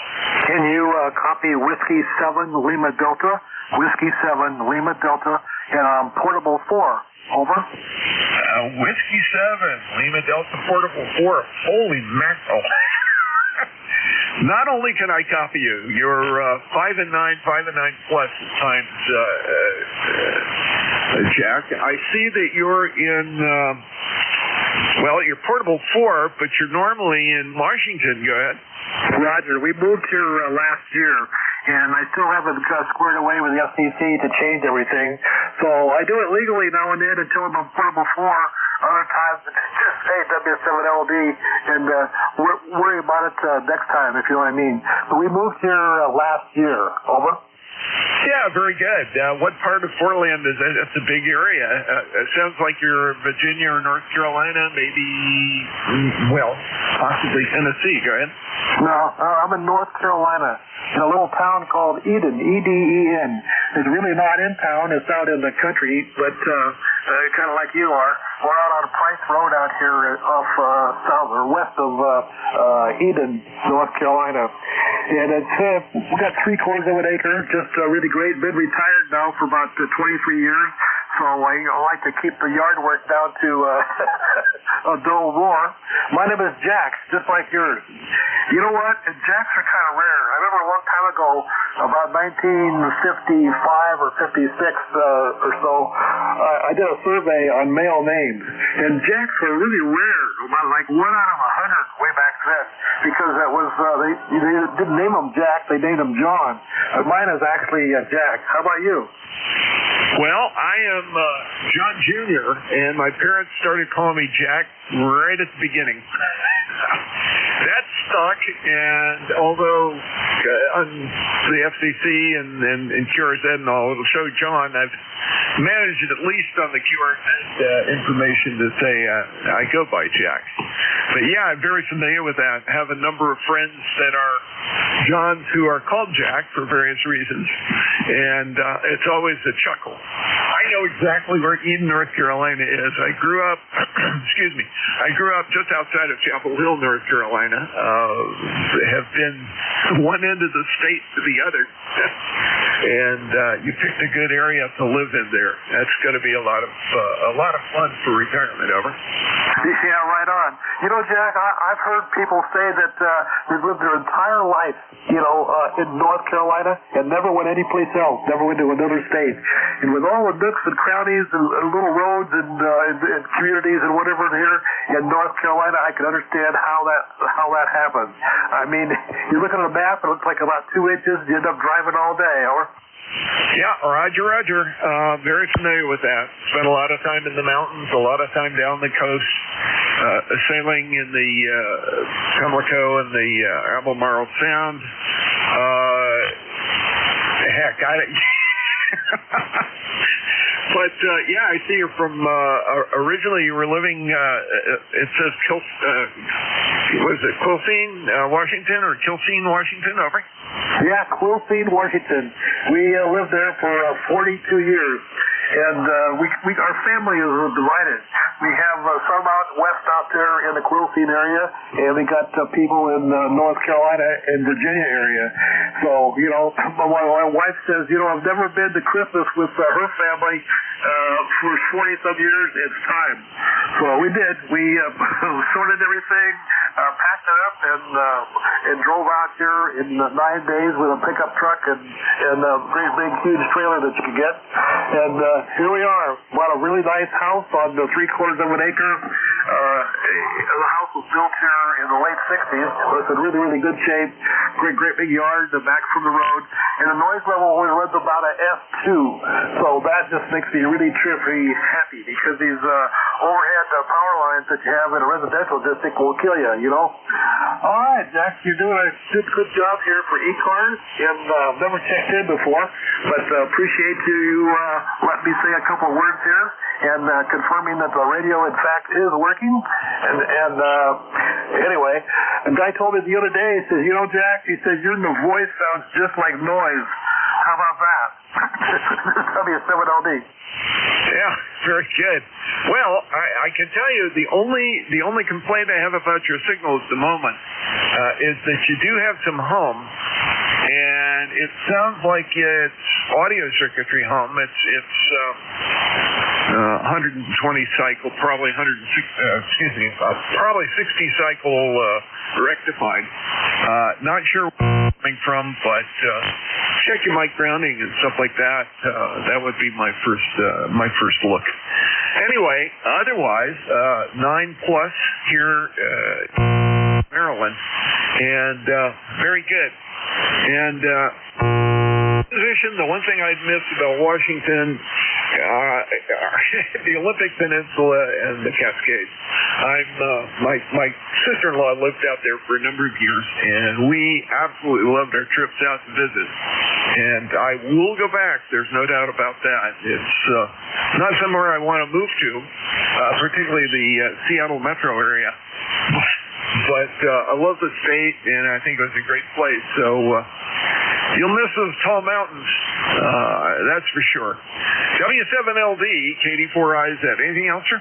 S2: Can you copy Whiskey 7 Lima Delta? Whiskey 7 Lima Delta, and Portable 4. Over.
S15: Whiskey 7 Lima Delta Portable 4. Holy mackerel. Not only can I copy you, you're 5 and 9 plus at times, Jack. I see that you're in, you're Portable 4, but you're normally in Washington. Go ahead.
S2: Roger. We moved here last year, and I still haven't squared away with the FCC to change everything. So I do it legally now and then until I'm on Portable 4. Other times it just NJ2US and worry about it next time, if you know what I mean. But we moved here last year. Over.
S10: Yeah, very good. What part of Portland is it? It's a big area. It sounds like you're Virginia or North Carolina, maybe, possibly Tennessee. Go ahead.
S2: No, I'm in North Carolina, in a little town called Eden, E-D-E-N. It's really not in town. It's out in the country, but kind of like you are. We're out on Price Road out here off south or west of Eden, North Carolina. And it's we got 3/4 of an acre, just really great. Been retired now for about 23 years, so I like to keep the yard work down to a dull roar. My name is Jack, just like yours. You know what? Jacks are kind of rare. I remember a long time ago, about 1955 or 56 or so, I did a survey on male names, and Jacks were really rare, about like 1 out of 100 way back then, because that was they didn't name him Jack, they named him John. Mine is actually Jack. How about you?
S10: Well, I am John Jr., and my parents started calling me Jack right at the beginning. That stuck, and although on the FCC and QRZ and all, it'll show John, I've managed at least on the QRZ information to say I go by Jack. But yeah, I'm very familiar with that. I have a number of friends that are Johns who are called Jack for various reasons, and it's always a chuckle. I know exactly where Eden, North Carolina is. I grew up, I grew up just outside of Chapel Hill, North Carolina. Have been one end of the state to the other, and you picked a good area to live in there. That's going to be a lot of fun for retirement. Over.
S2: Yeah, right on. You know, Jack, I've heard people say that they've lived their entire life, in North Carolina and never went anyplace else, never went to another state. And with all the nooks and crannies and little roads and communities and whatever here in North Carolina, I can understand how that happens. I mean, you look at a map, it looks like about 2 inches, and you end up driving all day, or?
S10: Yeah, Roger. Very familiar with that. Spent a lot of time in the mountains, a lot of time down the coast, sailing in the Pimlico and the Albemarle Sound. But I see you're from. Originally, you were living. It says Quilcene, Washington, or Kilseen, Washington? Over.
S2: Yeah, Quilcene, Washington. We lived there for 42 years, and our family is divided. We have some out west out there in the Quilcene area, and we got people in North Carolina and Virginia area. So, my wife says, I've never been to Christmas with her family for 40-some years. It's time. So we did. We sorted everything, packed it up, and drove out here in 9 days with a pickup truck and a great big huge trailer that you could get. And here we are. Bought a really nice house on 3/4 of an acre. The house was built here in the late 60s. It's in really, really good shape. Great big yard, back from the road. And the noise level only runs about a F2. So that just makes me really happy, because these overhead power lines that you have in a residential district will kill you, All right, Jack, you're doing a good job here for ECARS, and I've never checked in before, but appreciate you letting me say a couple of words here and confirming that the radio, in fact, is working. And anyway, a guy told me the other day, he says, Jack, he says, your voice sounds just like noise. How about that? W7LD.
S10: Yeah, very good. Well, I can tell you the only complaint I have about your signal at the moment is that you do have some hum, and it sounds like it's audio circuitry hum. It's 120 cycle, probably 60 cycle rectified. Not sure where it's coming from, but check your mic grounding and stuff like that. That would be my first look. Anyway, otherwise, 9+ here, Maryland, and very good. And position, the one thing I'd miss about Washington, the Olympic Peninsula and the Cascades. My sister-in-law lived out there for a number of years, and we absolutely loved our trips out to visit. And I will go back. There's no doubt about that. It's not somewhere I want to move to, particularly the Seattle metro area. But I love the state, and I think it was a great place. So you'll miss those tall mountains, that's for sure. W7LD, KD4IZ. Anything else, sir?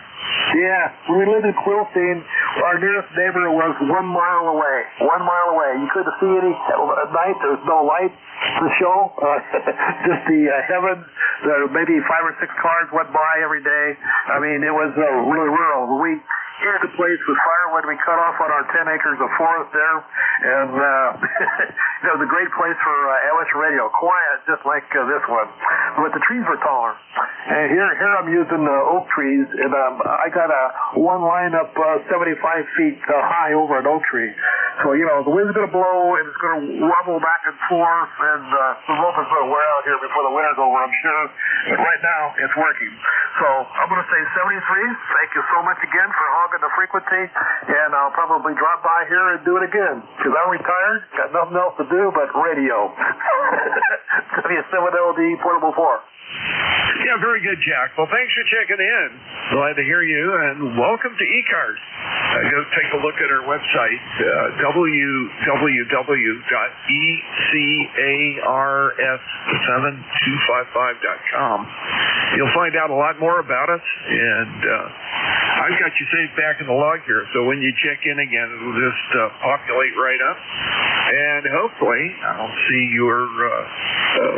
S2: Yeah, we lived in Quilcene. Our nearest neighbor was 1 mile away. 1 mile away. You couldn't see any at night. There was no light to show. Just the heavens. Maybe 5 or 6 cars went by every day. I mean, it was really rural. We cleared the place with firewood. We cut off on our 10 acres of forest there. And it was a great place for amateur radio. Quiet, just like this one. But the trees were taller. And here I'm using oak trees. And I got one line up 75 feet high over an oak tree. So, the wind's going to blow and it's going to wobble back and forth. And the rope is going to wear out here before the winter's over, I'm sure. But right now, it's working. So I'm going to say 73. Thank you so much again for hogging the frequency. And I'll probably drop by here and do it again. Because I'm retired, got nothing else to do but radio. W7LD Portable 4.
S10: Yeah, very good, Jack. Well, thanks for checking in. Glad to hear you, and welcome to ECARS. Go take a look at our website, www.ECARS7255.com. You'll find out a lot more about us, and I've got you saved back in the log here, so when you check in again, it'll just populate right up, and hopefully I'll see your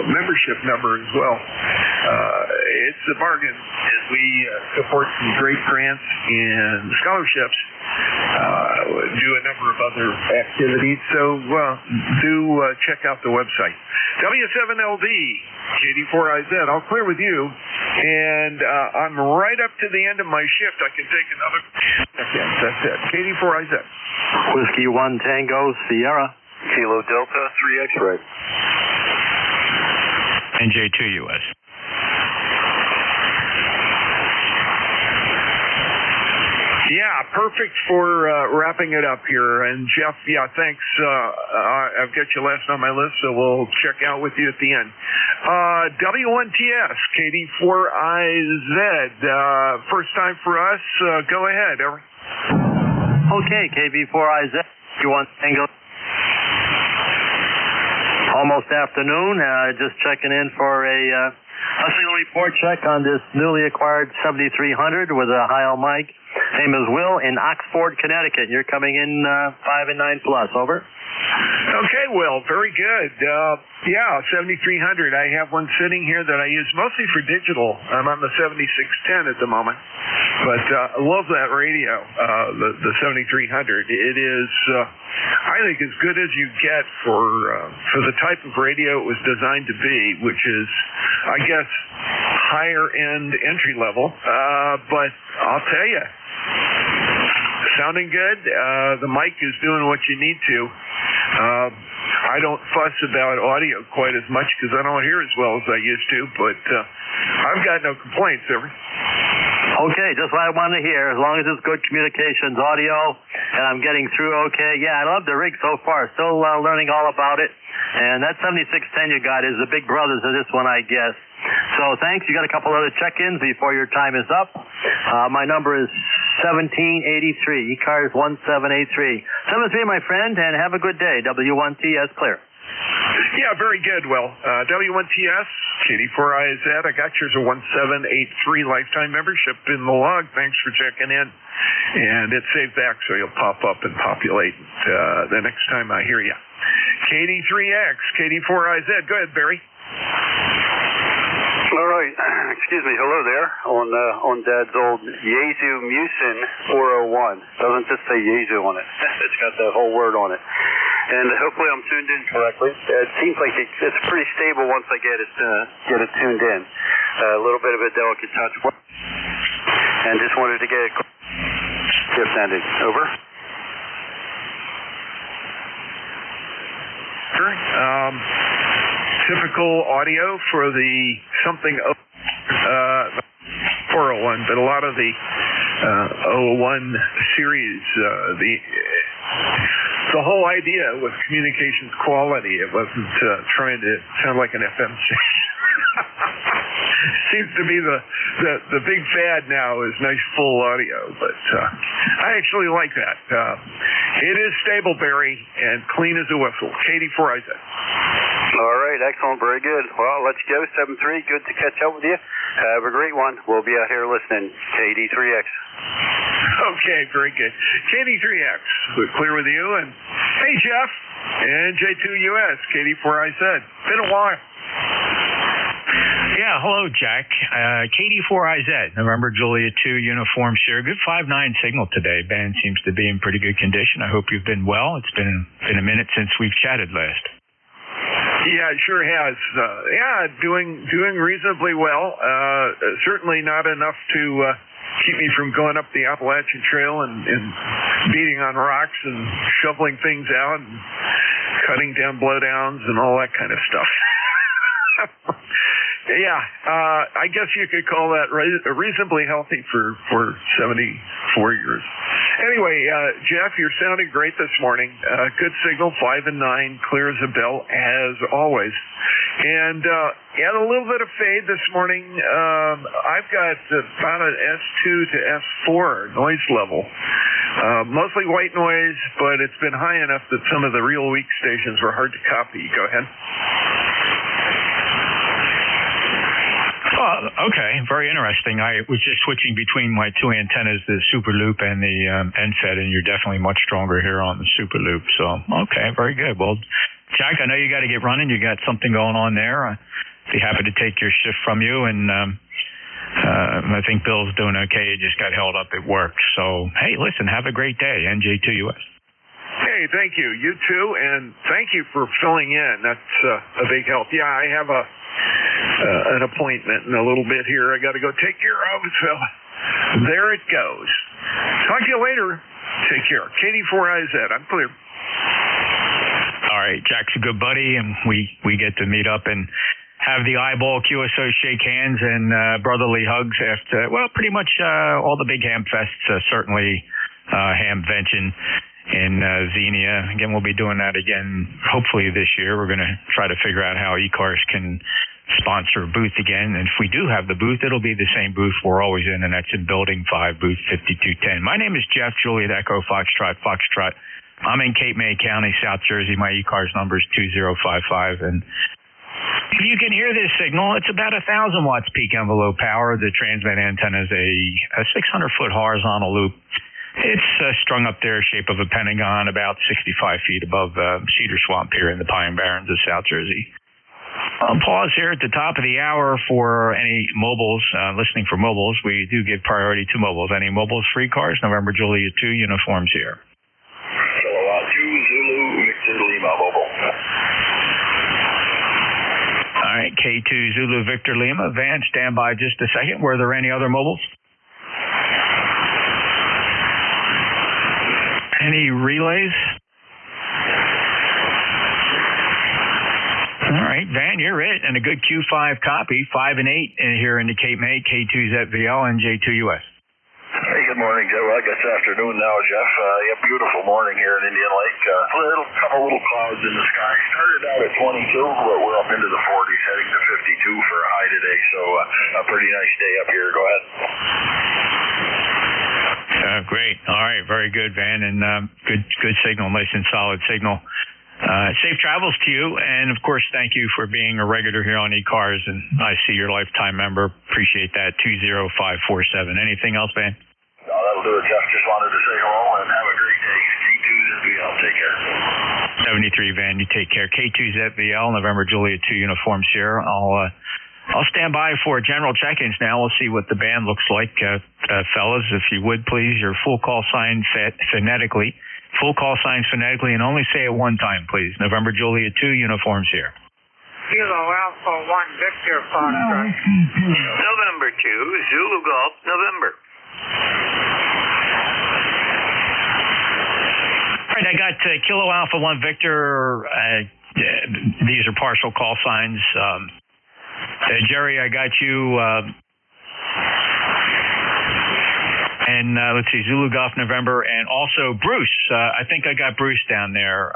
S10: membership number as well. It's a bargain as we support some great grants and scholarships, do a number of other activities, so do check out the website. W7LD, KD4IZ, I'll clear with you, and I'm right up to the end of my shift. I can take another seconds. That's it. KD4IZ.
S7: Whiskey 1 Tango Sierra. Kilo Delta 3 X-Ray.
S18: NJ2US.
S10: Yeah, perfect for wrapping it up here. And Jeff, yeah, thanks. I've got you last on my list, so we'll check out with you at the end. W1TS, KD4IZ. First time for us. Go ahead, Eric.
S7: Okay, KB4IZ. You want Tango? Almost afternoon. Just checking in for a signal report check on this newly acquired 7300 with a high mic. Name is Will in Oxford, Connecticut. You're coming in 5 and 9 plus. Over.
S10: Okay, Will. Very good. Yeah, 7300. I have one sitting here that I use mostly for digital. I'm on the 7610 at the moment. But I love that radio, the 7300. It is, I think, as good as you get for the type of radio it was designed to be, which is, I guess, higher-end entry level. But I'll tell you, sounding good. The mic is doing what you need to. I don't fuss about audio quite as much because I don't hear as well as I used to, but I've got no complaints, ever.
S7: Okay, just what I want to hear. As long as it's good communications, audio, and I'm getting through okay. Yeah, I love the rig so far. Still learning all about it. And that 7610 you got is the big brothers of this one, I guess. So thanks. You got a couple other check-ins before your time is up. My number is 1783, ECARS 1783. 73, my friend, and have a good day. W1TS clear.
S10: Yeah, very good, Will. W1TS, KD4IZ. I got yours a 1783 lifetime membership in the log. Thanks for checking in. And it's saved back so you'll pop up and populate the next time I hear you. KD3X, KD4IZ. Go ahead, Barry.
S11: All right. Excuse me. Hello there on Dad's old Yaesu Musin 401. Doesn't just say Yaesu on it. It's got that whole word on it. And hopefully I'm tuned in correctly. It seems like it's pretty stable once I get it tuned in. A little bit of a delicate touch. And just wanted to get it shift ending. Over.
S10: Sure. typical audio for the something 401, but a lot of the 01 series, the whole idea was communications quality. It wasn't trying to sound like an FM station. Seems to be the big fad now is nice full audio, but I actually like that. It is stable, Barry, and clean as a whistle. KD4IZ.
S11: All right, excellent, very good. Well, let's go. 7-3, good to catch up with you. Have a great one. We'll be out here listening. KD3X.
S10: Okay, very good. KD3X, we're clear with you. And hey, Jeff, NJ2US, KD4IZ. Been a while.
S17: Yeah, hello, Jack. KD4IZ, November Juliet 2, Uniform Sierra. Good 5-9 signal today. Band seems to be in pretty good condition. I hope you've been well. It's been a minute since we've chatted last.
S10: Yeah, it sure has. Doing reasonably well. Certainly not enough to keep me from going up the Appalachian Trail and beating on rocks and shoveling things out and cutting down blowdowns and all that kind of stuff. Yeah, I guess you could call that reasonably healthy for 74 years. Anyway, Jeff, you're sounding great this morning. Good signal, 5 and 9, clear as a bell, as always. And had a little bit of fade this morning. I've got about an S2 to S4 noise level. Mostly white noise, but it's been high enough that some of the real weak stations were hard to copy. Go ahead.
S17: Okay, very interesting. I was just switching between my two antennas, the Super Loop and the NFET, and you're definitely much stronger here on the Super Loop. So, okay, very good. Well, Jack, I know you got to get running. You got something going on there. I'd be happy to take your shift from you. And I think Bill's doing okay. He just got held up at work. So, hey, listen, have a great day. NJ2US.
S10: Hey, thank you. You too. And thank you for filling in. That's a big help. Yeah, I have an appointment in a little bit here I got to go take care of. So there it goes. Talk to you later. Take care. KD4IZ. I'm clear.
S17: All right. Jack's a good buddy, and we get to meet up and have the eyeball QSO shake hands and brotherly hugs after, well, pretty much all the big ham fests, certainly Hamvention in Xenia. Again, we'll be doing that again hopefully this year. We're going to try to figure out how ECARS can sponsor a booth again. And if we do have the booth, it'll be the same booth we're always in, and that's in Building 5, booth 5210. My name is Jeff, Juliet Echo Foxtrot. I'm in Cape May County, South Jersey. My ECARS number is 2055. And you can hear this signal. It's about 1,000 watts peak envelope power. The transmit antenna is a 600-foot horizontal loop. It's strung up there, shape of a pentagon, about 65 feet above Cedar Swamp here in the Pine Barrens of South Jersey. I'll pause here at the top of the hour for any mobiles, listening for mobiles. We do give priority to mobiles. Any mobiles for ECARS? November Juliet 2, uniforms here.
S9: Kilowatt 2, Zulu, Victor Lima, mobile.
S17: All right, K2 Zulu Victor Lima. Van, stand by just a second. Were there any other mobiles? Any relays? All right, Van, you're it. And a good Q5 copy, 5 and 8 here in the Cape May, K2ZVL, and J2US.
S9: Hey, good morning, Joe. I guess afternoon now, Jeff. Beautiful morning here in Indian Lake. Couple little clouds in the sky. Started out at 22, but we're up into the 40s, heading to 52 for a high today. So a pretty nice day up here. Go ahead.
S17: Great. All right. Very good, Van. And good signal. Nice and solid signal. Safe travels to you. And, of course, thank you for being a regular here on ECARS. And I see you're a lifetime member. Appreciate that. 20547. Anything else, Van?
S9: No, that'll do it, Jeff. Just wanted to say hello and have a great day. K2ZVL. Take care.
S17: 73, Van. You take care. K2ZVL, November Juliet 2, Uniform Sierra. I'll stand by for general check-ins now. We'll see what the band looks like. Fellas, if you would, please, your full call sign phonetically. Full call signs phonetically, and only say it one time, please. November Juliet 2, uniforms here.
S19: Kilo Alpha 1 Victor Foxtrot.
S21: November 2, Zulu Golf, November.
S17: All right, I got Kilo Alpha 1 Victor these are partial call signs. Jerry, I got you. And let's see, Zulu Golf November, and also Bruce. I think I got Bruce down there.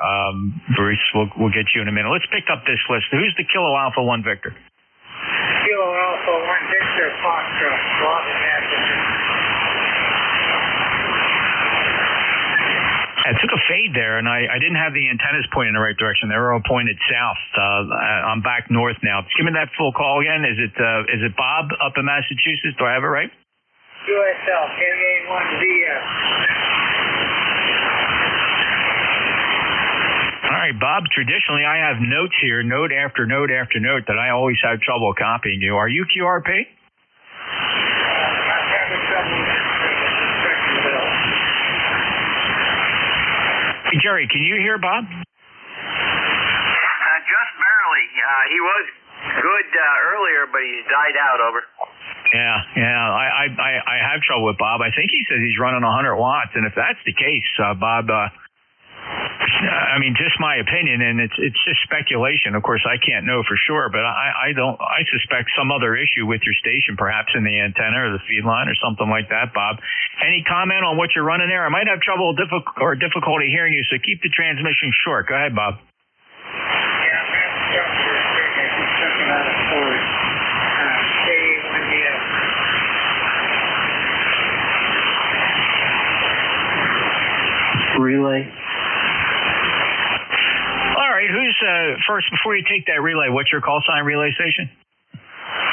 S17: Bruce, we'll get you in a minute. Let's pick up this list. Who's the Kilo Alpha 1 Victor?
S19: Kilo Alpha 1 Victor Foxtrot, Robin
S17: I took a fade there, and I didn't have the antennas pointing in the right direction. They were all pointed south. I'm back north now. Give me that full call again. Is it Bob up in Massachusetts? Do I have it right?
S19: USL, NJ2US.
S17: All right, Bob, traditionally I have notes here, note after note after note, that I always have trouble copying you. Are you QRP?
S19: I'm having trouble with bill.
S17: Hey, Jerry, can you hear Bob?
S21: Just barely. He was good earlier, but he's died out, over.
S17: Yeah. I have trouble with Bob. I think he says he's running 100 watts, and if that's the case, Bob, I mean, just my opinion, and it's just speculation. Of course, I can't know for sure, but I suspect some other issue with your station, perhaps in the antenna or the feed line or something like that. Bob, any comment on what you're running there? I might have trouble or difficulty hearing you, so keep the transmission short. Go ahead, Bob.
S6: Relay.
S17: All right, who's first, before you take that relay, what's your call sign relay station?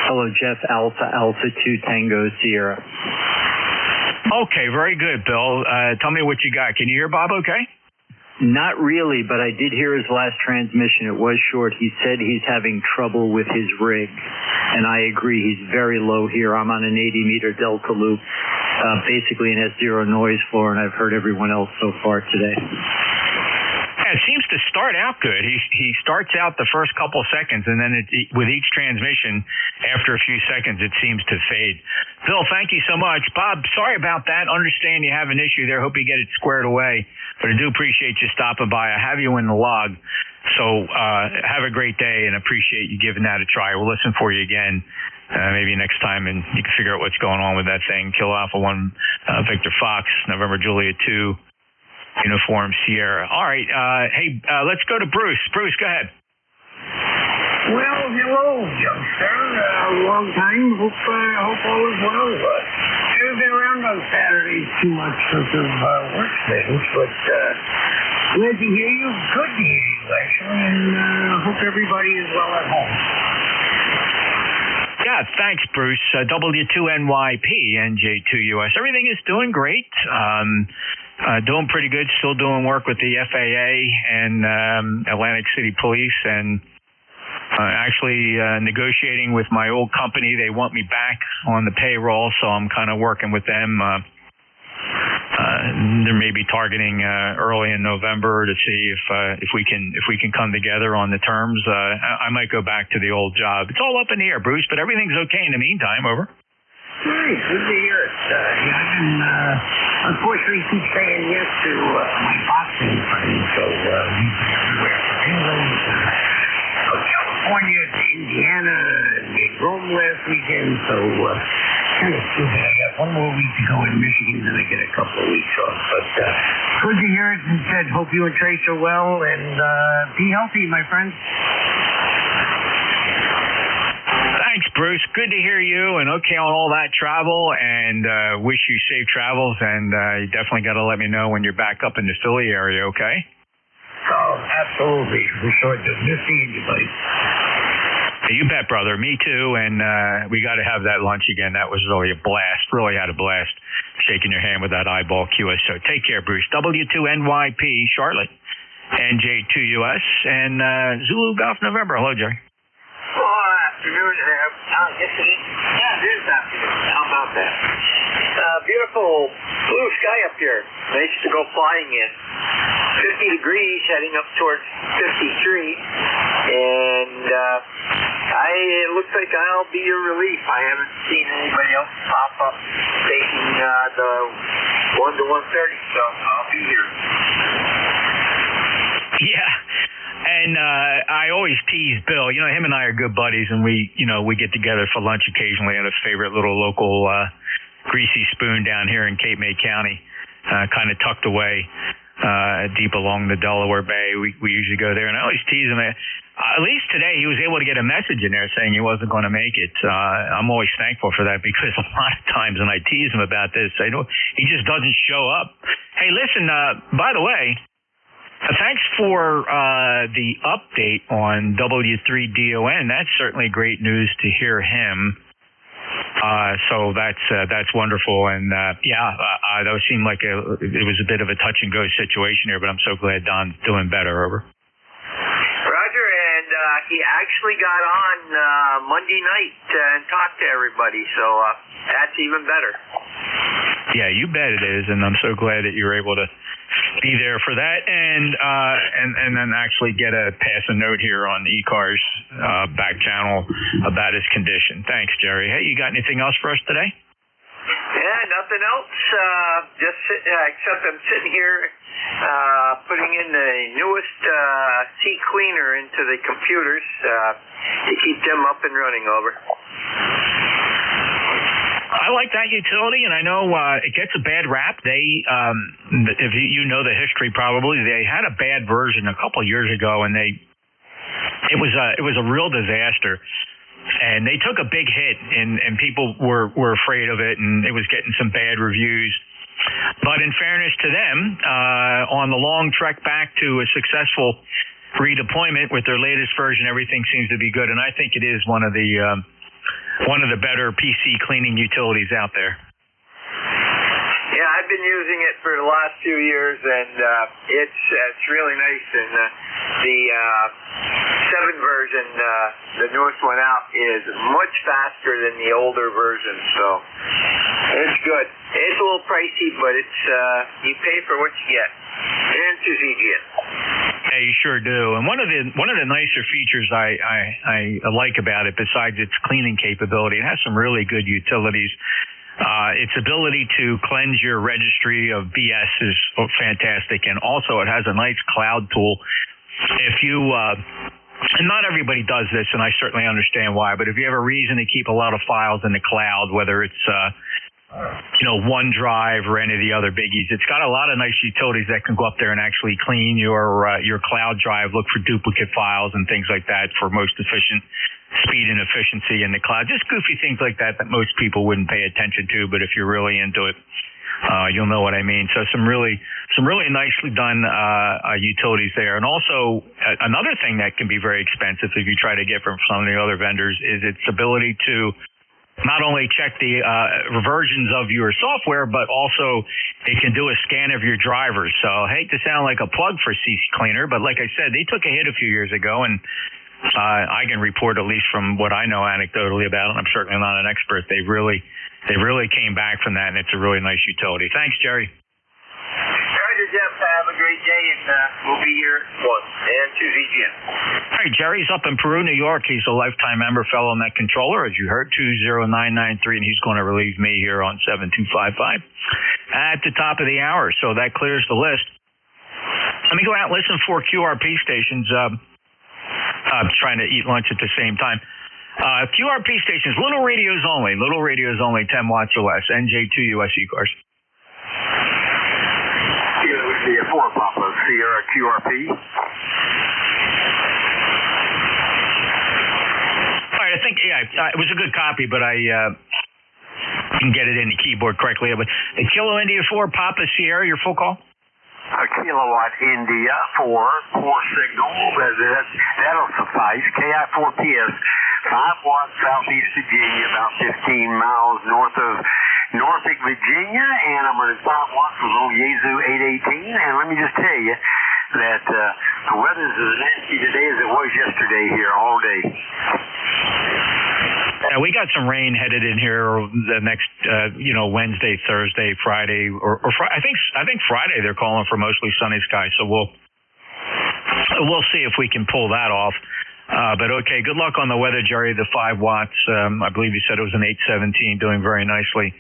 S6: Hello, Jeff, Alpha 2 Tango Sierra.
S17: Okay, very good, Bill. Tell me what you got. Can you hear Bob okay?
S6: Not really, but I did hear his last transmission. It was short. He said he's having trouble with his rig, and I agree. He's very low here. I'm on an 80-meter Delta loop, basically an S0 noise floor, and I've heard everyone else so far today.
S17: It seems to start out good. He starts out the first couple seconds, and then with each transmission, after a few seconds, it seems to fade. Bill, thank you so much. Bob, sorry about that. Understand you have an issue there. Hope you get it squared away. But I do appreciate you stopping by. I have you in the log. So have a great day, and appreciate you giving that a try. We'll listen for you again. Maybe next time, and you can figure out what's going on with that thing. Kilo Alpha 1 Victor Fox, November Juliet 2. Uniform Sierra. All right. Hey, let's go to Bruce. Bruce, go ahead.
S1: Well, hello, youngster. Long time. Hope all is well. Haven't been around on Saturdays too much because of work things, but glad to hear you. Good to hear you, actually, and hope everybody is well at home.
S17: Yeah, thanks, Bruce. W2NYP, NJ2US. Everything is doing great. Doing pretty good. Still doing work with the FAA and Atlantic City Police, and actually negotiating with my old company. They want me back on the payroll, so I'm kind of working with them. They may be targeting early in November to see if we can come together on the terms. I might go back to the old job. It's all up in the air, Bruce, but everything's okay in the meantime. Over.
S1: Great, good to hear it. I've been unfortunately keep saying yes to my boxing friends, so we've been everywhere from England to California to Indiana, and Rome last weekend, so kind of stupid. I got one more week to go in Michigan, then I get a couple of weeks off. But good to hear it, and said, hope you and Trace are well, and be healthy, my friends.
S17: Thanks, Bruce. Good to hear you, and okay on all that travel, and wish you safe travels, and you definitely got to let me know when you're back up in the Philly area, okay?
S1: Oh, absolutely. We sure do. Miss seeing you, buddy.
S17: Hey, you bet, brother. Me too, and we got to have that lunch again. That was really a blast. Really had a blast shaking your hand with that eyeball QS. So take care, Bruce. W2NYP, Charlotte, NJ2US, and Zulu Golf November. Hello, Jerry.
S21: Afternoon there. Yes, it is. Yeah, it is afternoon. How about that? Beautiful blue sky up here. Nice to go flying in. 50 degrees, heading up towards 53. And it looks like I'll be your relief. I haven't seen anybody else pop up taking the 1 to 130, so I'll be here.
S17: Yeah. And I always tease Bill. You know, him and I are good buddies, and we get together for lunch occasionally at a favorite little local greasy spoon down here in Cape May County, kind of tucked away deep along the Delaware Bay. We usually go there, and I always tease him. At least today, he was able to get a message in there saying he wasn't going to make it. I'm always thankful for that, because a lot of times when I tease him about this, I know he just doesn't show up. Hey, listen, by the way, thanks for the update on W3DON. That's certainly great news to hear him. So that's wonderful. And that seemed like it was a bit of a touch and go situation here, but I'm so glad Don's doing better. Over.
S21: Roger, and he actually got on Monday night and talked to everybody, so that's even better.
S17: Yeah, you bet it is, and I'm so glad that you're able to be there for that, and then actually pass a note here on ECARS back channel about his condition. Thanks, Jerry. Hey, you got anything else for us today?
S21: Yeah, nothing else. Except I'm sitting here putting in the newest seat cleaner into the computers to keep them up and running. Over.
S17: I like that utility, and I know it gets a bad rap. They, if you know the history, probably they had a bad version a couple of years ago, and it was a real disaster. And they took a big hit, and people were afraid of it, and it was getting some bad reviews. But in fairness to them, on the long trek back to a successful redeployment with their latest version, everything seems to be good, and I think it is one of the better PC cleaning utilities out there.
S21: Yeah, I've been using it for the last few years, and it's really nice. And the 7 version, the newest one out, is much faster than the older version, so it's good. It's a little pricey, but it's you pay for what you get. And Suzuki.
S17: Yeah, you sure do. And one of the nicer features I like about it, besides its cleaning capability, it has some really good utilities. Its ability to cleanse your registry of BS is fantastic, and also it has a nice cloud tool. If you and not everybody does this, and I certainly understand why, but if you have a reason to keep a lot of files in the cloud, whether it's OneDrive or any of the other biggies, it's got a lot of nice utilities that can go up there and actually clean your cloud drive, look for duplicate files and things like that for most efficient speed and efficiency in the cloud. Just goofy things like that most people wouldn't pay attention to, but if you're really into it, you'll know what I mean. So some really nicely done utilities there. And also another thing that can be very expensive if you try to get from some of the other vendors is its ability to not only check the versions of your software, but also it can do a scan of your drivers. So I hate to sound like a plug for CC Cleaner, but like I said, they took a hit a few years ago, and I can report, at least from what I know anecdotally about it, I'm certainly not an expert, they really came back from that, and it's a really nice utility. Thanks, Jerry.
S21: Roger, Jeff. Have a great day, and we'll be here and Tuesday again.
S17: All right, Jerry's up in Peru, New York. He's a lifetime member, fellow net controller, as you heard, 20993, and he's going to relieve me here on 7255 at the top of the hour. So that clears the list. Let me go out and listen for QRP stations. I'm trying to eat lunch at the same time. QRP stations, little radios only, 10 watts or less, NJ2US ECARS.
S9: The 4 Papa Sierra QRP.
S17: All right, I think, it was a good copy, but I didn't get it in the keyboard correctly. But the Kilo India 4 Papa Sierra, your full call?
S9: A kilowatt India 4 signal, that'll suffice. KI4PS, 5 watts, Southeast Virginia, about 15 miles north of Norfolk, Virginia, and I'm running 5 watts with old Yaesu 818, and let me just tell you that the weather's as nasty today as it was yesterday here all day.
S17: Yeah, we got some rain headed in here the next, Wednesday, Thursday, Friday, or I think Friday they're calling for mostly sunny skies. So we'll see if we can pull that off. But okay, good luck on the weather, Jerry. The 5 watts, I believe you said it was an 817, doing very nicely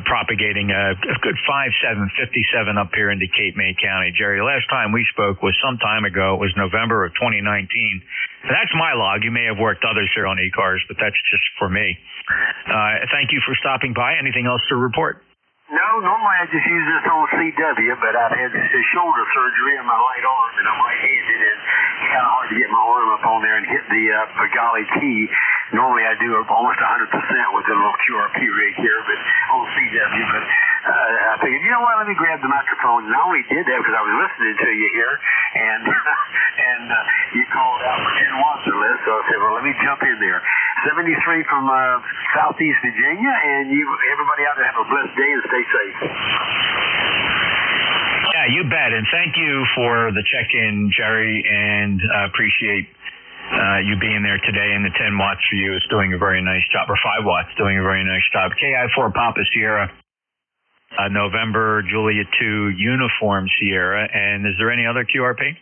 S17: propagating a good 5.757 up here into Cape May County. Jerry, last time we spoke was some time ago. It was November of 2019. That's my log. You may have worked others here on ECARS, but that's just for me. Thank you for stopping by. Anything else to report?
S9: No, normally I just use this on CW, but I've had shoulder surgery on my right arm, and I'm right-handed, and it's kind of hard to get my arm up on there and hit the Pagali key. Normally I do almost 100% with the little QRP rig here, but on CW, but I figured, you know what, let me grab the microphone. And I only did that because I was listening to you here, and you called out for 10 watts or less, so I said, well, let me jump in there. 73 from Southeast Virginia, and everybody out there have a blessed day and stay safe.
S17: Yeah, you bet, and thank you for the check-in, Jerry, and appreciate you being there today. And the 10 watts for you is doing a very nice job, or 5 watts doing a very nice job. KI4 Papa Sierra, November Juliet 2 Uniform Sierra, and is there any other QRP?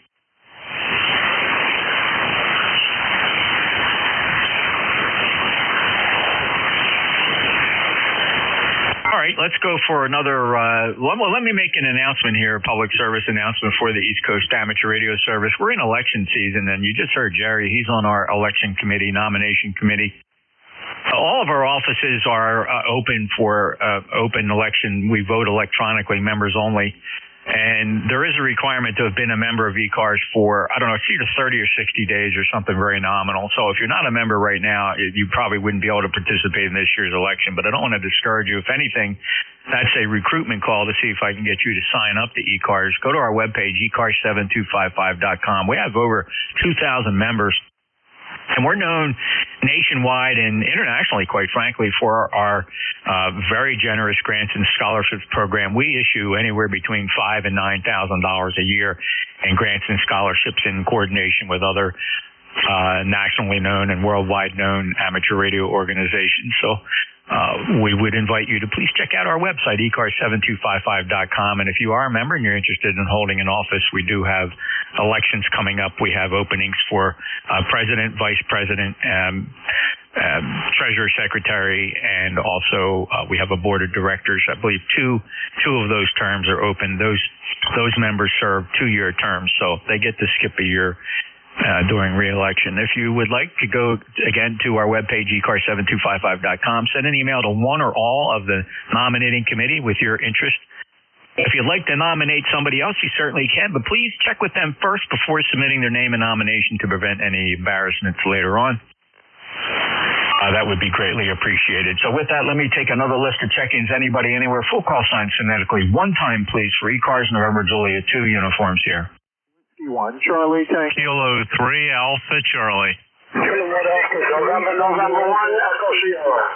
S17: All right, let's go for another. Let me make an announcement here, a public service announcement for the East Coast Amateur Radio Service. We're in election season, and you just heard Jerry. He's on our election committee, nomination committee. All of our offices are open for open election. We vote electronically, members only. And there is a requirement to have been a member of ECARS for, I don't know, it's either 30 or 60 days or something very nominal. So if you're not a member right now, you probably wouldn't be able to participate in this year's election. But I don't want to discourage you. If anything, that's a recruitment call to see if I can get you to sign up to ECARS. Go to our webpage, ECARS7255.com. We have over 2,000 members. And we're known nationwide and internationally, quite frankly, for our very generous grants and scholarships program. We issue anywhere between $5,000 and $9,000 a year in grants and scholarships in coordination with other nationally known and worldwide known amateur radio organizations. So we would invite you to please check out our website, ECARS7255.com. And if you are a member and you're interested in holding an office, we do have elections coming up. We have openings for president, vice president, treasurer, secretary, and also we have a board of directors. I believe two of those terms are open. Those members serve 2-year terms, so they get to skip a year during re-election. If you would like to go, again, to our webpage, ECARS7255.com, send an email to one or all of the nominating committee with your interest. If you'd like to nominate somebody else, you certainly can, but please check with them first before submitting their name and nomination to prevent any embarrassments later on. That would be greatly appreciated. So with that, let me take another list of check-ins. Anybody, anywhere, full call sign phonetically. One time, please, for ECARS November Juliet 2 uniforms here.
S3: 1 Charlie Tank.
S18: Kilo 3 Alpha Charlie.
S9: Kilo 1 Alpha November 1 Echo Sierra.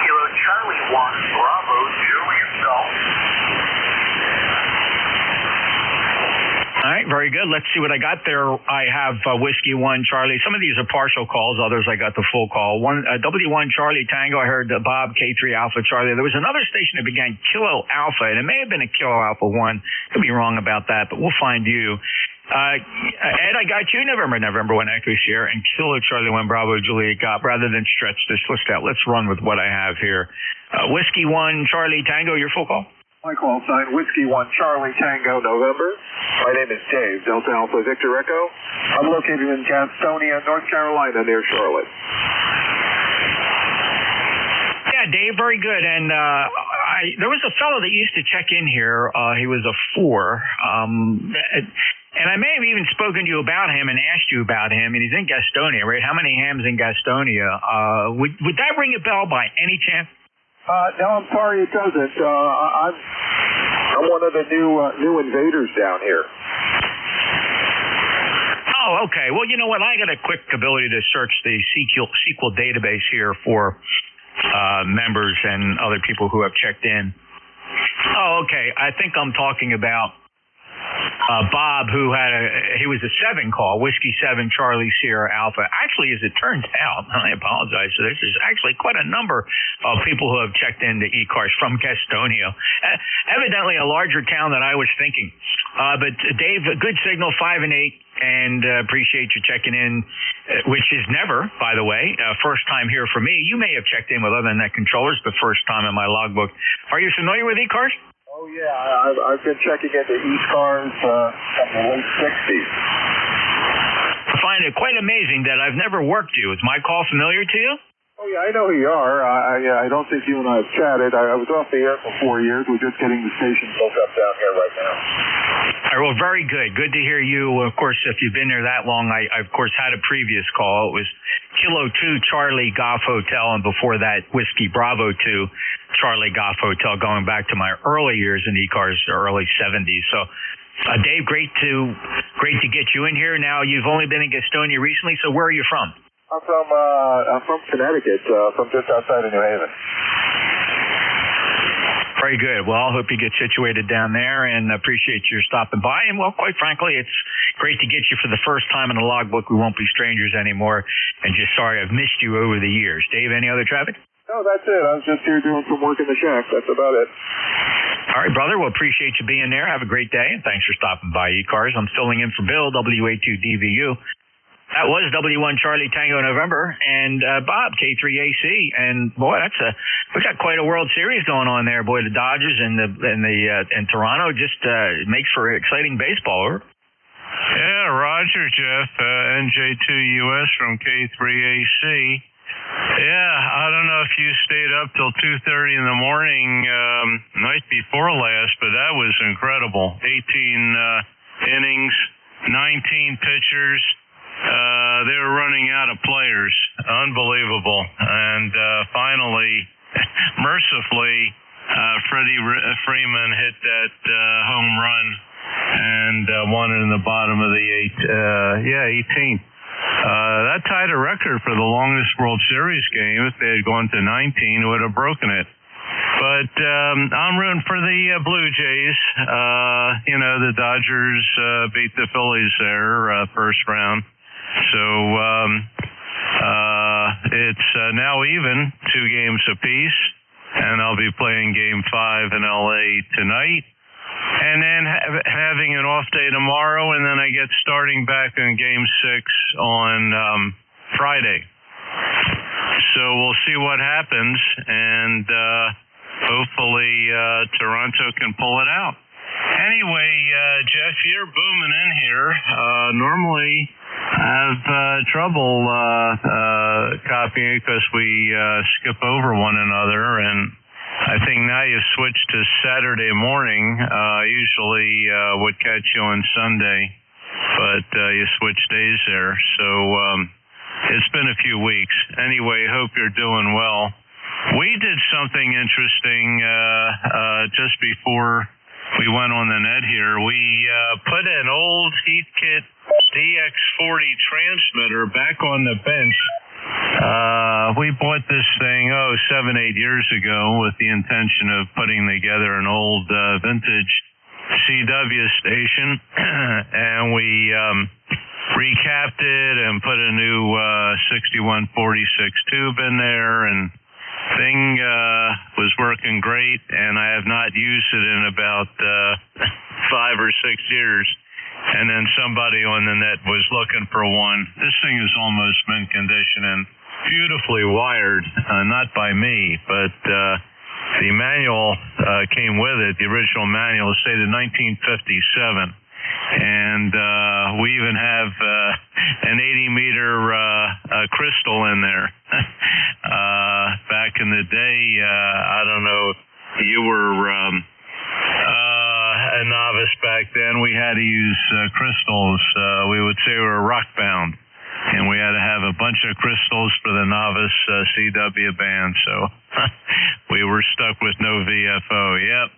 S9: Kilo Charlie 1 Bravo Juliet Golf.
S17: All right, very good. Let's see what I got there. I have Whiskey 1 Charlie. Some of these are partial calls. Others I got the full call. W1 Charlie Tango. I heard Bob K3 Alpha Charlie. There was another station that began Kilo Alpha, and it may have been a Kilo Alpha 1. Could be wrong about that, but we'll find you. Ed, I got you. November 1 Echo Sierra and Kilo Charlie 1 Bravo Juliet Golf. Rather than stretch this list out, let's run with what I have here. Whiskey 1 Charlie Tango. Your full call.
S3: My call sign, Whiskey 1 Charlie Tango November. My name is Dave, Delta Alpha Victor Echo. I'm located in Gastonia, North Carolina, near Charlotte.
S17: Yeah, Dave, very good. And there was a fellow that used to check in here. He was a 4. And I may have even spoken to you about him and asked you about him. And he's in Gastonia, right? How many hams in Gastonia? Would that ring a bell by any chance?
S3: No, I'm sorry, it doesn't. I'm one of the new invaders down here.
S17: Oh, okay. Well, you know what? I got a quick ability to search the SQL database here for members and other people who have checked in. Oh, okay. I think I'm talking about Bob, who he was a 7 call, Whiskey 7 Charlie Sierra Alpha. Actually, as it turns out, and I apologize for this, there's actually quite a number of people who have checked into ECARS from Gastonia. Evidently a larger town than I was thinking. But Dave, a good signal, 5 and 8. and appreciate you checking in, which is never, by the way, first time here for me. You may have checked in with other net controllers, but first time in my logbook. Are you familiar with ECARS?
S12: Oh, yeah. I've been checking into ECARS from the late 60s.
S17: I find it quite amazing that I've never worked you. Is my call familiar to you?
S12: Oh, yeah, I know who you are. I don't think you and I have chatted. I was off the air for 4 years. We're just getting the station built up down here right now.
S17: All right, well, very good. Good to hear you. Of course, if you've been there that long, I of course, had a previous call. It was Kilo 2 Charlie Golf Hotel, and before that, Whiskey Bravo 2 Charlie Golf Hotel, going back to my early years in ECARS, early 70s. So, Dave, great to get you in here. Now, you've only been in Gastonia recently, so where are you from?
S12: I'm from Connecticut, from just outside of New Haven.
S17: Very good. Well, I hope you get situated down there, and appreciate your stopping by. And, well, quite frankly, it's great to get you for the first time in the logbook. We won't be strangers anymore, and just sorry I've missed you over the years. Dave, any other traffic?
S12: No, that's it. I was just here doing some work in the shack. That's about it.
S17: All right, brother. Well, appreciate you being there. Have a great day, and thanks for stopping by ECARS. I'm filling in for Bill, WA2DVU. That was W1 Charlie Tango November, and Bob, K3AC, and boy, we got quite a World Series going on there. Boy, the Dodgers and Toronto just makes for exciting baseball.
S18: Yeah, Roger, Jeff, NJ2US from K3AC. Yeah, I don't know if you stayed up till 2:30 in the morning night before last, but that was incredible. 18 innings, 19 pitchers. They were running out of players. Unbelievable. And finally, mercifully, Freddie Freeman hit that home run and won it in the bottom of the 18th. That tied a record for the longest World Series game. If they had gone to 19, it would have broken it. But I'm rooting for the Blue Jays. The Dodgers beat the Phillies there first round. So it's now even, 2 games apiece, and I'll be playing Game 5 in LA tonight, and then having an off day tomorrow, and then I get starting back in Game 6 on Friday. So we'll see what happens, and hopefully Toronto can pull it out. Anyway, Jeff, you're booming in here. Normally I have trouble copying because we skip over one another, and I think now you switched to Saturday morning. Usually would catch you on Sunday, but you switched days there. So it's been a few weeks. Anyway, hope you're doing well. We did something interesting just before we went on the net here. We put an old Heathkit DX40 transmitter back on the bench. We bought this thing, 7-8 years ago with the intention of putting together an old vintage CW station, and we recapped it and put a new 6146 tube in there, and thing was working great, and I have not used it in about 5 or 6 years. And then somebody on the net was looking for one. This thing is almost mint condition and beautifully wired, not by me, but the manual came with it. The original manual stated 1957. And we even have an 80-meter crystal in there. Back in the day, I don't know if you were a novice back then, we had to use crystals. We would say we were rock-bound, and we had to have a bunch of crystals for the novice CW band, so we were stuck with no VFO. Yep.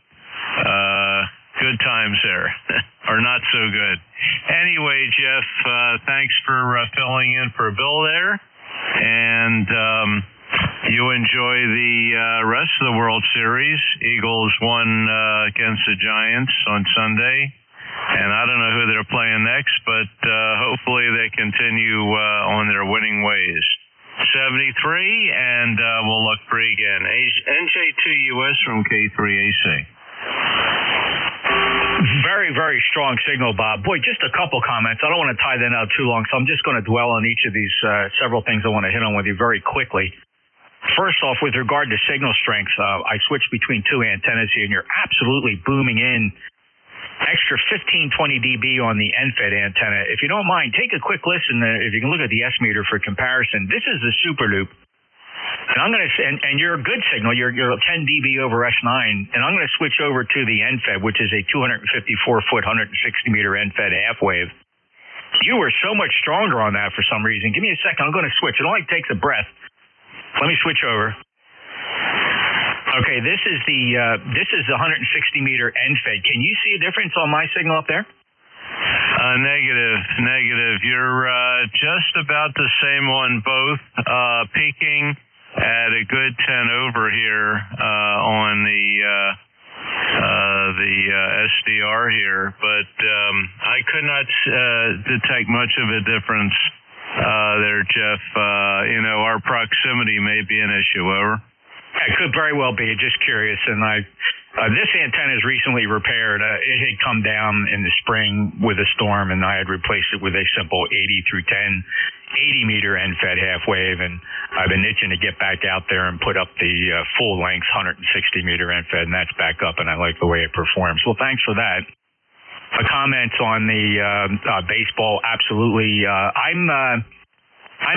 S18: Good times there. Or not so good. Anyway, Jeff, thanks for filling in for Bill there. And you enjoy the rest of the World Series. Eagles won against the Giants on Sunday. And I don't know who they're playing next, but hopefully they continue on their winning ways. 73, and we'll look free again. NJ2US from K3AC.
S17: Very, very strong signal, Bob. Boy, just a couple comments. I don't want to tie that out too long, so I'm just going to dwell on each of these several things I want to hit on with you very quickly. First off, with regard to signal strength, I switched between two antennas here, and you're absolutely booming in extra 15, 20 dB on the NFED antenna. If you don't mind, take a quick listen. If you can look at the S meter for comparison, this is the Super Loop. And I'm going to, and you're a good signal. You're 10 dB over S9, and I'm going to switch over to the NFED, which is a 254-foot, 160-meter NFED half wave. You were so much stronger on that for some reason. Give me a second. I'm going to switch. It only takes a breath. Let me switch over. Okay, this is the 160-meter NFED. Can you see a difference on my signal up there?
S18: Negative. You're just about the same on both, peaking at a good 10 over here on the SDR here, but I could not detect much of a difference there, Jeff. Our proximity may be an issue. Over.
S17: It could very well be. Just curious, and this antenna is recently repaired. It had come down in the spring with a storm, and I had replaced it with a simple 80 through 10, 80-meter NFED half wave, and I've been itching to get back out there and put up the full-length 160-meter NFED, and that's back up, and I like the way it performs. Well, thanks for that. A comment on the baseball, absolutely. I'm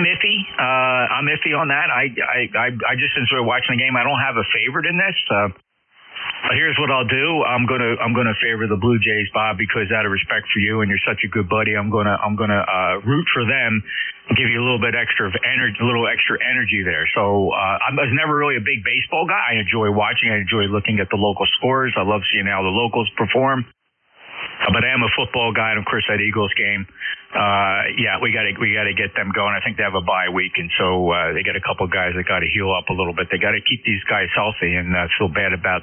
S17: iffy. I'm iffy on that. I just enjoy watching the game. I don't have a favorite in this. But here's what I'll do. I'm gonna favor the Blue Jays, Bob, because out of respect for you and you're such a good buddy, I'm gonna root for them and give you a little bit extra energy, a little extra energy there. So I was never really a big baseball guy. I enjoy watching. I enjoy looking at the local scores. I love seeing how the locals perform. But I am a football guy, and of course that Eagles game. We got to get them going. I think they have a bye week, and so they got a couple guys that got to heal up a little bit. They got to keep these guys healthy, and feel bad about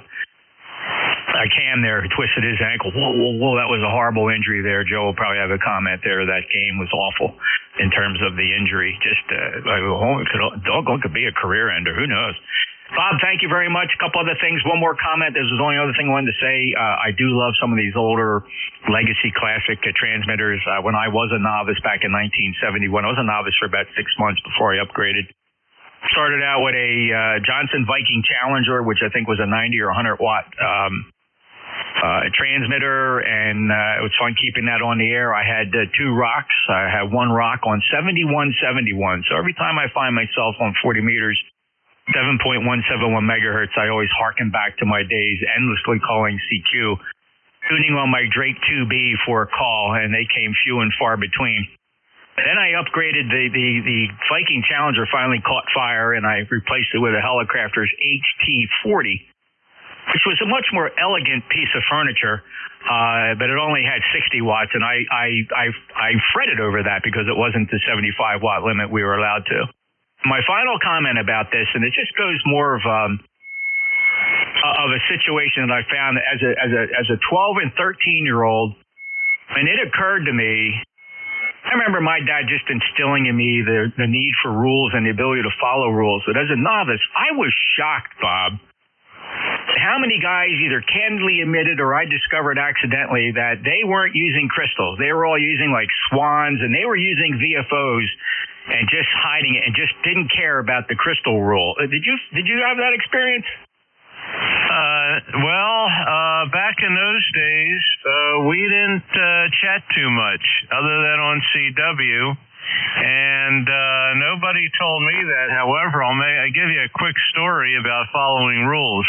S17: Cam there who twisted his ankle. Whoa, that was a horrible injury there. Joe will probably have a comment there. That game was awful in terms of the injury. Just it could be a career ender. Who knows? Bob, thank you very much. A couple other things. One more comment. This was the only other thing I wanted to say. I do love some of these older legacy classic transmitters. When I was a novice back in 1971, I was a novice for about 6 months before I upgraded. Started out with a Johnson Viking Challenger, which I think was a 90 or 100 watt transmitter, and it was fun keeping that on the air. I had two rocks. I had one rock on 7171. So every time I find myself on 40 meters, 7.171 megahertz, I always harken back to my days endlessly calling CQ, tuning on my Drake 2B for a call, and they came few and far between. Then I upgraded the Viking Challenger, finally caught fire, and I replaced it with a Helicrafters HT40, which was a much more elegant piece of furniture, but it only had 60 watts, and I fretted over that because it wasn't the 75 watt limit we were allowed to. My final comment about this, and it just goes more of a situation that I found as a 12 and 13-year-old, and it occurred to me. I remember my dad just instilling in me the need for rules and the ability to follow rules. But as a novice, I was shocked, Bob, how many guys either candidly admitted or I discovered accidentally that they weren't using crystals. They were all using like swans, and they were using VFOs and just hiding it and just didn't care about the crystal rule. Did you have that experience?
S18: Back in those days, we didn't chat too much other than on CW, and nobody told me that. However, I give you a quick story about following rules.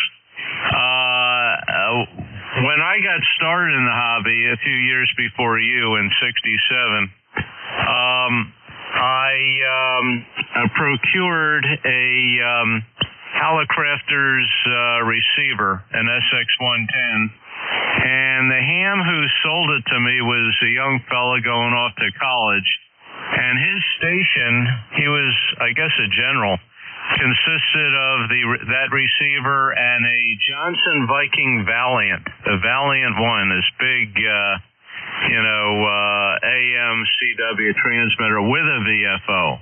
S18: When I got started in the hobby a few years before you in '67, I procured a Helicrafters receiver, an SX110, and the ham who sold it to me was a young fella going off to college, and his station, he was, I guess, a general, consisted of that receiver and a Johnson Viking Valiant, the Valiant one, this big AM CW transmitter with a VFO.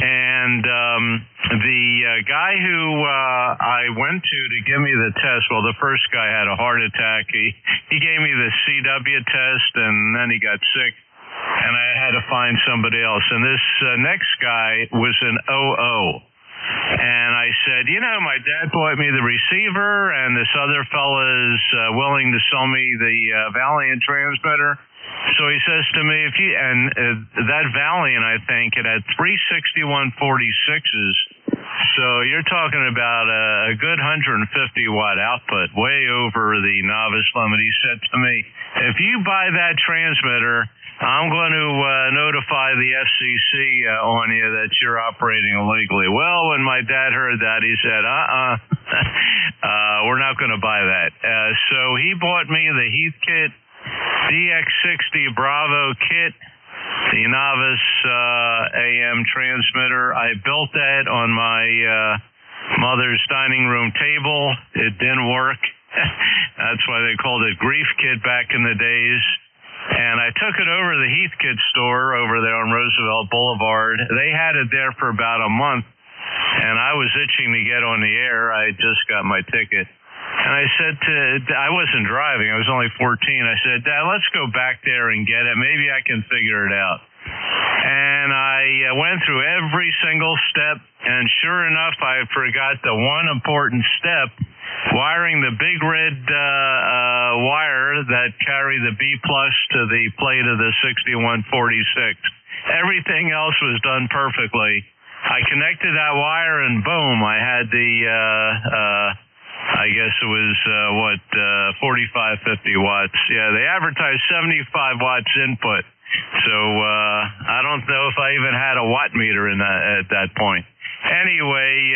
S18: And the guy who I went to give me the test. Well, the first guy had a heart attack. He gave me the CW test, and then he got sick, and I had to find somebody else. And this next guy was an OO. And I said, my dad bought me the receiver, and this other fella is willing to sell me the Valiant transmitter. So he says to me, that Valiant, I think, it had 36146s. So you're talking about a good 150-watt output, way over the novice limit. He said to me, if you buy that transmitter, I'm going to notify the FCC on you that you're operating illegally. Well, when my dad heard that, he said, we're not going to buy that. So he bought me the Heathkit DX60 Bravo kit, the novice AM transmitter. I built that on my mother's dining room table. It didn't work. That's why they called it Grief Kit back in the days. And I took it over to the Heathkit store over there on Roosevelt Boulevard. They had it there for about a month, and I was itching to get on the air. I just got my ticket. And I said I wasn't driving. I was only 14. I said, Dad, let's go back there and get it. Maybe I can figure it out. And I went through every single step, and sure enough, I forgot the one important step, wiring the big red wire that carried the B plus to the plate of the 6146. Everything else was done perfectly. I connected that wire, and boom, I had the I guess it was 45, 50 watts. Yeah, they advertised 75 watts input. So I don't know if I even had a watt meter in at that point. Anyway,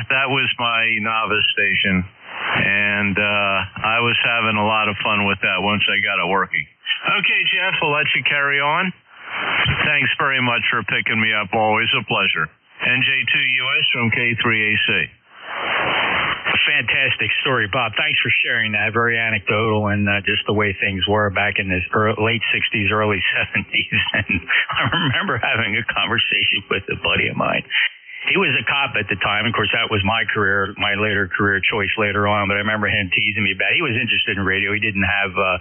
S18: that was my novice station, and I was having a lot of fun with that once I got it working. Okay, Jeff, we'll let you carry on. Thanks very much for picking me up. Always a pleasure. NJ2US from K3AC.
S17: Fantastic story, Bob. Thanks for sharing that. Very anecdotal and just the way things were back in the late 60s, early 70s. And I remember having a conversation with a buddy of mine. He was a cop at the time. Of course, that was my career, my later career choice later on. But I remember him teasing me about it. He was interested in radio. He didn't have a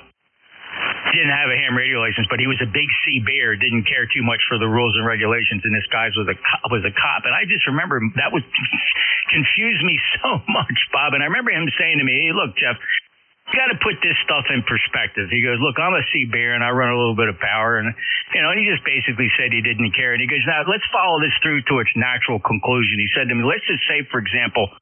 S17: ham radio license, but he was a big C bear, didn't care too much for the rules and regulations, and this guy was a cop. And I just remember that would confuse me so much, Bob. And I remember him saying to me, hey, look, Jeff, you got to put this stuff in perspective. He goes, look, I'm a C bear and I run a little bit of power. And, and he just basically said he didn't care. And he goes, now let's follow this through to its natural conclusion. He said to me, let's just say, for example,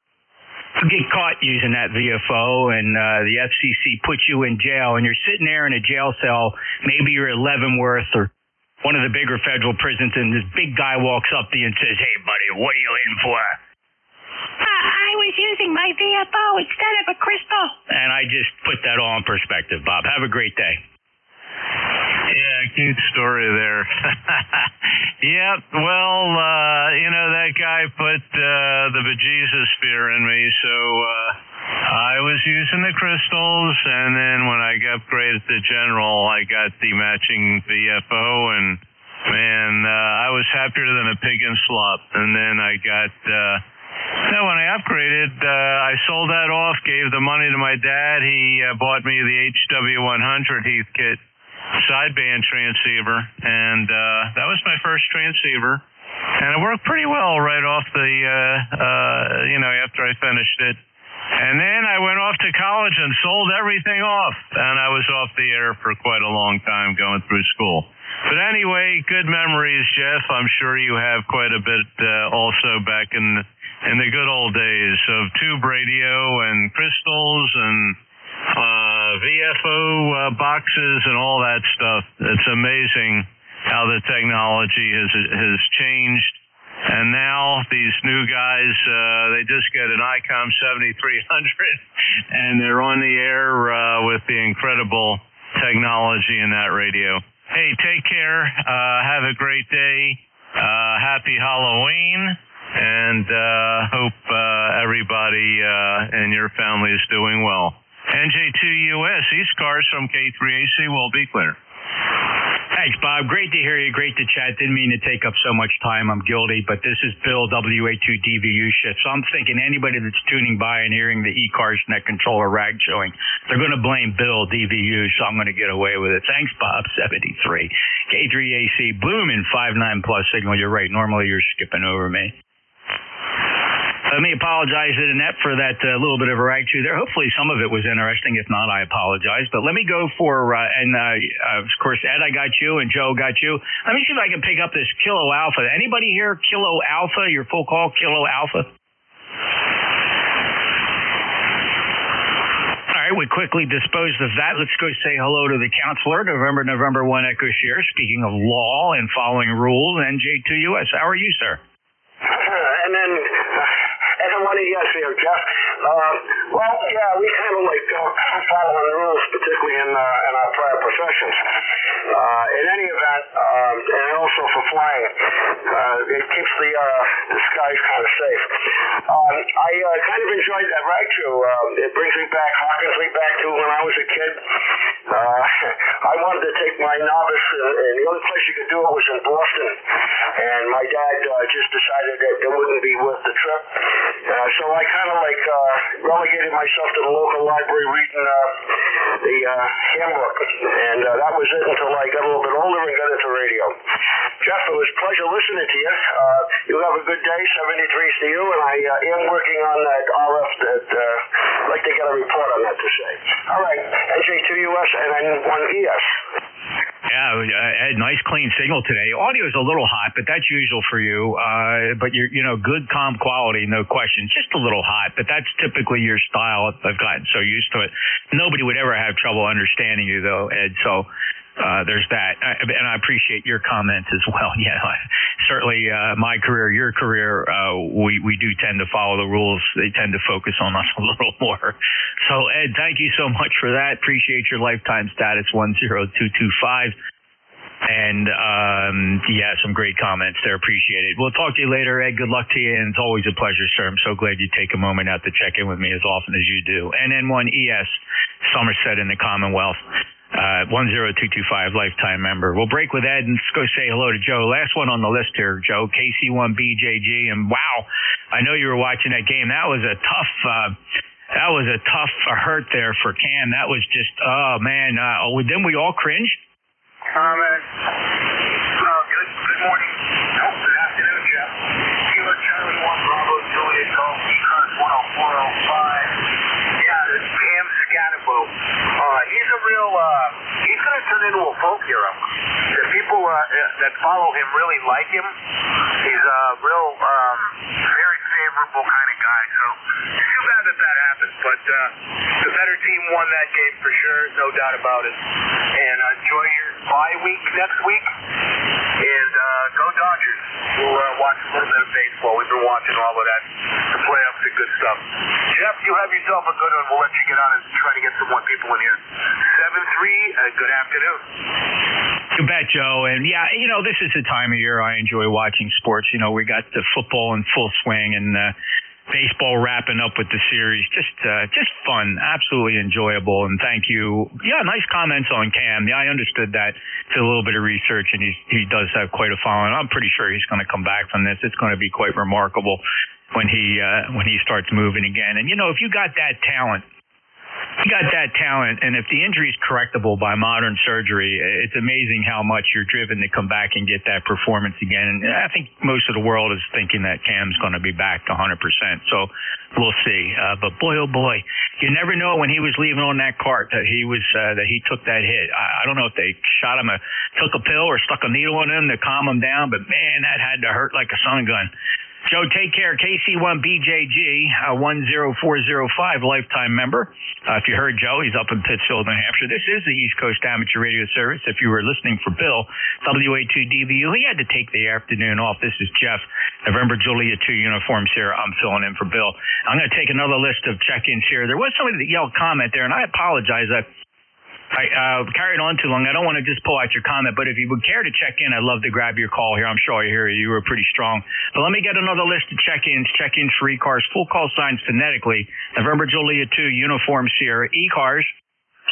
S17: you get caught using that VFO and the FCC puts you in jail and you're sitting there in a jail cell. Maybe you're at Leavenworth or one of the bigger federal prisons, and this big guy walks up to you and says, hey, buddy, what are you in for? I was using my VFO instead of a crystal. And I just put that all in perspective, Bob. Have a great day.
S18: Yeah, cute story there. Yep, well, that guy put the bejesus fear in me, so I was using the crystals, and then when I got upgraded to General, I got the matching VFO, and man, I was happier than a pig in slop. And then I got... when I upgraded, I sold that off, gave the money to my dad. He bought me the HW100 Heathkit sideband transceiver, and that was my first transceiver. And it worked pretty well right off the, after I finished it. And then I went off to college and sold everything off, and I was off the air for quite a long time going through school. But anyway, good memories, Jeff. I'm sure you have quite a bit also back in the good old days of tube radio and crystals and VFO boxes and all that stuff. It's amazing how the technology has changed. And now these new guys, they just get an ICOM 7300 and they're on the air with the incredible technology in that radio. Hey, take care. Have a great day. Happy Halloween. And hope everybody and your family is doing well. NJ2US, ECARS from K3AC will be clear.
S17: Hey, Thanks, Bob. Great to hear you. Great to chat. Didn't mean to take up so much time. I'm guilty, but this is Bill, WA2DVU shit. So I'm thinking anybody that's tuning by and hearing the ECARS net controller rag showing, they're going to blame Bill, DVU, so I'm going to get away with it. Thanks, Bob, 73. K3AC, Bloomin', 59 plus signal. You're right. Normally you're skipping over me. Let me apologize to Annette for that little bit of a rag too there. Hopefully some of it was interesting. If not, I apologize. But let me go for, of course, Ed, I got you, and Joe got you. Let me see if I can pick up this Kilo Alpha. Anybody here, Kilo Alpha, your full call, Kilo Alpha? All right, we quickly disposed of that. Let's go say hello to the counselor, November 1 Echo Sierra. Speaking of law and following rules, NJ2US. How are you, sir?
S14: And then... yes here, Jeff. Well, yeah, we kind of like following the rules, particularly in our prior professions. In any event, and also for flying, it keeps the skies kind of safe. I kind of enjoyed that ride too. It brings me back, harkens me back to when I was a kid. I wanted to take my novice, and the only place you could do it was in Boston. And my dad just decided that it wouldn't be worth the trip. So I kind of like relegated myself to the local library reading the handbook. And that was it until I got a little bit older and got into radio. Jeff, it was a pleasure listening to you. You have a good day. 73 to you. And I am working on that RF that I'd like to get a report on that to say. All right. NJ2US and N1ES.
S17: Yeah, Ed, nice clean signal today. Audio is a little hot, but that's usual for you. But you're, good, calm quality, no question. Just a little hot, but that's typically your style. I've gotten so used to it. Nobody would ever have trouble understanding you, though, Ed. So there's that. And I appreciate your comments as well. Yeah, certainly my career, your career, we do tend to follow the rules. They tend to focus on us a little more. So, Ed, thank you so much for that. Appreciate your lifetime status, 10225. And, yeah, some great comments there. Appreciate it. We'll talk to you later, Ed. Good luck to you. And it's always a pleasure, sir. I'm so glad you take a moment out to check in with me as often as you do. And N1ES, Somerset in the Commonwealth. 10225 lifetime member. We'll break with Ed and let's go say hello to Joe. Last one on the list here, Joe. KC1BJG. And wow, I know you were watching that game. That was a tough hurt there for Cam. That was just, oh man. Didn't we all cringe?
S9: Good morning. Good afternoon, Jeff. Kilo Charlie 1 Bravo Juliet Golf, ECARS 10405. Yeah, this Cam Scatabo. He's a real, he's going to turn into a folk hero. The people that follow him really like him. He's a real, very favorable kind of guy. So it's too bad that happens. But the better team won that game for sure, no doubt about it. And enjoy your bye week next week. And go Dodgers. We'll watch a little bit of baseball. We've been watching all of that. The playoffs are good stuff. Jeff, you have yourself a good one. We'll let you get on and try to get some more people in here. 7-3, good afternoon.
S17: You bet, Joe. And yeah, this is the time of year I enjoy watching sports. We got the football in full swing and baseball wrapping up with the series. Just fun, absolutely enjoyable. And thank you. Yeah, nice comments on Cam. Yeah, I understood that. Did a little bit of research, and he does have quite a following. I'm pretty sure he's going to come back from this. It's going to be quite remarkable when he starts moving again. And if you got that talent. And if the injury is correctable by modern surgery, it's amazing how much you're driven to come back and get that performance again. And I think most of the world is thinking that Cam's going to be back to 100%. So we'll see. But boy, oh boy, you never know when he was leaving on that cart that that he took that hit. I don't know if they shot him, took a pill or stuck a needle in him to calm him down, but man, that had to hurt like a sun gun. Joe, take care. KC1BJG, 10405, lifetime member. If you heard Joe, he's up in Pittsfield, New Hampshire. This is the East Coast Amateur Radio Service. If you were listening for Bill, WA2DVU, he had to take the afternoon off. This is Jeff, November Juliet 2 uniforms here. I'm filling in for Bill. I'm going to take another list of check-ins here. There was somebody that yelled comment there, and I apologize. I carried on too long. I don't want to just pull out your comment, but if you would care to check in, I'd love to grab your call here. I'm sure I hear you. You were pretty strong. But let me get another list of check-ins for ECARS. Full call signs phonetically. November Juliet 2, Uniform Sierra. ECARS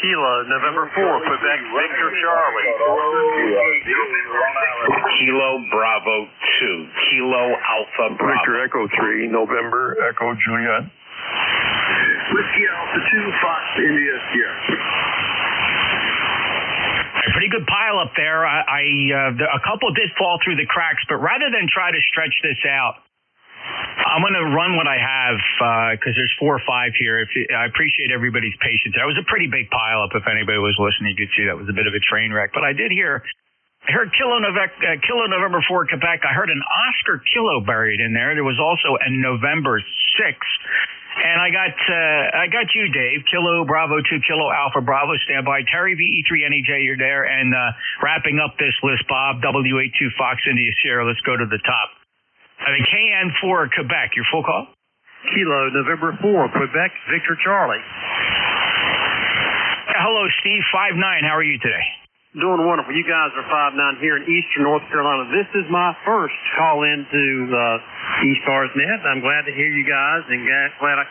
S8: Kilo, November 4, Quebec, Victor Charlie.
S16: Kilo Bravo 2, Kilo Alpha Bravo.
S15: Victor Echo 3, November Echo Juliet.
S2: Whiskey Alpha 2, Fox India Sierra.
S17: A pretty good pile up there. A couple did fall through the cracks, but rather than try to stretch this out, I'm going to run what I have because there's 4 or 5 here. I appreciate everybody's patience. That was a pretty big pile up. If anybody was listening, you could see that was a bit of a train wreck. But I heard Kilo November 4 Quebec. I heard an Oscar Kilo buried in there. There was also a November 6. And I got you, Dave. Kilo Bravo 2, Kilo Alpha Bravo, standby. Terry VE3 NEJ, you're there. And wrapping up this list, Bob W82 Fox India Sierra. Let's go to the top. I think KN4 Quebec. Your full call?
S8: Kilo November 4, Quebec, Victor Charlie.
S17: Hello, Steve 59. How are you today?
S8: Doing wonderful. You guys are 5'9" here in eastern North Carolina. This is my first call into ECARS Net. I'm glad to hear you guys, and glad I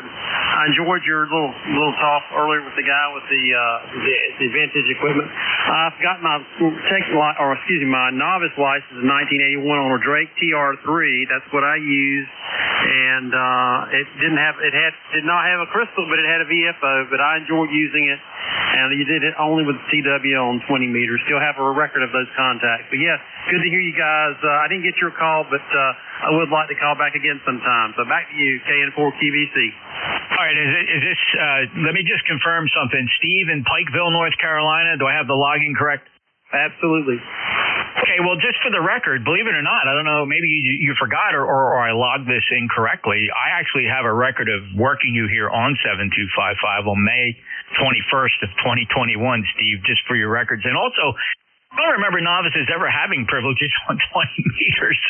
S8: enjoyed your little talk earlier with the guy with the vintage equipment. I've got my my novice license in 1981 on a Drake TR3. That's what I used, and it did not have a crystal, but it had a VFO. But I enjoyed using it. And you did it only with CW on 20 meters. Still have a record of those contacts. But yeah, good to hear you guys. I didn't get your call, but I would like to call back again sometime. So back to you, KN4 QVC.
S17: All right, is this, let me just confirm something. Steve in Pikeville, North Carolina, do I have the logging correct?
S8: Absolutely.
S17: Okay, well, just for the record, believe it or not, I don't know, maybe you forgot or I logged this incorrectly. I actually have a record of working you here on 7255 on May 21st of 2021, Steve, just for your records. And also, I don't remember novices ever having privileges on 20 meters,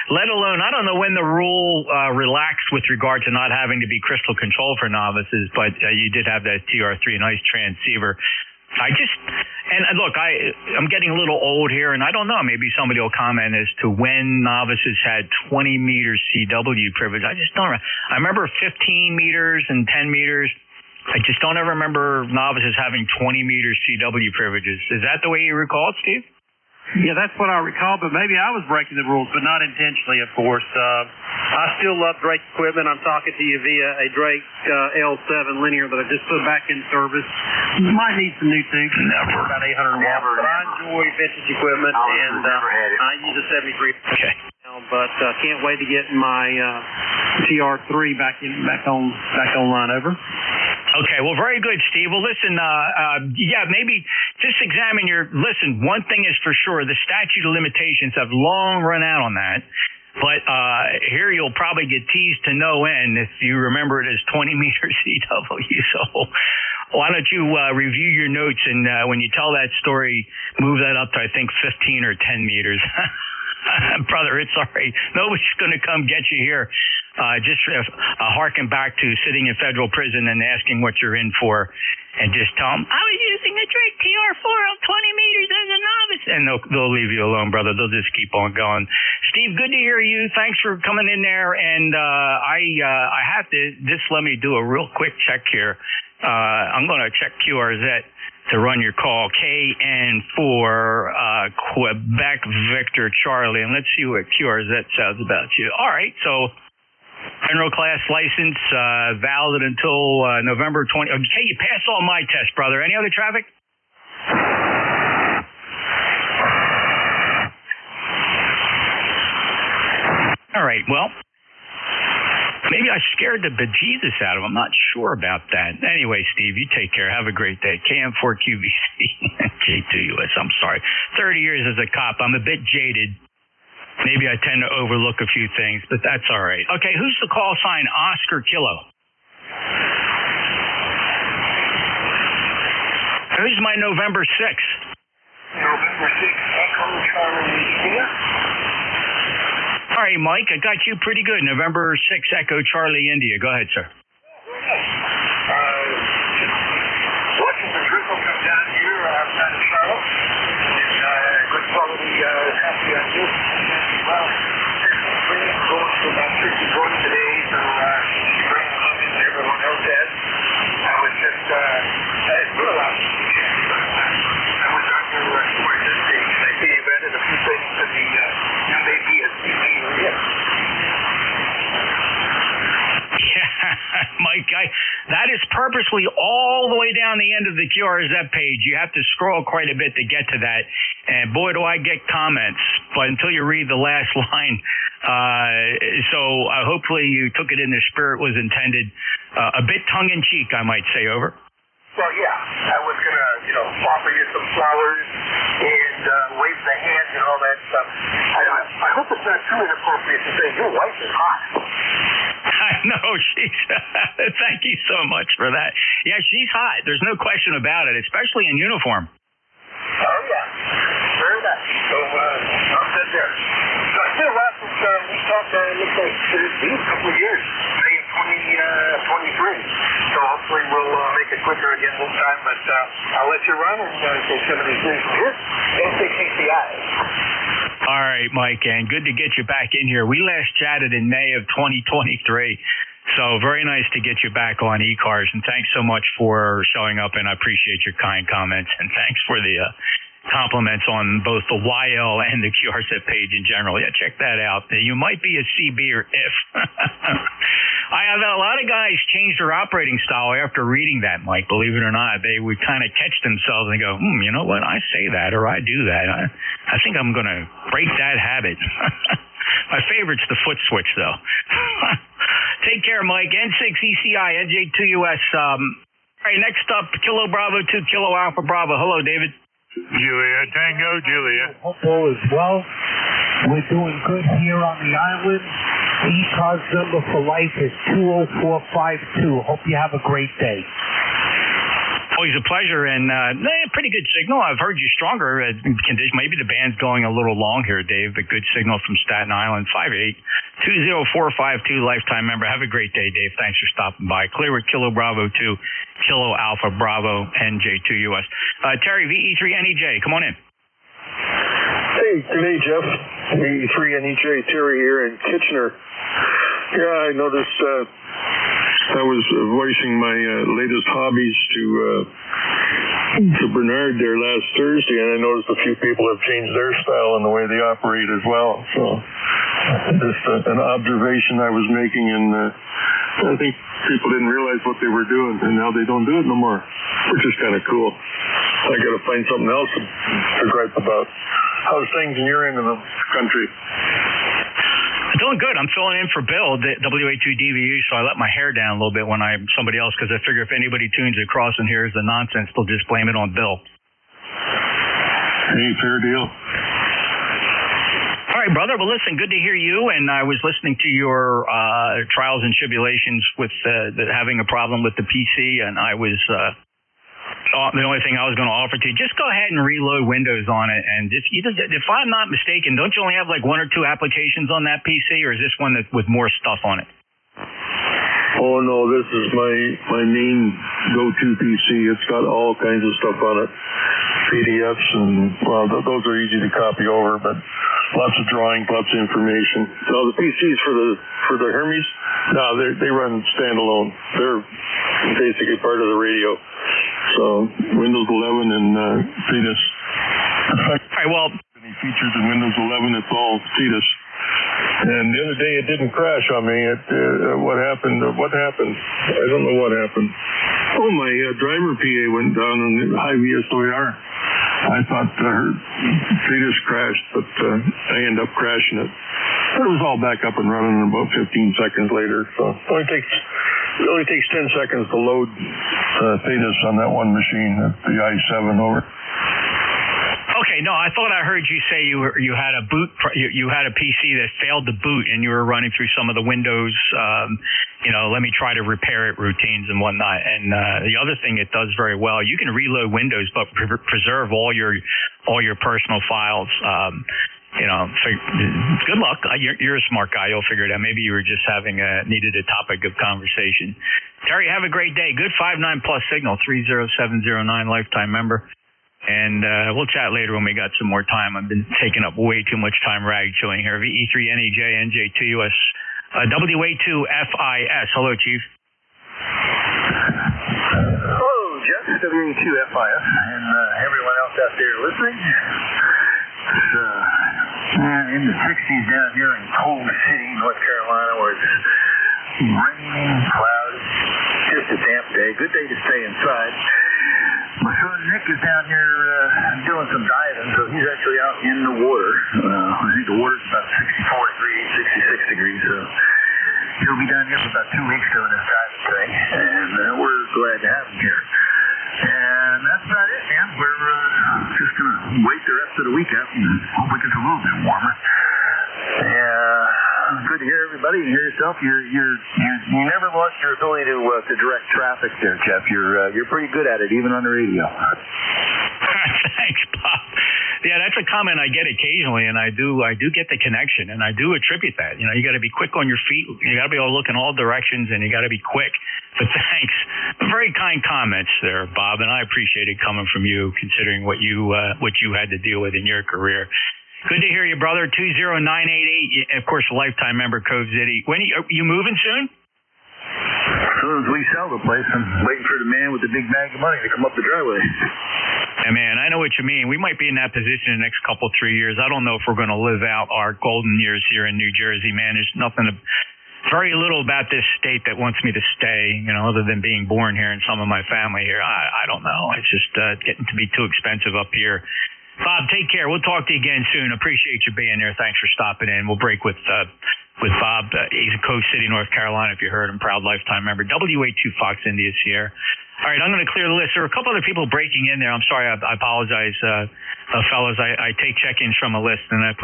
S17: let alone, I don't know when the rule relaxed with regard to not having to be crystal control for novices, but you did have that TR3, nice transceiver. And look, I'm getting a little old here, and I don't know, maybe somebody will comment as to when novices had 20 meters CW privilege. I just don't. I remember 15 meters and 10 meters. I just don't ever remember novices having 20 meters CW privileges. Is that the way you recall it, Steve?
S8: Yeah, that's what I recall, but maybe I was breaking the rules, but not intentionally, of course. I still love Drake equipment. I'm talking to you via a Drake L7 linear that I just put back in service. Might need some new tubes. Never. About 800 watts. But I enjoy vintage equipment, and I use a 73.
S17: Okay.
S8: But can't wait to get my TR3 back online. Over.
S17: Okay, well, very good, Steve. Well, listen, maybe just examine listen, one thing is for sure, the statute of limitations have long run out on that. But here you'll probably get teased to no end if you remember it as 20 meter CW. So why don't you review your notes, and when you tell that story, move that up to, I think, 15 or 10 meters. Brother, it's all right. Nobody's going to come get you here. Just harken back to sitting in federal prison and asking what you're in for, and just tell them, I was using a Drake TR4 on 20 meters as a novice. And they'll leave you alone, brother. They'll just keep on going. Steve, good to hear you. Thanks for coming in there. And I have to, just let me do a real quick check here. I'm going to check QRZ to run your call, KN4 Quebec Victor Charlie, and let's see what QRZ says about you. All right, so general class license valid until November 20. Okay, you passed all my tests, brother. Any other traffic? All right, well, maybe I scared the bejesus out of him. I'm not sure about that. Anyway, Steve, you take care. Have a great day. KM4QVC, NJ2US. I'm sorry. 30 years as a cop. I'm a bit jaded. Maybe I tend to overlook a few things, but that's all right. Okay, who's the call sign? Oscar Kilo. Who's my November 6th?
S9: November 6th, Echo Charlie India.
S17: All right, Mike, I got you pretty good. November 6th, Echo Charlie India. Go ahead, sir.
S9: Watching the drizzle come down here outside of Charlotte. And good quality happy on you. Well, going to about 50 votes today, so great comments everyone else has. I was just realizing
S17: That is purposely all the way down the end of the QRZ page. You have to scroll quite a bit to get to that. And boy, do I get comments, but until you read the last line. So hopefully you took it in the spirit was intended. A bit tongue-in-cheek, I might say, over.
S9: Well, yeah, I was going to, offer you some flowers and wave the hand and all that stuff. I hope it's not too inappropriate to say your wife is hot.
S17: I know, she's, thank you so much for that. Yeah, she's hot. There's no question about it, especially in uniform.
S9: Oh, yeah. Very nice. So, I'm good there. So it's been a while since we talked, it looks like it's been a couple of years, May of 2023. So hopefully we'll make it quicker again this time, but I'll let you run and take some of these things from here. NJ2US.
S17: All right, Mike, and good to get you back in here. We last chatted in May of 2023, so very nice to get you back on ECARS, and thanks so much for showing up, and I appreciate your kind comments, and thanks for the compliments on both the YL and the QRZ page in general. Yeah, check that out. You might be a CB or if. I have a lot of guys change their operating style after reading that, Mike, believe it or not. They would kind of catch themselves and go, you know what, I say that or I do that. I think I'm going to break that habit. My favorite's the foot switch, though. Take care, Mike. N6 ECI, NJ2US. All right, next up, Kilo Bravo 2, Kilo Alpha Bravo. Hello, David.
S13: Julia, Tango, Julia.
S1: Hope all is well. We're doing good here on the island. ECARS number for life is 20452. Hope you have a great day.
S17: Always a pleasure, and pretty good signal. I've heard you stronger condition. Maybe the band's going a little long here, Dave, but good signal from Staten Island. 5820452, lifetime member. Have a great day, Dave. Thanks for stopping by. Clear with Kilo Bravo 2, Kilo Alpha Bravo, NJ2US. Terry, VE3NEJ, come on in.
S20: Hey, good day, Jeff. VE3NEJ, Terry here in Kitchener. Yeah, I noticed I was voicing my latest hobbies to Bernard there last Thursday, and I noticed a few people have changed their style and the way they operate as well. So just an observation I was making, and I think people didn't realize what they were doing, and now they don't do it no more, which is kind of cool. I got to find something else to gripe about. How's things in your end of the country?
S17: Doing good. I'm filling in for Bill, WA2DVU, so I let my hair down a little bit when I'm somebody else, because I figure if anybody tunes across and hears the nonsense, they'll just blame it on Bill.
S20: Hey, fair deal.
S17: All right, brother. Well, listen, good to hear you, and I was listening to your trials and tribulations with having a problem with the PC, and I was... the only thing I was going to offer to you, just go ahead and reload Windows on it. And if I'm not mistaken, don't you only have like one or two applications on that PC, or is this one that with more stuff on it?
S20: Oh, no, this is my main go-to PC. It's got all kinds of stuff on it. PDFs, and, well, those are easy to copy over, but lots of drawings, lots of information. No, the PCs for the Hermes, no, they run standalone. They're basically part of the radio. So Windows 11 and Fetus. In fact, any features in Windows 11, it's all Fetus. And the other day it didn't crash on me. What happened? I don't know what happened. Oh, my driver PA went down on high VSOR. I thought her Fetus crashed, but I ended up crashing it. But it was all back up and running about 15 seconds later. So it only takes 10 seconds to load Fetus on that one machine, the i7 over.
S17: Okay, no, I thought I heard you say you had you had a PC that failed to boot, and you were running through some of the Windows, let me try to repair it routines and whatnot. And the other thing it does very well, you can reload Windows but preserve all your personal files. Good luck. You're a smart guy. You'll figure it out. Maybe you were just needed a topic of conversation. Terry, have a great day. Good 59+ signal, 30709, lifetime member. And we'll chat later when we got some more time. I've been taking up way too much time rag chilling here. VE3NEJ, NJ2US, WA2FIS. Hello, Chief.
S23: Hello, Jeff, WA2FIS, and everyone else out there listening. It's in the 60s down here in Cold City, North Carolina, where it's raining, cloudy. just a damp day. Good day to stay inside. My son Nick is down here doing some diving, so he's actually out in the water. I think the water's about 64 degrees, 66 degrees, so he'll be down here for about 2 weeks doing this diving thing, and we're glad to have him here. And that's about it, man. We're just going to wait the rest of the week out and hope it gets a little bit warmer. Yeah, good to hear everybody and hear yourself. You never lost your ability to direct traffic there, Jeff. You're pretty good at it, even on the radio.
S17: Thanks, Bob. Yeah, that's a comment I get occasionally, and I do get the connection, and I do attribute that. You know, you got to be quick on your feet. You got to be able to look in all directions, and you got to be quick. But thanks, very kind comments there, Bob, and I appreciate it coming from you, considering what you had to deal with in your career. Good to hear you, brother. 20988, of course, a lifetime member, Cove City. When are you moving soon?
S23: As soon as we sell the place, I'm waiting for the man with the big bag of money to come up the driveway.
S17: Yeah, man, I know what you mean. We might be in that position in the next 3 years. I don't know if we're going to live out our golden years here in New Jersey, man. There's very little about this state that wants me to stay, you know, other than being born here and some of my family here. I don't know. It's just getting to be too expensive up here. Bob, take care. We'll talk to you again soon. Appreciate you being there. Thanks for stopping in. We'll break with Bob. He's in Cove City, North Carolina, if you heard him. Proud lifetime member. W82 Fox India Sierra. All right, I'm going to clear the list. There are a couple other people breaking in there. I'm sorry. I apologize, fellas. I take check-ins from a list, and I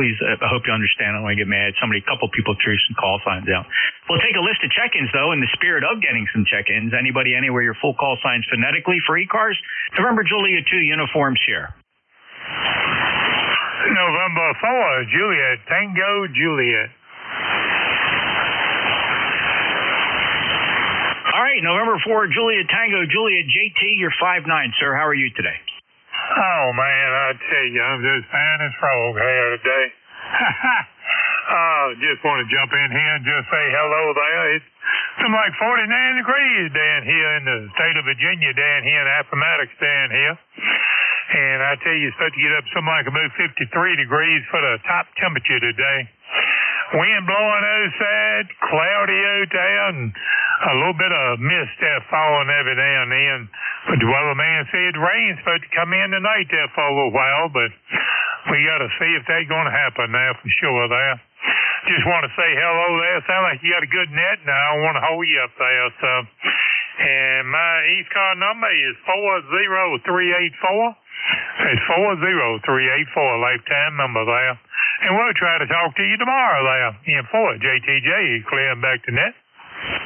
S17: hope you understand. I don't want to get mad. A couple people threw some call signs out. We'll take a list of check-ins, though, in the spirit of getting some check-ins. Anybody, anywhere, your full call signs phonetically for ECARS. November Juliet 2 uniforms here.
S13: November 4, Juliet, Tango, Juliet.
S17: All right, November 4, Juliet, Tango, Juliet, JT, you're 5'9", sir. How are you today?
S13: Oh, man, I tell you, I'm just fine as frog hair today. Just want to jump in here and just say hello there. It's something like 49 degrees down here in the state of Virginia, down here in Appomattox down here. And I tell you, it's supposed to get up something like about 53 degrees for the top temperature today. Wind blowing outside, cloudy out there, and a little bit of mist there falling every now and then. But the weatherman said rain's supposed to come in tonight there for a little while, but we got to see if that's going to happen now for sure there. Just want to say hello there. Sound like you got a good net, and I don't want to hold you up there. So, and my ECARS number is 40384. It's 40384, lifetime number there. And we'll try to talk to you tomorrow there. In for JTJ, clearing back to net.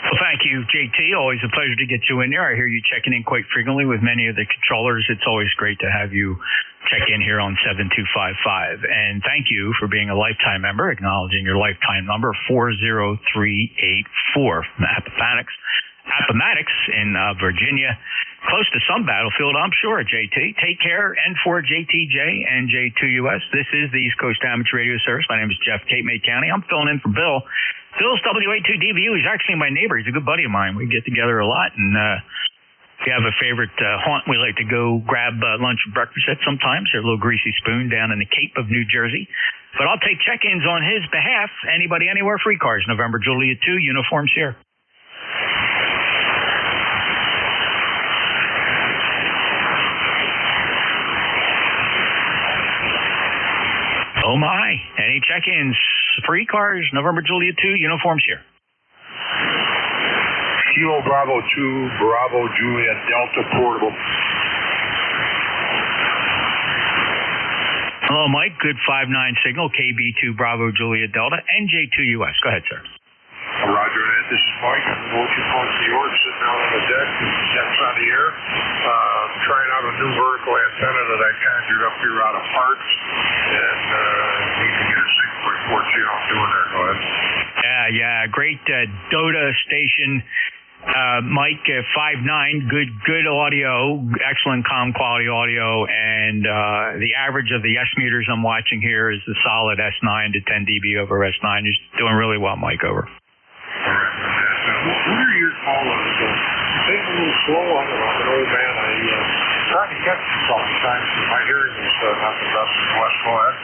S17: Well, thank you, JT. Always a pleasure to get you in there. I hear you checking in quite frequently with many of the controllers. It's always great to have you check in here on 7255. And thank you for being a lifetime member, acknowledging your lifetime number, 40384 from Appomattox in Virginia. Close to some battlefield, I'm sure, JT. Take care. N4 JTJ, NJ2US. This is the East Coast Amateur Radio Service. My name is Jeff, Cape May County. I'm filling in for Bill. Bill's W82DVU. He's actually my neighbor. He's a good buddy of mine. We get together a lot, and we have a favorite haunt. We like to go grab lunch and breakfast at sometimes. There's a little Greasy Spoon down in the Cape of New Jersey. But I'll take check-ins on his behalf. Anybody, anywhere, free cars. November Juliet 2, uniforms here. Oh my, any check-ins, free cars, November Juliet 2, uniforms here.
S4: Kilo Bravo 2, Bravo Juliet Delta Portable.
S17: Hello, Mike, good 5-9 signal, KB2 Bravo Juliet Delta, NJ2US. Go ahead, sir.
S4: Roger that, this is Mike. I'm in Ocean Point, New York, sitting out on the deck, jets on the air. Trying out a new vertical antenna that I conjured up here out of parts, and need to get a signal report, see how I'm doing there. Go ahead.
S17: Yeah, great DOTA station. Mike, 5'9", good audio, excellent comm quality audio, and the average of the S meters I'm watching here is the solid S9 to 10 dB over S9. You're doing really well, Mike, over.
S4: All right. What are your callers? Take a little slow on it. I'm an old man. I'm trying to catch you sometimes. My hearing is not the best in the West. Go ahead.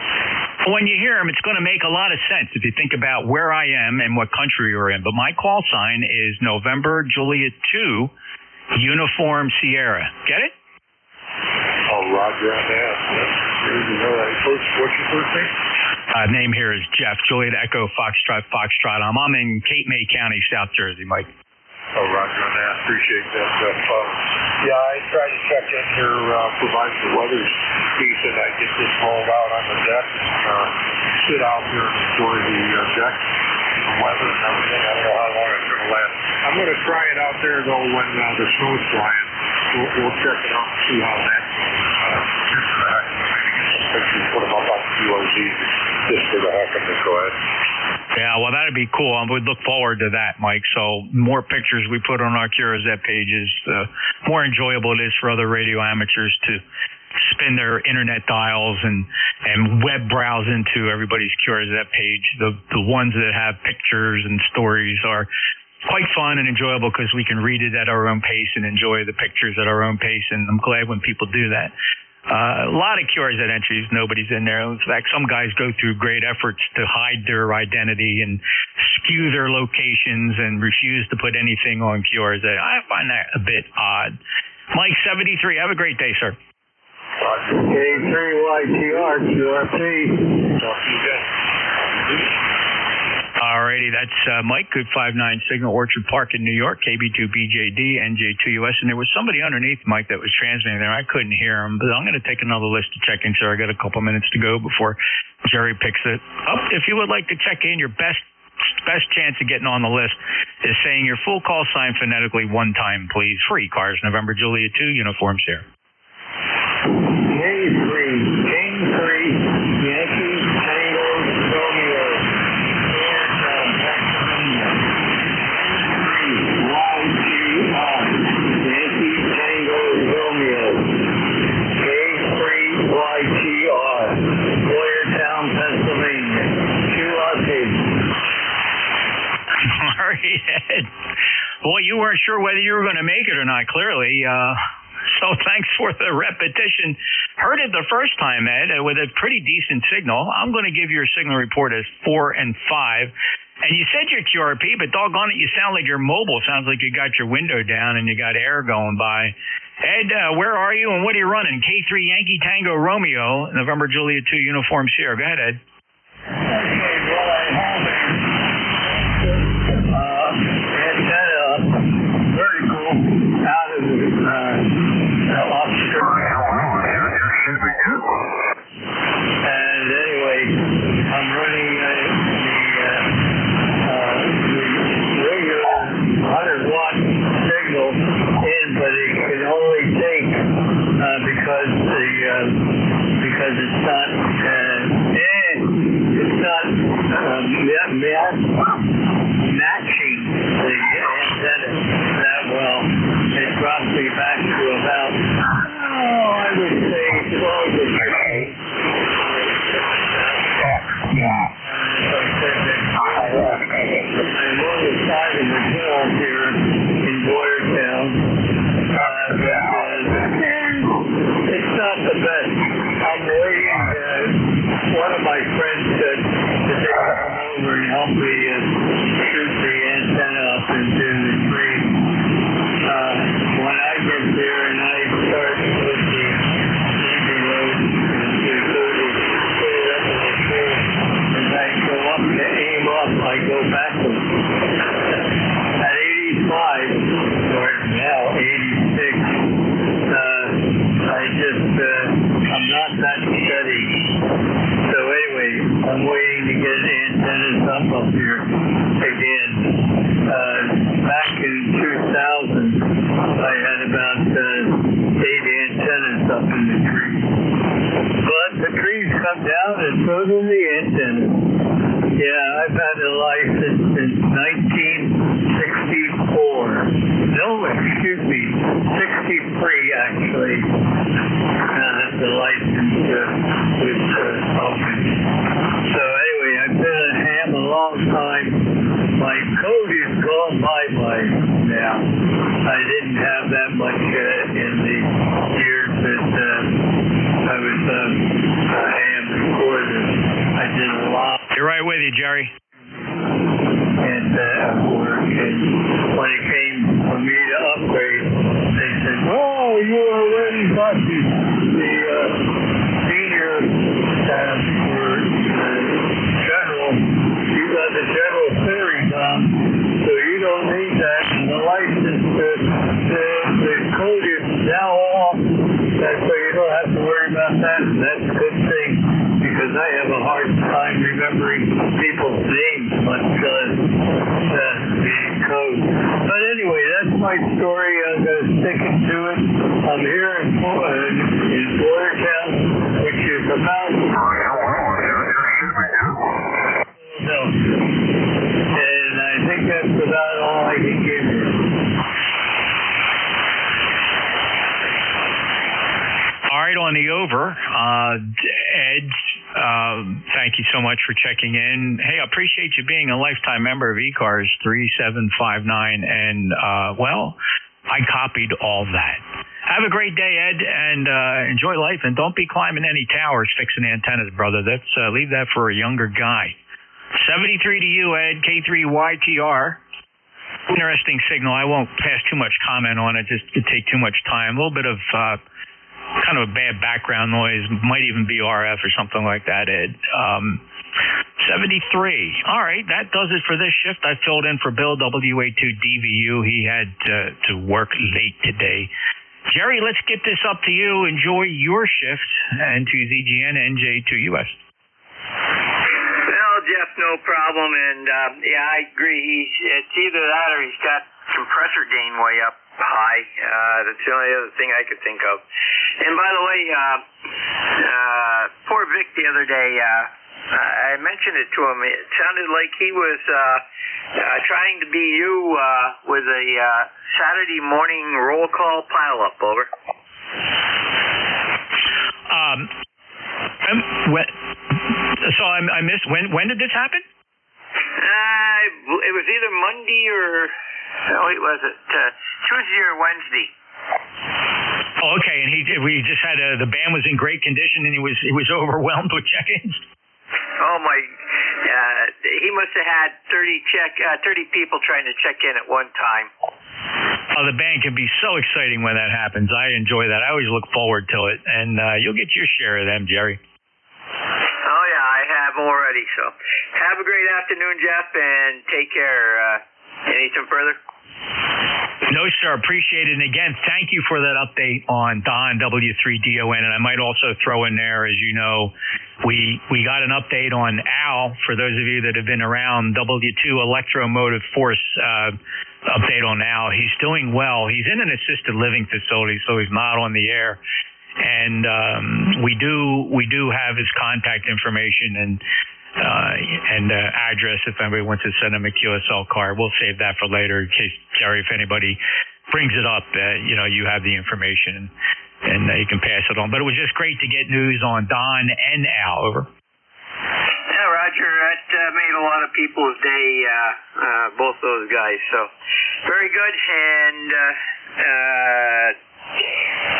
S17: When you hear them, it's going to make a lot of sense if you think about where I am and what country you're in. But my call sign is November Juliet 2, Uniform Sierra. Get it?
S4: Oh, Roger on that. What's your first name?
S17: Name here is Jeff. Juliet Echo Foxtrot. I'm in Cape May County, South Jersey, Mike.
S4: Oh, Roger on that. Appreciate that, Jeff. Yeah, I try to check in here, provided the weather's decent. I get this rolled out on the deck and sit out here and enjoy the deck, the weather and everything. I don't know how long it's going to last. I'm going to try it out there, though, when the snow's flying. We'll check it out and see how that goes. Just for the heck of it. Maybe get some pictures, put them up on QOZ just for the heck of it. Go ahead.
S17: Yeah, well, that'd be cool. I would look forward to that, Mike. So more pictures we put on our QRZ pages, the more enjoyable it is for other radio amateurs to spin their internet dials and web browse into everybody's QRZ page. The ones that have pictures and stories are quite fun and enjoyable because we can read it at our own pace and enjoy the pictures at our own pace. And I'm glad when people do that. A lot of QRZ entries, nobody's in there. In fact, some guys go through great efforts to hide their identity and skew their locations and refuse to put anything on QRZ. I find that a bit odd. Mike 73, have a great day, sir.
S21: K3YTR, QRP.
S4: Talk to you again.
S17: Alrighty, that's Mike, good 59 signal, Orchard Park in New York, KB2BJD, NJ2US, and there was somebody underneath Mike that was transmitting there. I couldn't hear him, but I'm going to take another list to check in, sir. I got a couple minutes to go before Jerry picks it up. If you would like to check in, your best chance of getting on the list is saying your full call sign phonetically one time, please. For ECARS, November Juliet 2, uniforms here.
S21: King 3, Yankee, Tango, Romeo. Yankee Tango Romeo, K3YTR, Boyertown, Pennsylvania, QRP.
S17: All right, Ed. Boy, you weren't sure whether you were going to make it or not, clearly. So thanks for the repetition. Heard it the first time, Ed, with a pretty decent signal. I'm going to give your signal report as 4 and 5. And you said you're QRP, but doggone it, you sound like you're mobile. Sounds like you got your window down and you got air going by. Ed, where are you and what are you running? K3 Yankee Tango Romeo, November Juliet 2 uniform Sierra. Go ahead, Ed.
S21: Okay, well, I have antenna vertical out of the offshore. And anyway, I'm running regular 100-watt signal in, but it can only take because it's not matching the antenna that well. It drops me back to about I would say 12 to 13. I'm on the side of the hill here in Boyertown. It's not the best. I'm waiting. One of my friends said that they come over and help me shoot the antenna up into the tree. When I get there and I start with the easy road to put it up in the tree, as I go up to aim up, I go backwards. At 85, or now 86, I'm not that steady. So anyway, I'm waiting to get antennas up here again. Back in 2000, I had about 8 antennas up in the tree. But the trees come down and so do the antennas. Yeah, I've had a license since 1964. No, excuse me, 63 actually. The license was open. So anyway, I've been a ham a long time. My code is gone bye-bye now. I didn't have that much in the years that I was a ham before this. I did a lot.
S17: You're right with you, Jerry.
S21: And work. And when it came for me to upgrade,
S1: that, and that's a good thing, because I have a hard time remembering people's names, much less the code. But anyway, that's my story. I'm going to stick it to it. I'm here in Boyertown, which is about... And I think that's about all I can give you.
S17: All right, on the over, Ed, thank you so much for checking in. Hey, I appreciate you being a lifetime member of ECARS 3759, and, well, I copied all that. Have a great day, Ed, and enjoy life, and don't be climbing any towers fixing antennas, brother. That's leave that for a younger guy. 73 to you, Ed, K3YTR. Interesting signal. I won't pass too much comment on it, just to take too much time. A little bit of kind of a bad background noise, might even be RF or something like that, Ed. 73. All right, that does it for this shift. I filled in for Bill, WA2DVU. He had to work late today. Jerry, let's get this up to you. Enjoy your shift, and to ZGN, NJ2US.
S21: Well, Jeff, no problem, and yeah, I agree. It's either that or he's got compressor gain way up high. That's the only other thing I could think of. And by the way, poor Vic the other day, I mentioned it to him. It sounded like he was trying to be you with a Saturday morning roll call pileup. Over.
S17: So I missed. When did this happen?
S21: It was either Monday or was it Tuesday or Wednesday?
S17: Oh, okay. And we just had the band was in great condition, and he was overwhelmed with check-ins.
S21: Oh my! He must have had 30 people trying to check in at one time.
S17: Oh, the band can be so exciting when that happens. I enjoy that. I always look forward to it, and you'll get your share of them, Jerry.
S21: Oh yeah, I have already. So, have a great afternoon, Jeff, and take care. Anything further?
S17: No, sir. Appreciate it. And again, thank you for that update on Don W3DON. And I might also throw in there, as you know, we got an update on Al. For those of you that have been around, W2 Electromotive Force update on Al. He's doing well. He's in an assisted living facility, so he's not on the air. And we do have his contact information and address if anybody wants to send him a QSL card. We'll save that for later in case, Jerry, if anybody brings it up, you have the information and you can pass it on. But it was just great to get news on Don and Al. Over.
S21: Yeah, Roger, that made a lot of people's day, both those guys. So very good. And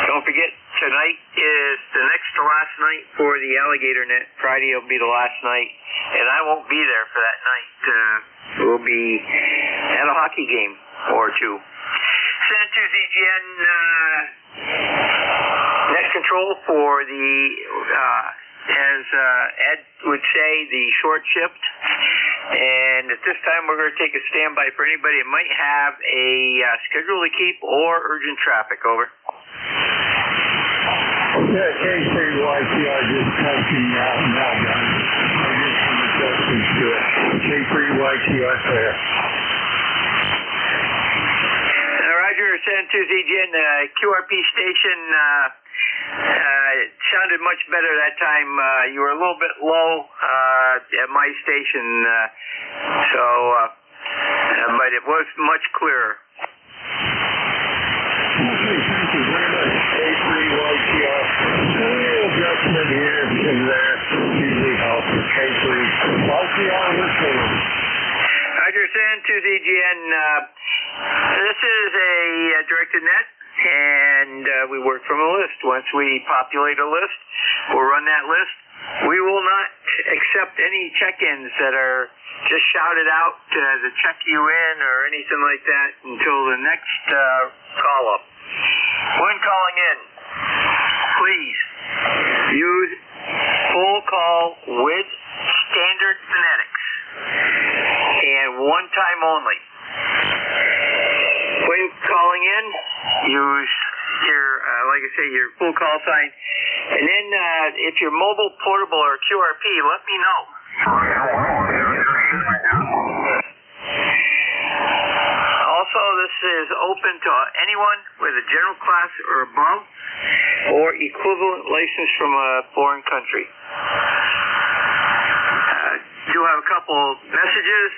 S21: don't forget, tonight is the next to last night for the Alligator Net. Friday will be the last night, and I won't be there for that night. We'll be at a hockey game or two. San ZGN net control for the, as Ed would say, the short shift. And at this time, we're going to take a standby for anybody that might have a schedule to keep or urgent traffic. Over.
S1: Yeah, K3YTR just touching out now, man. I get some adjustments to it. K3YTR there.
S21: Roger, San ZGN, QRP station sounded much better that time. You were a little bit low at my station, but it was much clearer.
S1: Okay, thank you very much. K3YTR. A little adjustment here and there usually helps. K3YTR listening.
S21: Roger, San ZGN. This is a directed net, and we work from a list. Once we populate a list, we'll run that list. We will not accept any check-ins that are just shouted out to check you in or anything like that until the next call-up. When calling in, please use full call with standard phonetics and one time only. When calling in, use your, like I say, your full call sign And then if you're mobile, portable, or QRP, let me know. Also, this is open to anyone with a general class or above or equivalent license from a foreign country. Do have a couple messages.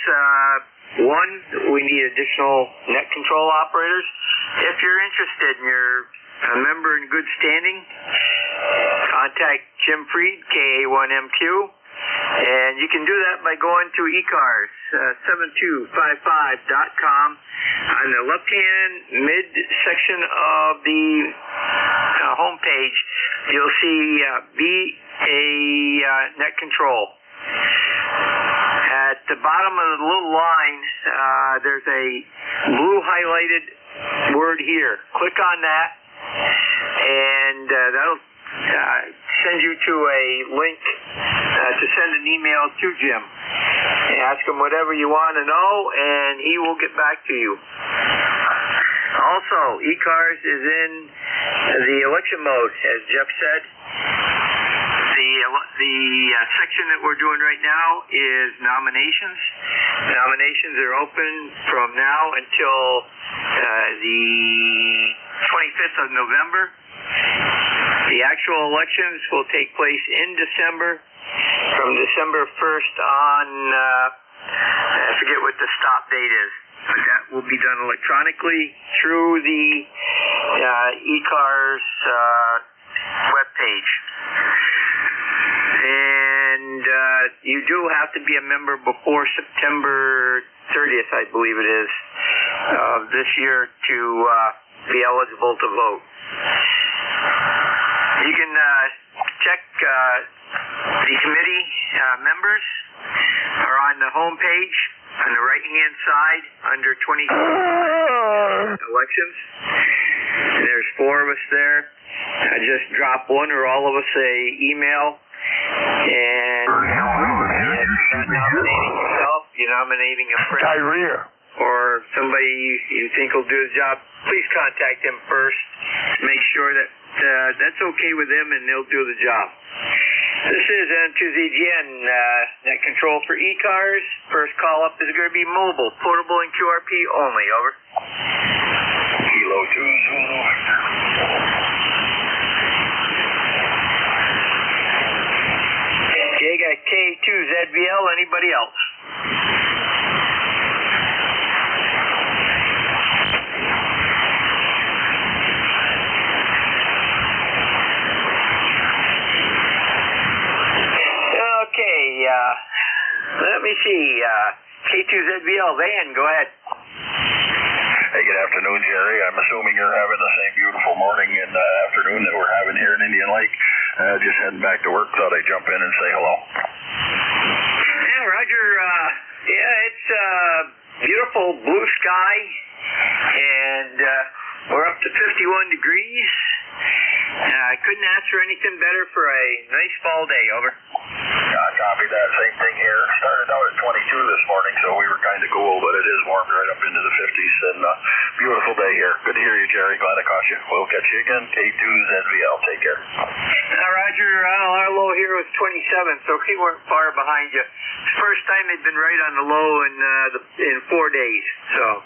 S21: One, we need additional net control operators. If you're interested and you're a member in good standing, contact Jim Freed, KA1MQ, and you can do that by going to ECARS 7255.com. On the left-hand mid-section of the homepage, you'll see net control. At the bottom of the little line, there's a blue highlighted word here. Click on that, and that'll send you to a link to send an email to Jim. Ask him whatever you want to know, and he will get back to you. Also, ECARS is in the election mode, as Jeff said. The section that we're doing right now is nominations. Nominations are open from now until the 25th of November. The actual elections will take place in December, from December 1st on, I forget what the stop date is, but that will be done electronically through the ECARS webpage. And you do have to be a member before September 30th, I believe it is, of this year to be eligible to vote. You can check the committee members are on the home page on the right-hand side under 20 elections. And there's 4 of us there. Just drop one or all of us a email. And you're not nominating yourself, you're nominating a friend.
S10: Diarrhea.
S21: Or somebody you think will do the job. Please contact them first to make sure that that's okay with them and they'll do the job. This is N2ZGN, net control for ECARS. First call up is going to be mobile, portable, and QRP only. Over.
S9: Kilo 2 Zulu.
S21: Okay, got K2ZBL. Anybody else? Okay, let me see. K2ZBL, Van, go ahead.
S9: Hey, good afternoon, Jerry. I'm assuming you're having the same beautiful morning and afternoon that we're having here in Indian Lake. Just heading back to work, thought I'd jump in and say hello.
S21: Yeah, Roger. Yeah, it's beautiful blue sky, and we're up to 51 degrees. I couldn't ask for anything better for a nice fall day. Over.
S9: Copy that. Same thing here. Started out at 22 this morning, so we were kind of cool, but it is warmed right up into the 50s, and beautiful day here. Good to hear you, Jerry. Glad I caught you. We'll catch you again. K2ZVL. Take care.
S21: Roger. Our low here was 27, so we weren't far behind you. First time they've been right on the low in 4 days. So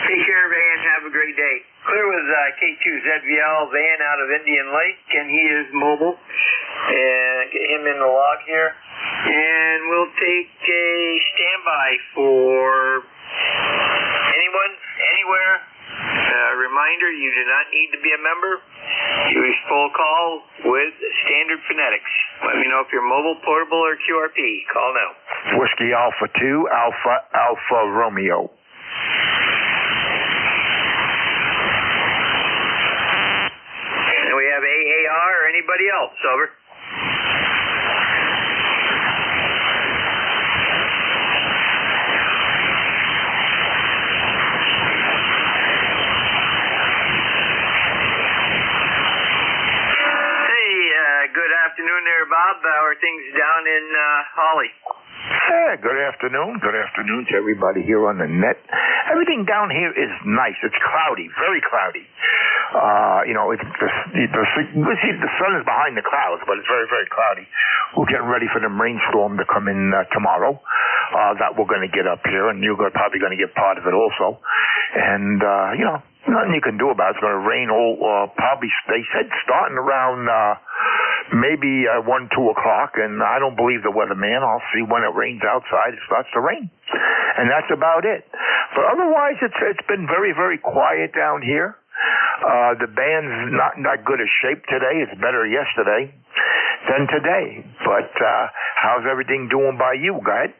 S21: take care, Van. Have a great day. Clear with K2ZVL, Van out of Indian Lake, and he is mobile. And get him in the log here. And we'll take a standby for anyone, anywhere. Reminder, you do not need to be a member. Use full call with standard phonetics. Let me know if you're mobile, portable, or QRP. Call now.
S10: Whiskey Alpha 2, Alpha Romeo.
S21: And we have AAR or anybody else. Over.
S5: Good afternoon there, Bob. How are things down in Holly? Hey, good afternoon. Good afternoon to everybody here on the net. Everything down here is nice. It's cloudy, very cloudy. The sun is behind the clouds, but it's very, very cloudy. We're getting ready for the rainstorm to come in tomorrow. That we're going to get up here, and you're probably going to get part of it also. And nothing you can do about it. It's going to rain probably, they said, starting around maybe 1, 2 o'clock, and I don't believe the weatherman. I'll see when it rains outside. It starts to rain, and that's about it. But otherwise, it's been very, very quiet down here. The band's not in that good a shape today. It's better yesterday than today. But how's everything doing by you? Go ahead.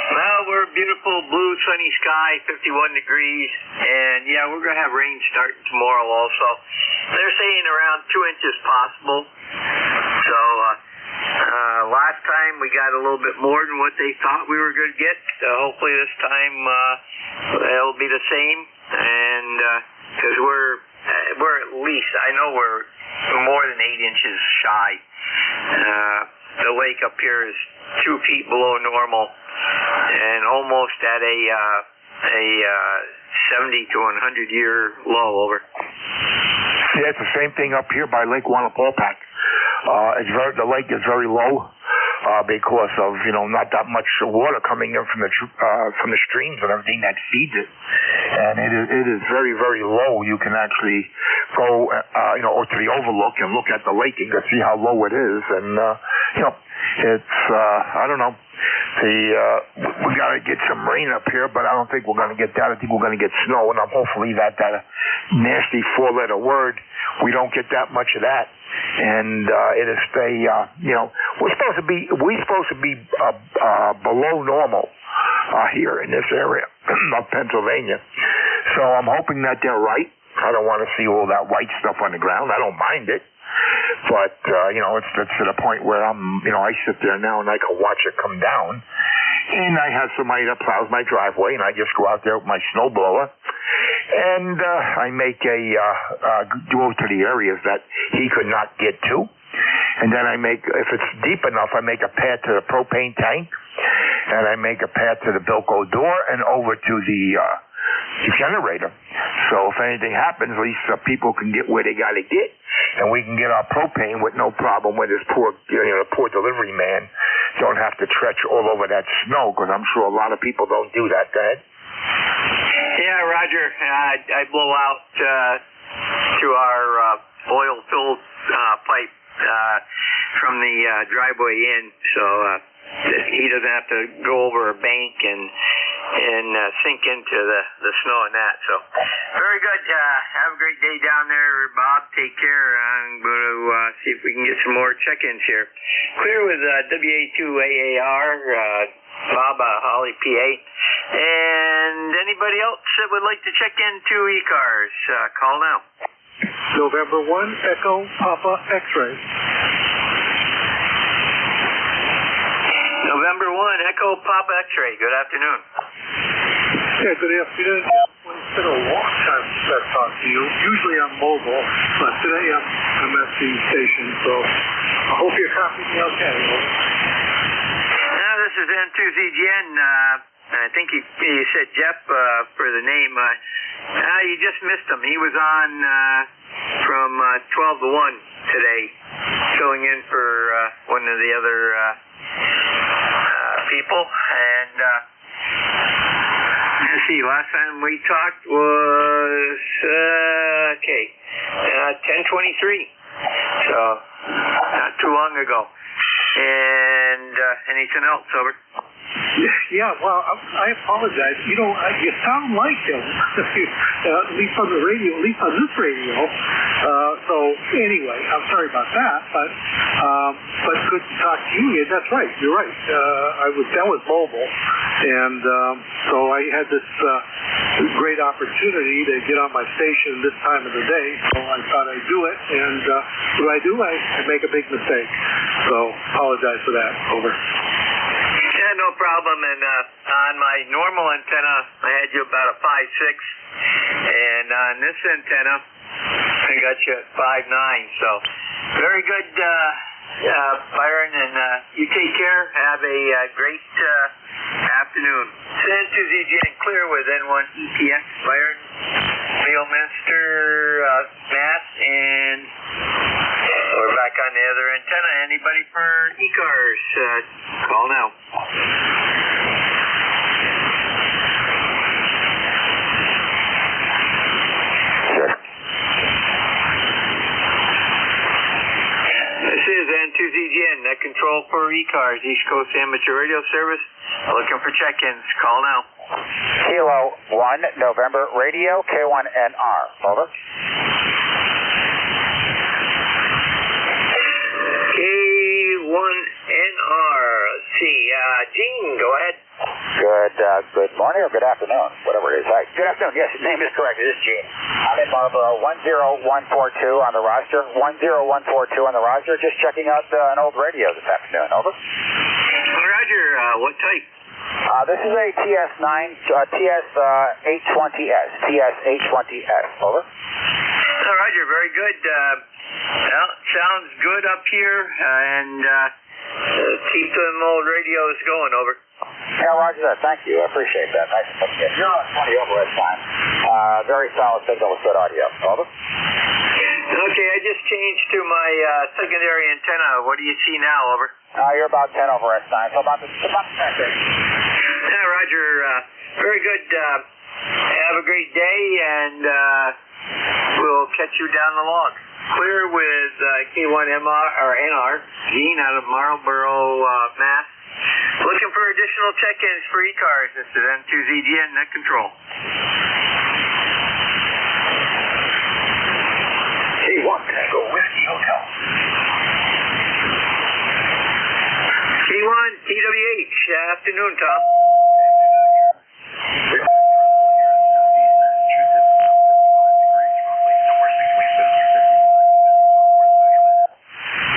S21: Well, we're beautiful blue, sunny sky, 51 degrees, and yeah, we're going to have rain starting tomorrow also. They're saying around 2 inches possible. So last time we got a little bit more than what they thought we were going to get. Hopefully this time it'll be the same, and because we're at least, I know we're more than 8 inches shy. The lake up here is 2 feet below normal, and almost at a 70 to 100 year low. Over.
S5: Yeah, it's the same thing up here by Lake Wanapaupack. The lake is very low because of not that much water coming in from the streams and everything that feeds it, and it is very, very low. You can actually go or to the overlook and look at the lake and you can see how low it is, and it's I don't know. We got to get some rain up here, but I don't think we're going to get that. I think we're going to get snow, and hopefully that nasty 4-letter word, we don't get that much of that, and it'll stay. We're supposed to be below normal here in this area of Pennsylvania, so I'm hoping that they're right. I don't want to see all that white stuff on the ground. I don't mind it. But, it's to the point where I sit there now and I can watch it come down. And I have somebody that plows my driveway, and I just go out there with my snowblower. And I make go to the areas that he could not get to. And then if it's deep enough, I make a path to the propane tank. And I make a path to the Bilko door and over to the generator. So if anything happens, at least people can get where they got to get, and we can get our propane with no problem. Where this poor delivery man don't have to trudge all over that snow, because I'm sure a lot of people don't do that. Go ahead.
S21: Yeah, Roger. I blow out to our oil-filled pipe from the driveway in, so he doesn't have to go over a bank and sink into the snow and that. So very good. Have a great day down there, Bob. Take care. I'm going to see if we can get some more check-ins here. Clear with WA2AAR, Bob, Holly, PA. And anybody else that would like to check into ECARS, call now.
S2: November 1, Echo Papa X-ray.
S21: November 1, Echo Papa X-ray. Good afternoon.
S2: Yeah, good afternoon. It's been a long time since I've talked to you. Usually I'm mobile, but today I'm at the station, so I hope you're copying me okay.
S21: Now, this is N2ZGN. I think you said Jeff for the name. You just missed him. He was on from 12 to 1 today, filling in for one of the other people. And let's see, last time we talked was 10:23, so not too long ago. And anything else, over?
S2: Yeah, well, I apologize. You sound like him, at least on the radio, at least on this radio. So anyway, I'm sorry about that, but good to talk to you. Yeah, that's right. You're right. That was mobile, and so I had this great opportunity to get on my station this time of the day. So I thought I'd do it, and what I do, I make a big mistake. So apologize for that. Over.
S21: Yeah, no problem. And on my normal antenna, I had you about a 5.6, and on this antenna, I got you at 5.9. So very good Byron, and you take care. Have a great afternoon. Send to ZGN Clear with N1 EPX, Byron, Wheelminster, Mass, and we're back on the other antenna. Anybody for ECARS? Call now. This is N2ZGN, net control for ECARS, East Coast Amateur Radio Service. Looking for check-ins. Call now.
S7: Kilo 1, November, radio, K1NR. Over.
S21: K1NR. Let's see. Gene, go ahead.
S7: Good morning or good afternoon, whatever it is. Hi. Good afternoon. Yes, his name is correct. It is Gene. I'm in Marlboro, 10142 on the roster. 10142 on the roster. Just checking out an old radio this afternoon. Over.
S21: Roger. What type?
S7: This is a TS820S. TS820S. Over.
S21: Roger. Very good. Well, sounds good up here, and keep them old radios going. Over.
S7: Yeah, roger that. Thank you. I appreciate that. Nice to meet you. You're on 20 over this time. Very solid signal with good audio. Over.
S21: Okay, I just changed to my secondary antenna. What do you see now? Over.
S7: You're about 10 over S9, so about the same thing.
S21: Yeah, roger. Very good. Have a great day, and we'll catch you down the log. Clear with K1MR or NR, Gene out of Marlboro, Mass. Looking for additional check-ins for ECARS. This is N2ZGN, net control.
S7: K1 Tango Whiskey Hotel.
S21: K1 TWH. Afternoon, Tom.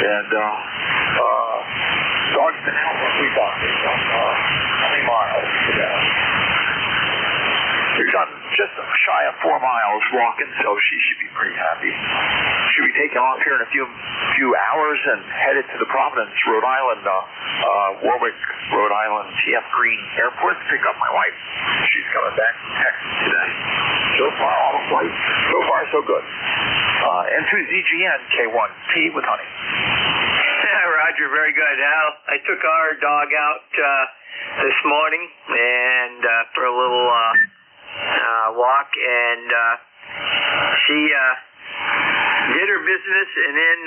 S7: And Dog's been out what we thought. 20 miles ago. We've done just shy of 4 miles walking, so she should be pretty happy. She'll be taking off here in a few hours and headed to the Providence, Rhode Island, Warwick, Rhode Island TF Green Airport to pick up my wife. She's coming back from Texas today. So far, all the flights, so far so good. N2ZGN K1P with honey.
S21: Yeah, Roger, very good. Al, I took our dog out this morning and for a little walk, and she did her business, and then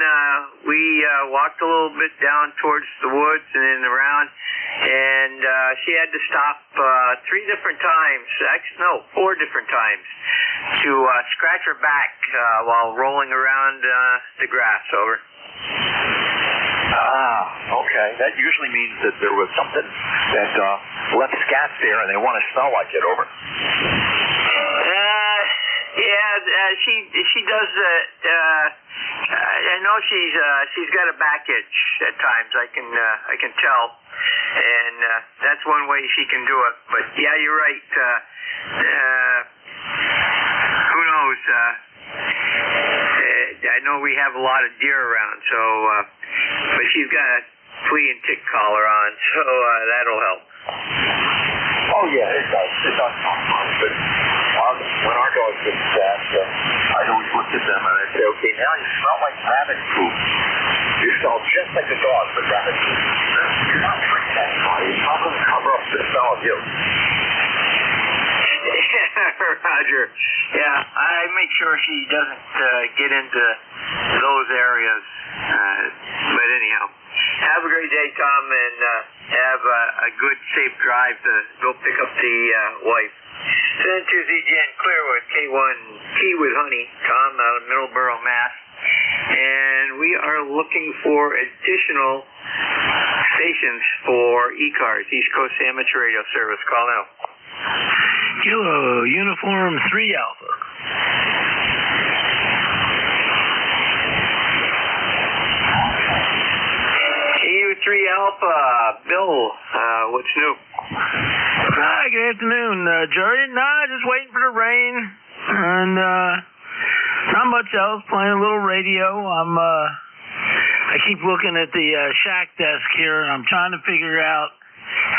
S21: we walked a little bit down towards the woods and then around, and she had to stop 3 different times, actually no, 4 different times, to scratch her back while rolling around the grass. Over.
S7: Okay. That usually means that there was something that left scat there and they want to smell like it. Over.
S21: Yeah, she does. I know she's got a back itch at times. I can tell, and that's one way she can do it. But yeah, you're right. Who knows? I know we have a lot of deer around, so but she's got a flea and tick collar on, so that'll help.
S7: Oh yeah, it does. It does sound fun, but when our dogs get sad, I always look at them and I say, okay, now you smell like rabbit poop. You smell just like the dog, but rabbit poop. You're not drinking anybody. How can it cover up the smell of you?
S21: Roger. Yeah, I make sure she doesn't get into those areas. But anyhow, have a great day, Tom, and have a good, safe drive to go pick up the wife. Send to ZGN Clear with K1P with honey, Tom out of Middleborough, Mass. And we are looking for additional stations for ECARS, East Coast Amateur Radio Service. Call now.
S11: Kilo, Uniform 3 Alpha.
S21: KU3 Alpha, Bill, what's new?
S11: Hi, good afternoon, Jerry. Just waiting for the rain, and not much else, playing a little radio. I'm I keep looking at the shack desk here, and I'm trying to figure out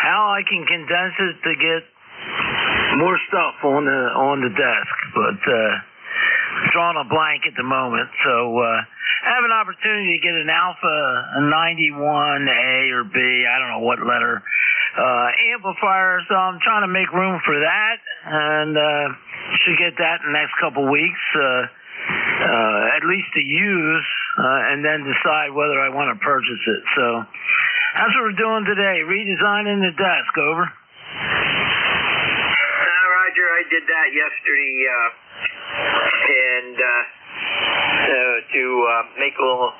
S11: how I can condense it to get more stuff on the desk, but drawing a blank at the moment. So I have an opportunity to get an Alpha, a 91A or B, I don't know what letter, amplifier, so I'm trying to make room for that, and should get that in the next couple weeks, at least to use, and then decide whether I want to purchase it. So that's what we're doing today, redesigning the desk. Over.
S21: Roger, I did that yesterday, and to make a little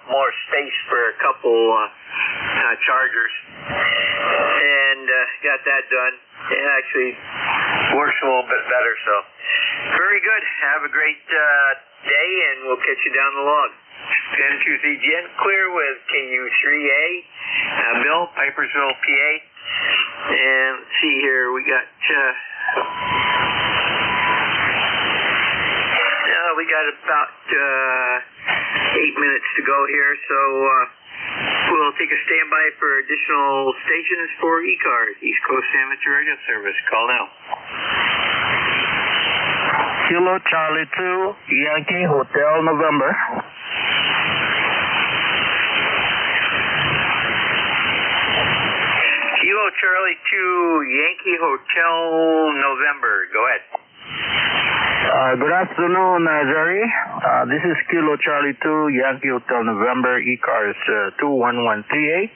S21: more space for a couple chargers, and got that done. It actually works a little bit better, so very good. Have a great day, and we'll catch you down the log. N2ZGN, clear with KU3A, Bill, Pipersville, PA. And let's see here, we got about 8 minutes to go here, so we'll take a standby for additional stations for ECARS, East Coast Amateur Radio Service. Call now.
S14: Kilo Charlie 2, Yankee Hotel, November.
S21: Kilo Charlie 2, Yankee Hotel, November. Go ahead.
S14: Good afternoon, Jerry. This is Kilo Charlie 2, Yankee Hotel, November, ECARS 21138.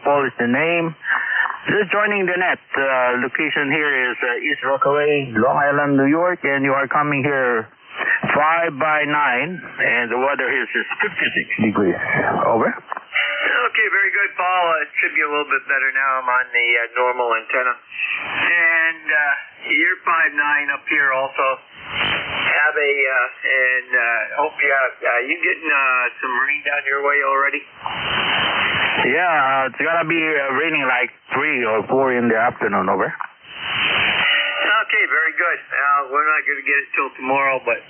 S14: Paul is the name. Just joining the net. Location here is East Rockaway, Long Island, New York, and you are coming here 5 by 9, and the weather here is 56 degrees. Over.
S21: Okay, very good, Paul. It should be a little bit better now. I'm on the normal antenna. And you're 5'9" up here also. Have a, and hope you have, you getting some rain down your way already?
S14: Yeah, it's gonna be raining like 3 or 4 in the afternoon, over.
S21: Okay, very good. We're not going to get it till tomorrow, but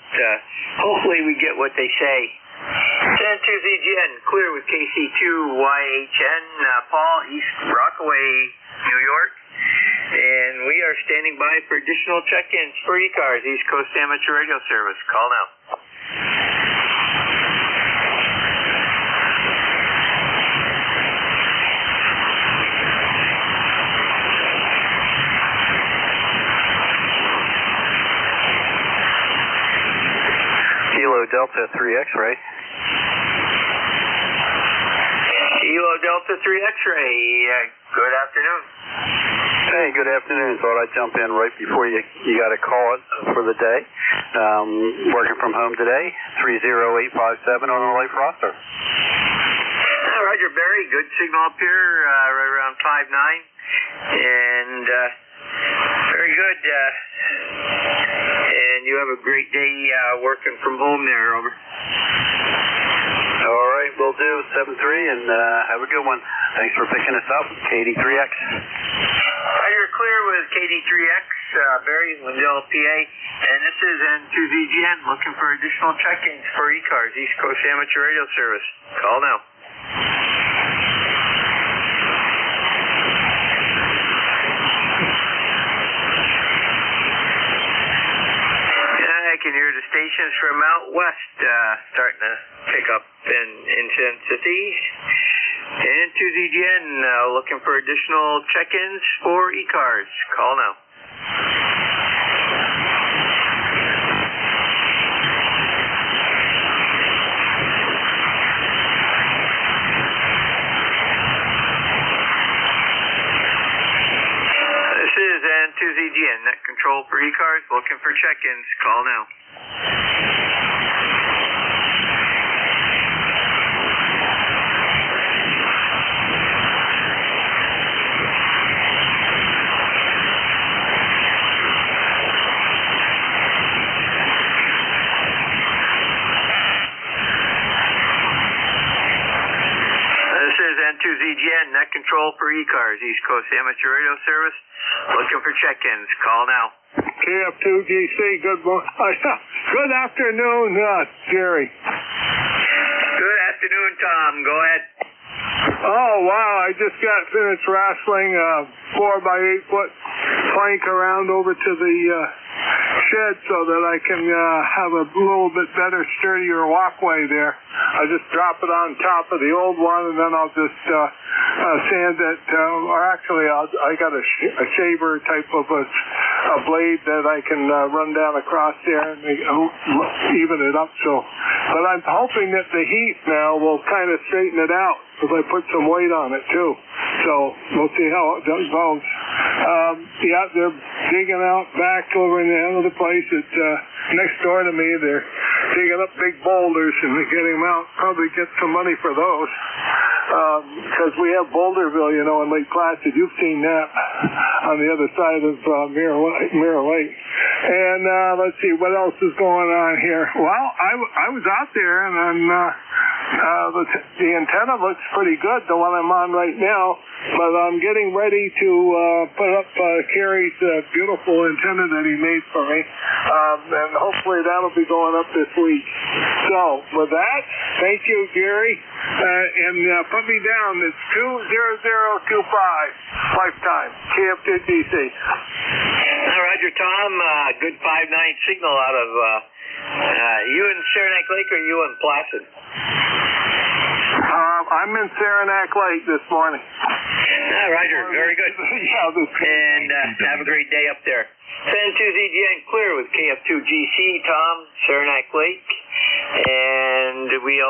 S21: hopefully we get what they say. N2ZGN, clear with KC2YHN, Paul, East Rockaway, New York. And we are standing by for additional check-ins for ECARS, East Coast Amateur Radio Service. Call now.
S6: Kilo Delta 3 X-ray.
S21: Kilo Delta 3 X-ray. Good afternoon.
S6: Hey, good afternoon. Thought I'd jump in right before you got a call for the day. Working from home today. 30857 on the Life roster.
S21: Roger, Barry. Good signal up here, right around 5'9", and very good. And you have a great day working from home there. Over.
S6: All right, will do. 7-3, and have a good one. Thanks for picking us up. KD3X.
S21: You're clear with KD3X, Barry, Wendell, PA. And this is N2ZGN looking for additional check-ins for ECARS, East Coast Amateur Radio Service. Call now. I can hear the stations from out west starting to pick up in intensity. And 2ZGN looking for additional check-ins for ECARS. Call now. This is N2ZGN, net control for ECARS, looking for check-ins. Call now. N2ZGN, net control for ECARS, East Coast Amateur Radio Service. Looking for check-ins. Call now.
S15: KF2GC, good afternoon, Jerry.
S21: Good afternoon, Tom. Go ahead.
S3: Oh, wow. I just got finished wrestling a 4x8 foot plank around over to the shed so that I can have a little bit better, sturdier walkway there. I just drop it on top of the old one, and then I'll just sand it, or actually I got a shaver type of a blade that I can run down across there and even it up. But I'm hoping that the heat now will kind of straighten it out if I put some weight on it too. So we'll see how it goes. Yeah, they're digging out back over in the end of the place. It's next door to me. They're digging up big boulders and they're getting them out. Probably get some money for those. Because we have Boulderville, you know, in Lake Placid. You've seen that on the other side of Mirror Lake. And let's see, what else is going on here? Well, I was out there, and then the antenna looks pretty good, the one I'm on right now. But I'm getting ready to put up Kerry's beautiful antenna that he made for me. And hopefully that'll be going up this week. So, with that, thank you, Gary. And put me down. It's 20025 lifetime, KF2DC.
S21: Roger, Tom. Good 5-9 signal out of you in Saranac Lake or you in Placid?
S3: I'm in Saranac Lake this morning.
S21: Roger, very good. And have a great day up there. N2ZGN clear with KF2GC, Tom, Saranac Lake. And we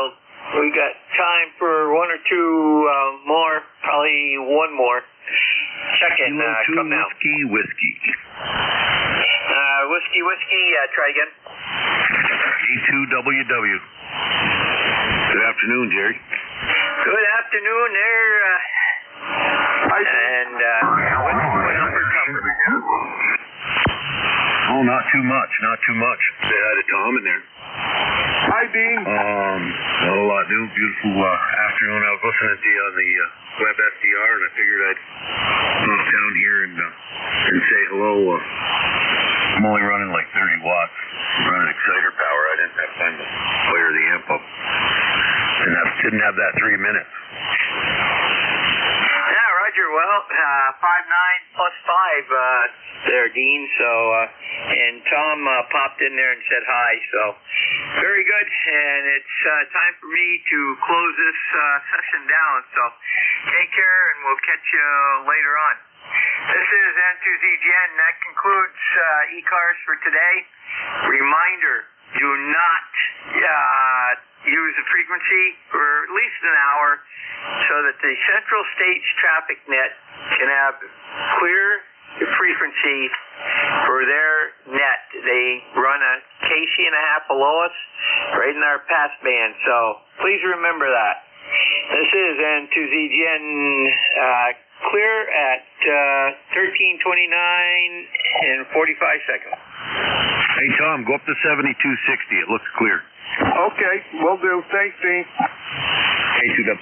S21: got time for one or two more, probably one more. Check in. Come now.
S19: Whiskey.
S21: Whiskey, try again.
S19: E2WW. Good afternoon, Jerry.
S21: Good afternoon there. And what number cover?
S19: Oh, not too much. Say hi to Tom in there.
S3: Hi, Dean.
S19: Not a lot new. Beautiful afternoon. I was listening to you on the web SDR, and I figured I'd pop down here and say hello. I'm only running like 30 watts. I'm running exciter power. I didn't have time to fire the amp up. And I didn't have that 3 minutes.
S21: Yeah, Roger. Well, 5-9 plus 5 there, Dean. So, and Tom popped in there and said hi. So, very good. And it's time for me to close this session down. So, take care, and we'll catch you later on. This is N2ZGN. That concludes ECARS for today. Reminder, do not use the frequency for at least an hour so that the Central States Traffic Net can have clear frequency for their net. They run a KC and a half below us, right in our passband. So please remember that. This is N2ZGN clear at 13:29 and 45 seconds.
S19: Hey, Tom, go up to 7260. It looks clear.
S3: Okay, will do. Thanks, Dean.
S19: Hey, 2W.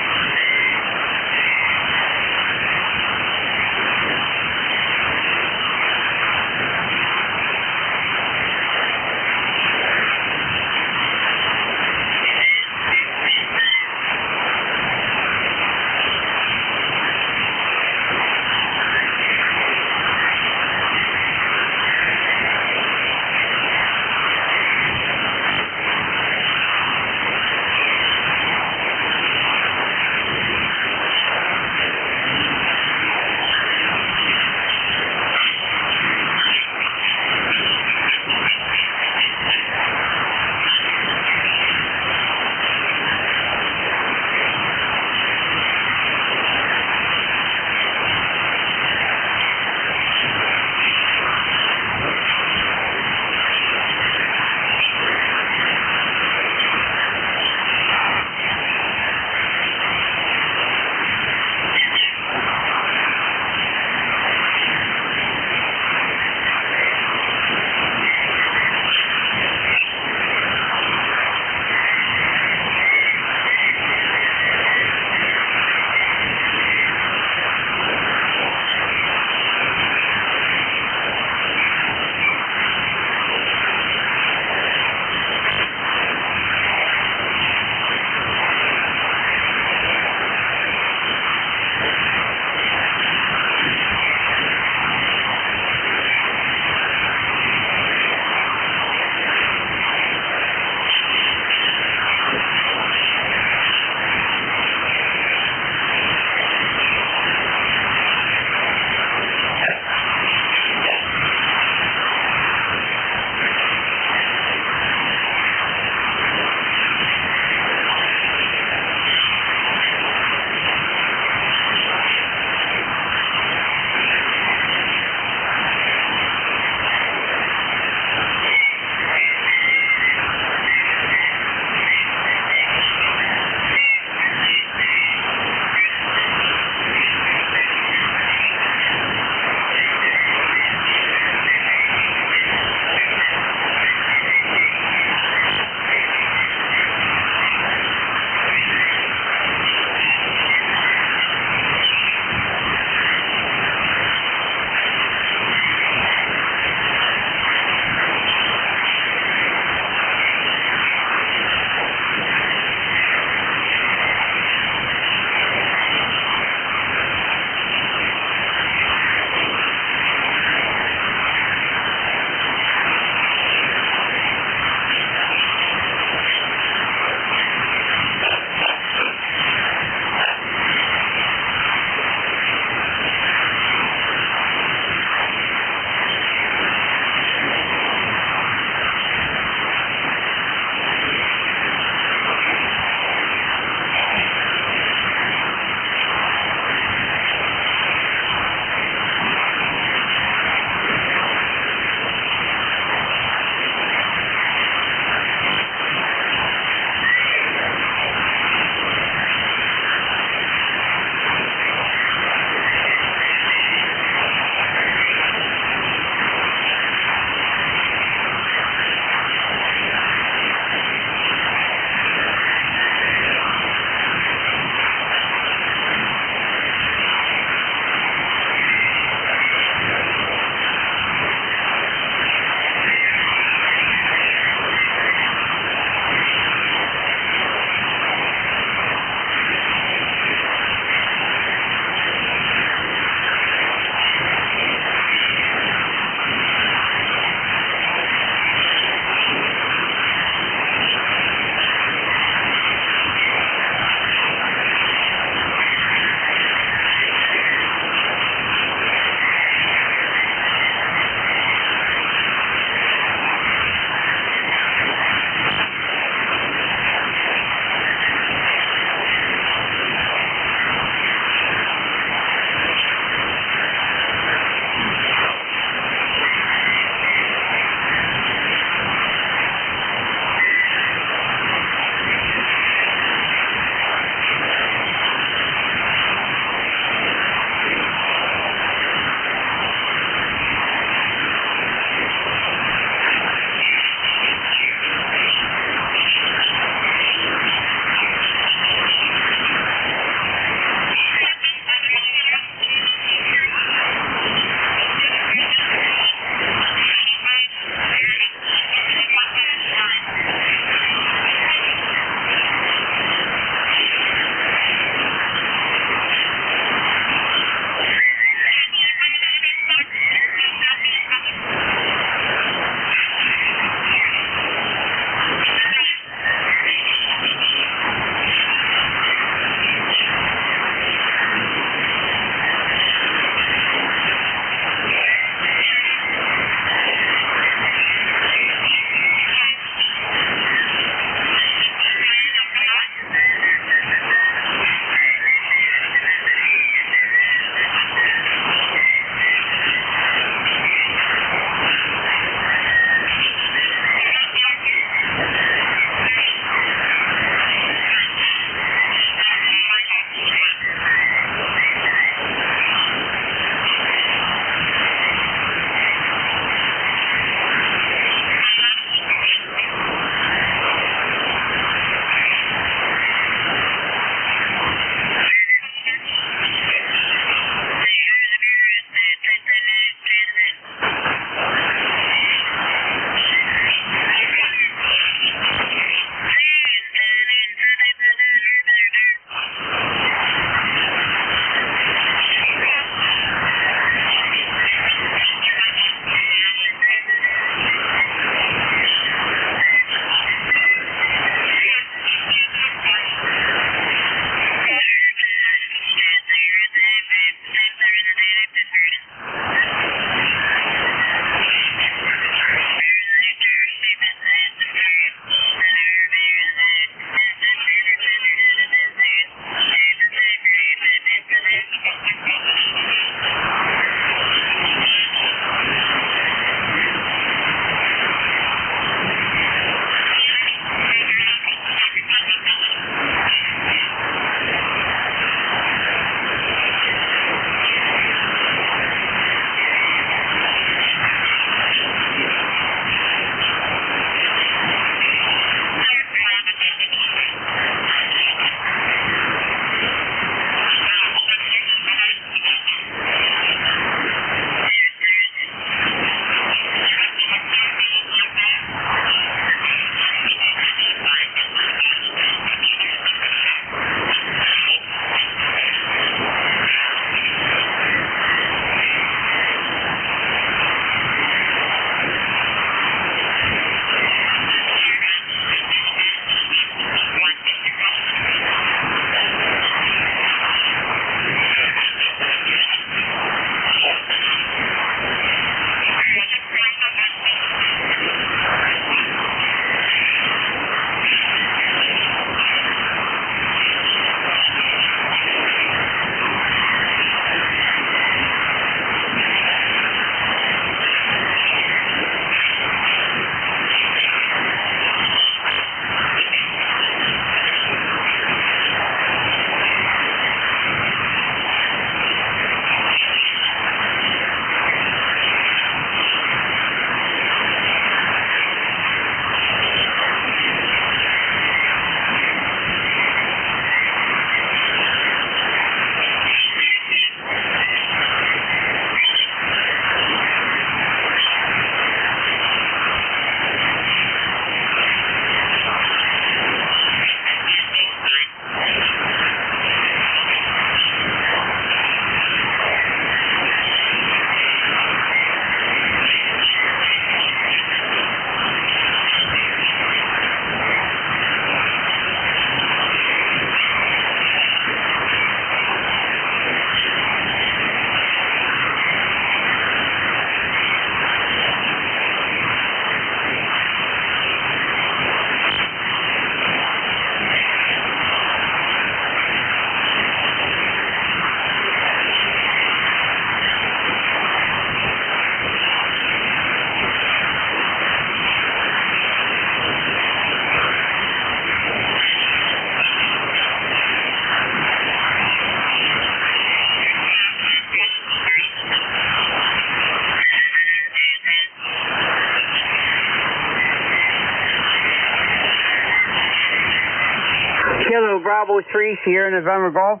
S12: 3, Sierra November Golf.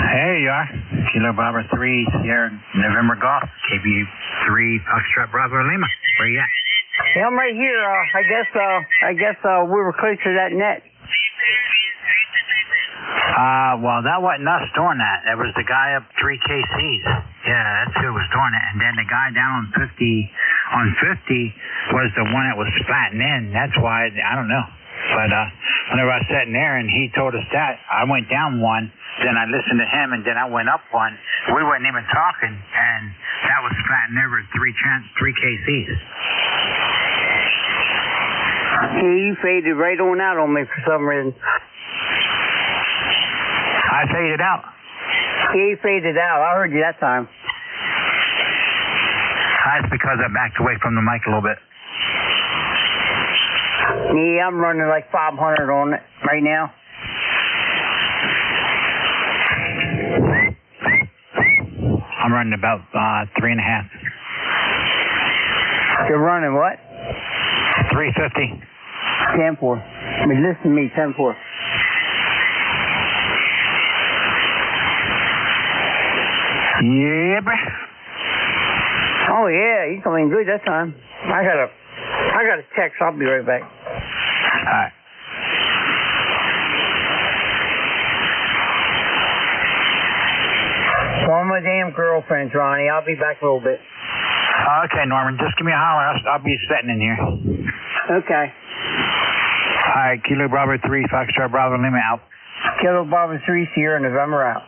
S18: Hey, you are. Kilo Bravo 3, Sierra November Golf. KB 3, Foxtrot Bravo Lima. Where you at?
S12: Yeah, I'm right here. I guess we were close to that net.
S18: Well, that wasn't us doing that. It was the guy up 3 KCs. Yeah, that's who was doing it. And then the guy down on 50 was the one that was splatting in. That's why, I don't know. But whenever I was sitting there and he told us that, I went down one, then I listened to him, and then I went up one. We weren't even talking, and that was splatting over 3 KCs.
S12: Yeah, you faded right on out on me for some reason.
S18: I faded out.
S12: Yeah, you faded out. I heard you that time.
S18: That's because I backed away from the mic a little bit.
S12: Yeah, I'm running like 500 on it right now.
S18: I'm running about 3.5.
S12: You're running what?
S18: 350.
S12: 10-4. I mean, listen to me, 10-4.
S18: Yeah, bruh.
S12: Oh yeah, you coming good that time. I got a text. I'll be right back.
S18: All right.
S12: Call my damn girlfriend, Ronnie. I'll be back a little bit.
S18: Okay, Norman. Just give me a holler. I'll be sitting in here.
S12: Okay.
S18: All right, Kilo Bravo 3, Foxtrot Bravo Lima out.
S12: Kilo Bravo 3, Sierra November out.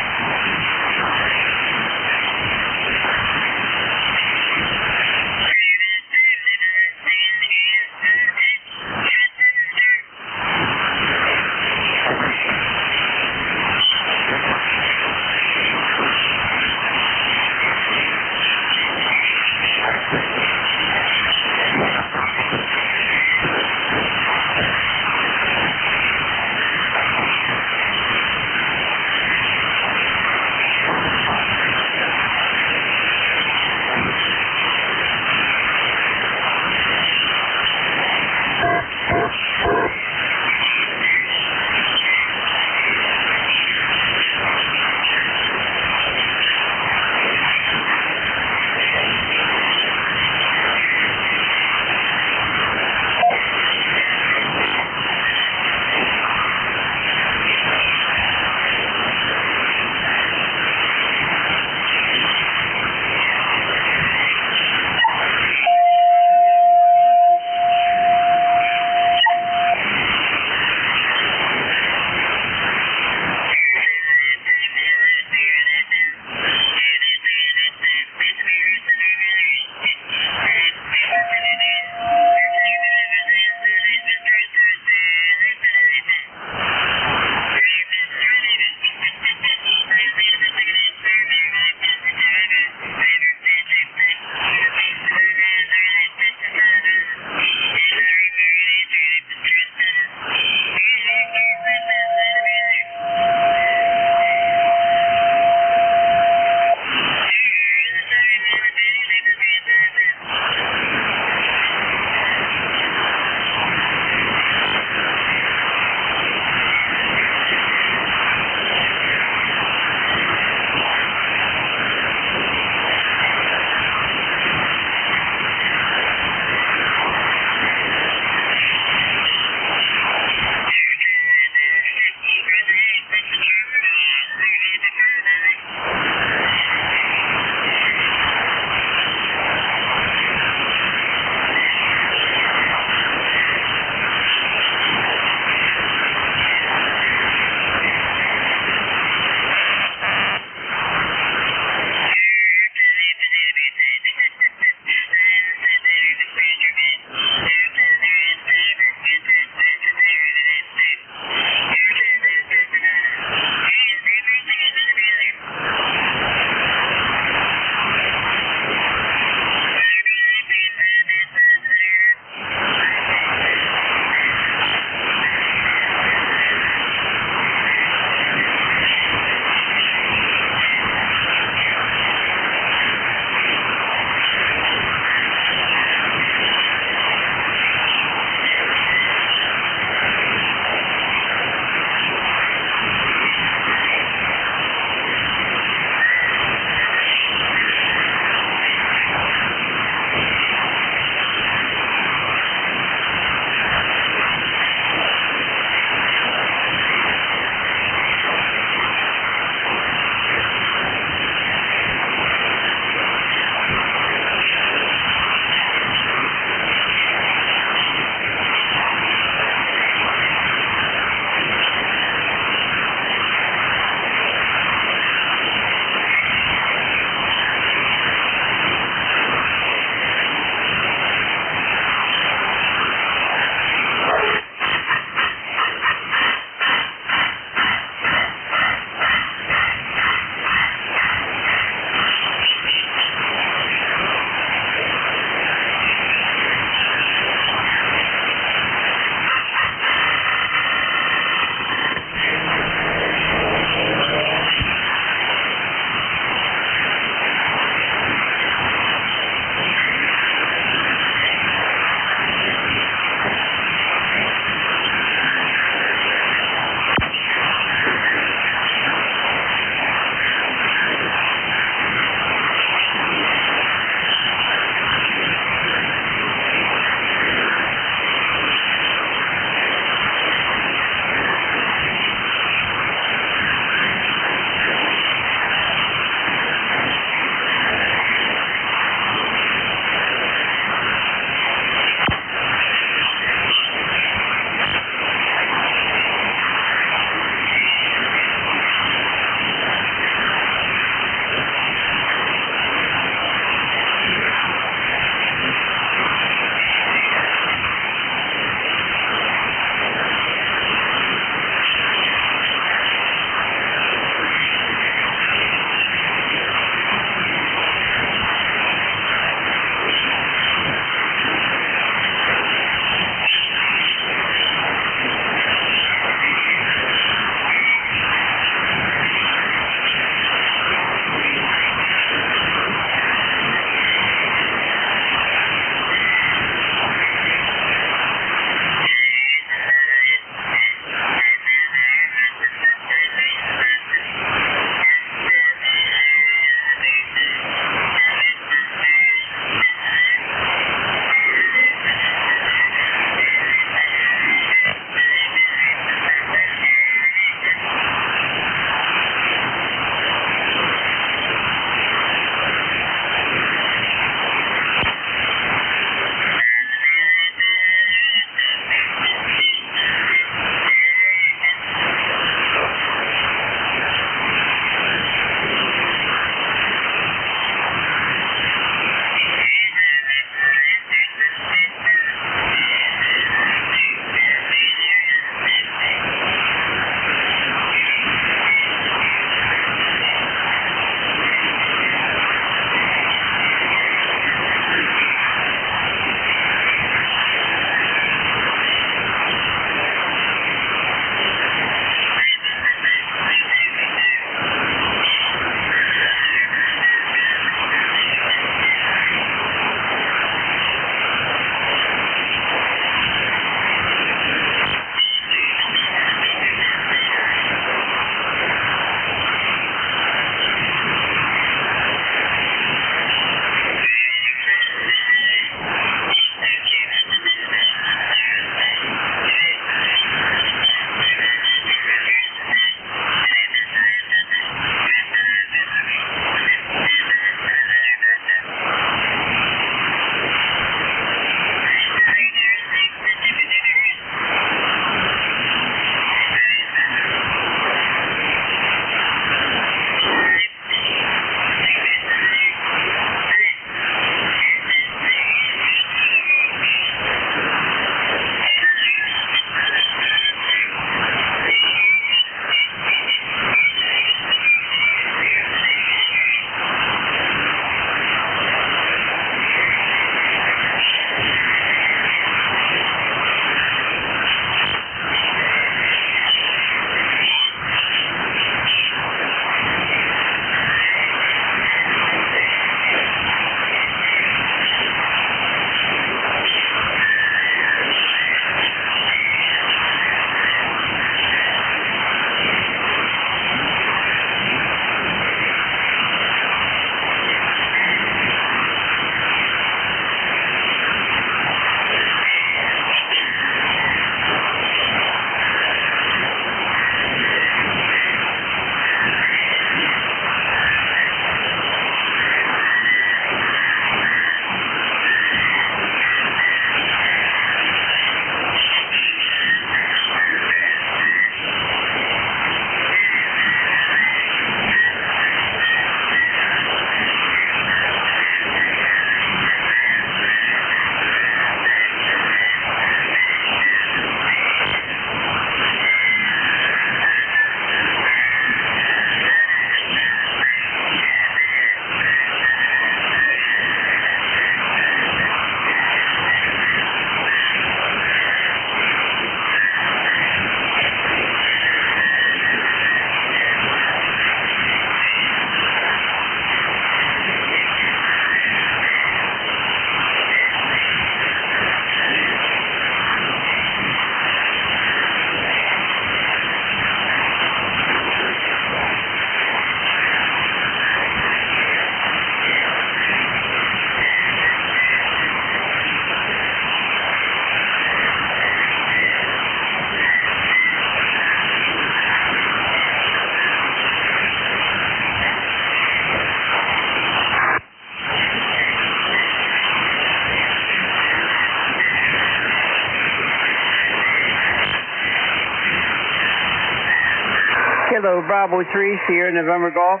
S12: Kilo Bravo 3, Sierra November Golf.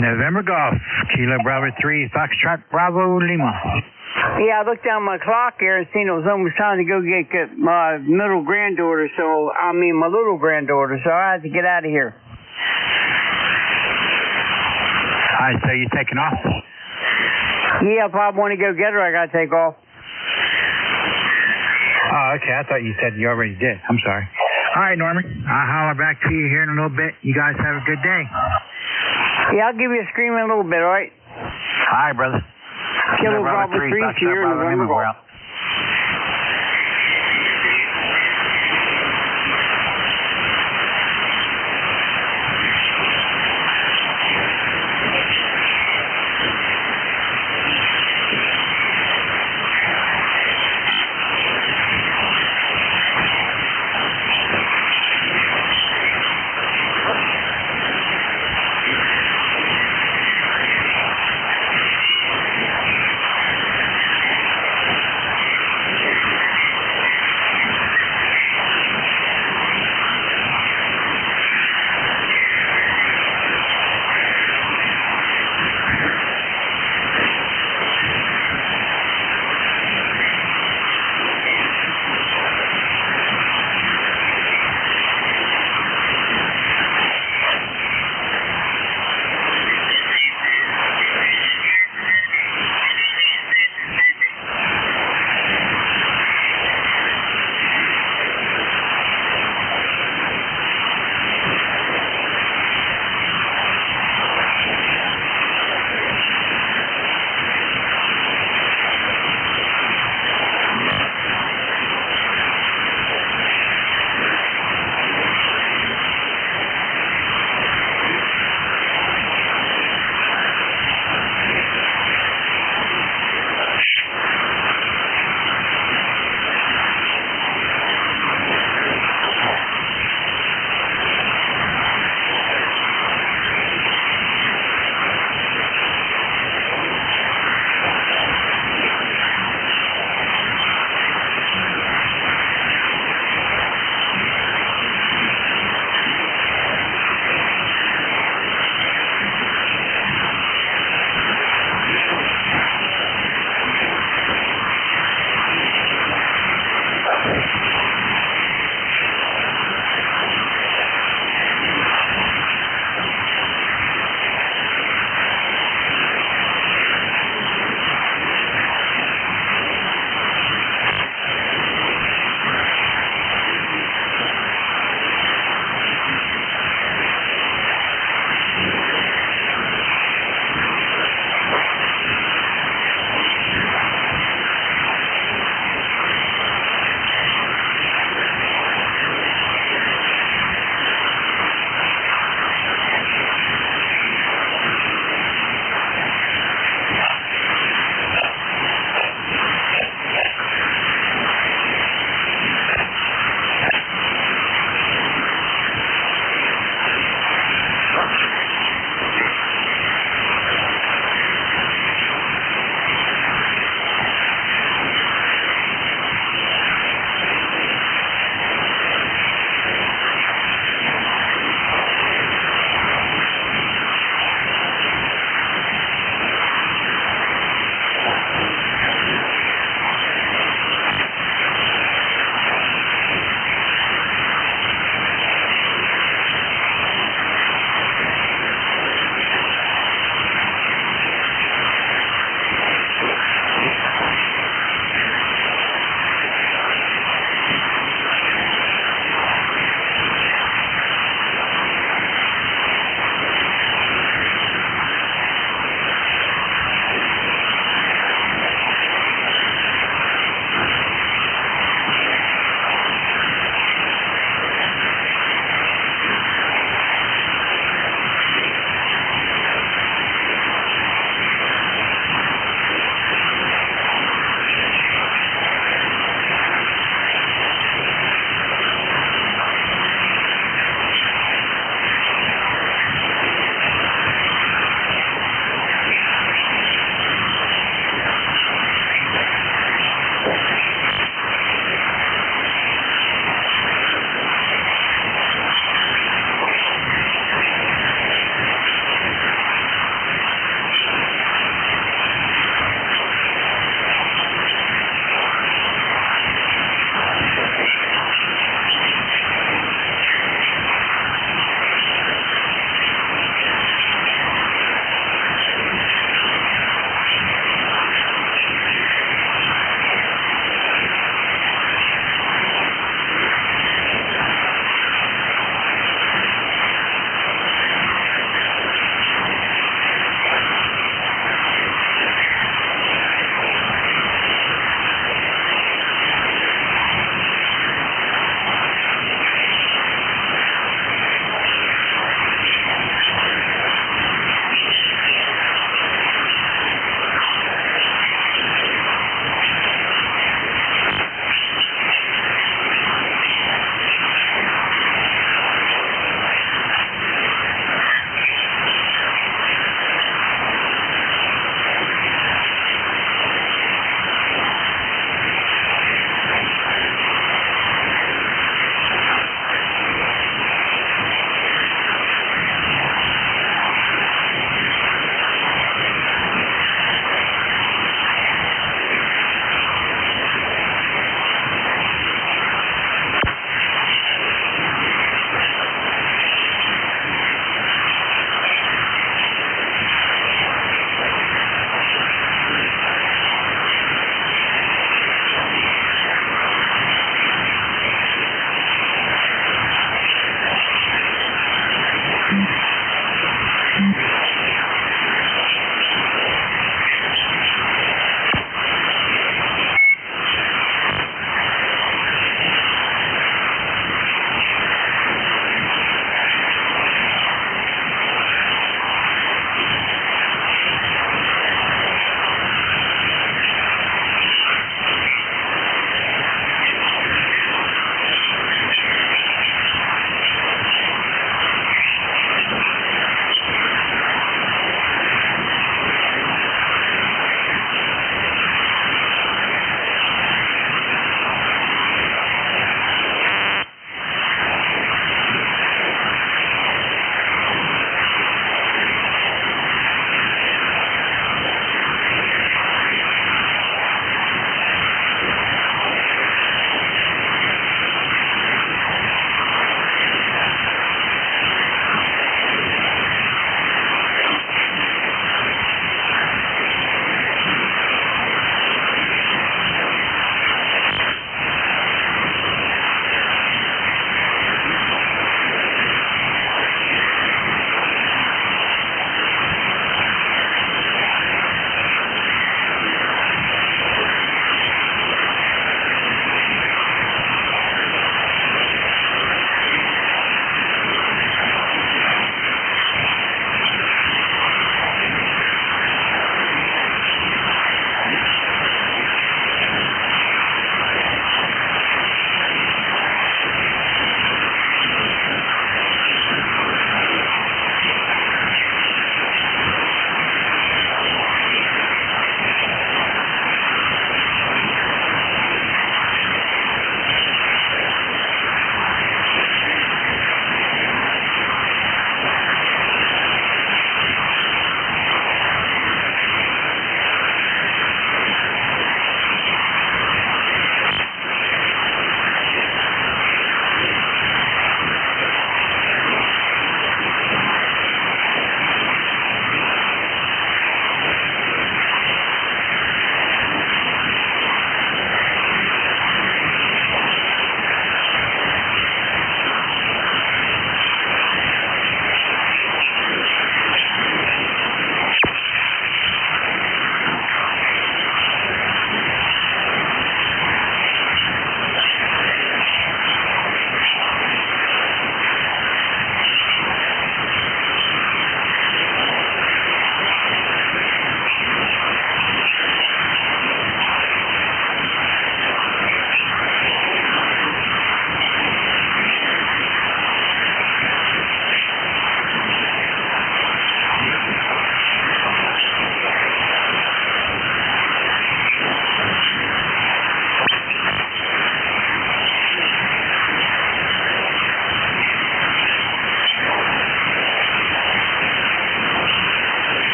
S18: November Golf, Kilo Bravo 3, Foxtrot Bravo Lima.
S12: Yeah, I looked down my clock here and seen it was almost time to go get my little granddaughter, my little granddaughter, so I had to get out of here.
S18: All right, so you taking off?
S12: Yeah, if I want to go get her, I got to take off.
S18: Oh, okay. I thought you said you already did. I'm sorry. All right, Norman. I'll holler back to you here in a little bit. You guys have a good day.
S12: Yeah, I'll give you a scream in a little bit, all right?
S18: All right, brother.
S12: Kilo Bravo 3, Sierra November Golf.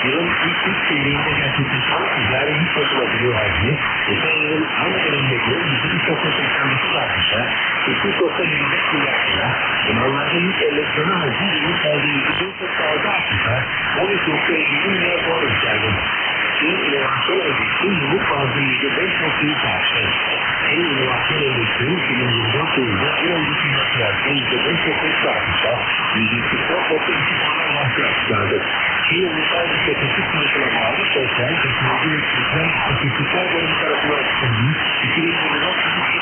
S1: Yılın ilk Türk Birliği'nde gerçekleşen ticari yük basılabiliyor hacmi, geçen yılın aynı dönemdeki %3.82 artışa, 2.25 milyar lira, limanlarda yük enleksiyonu hacmi yılın kaldığı %4.6 artışa, 13.50 milyar dolar yükseldi. Çin inovasyon endeksi yıllık bazı %5.3 arttı. En inovasyon endeksinin 2024 yılında bir önceki yıla kıyasla %5.3 artışa, %4.2 puanlar başladı. Çin Ulusal İstatistik Kurumu'na bağlı sosyal, teknoloji ve kültürel istatistikler bölümü tarafından açıklanmış 2024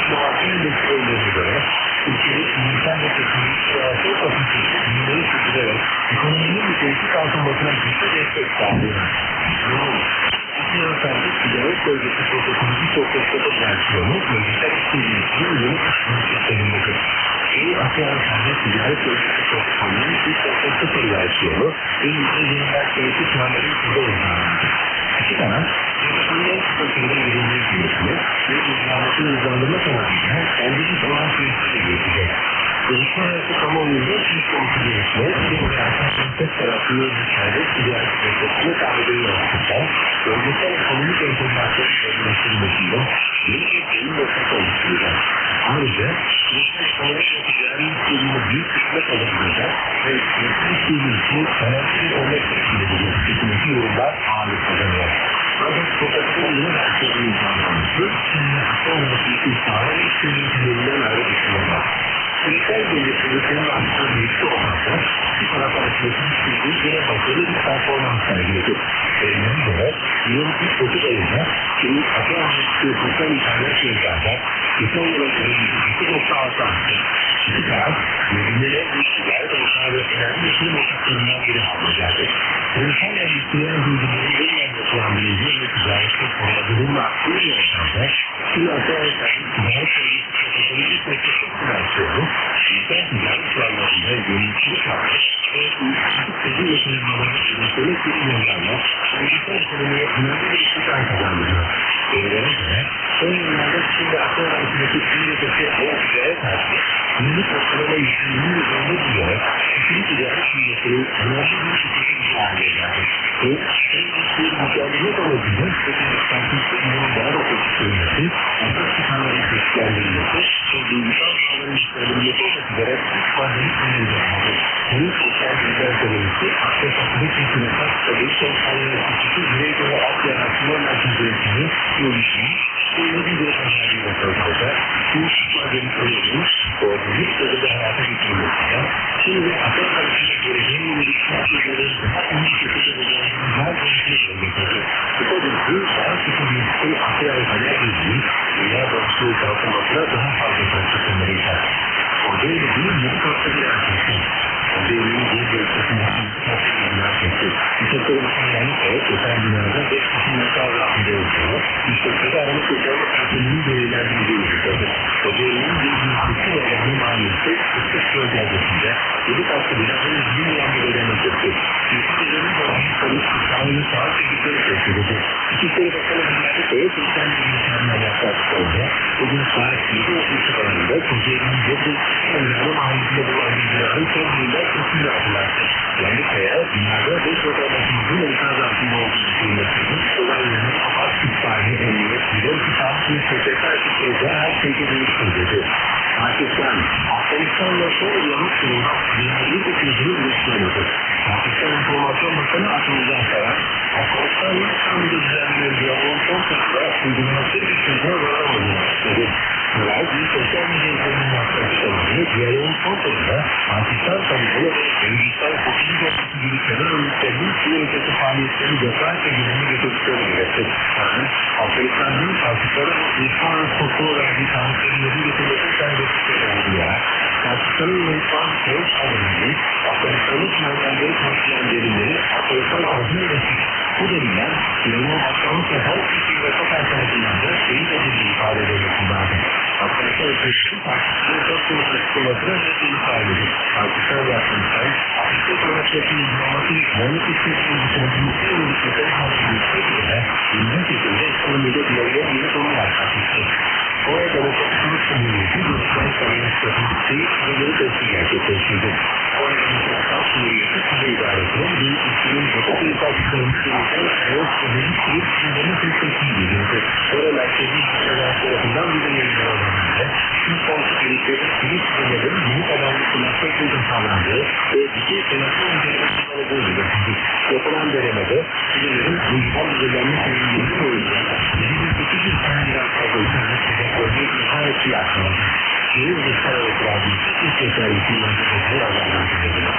S1: inovasyon endekslerine göre ülkenin bilimsel ve teknolojik inovasyon kapasitesi büyümeyi sürdürerek ekonominin nitelikli kalkınmasına güçlü destek sağlıyor. Asya'da ticaret bölgesi protokolü toplulukları versiyonu bölgesel işbirliğinin yeni kısmını sisteminde. Yeni Asya'da ticaret bölgesi protokolünün 3.0 versiyonu ve %20'ler keyfi planları içinde uygulandı. İki taraf, yönetimden statüde verildiği girişimi ve uygulamasını hızlandırma amacıyla kendi bir olan süreçleri yürütecek. Uluslararası kamuoyunda Türk konusu gelişme, bir siyasal tek taraflı ülkelerde ticaret protokolü tabileri yaratırken, bölgesel ekonomik entegrasyon gerçekleştirilmesiyle yeni bir beyin nokta oluşturacak. Ayrıca, ulusal ekonomik ve ticari işbirliğine büyük kısmet olabilecek ve ulusal işbirliği sanatsız olmak teşkil edecek hükümeti yorumlar ağırlık kazanıyor. Ancak protokolün yeni versiyonu imzalanması, Çin'le Asya'daki istihara ve işbirliği temelinden ayrı düşünüyorlar. Küresel birlikteliklerin aslında birlikte olması, bu taraf arasındaki işbirliği yine başarılı bir performans sergiledi. Verilere göre, yılın ilk 9 ayında Çin'in Asya'daki sosyal internet yöntemler, geçen yıla göre %2.6 arttı. İki taraf, birbirine bir ticaret ortağı ve önemli yatırım ortaklarından biri haline geldi. Küresel endüstriyel bilgilerin yeniden yapılandırıldığı ve ticarette korumadığının arttığı bir ortamda, Çin Asya'daki ticaret bölgesi protokolü ilk nokta versiyonu, ulusal ticaret planlarında yöneticilik yapmış ve uyuşturucu sözü yatırımlarına yönetilerek bir yönlerle bölgesel ekonomiye önemli bir istihdam kazandırıyor. Verilere göre, son yıllarda Çin ve Asya arasındaki Çin'deki hava ticaret hacmi, yıllık ortalama %20'nin üzerinde bulunarak, ikili ticaret büyümesinin önemli bir şirketi haline geldi. Ve endüstriyi güçlendirmek amacıyla stratejik ürünün daha da pekiştirilmesi, asıl çıkanların güçlendirilmesi ve duygusal bağların güçlendirilmesi olmak üzere maddelik önemli olmalı. Bunun sosyal bilgiler ekonomisi, Asya Pasifik ve Küresel Stratejik Çalışmaları Enstitüsü Güneydoğu ve Asya Araştırma Merkezi'nin yolculuğu, Çin'in bir önemli bir röportajda, Çin maddelik önemli, koordinlik sözünde hayata getirilmesiyle, Çin ve Asya arasında geleceğin yönelik şartlarının daha iyi şekilde uygulanacağını konuşmasını getirdi. Kısacası, daha sıkı bir Çin Asya arasında ilgili, dünya barışçılığı kalkınmasına daha fazla pratiklemeleri iter. Orada ile bir yeni farklı bir erkekti. Devlerin bir görüşmesinin farklı bir erkekti. İşletlerin yani evet, geçen dünyada 5 kişinin yasal rahminde olduğunu, işletmede aranık yaşama kartının belirlendiğini görüşürdü. O devlerin bir görüşmesi ve önemli maliyeti, ıslık bölgesinde, 7 katlı binanın 1 milyon bir ödemektedir. Ülkelerin doğanın kalıp kısmını sağ çekikleri kesildi. İçişleri Bakanı Hülya'da Köy'e sosyal bilgisayarına yaklaştığında, bugün saat 7.30 sıralarında Kocaeli'nin Cebri Emre'nin mahallesinde bulan bilgilerin son yıllar kesinlikle atılaktı. Yani Kaya, dünyada 5 vatandaşımızın enkaz altında olduğu düşünülmesinin, olaylarının afak kütüphane, emniyet, bilim, kitap, bir SSK ekiplerinde her şeyde değiştir dedi. Pakistan, Afganistan'la son uyanık durumda dünyayı bir çözümü üretmelidir. Pakistan İnformasyon Bakanı Akıllı'dan sonra, Afganistan'la İstanbul'da düzenlenen diyaloğun son kısmında uygulaması bir çözüme varamadığını dedi. Biraz bir sosyal medya üzerinden yaklaşıklarını diyaloğun son kısmında Pakistan kamuoyu ve Hindistan Kurtuluş Ordusu gibi terör örgütlerinin Suriye ülkesi faaliyetlerini defaatle gündeme getirdiklerini belirtti. Afganistan'ın Pakistan'a uluslararası hukuka verdiği kanıtları yerine getirmesi kaybettiklerini vurgulayarak, Pakistan'ın ulusal terör saldırıları, Afganistan'ın sınırlandırı karşılayan derinleri Afganistan altına ulaştık. Bu derinler, diyaloğun başlamış ve her Türkiye ve çok tarafından da şehit edildiği ifade edilmesini vardı. Afganistan ülkesi Pakistan'ın çok soğuk açıklamasına nesini sağladı. Pakistan ve Afganistan, Afrika Savaşı'nın uygulaması ve güvenlik hükümetinin düşünülmesi ve ülkelerin halkı göre, bildiği şekilde ekonomide diyaloğun yeni sonu yaklaşmıştı. Kore Demokratik Cumhuriyeti Ruslan Sarayı Stratejisi Kırıları Testi gerçekleştirdi. Kore Demokratik Cumhuriyeti Kuzey İdaresi'nin bir ülkenin Batı Pakistan'ın
S8: Yapılan denemede ürünlerin uyuşan düzenlenmiş ürünleri boyunca 2800 taneden fazla internet hedeflerini imha ettiği aktarıldı. Şehir uluslararası radyosu ilk geçerli kullanıcıları azaldan edildi.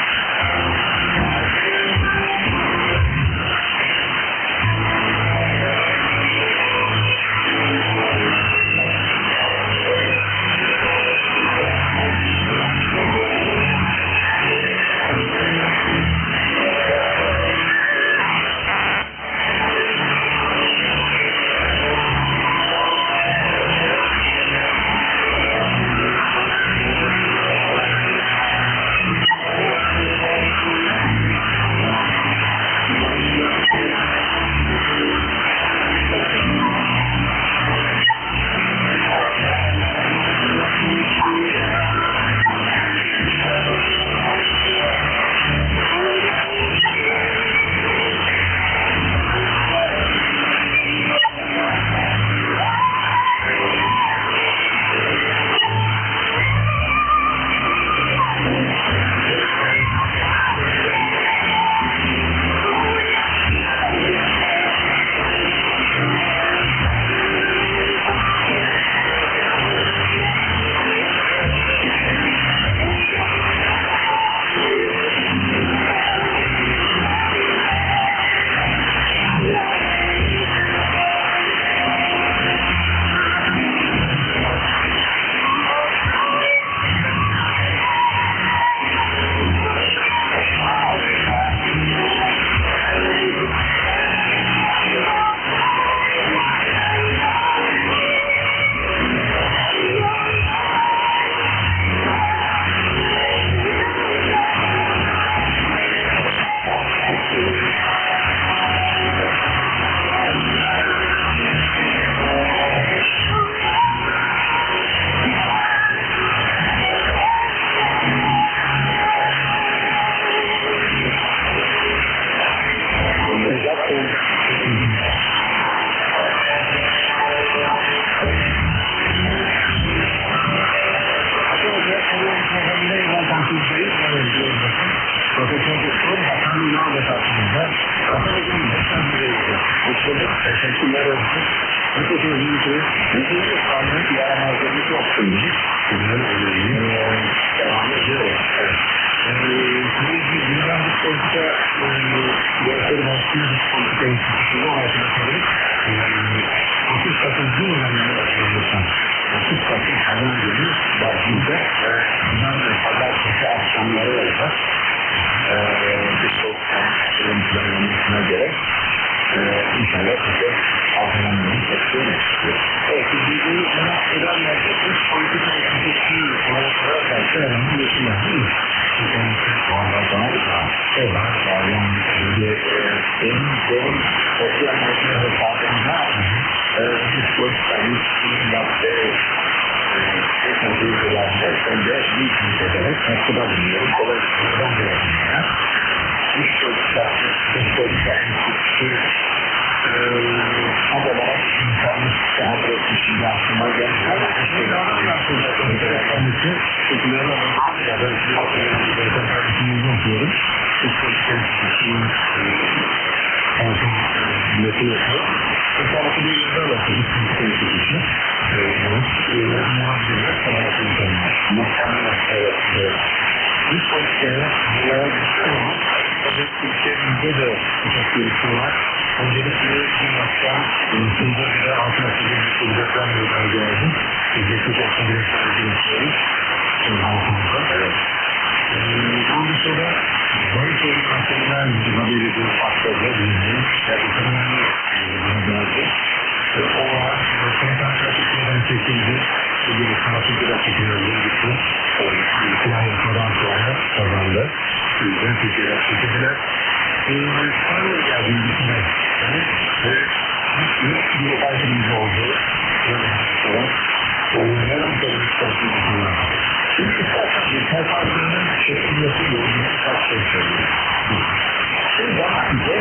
S8: baktığı zaman bize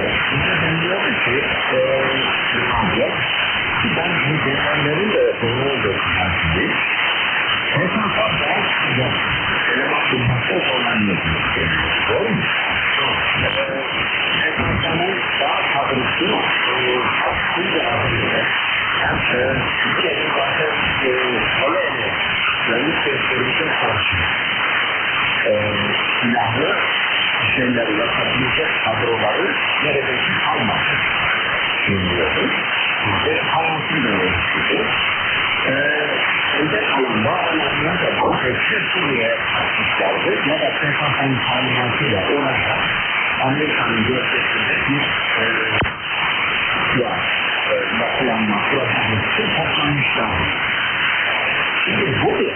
S8: diyordu ki ben bu depremlerin de doğru olduğunu düşünüyorum. Ondan sonra elemanın olan doğru mu? Ekonominin daha kavrısı aslında hem Türkiye'nin bazı olayını gösterişe karşı silahlı şeyleri yapabilecek kadroları neredeyse kalmadı. Bilmiyoruz. Ve hayatın da öğretisi. Elde kalan bağlananlar da bu hepsi Suriye atmışlardı. Ne da PKK'nın talimatıyla orada Amerika'nın gösterişinde bir yapılanma projesi toplanmışlardı. Şimdi bu bir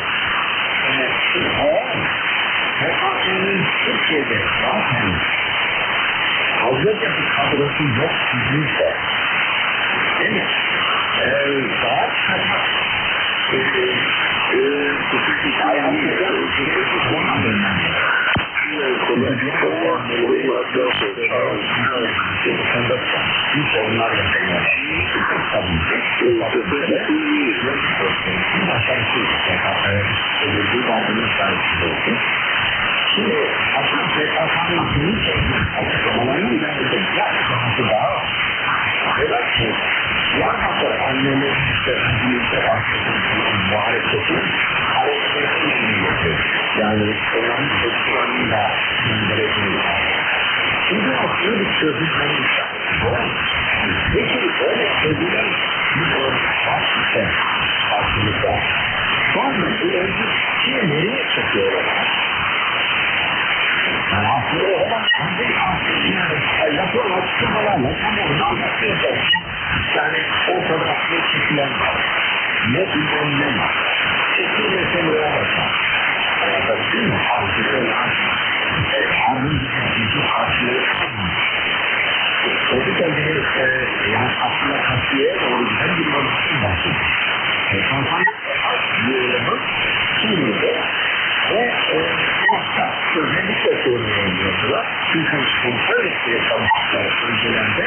S8: PKK'nın Türkiye'de zaten fazlaca bir kadrosu yok değilse, değil mi? Daha kaçak Şimdi aslında PKK'nın büyük açıklamalarının daha relaksın. Diyarbakır annenin büyükler arkasının muhareketin hareketini yapıyor. Yani onların çocuklarının da gönderebiliyor. Şimdi aslında bir çözümlerin peki öyle çözümler bir başlıkta aslında sonra bu önce nereye çekiyorlar? Yani aslında olan yapılan açıklamalarla tam onu anlatmayacak. Yani ortada ne çekilen var, ne bilmem ne var. Çekilmese ne yapacak? Değil mi? Halkıları açmak. Harbin bir karşılığı kalmamış. O yüzden bir yani aslında karşıya doğru güzel bir bakışın bahsediyor. Kampanya karşılığını Suriye'de ve hatta özellikle Suriye'ye yapıyorlar. Çünkü kontrol ettiği çalışmaları öncelerde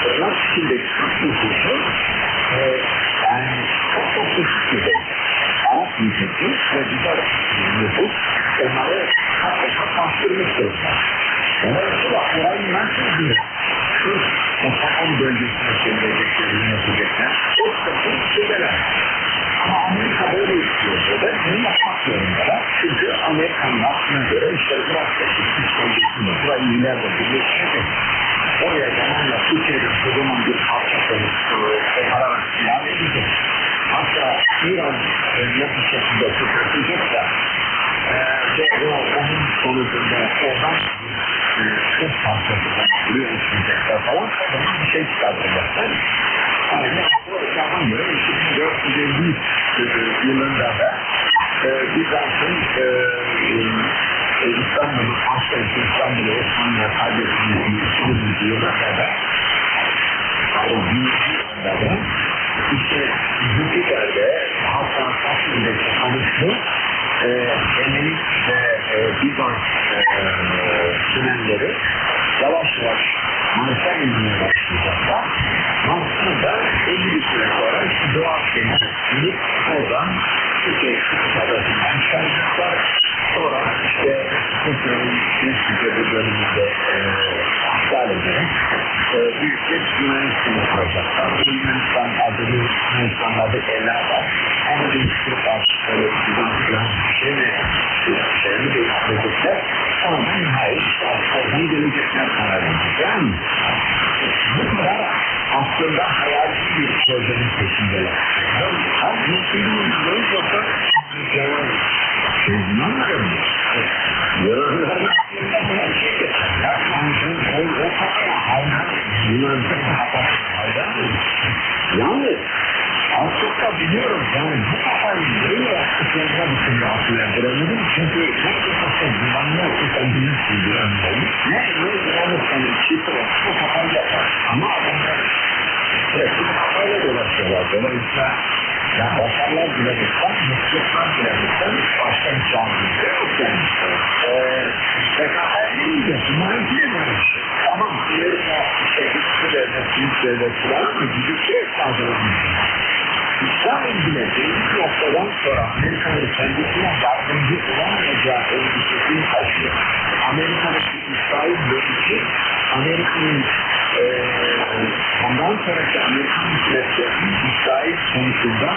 S8: onlar içindeki nüfusu yani çok düşük düzey. Arap nüfusu ve güzel nüfus onları hakikaten bastırmıştırlar. Dolayısıyla orayı nasıl bir o Saham bölgesine çevireceklerini yapacaklar. O takım şeyler. Ama Amerika böyle istiyordu da bunu yapmak zorundalar. Çünkü Amerika'nın aklına göre işte Irak'ta İstis bölgesinde burayı ileride birleştirecek. Oraya zamanla Türkiye'nin kocaman bir parça kopararak ilave edecek. Hatta İran net bir şekilde tüketecekse ve onun sonucunda oradan çok parçasından buraya içecekler falan bir şey çıkartacaklar. Aynen o hesaba göre 2450 yılında da Bizans'ın İstanbul'u, İstanbul'u Osmanlı'ya kaybettiği 2000 yıllarda da o büyük yıllarda da işte Jüpiter'de hatta Taksim'deki tanıştı Emelik ve Bizans tünelleri yavaş yavaş Mars'a inmeye başlayacaklar. Mars'ta da 50 bir süre sonra işte Doğu Akdeniz'e inip oradan Türkiye adasından çıkaracaklar. Sonra işte Türkiye'nin Meksika bölümünde iptal ederek büyük bir Yunanistan kuracaklar. Yunanistan adı Ela var. Ama bir sürü artıkları Bizans'tan şeyini değiştirecekler. Ama nihayet oradan gelecekler karar edecek. Yani bu kadar aslında hayali bir projenin peşindeler. Hem Müslümanın böyle yoksa Müslümanların yararlarına o kafaya hayran Yunan'ın hayran yalnız az çok da biliyorum yani bu kafayı böyle yaptıklarına bütün rahatsızlandıramadım çünkü ne kafası Yunan'la kendisi Yunan'ın ne Yunan'ın çift olarak bu kafayı yapar ama adamlar sürekli bu kafayla dolaşıyorlar dolayısıyla Yani başarılar dilemekten, mutluluklar dilemekten başka imkanımız yok yani. PKK'ya ne diyeceksin? Mühendisliğe böyle bir şey. Tamam, Amerika, güçlü devlet, büyük devletler ama güçlü fazlalanmış. İslam ilgili bir noktadan sonra Amerika'nın kendisine yardımcı olamayacağı endişesini taşıyor. Amerika'daki İsrail bölgesi, Amerika'nın ondan sonraki Amerikan hükümetlerinin İsrail konusunda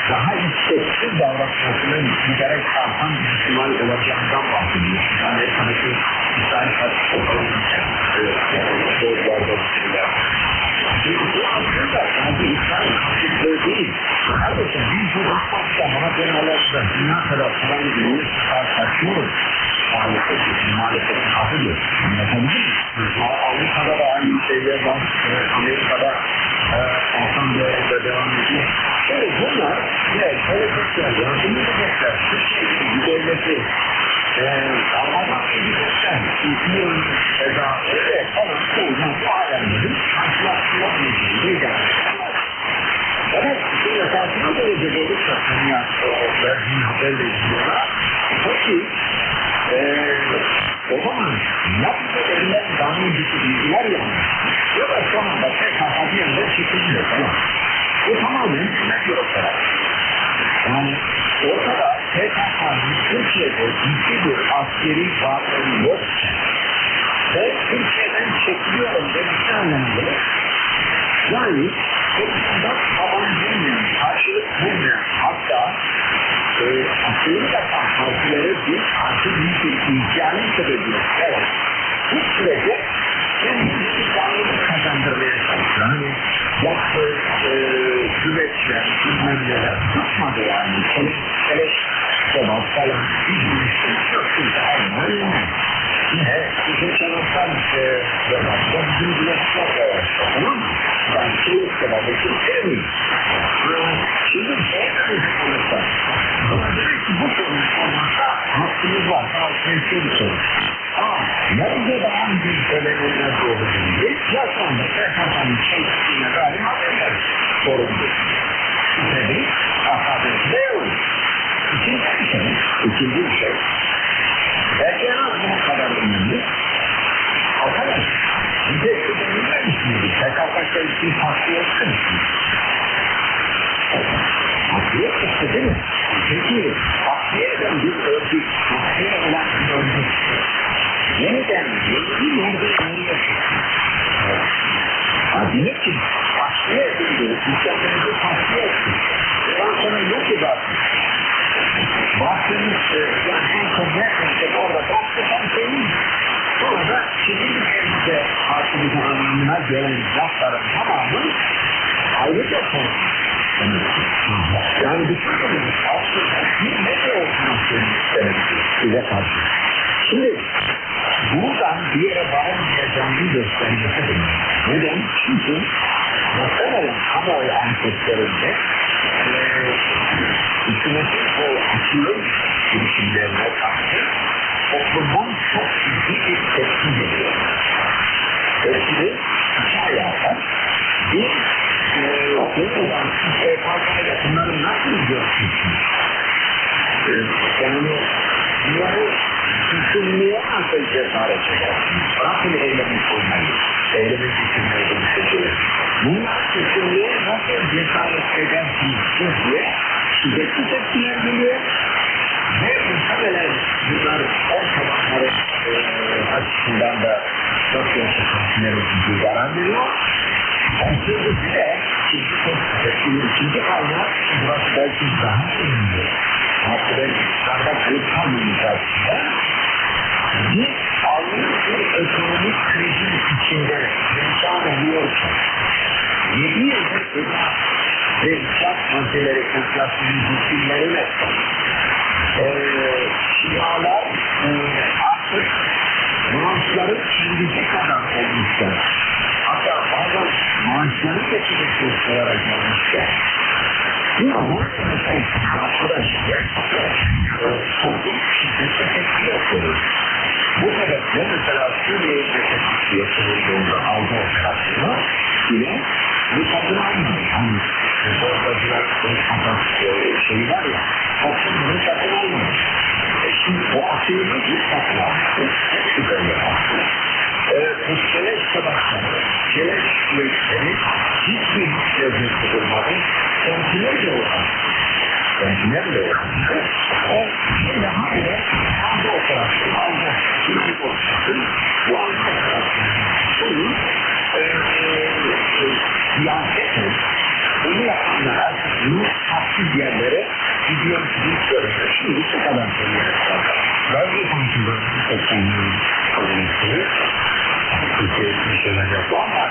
S8: daha isteksiz davranmasının giderek artan bir ihtimal olacağından bahsediyor. Amerika'daki İsrail karşı olanırken doğrularda düşünüyor. Bu aslında sadece İsrail karşılıkları değil. Kardeşim biz bu bakmakta bana dönerlerse dünya kadar falan bir saçmıyoruz. Maalesef kapıdır. Anlatabilir miyim? Avrupa'da da aynı şeyler var. Amerika'da Altan değerinde devam ediyor. Şöyle bunlar gelecekler, yardım edecekler. Türkiye'deki güzelmesi Almanlar edecekler. İzmir'in cezası falan soğudan bu alemlerin karşılaştırılamayacağını evet, şimdi esasına derecede olursa dünya verdiğin haberle izliyorlar. Peki, o zaman yapıp elinden daha önceki bilgiler yanlış. Ya da şu anda PKK bir yerde çekiliyor falan. Bu tamamen hükümet yoksa. Yani ortada PKK'nın Türkiye'de ciddi bir askeri varlığı yokken ve Türkiye'den çekiliyorum demek ne anlamı gelir? Yani toplumda taban bulmayan, karşılık bulmayan, hatta askeri yapan partilere bir karşı büyük bir imkanın sebebiyle evet, bu sürece kendisi canlılık kazandırmaya çalışıyor. Hani yaptığı süreçler, bilmem neler tutmadı yani. Keleş kebap falan bir şey yok. Çünkü aynen bizim çalışan kebapta bizim bileşler de var. Tamam mı? Yani keleş kebabı için sevmiyor. Şimdi olursa ama demek ki bu sorun olmazsa hakkımız var. Halkımızda bir sorun. Nerede daha bir söylenenler doğru değil. Ya sonra PKK'nın çektiğine dair haberler sorumlu. Tabii, haberler ne olur? İkinci bir şey. Belki en az bu kadar önemli. Arkadaş, bize ödenilmez misiniz? PKK'da için farklı yoksa misiniz? Haklıya çıktı değil mi? Peki, haklıya eden bir örgüt, haklıya olan bir örgüt, yeniden yeni yerde nereye çıktı? Demek ki haklıya edildi, mükemmelce haklıya etti. Ondan sonra yok edersin. Baktığınız, yani en son neredeyse orada baktıktan şeyin, sonra da sizin elinizde hakimizin anlamına gelen lafların tamamı ayrıca konuşmuş. Yani düşünün aslında bir mesele olsun demektir size karşı. Şimdi buradan bir yere varamayacağını göstermesi neden? Çünkü muhtemelen kamuoyu anketlerinde hükümetin o akıllı girişimlerine karşı toplumdan çok ciddi bir tepki geliyor. Tepkili iki ayağı bir okuyorlar, PKK'yla bunları nasıl görüyorsunuz? Yani bunları düşünmeye nasıl cesaret edersiniz? Bırakın eylemi koymayı, eylemi düşünmeye dönüşeceğiz. Bunlar düşünmeye nasıl cesaret edersiniz diye şiddetli tepkiler geliyor. Ve muhtemelen bunlar ortalıkları açısından da sosyal sıkıntıları ciddi zarar veriyor. Aslında bile ikinci kaynak burası belki daha önemli. Hatta belki dışarıda kayıp kalmayacak. Bir ağır bir ekonomik krizin içinde insan oluyorsa 7 yıldır gıda ve inşaat maddeleri enflasyonun hükümleriyle kiralar artık maaşların kendisi kadar olmuşlar. Hatta bazen maaşları geçecek olarak yapmışlar. Ama arkadaş toplum şiddete tepki yapıyor. Bu sebeple mesela Suriye'ye tepki yapıldığında aldı operasyonu yine bu tadını almıyor. Yani orada yolcular konuşmadan şeyi var ya, toplum bunu satın almamış. Şimdi bu asıyı bir satın almıştı. Hepsi böyle yaptı. Bu keleş savaşları, keleş süreçleri hiçbir lezzeti olmadı. Kontinerce uğraştı. Kontinerce uğraştı. O şimdi hala aldı operasyon, aldı. Şimdi operasyon, bu aldı operasyon. Bunu siyasetin, bunu yapanlara, bunu haksız yerlere gidiyor gibi söylüyor. Şimdi bu kadar söylüyor. Ben de konuşuyorum. Türkiye'ye bir şeyler yaptı ama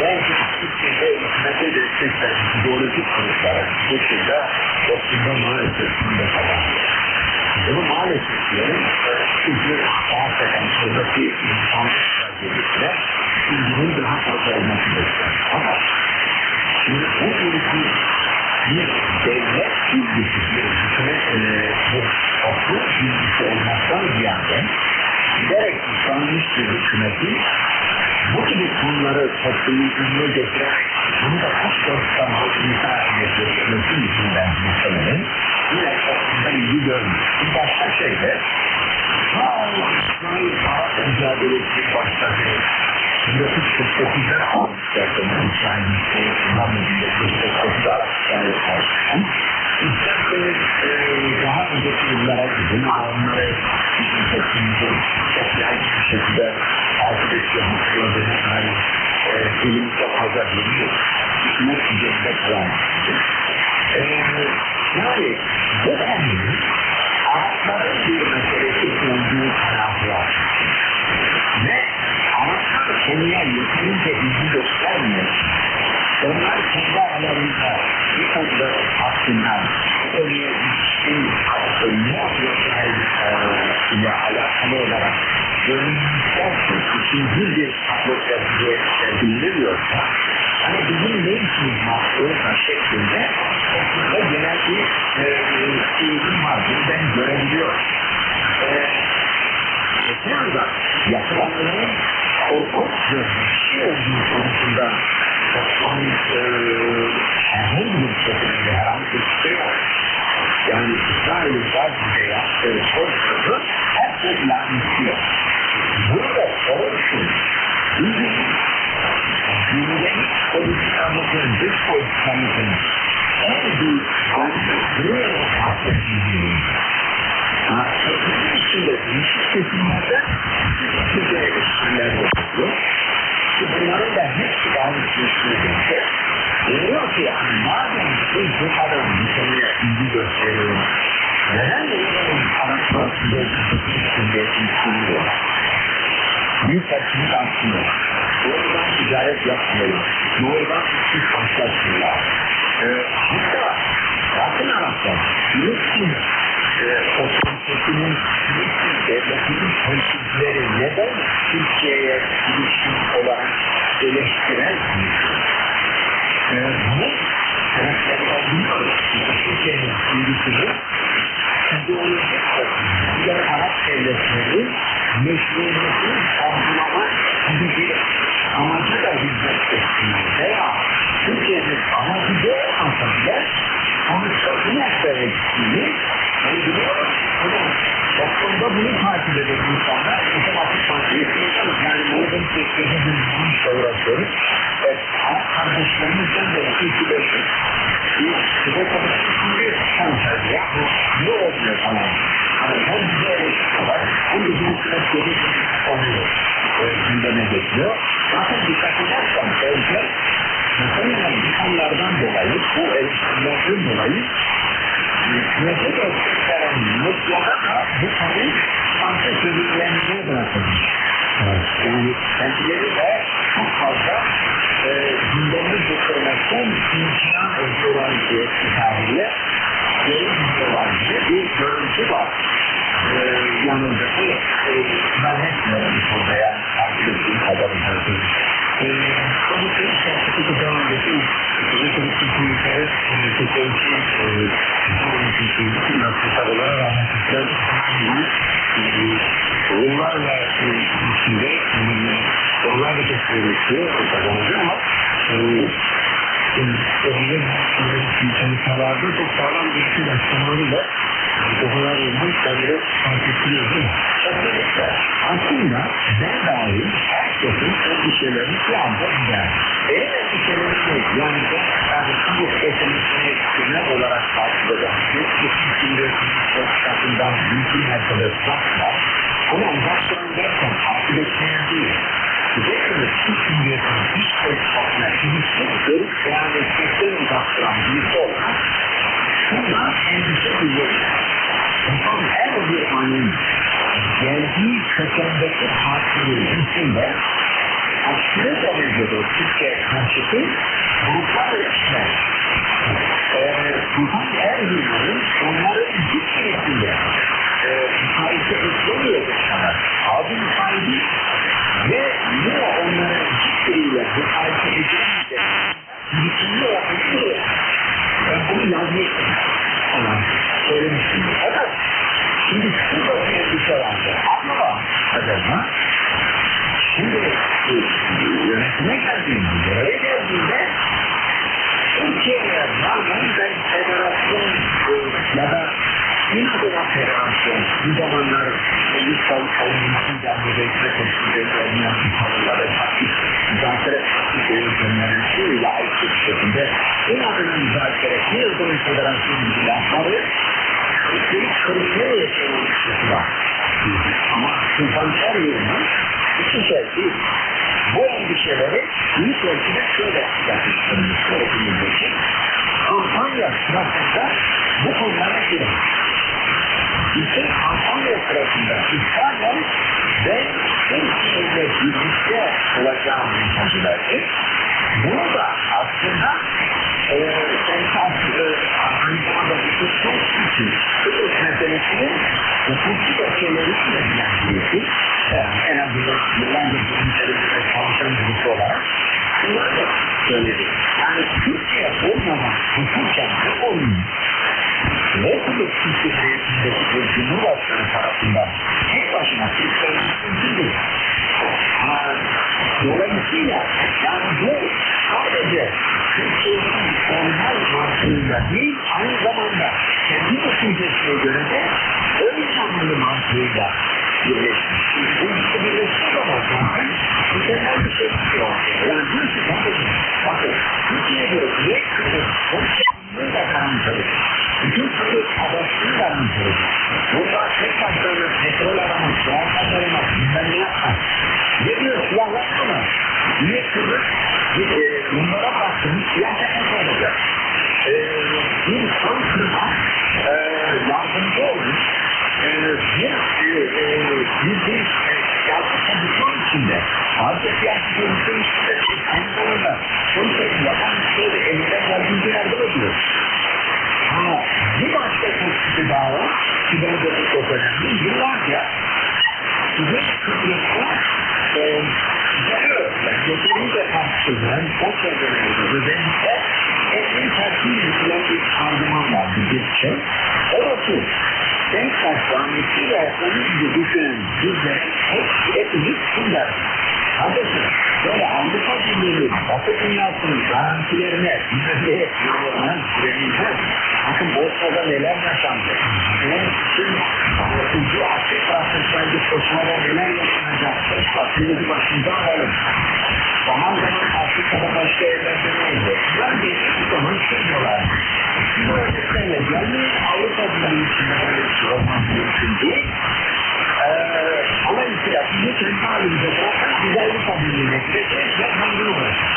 S8: belki Türkiye'de hükümete destekler ideolojik konuşlar dışında toplumda maalesef bunda falan. Bunu maalesef diyorum çünkü hakikaten buradaki insanlık trajediyle ilginin daha fazla olması bekler. Ama şimdi bu ilgi bir devlet bilgisi, bir hükümet bu toplum bilgisi olmaktan ziyade giderek yıpranmış bir hükümeti bu gibi konuları toplumun önüne getirerek bunu da kutlasından halkımıza getirmesi yüzünden muhtemelen yine toplumda ilgi görmüş. Bir başka şey de İsrail Arap mücadelesi başladı. 1949'da almışlardı. İsrail'in İsrail'in 1949'da İsrail'in İsterseniz daha önceki yıllara gidin, onları bizim toplumumuzun çok yaygın bir şekilde takip ediyor, hatırladığına dair film çok fazla bilmiyor. Hükümet düzeyinde kalan. Yani bu konuyu Arapların bir meselesi olduğu kanaatı var. Ve Araplar konuya yeterince ilgi göstermiyor. Onlar kendi aralarında bir konuda aslında konuya ilişkin ile alakalı olarak görünmüşlerse ikinci bir atmosferde bildiriyorsa hani bizim ne işimiz mahsulsa şeklinde toplumda genel bir eğitim var. Bunu ben görebiliyorum. Öte yandan yapılanların korkunç bir şey olduğu konusunda toplumun herhangi bir şekilde herhangi bir şey yok. Yani İsrail'in Gazze'de yaptığı soykırımı herkes lanetliyor. Burada sorun şu, bizim gündemik politikamızın, dış politikamızın en büyük buraya bahsettiğimiz sözünün içinde değişik kesimlerde Türkiye'ye ilişkiler oluyor. Bunların da hepsi gayet güçlüydü. Diyor ki madem siz bu kadar bir konuya ilgi gösteriyorsunuz, neden bunların Araplarında içinde ilgiliyor? Bir terkini aslında doğrudan ticaret yapmıyor, doğrudan işsiz başlatmıyorlar. Hatta bakın Araplar, Filistin otoritesinin, Filistin devletinin politikleri neden Türkiye'ye ilişkin olarak eleştirel bunu sebeplerden biliyoruz. Türkiye'nin ilgisini ideolojik diğer Arap devletleri meşruiyetini sorgulama gibi bir amaca da hizmet ettiğini veya Türkiye'nin amacı da olmasa bile sonuçta bunu ettiğini biliyoruz. Toplumda bunu takip eden insanlar otomatik yapıyoruz. Yani modern teknolojinin bir uğraşıyoruz. Kardeşlerimizden de 2-5 size konuştuğum konser ya bu ne oluyor falan. Hani hem bize eleştiriyorlar hem de bizim süreçleri oluyor. Gündeme getiriyor. Zaten dikkat edersen önce mesela insanlardan dolayı bu eleştirilerden dolayı hükümete gösteren mutlaka bu konu sanki sözünlenmeye bırakılmış. Yani kendileri de çok fazla gündemi getirmekten imkan ediyorlar diye itibariyle görüntüler gibi bir görüntü var. Yanında ben etmiyorum burada yani takip ettiğim kadarıyla. Konuşuyor sohbeti devam ediyor. Özellikle Türkiye'de Türkiye'deki nasıl rahmetlikler onlarla içinde onlarla kesinleşiyor kazanacak ama çalışmalarda çok sağlam bir şey açıklamalarıyla o kadar olmuş kendine fark ettiriyor değil mi? Aslında ben dahil herkesin endişelerini şu anda gider. Benim endişelerim yok. Yani bu yetenekleri genel olarak takip eden, bir Türkiye'de katından mümkün mertebe uzaklar. Ama uzaktan derken takip etmeyen değil. Özellikle Türkiye'nin hiç çalışmasına ilişkin görüp beyan etmekten uzaktıran birisi olarak şundan endişe duyuyoruz. İnsan her bir anın geldiği kökendeki partilerin içinde aşırı derecede Türkiye karşıtı gruplar üretişler. Bundan her birinin onların güç içinde müsaade etmeyecekler. Adı müsaade ve yine onların hiçbiriyle müsaade edilemeyecek. Bütünlüğü olabilir. Ben bunu yazmıştım. Ama söylemiştim. Fakat şimdi şurada bir endişe vardı. Ama adama şimdi yönetime geldiğinde, göreve geldiğinde Türkiye'ye rağmen ben federasyon ya da İnadına federasyon bu zamanlar Elis Savunması'nın gelmeyecekse teşkil olmayan tavırları takip, müzakere takip yöntemleri şöyle açık şekilde inadına müzakere bir yıldır federasyon ilgilenleri üstelik kırmızı yaşamışlısı var. Ama insanlar yerine iki şey değil. Bu endişeleri büyük ölçüde şöyle yakıştırmış öğretimindeki kampanya sırasında bu konulara girin. Bütün kampanya sırasında İsrail ve Türkiye'yle birlikte olacağım mesajı verdi. Bunu da aslında aynı zamanda bir çok için Kıbrıs meselesinin hukuki dosyeleriyle ilgilendirildi. En azından yıllardır bu ülkelerde çalışan birisi olarak bunları da söyledi. Yani Türkiye olmadan hukuken ne olmuyor? Ne Kıbrıs Türkiye'deki bir Cumhurbaşkanı tarafından tek başına Türkiye'nin mümkün değil. Dolayısıyla yani bu sadece Türkiye'nin formal mantığıyla değil, aynı zamanda kendi düşüncesine göre de ön zamanlı mantığıyla birleşmiş. Bu işte birleşmiş ama zaten mükemmel bir şey çıkıyor. Yani bu işi bakın, Türkiye'de ne Kıbrıs konuşmanlığıyla karıncalık, bütün Kıbrıs adaşlığıyla karıncalık, burada tek başlarına petrol aramak, doğal aramak, bilmem ne yapmak, ne diyor silahlanma, niye Kıbrıs bunlara baktığımız silah yapmak olacak. Bir son kırma yardımcı olmuş, bir siyasi pozisyon içinde, sadece siyasi pozisyon içinde, aynı zamanda son kez yapan şöyle elinden geldiğince yardım ediyor. Bir başka pozisyonu daha var, ki bence bu çok önemli, yıllarca Kuzey Kıbrıs'ta yeterince tartışılan o çevrelerde özellikle etkin tercih edilen bir argüman vardı bir şey. O da şu, denk başlanmışıyla onun gibi düşünen bizler hepimiz kimler? Kardeşim, böyle Avrupa Birliği, Batı dünyasının garantilerine, bizleri yollarına güvenilmez. Bakın borsada neler yaşandı. Şimdi ucu açık bırakırsaydı koşmada neler yaşanacak? Aklımızı başımıza alalım. Zaman zaman Afrika'da başka yerlerde ne oldu? Bunlar geçtiği zaman çıkıyorlar. Bu örneklerle gelmeyin Avrupa Birliği içinde böyle bir şey olmaz mümkün değil. Dolayısıyla bizi kendi halimize bırakan biz Avrupa Birliği'ne gideceğiz ve kandırı olacak.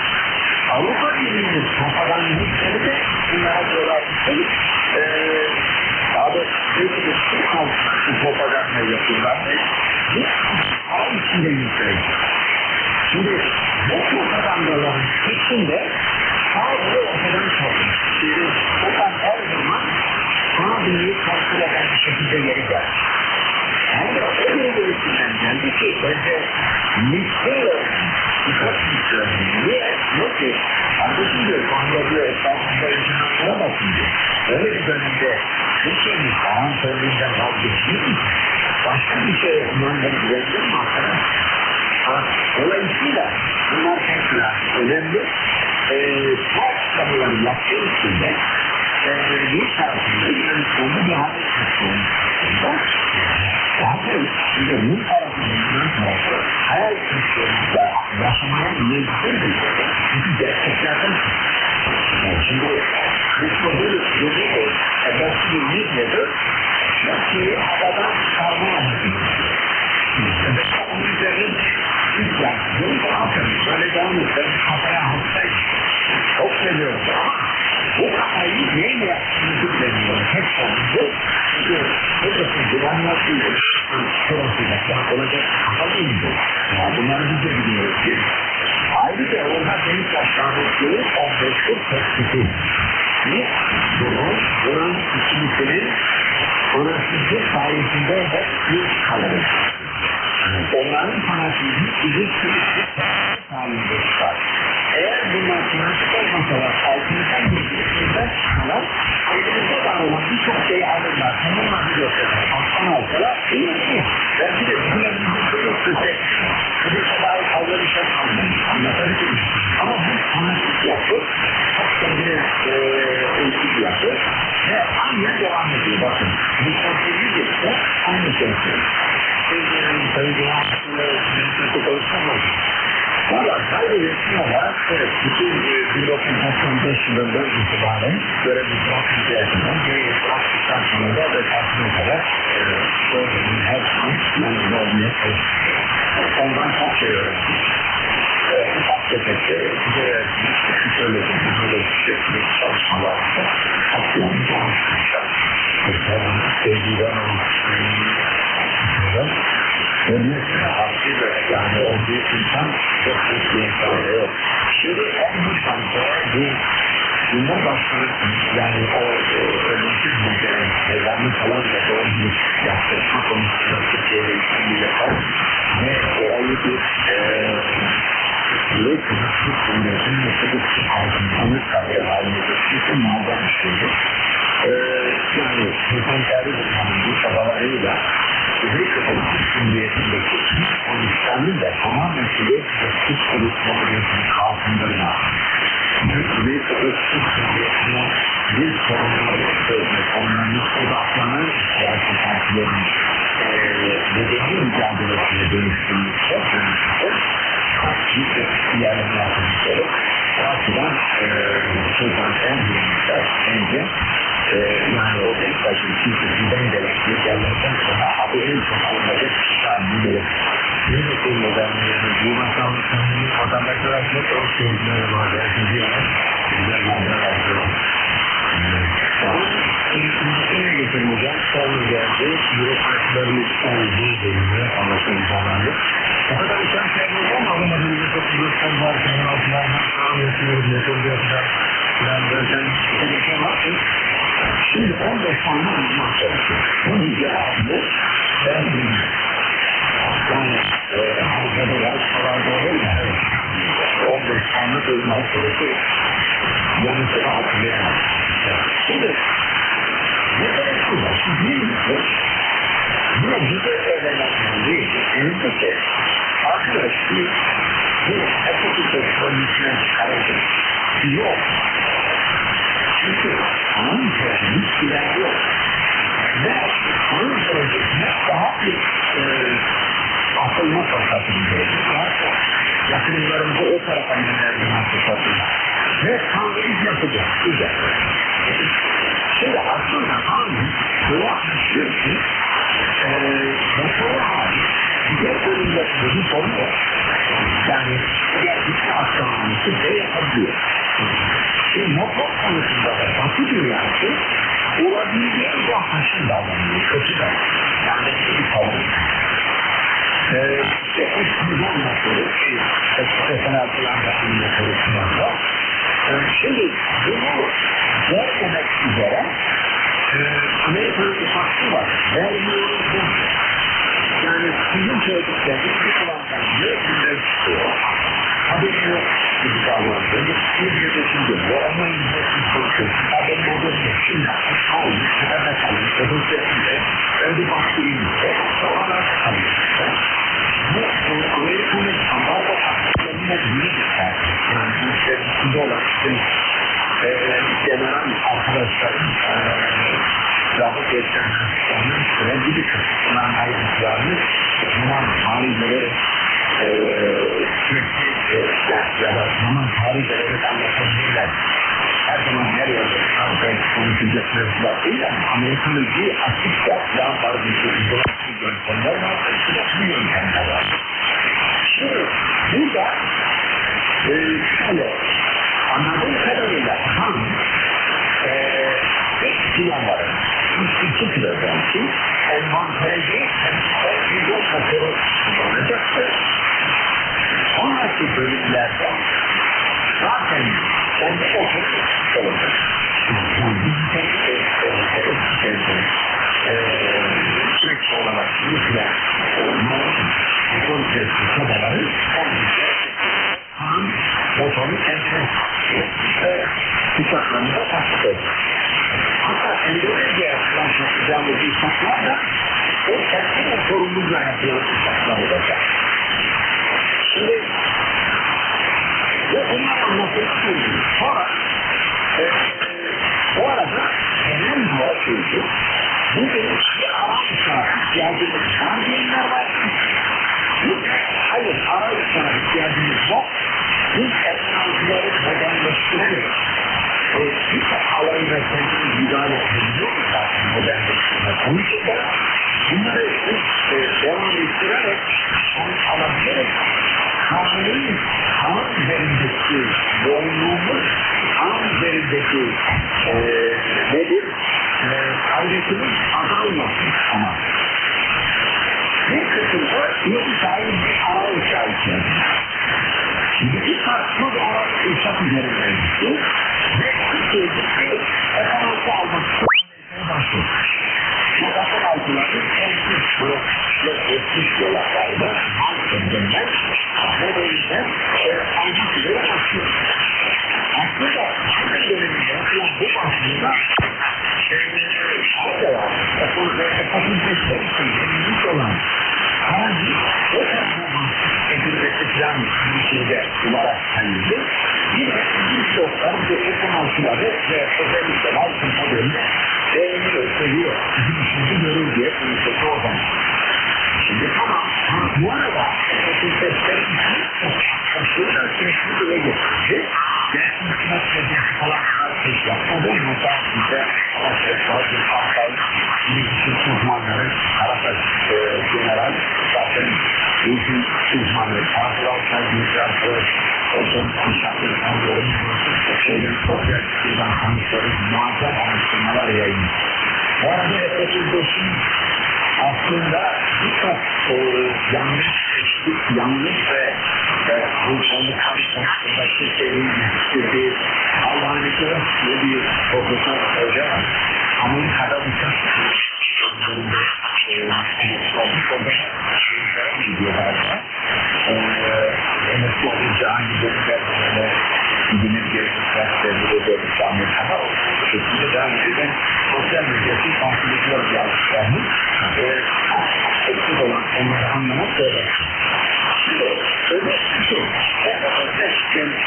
S8: Avrupa Birliği'nin propagandistleri de bunlara göre atıştırıp daha da belki de Türk halkına şu propaganda yapıyorlar ve bir ağ içinde yükselecek. Şimdi bu propagandaların içinde sağlığı ortadan kalmış. Şimdi Okan her zaman sağ birliği kontrol eden bir şekilde geri geldi. Hem de o birliğinden geldi ki önce listeyle birkaç listeyle niye? Yok ki kardeşim diyor, konuda diyor esasında insanlara bakın diyor. Öyle bir dönemde Türkiye'nin bağımsızlığından vazgeçmiyor ki başka bir şey onlardan güvendir mi arkadaş? Dolayısıyla bunlar tekrar önemli. ayakkabıları yaptığı için de bir tarafında Yunanistan'da bir hale tuttuğunda daha sonra bir tarafında hayal kırıklığında yaşamaya mecburdur. Çünkü gerçeklerden şimdi Hristo'nun yolu belki yetmedi. Belki havadan çıkarmaya mecburdur. Onun üzerine ilk yaptığım daha böyle devam etsem kafaya hastayım. Çok seviyorum ama bu kafayı neyle yaptığımızı bilemiyorum. Tek sorumlu. Çünkü hepsi güvenmezliği. Şurasıyla olacak kafa değil bu. Bunları biz de biliyoruz ki. Ayrıca orada benim başlanmışlığı 15'lik teklisi. Bunun ikilisinin orasızlık sayesinde hep bir kalır. Onların fanatizmi bizim sürekli halinde çıkar. Eğer bunlar fanatik olmasalar altından geçtiğinde çıkarlar, elimizde var olan birçok şeyi alırlar. Onunla biliyorsunuz. Alttan alsalar iyi. Belki de bizimle görürsek kıbrısa dair kavranışa kalmayız. Anlatabilir. Ama bu fanatik yapı çok kendine ölçü bir yapı ve aynen devam ediyor. Bakın. Bu konseyi geçse aynı şey. Valla kaybedilsin olarak bütün 1995 yılından itibaren böyle bir bırakın içerisinden geriye bıraktıktan sonra da vefatına kadar gördüğüm her zaman ben olmaya çalışıyorum. Ondan çok şey öğrendim. Ufak tefekte şöyle bir şey çalışmalarında aklımı çalışmışlar. Sevgiden hakkıyla yani o büyük insan çok büyük bir insan yok. Şimdi en baştan sonra bir Cumhurbaşkanı yani o ölümsüz müjdenin mezarını falan da doğru bir yaklaşma konusunda Türkiye'de işini yapar ve olayı bir ve Kıbrıs'ın Cumhuriyeti'nin ve Kıbrıs'ın halkının kalır haline getirisi muazzam bir şeydir. Yani Hüsnü bu çabalarıyla Kıbrıs Cumhuriyeti'ndeki Konuşkan'ın da tamamen Kıbrıs Cumhuriyeti'nin kalkındırma. Kıbrıs Cumhuriyeti'ne bir sorunları çözmek, onların odaklanan siyasi partilerin bedeni mücadelesine dönüştürmüşse çok büyük bir yerden yapılmışları. O açıdan Sultan Engin'den önce yani o tek başına kimsesinden gerekli yerlerden sonra adı en çok alınacak kişilerden biri. Yönetim modernliğinin bu masallıklarının vatandaşlarına çok sevgileri var. Herkesi yanar. Güzel manzaralar var. Ülkeye getirmeyeceğim. Sonra geldi. Bürokratlarımız olduğu bölümde anlaşılacağını. O kadar uçan şeyler olmadı. Bir çok bürokrat var. Senin altlarına sağım yapıyoruz. Metroda yapacağız. Yani derken bir şey var ki şimdi 15 tane uzman çalışıyor. Bu hikaye ben bilmiyorum. Yani Avrupa'da yaz falan doğru mu? 15 tane uzman çalışıyor. Yani sıra hatırlayamam. Şimdi ne kadar şu var? Şimdi bilmiyorum. Yine bize öğrenenler değil. Elbette arkadaş bu epoküte konusuna çıkaracak. Yok. Çünkü onun içerisinde hiç bilen yok. Ve onun içerisinde daha bir atılma fırsatı görüyoruz. Yakınlarımızı o tarafa yönelme fırsatı. Ve Tanrı iş yapacak. Güzel. Şimdi aslında Tanrı dua açıyor ki motoru hali diğer bölümdeki bir sorun var. Yani gerçekten aslanlaması ne yapabiliyor? Şimdi motor konusunda da Batı dünyası olabildiği yaklaşım davranıyor. Kötü de. Yani bir tavır. İşte eskiden motoru ki eskiden atılan da bir motoru kullanıyor. Şimdi bunu vermemek üzere Amerika'nın ufaklığı var. Vermiyoruz bunu. Yani sizin söyledikleriniz bir alandan yönetinden çıkıyor. Haberi yok. Bir davranıyor. Bir şimdi bu ama yüzdesin konuşuyor. Haberi olur mu? Şimdi kalmış. Nerede kalmış? Öbür sesinde. Ben bir baktırayım. Sonra kalmış. Bu Amerika'nın ambargo haklarına büyük bir tercih. Yani bu sevgisi olan general arkadaşlarım zabıt etkenlerinin süreci bir kısmından ayrıntılarını zaman tarihleri sürekli ya da zaman tarihleri anlatabilirler. Her zaman her yerde konuşacak mevzular değil ama Amerika'nın bir açıkça daha fazla bir yöntemler var, bir yöntemler var. Şimdi burada şöyle anladığım kadarıyla bir plan var. İki kilogram ki envanterci hem yol motoru kullanacaktır. Sonraki bölümlerde zaten kendi motoru olacak. Sürekli olarak yükle motor sesi kabaları motorun uçaklarında takip hatta Endonezya yapılan yapacağımız uçaklar da o kendi motorumuzla yapılan uçaklar olacak. Şimdi ve bunlar anlatılır. Sonra o arada genel hava sözü bugün bir ara uçağa ihtiyacımız var diyenler var. Hayır, ara uçağa ihtiyacımız yok. Biz teknolojileri modernleştirerek bir alanına kendimiz müdahale edebiliyoruz zaten modernleştirme konusunda. Bunları devam ettirerek alabiliriz. Kanun üzerindeki yoğunluğumuz, kanun üzerindeki nedir? Gayretimiz azalmasın ama. Bir kısımda yeni sahip bir ara uçağı ihtiyacımız. Şimdi bir farklı ara uçak üzerinde ve Türkiye'deki ekonomisi almak için başlıyor. Yakasın altıları eski yolaklarda Malkın'dan Kahverengi'den almak üzere başlıyor. Aslında hangi döneminde yapılan bu başlığında ekonomisi yenilik olan aracı o performans edilmesi falan bir şeyde olarak kendisi yine birçoklar bu ekonomisileri ve özellikle Malkın modelini beğeniyor, seviyor. Bizim işimizi görür diye konuşuyor o zaman. Şimdi tamam. Bu arada seslerin aşırı sürekli bile getirecek. Ve hizmet falan ses yapmadı. Hatta bize bazı haftalık iletişim uzmanları Karataş General zaten bu işin uzmanları Karataş General olsun kuşakları tanıyorum. Şeyden sosyal sizden tanışıyoruz. Muazzam araştırmalar yayınlıyor. Bu arada F-35'in aslında birçok yanlış ve Avrupa'nın karşısındaki şeyin bir Almanlıklı ve bir profesör hoca var. Amerika'da uçak gidiyorlar. Emekli olunca hangi bölümlerde gidilip gerekirse de Amerika'da o şekilde devam eden sosyal medyası konflikler yazdıklarını eksik olan onları anlamak böyle. Şimdi öyle bir şey.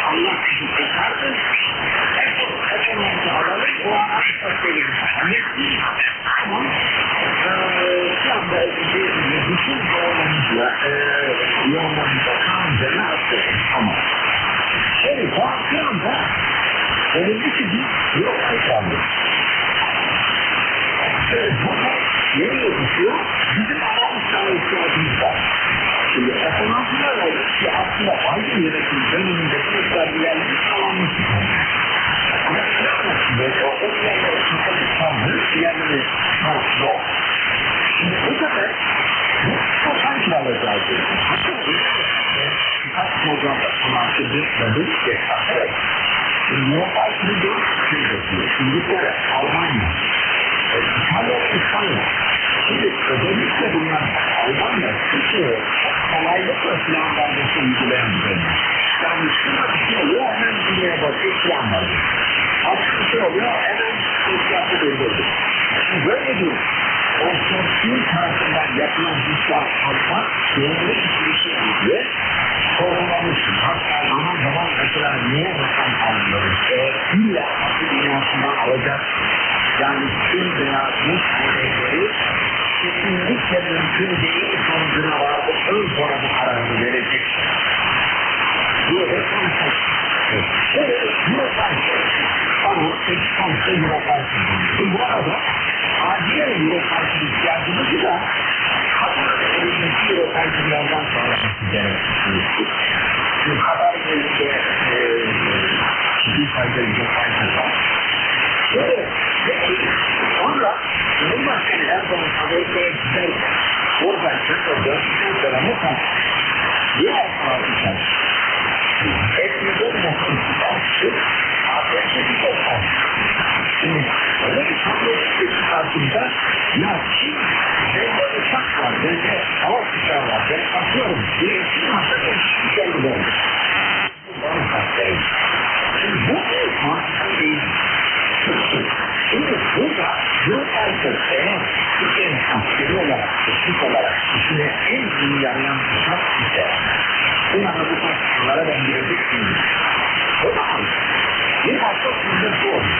S8: Allah bizi kurtardı. Ekonomisi alalım. O an artık böyle bir şey. Ama şu anda bütün yoğunlamızla kan üzerine attık. Ama şu anda önümüzdeki bir yol kaldı. Bunlar nereye düşüyor? Bizim aramızda ihtiyacımız var. Şimdi ekonomisiler olur ki aslında aynı yönetim dönemindeki müstahdilerinin sağlanmış bir konu. Ve o yerlere çıkıp sandığı yerleri yok. Şimdi bu sefer bu sanki alacağız. Birkaç programda anlaşıldı ve bu geçer. Normal bir dönüş şey yapıyor. İngiltere, Almanya, İtalya. Şimdi özellikle bunlar Almanya, Türkiye kolaylıkla silahlanması uygulayan bir dönem. Yani şurada bir şey oluyor, hemen dünyaya bakıyor silahlanması. Artık bir şey oluyor, hemen silahlı döndürdü. Şimdi böyle bir Ortadoksiyum tarafından yapılan bir silahlanma doğru bir şey oluyor. Sorgulamışsın. Hatta zaman mesela niye rakam alıyoruz? İlla Batı dünyasında olacak. Yani tüm dünyasının kuvvetleri kesinlikle mümkün değil sonucuna vardıktan sonra bu kararını verecek. Diye de konuşmak. Europark'ı ama Exxon'da Europark'ı. Bu arada acilen Europark'ın ihtiyacımızı da Katar'ın elindeki Europark'ından sağlaması gerekir. Çünkü Katar'ın elinde ciddi sayıda Europark'ı var. Peki sonra Cumhurbaşkanı Erdoğan Amerika'ya giderken orada çıkıyor döndükten sonra mutlaka diğer tarafından etmeden nasıl ABD'yi olmaz. Şimdi öyle bir hamle karşımda ya Çin bende uçak var, bende hava uçağı var, ben kaçıyorum diye Çin hakkında hiçbir şey olmuyor. Bu bir mantıklı değil. Şimdi burada yol arkası eğer Türkiye'nin askeri olarak, teknik olarak içine en iyi yarayan uçak ise bunlara bu tartışmalara ben gireceksiniz. O zaman bir hafta sonra bu olur.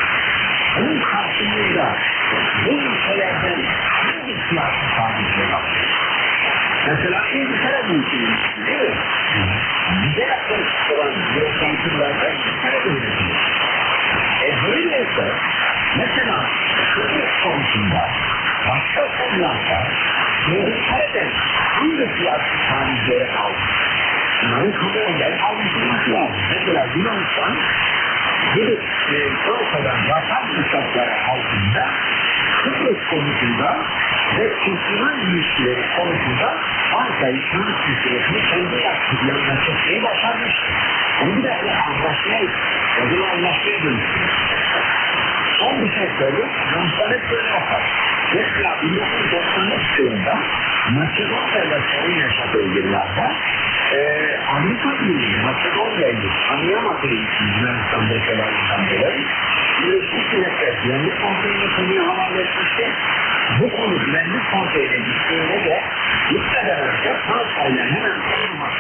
S8: Bunun karşılığında bu ülkelerden hangi siyasi sabitleri yapıyor? Mesela İngiltere bu ülkenin değil mi? Bize yaklaşık olan bürokrasılarda İngiltere yönetiyor. Böyleyse mesela Kıbrıs konusunda başka konularda İngiltere'den hangi siyasi sabitleri aldı? Bunların kamuoyundan alışılması lazım. Mesela Yunanistan bir Fransa'dan yapan uçakları altında Kıbrıs konusunda ve kültürel ilişkileri konusunda Fransa'yı Yunan kültürünü kendi yanına çekmeyi başarmıştır. Onu bir de anlaşmaya, yazılı anlaşmaya dönüştürür. Son bir şey söyleyeyim, Yunanistan hep böyle yapar. Mesela 1993 yılında Makedonya ile sorun yaşadığı yıllarda Avrupa Birliği Makedonya'yı anlayamadığı için Yunanistan beşelerden dolayı Birleşmiş Milletler Güvenlik Konseyi'ne konuyu havale etmişti. Bu konu Güvenlik Konseyi'ne gittiğinde de gitmeden önce Fransa'yla hemen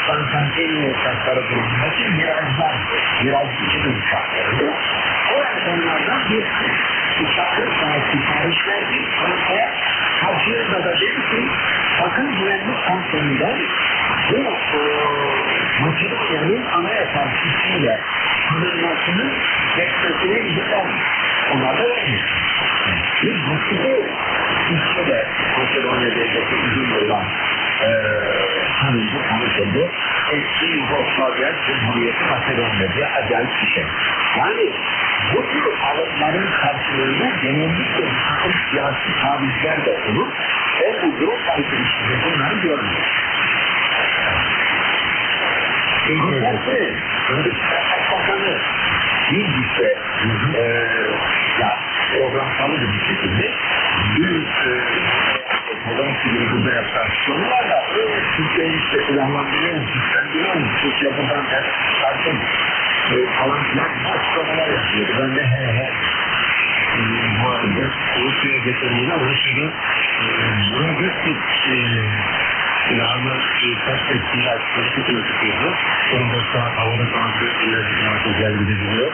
S8: Fransa'nın uçakları durumundaki Miraj 2 uçakları. O onlardan bir uçakları sipariş verdi Fransa'ya. Karşılığında da dedi ki bakın Güvenlik Konseyi'nden bu Makedonya'nın anayasal sistemiyle tanınmasının geçmesine izin vermiş. Onlar da vermiş. Biz bu ülkede Makedonya devleti izin verilen tanışıldı. Eski Yugoslavya Cumhuriyeti Makedonya diye acayip bir şey. Yani bu tür alımların karşılığında genellikle bir takım siyasi tabizler de olur. ve bu durum kalitesinde bunları görmüyor. İngiltere, Bakanı bilgisi ya programsalı bir şekilde büyük modern sivri burada yaptılar. Sonlarla Türkiye'yi işte silahlandırıyoruz, güçlendiriyoruz. Türkiye buradan hep karşım falan filan açıklamalar yapıyordu. Ben de bu arada Rusya'ya getirdiğinde Rusya'da Robotik silahını test ettiğinde açıkçası tutuyordu. Sonunda şu an havada kanatlı ileride merkezler gidiliyor.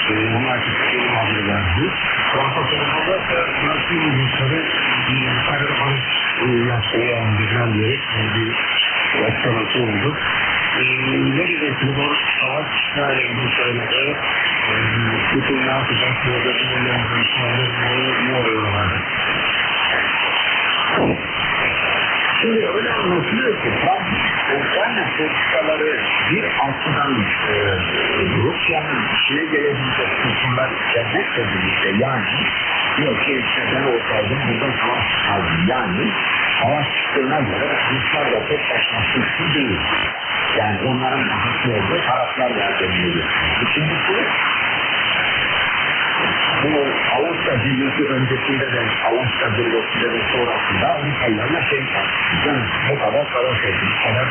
S8: Bunun açıkçası muhabirlerdi. Fransa sonunda nasıl Rusya'da ayrılmanın yaptığı anlayacağım diyerek bir açıklaması oldu. Ne diyeceksiniz o savaş yani bu söyledi. Bütün ne yapacak burada ne oluyorlar? Şimdi öyle anlatılıyor ki Ukrayna politikaları bir altından Rusya'nın işine gelebilecek kusurlar içermekle birlikte yani diyor ki işte ben olsaydım buradan savaş çıkardım. Yani savaş çıktığına göre Ruslar da tek başına suçlu değil. Yani onların haklı olduğu taraflar var deniliyor. İkincisi bu Avusturya Birliği öncesinde de Avusturya Birliği sonrasında Avrupalılarla tartışacağız. Bu kadar savaş edildi, bu kadar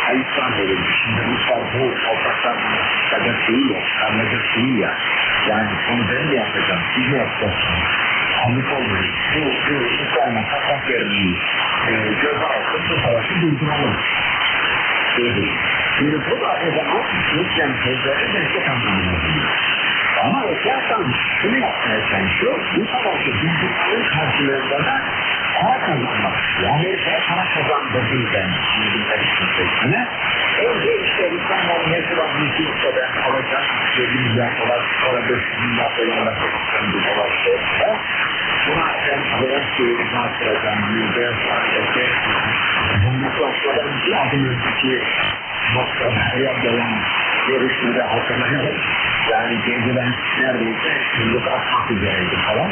S8: kayıplar verildi. Şimdi Ruslar bu topraktan çıkacak değil ya, çıkarılacak değil ya. Yani onu ben mi yapacağım, siz mi yapacaksınız? Anlık olmuyor. Bu Ukrayna kapak vermeyi göze alsın, bu savaşı durduralım. Şimdi bu da o zaman Rusya'nın sözleri destek anlamına geliyor. Ama ECARS şunu yapmaya çalışıyor. Bu savaşı bildiklerin karşılığında da para kazanmak. Amerika'ya para kazandırdığı ben bilmek istiyorum. Önce işte İstanbul Metropolit'i ben alacağım. 7 milyar dolar, sonra 5 milyar dolarla $80 şeyse. Buna ben alacağım ki yaptıracağım. Yüzde sadece bundan sonra bir adım önceki noktada yapılan görüşmede hatırlayalım. Yani geceden neredeyse yıllık atmak üzereydi falan.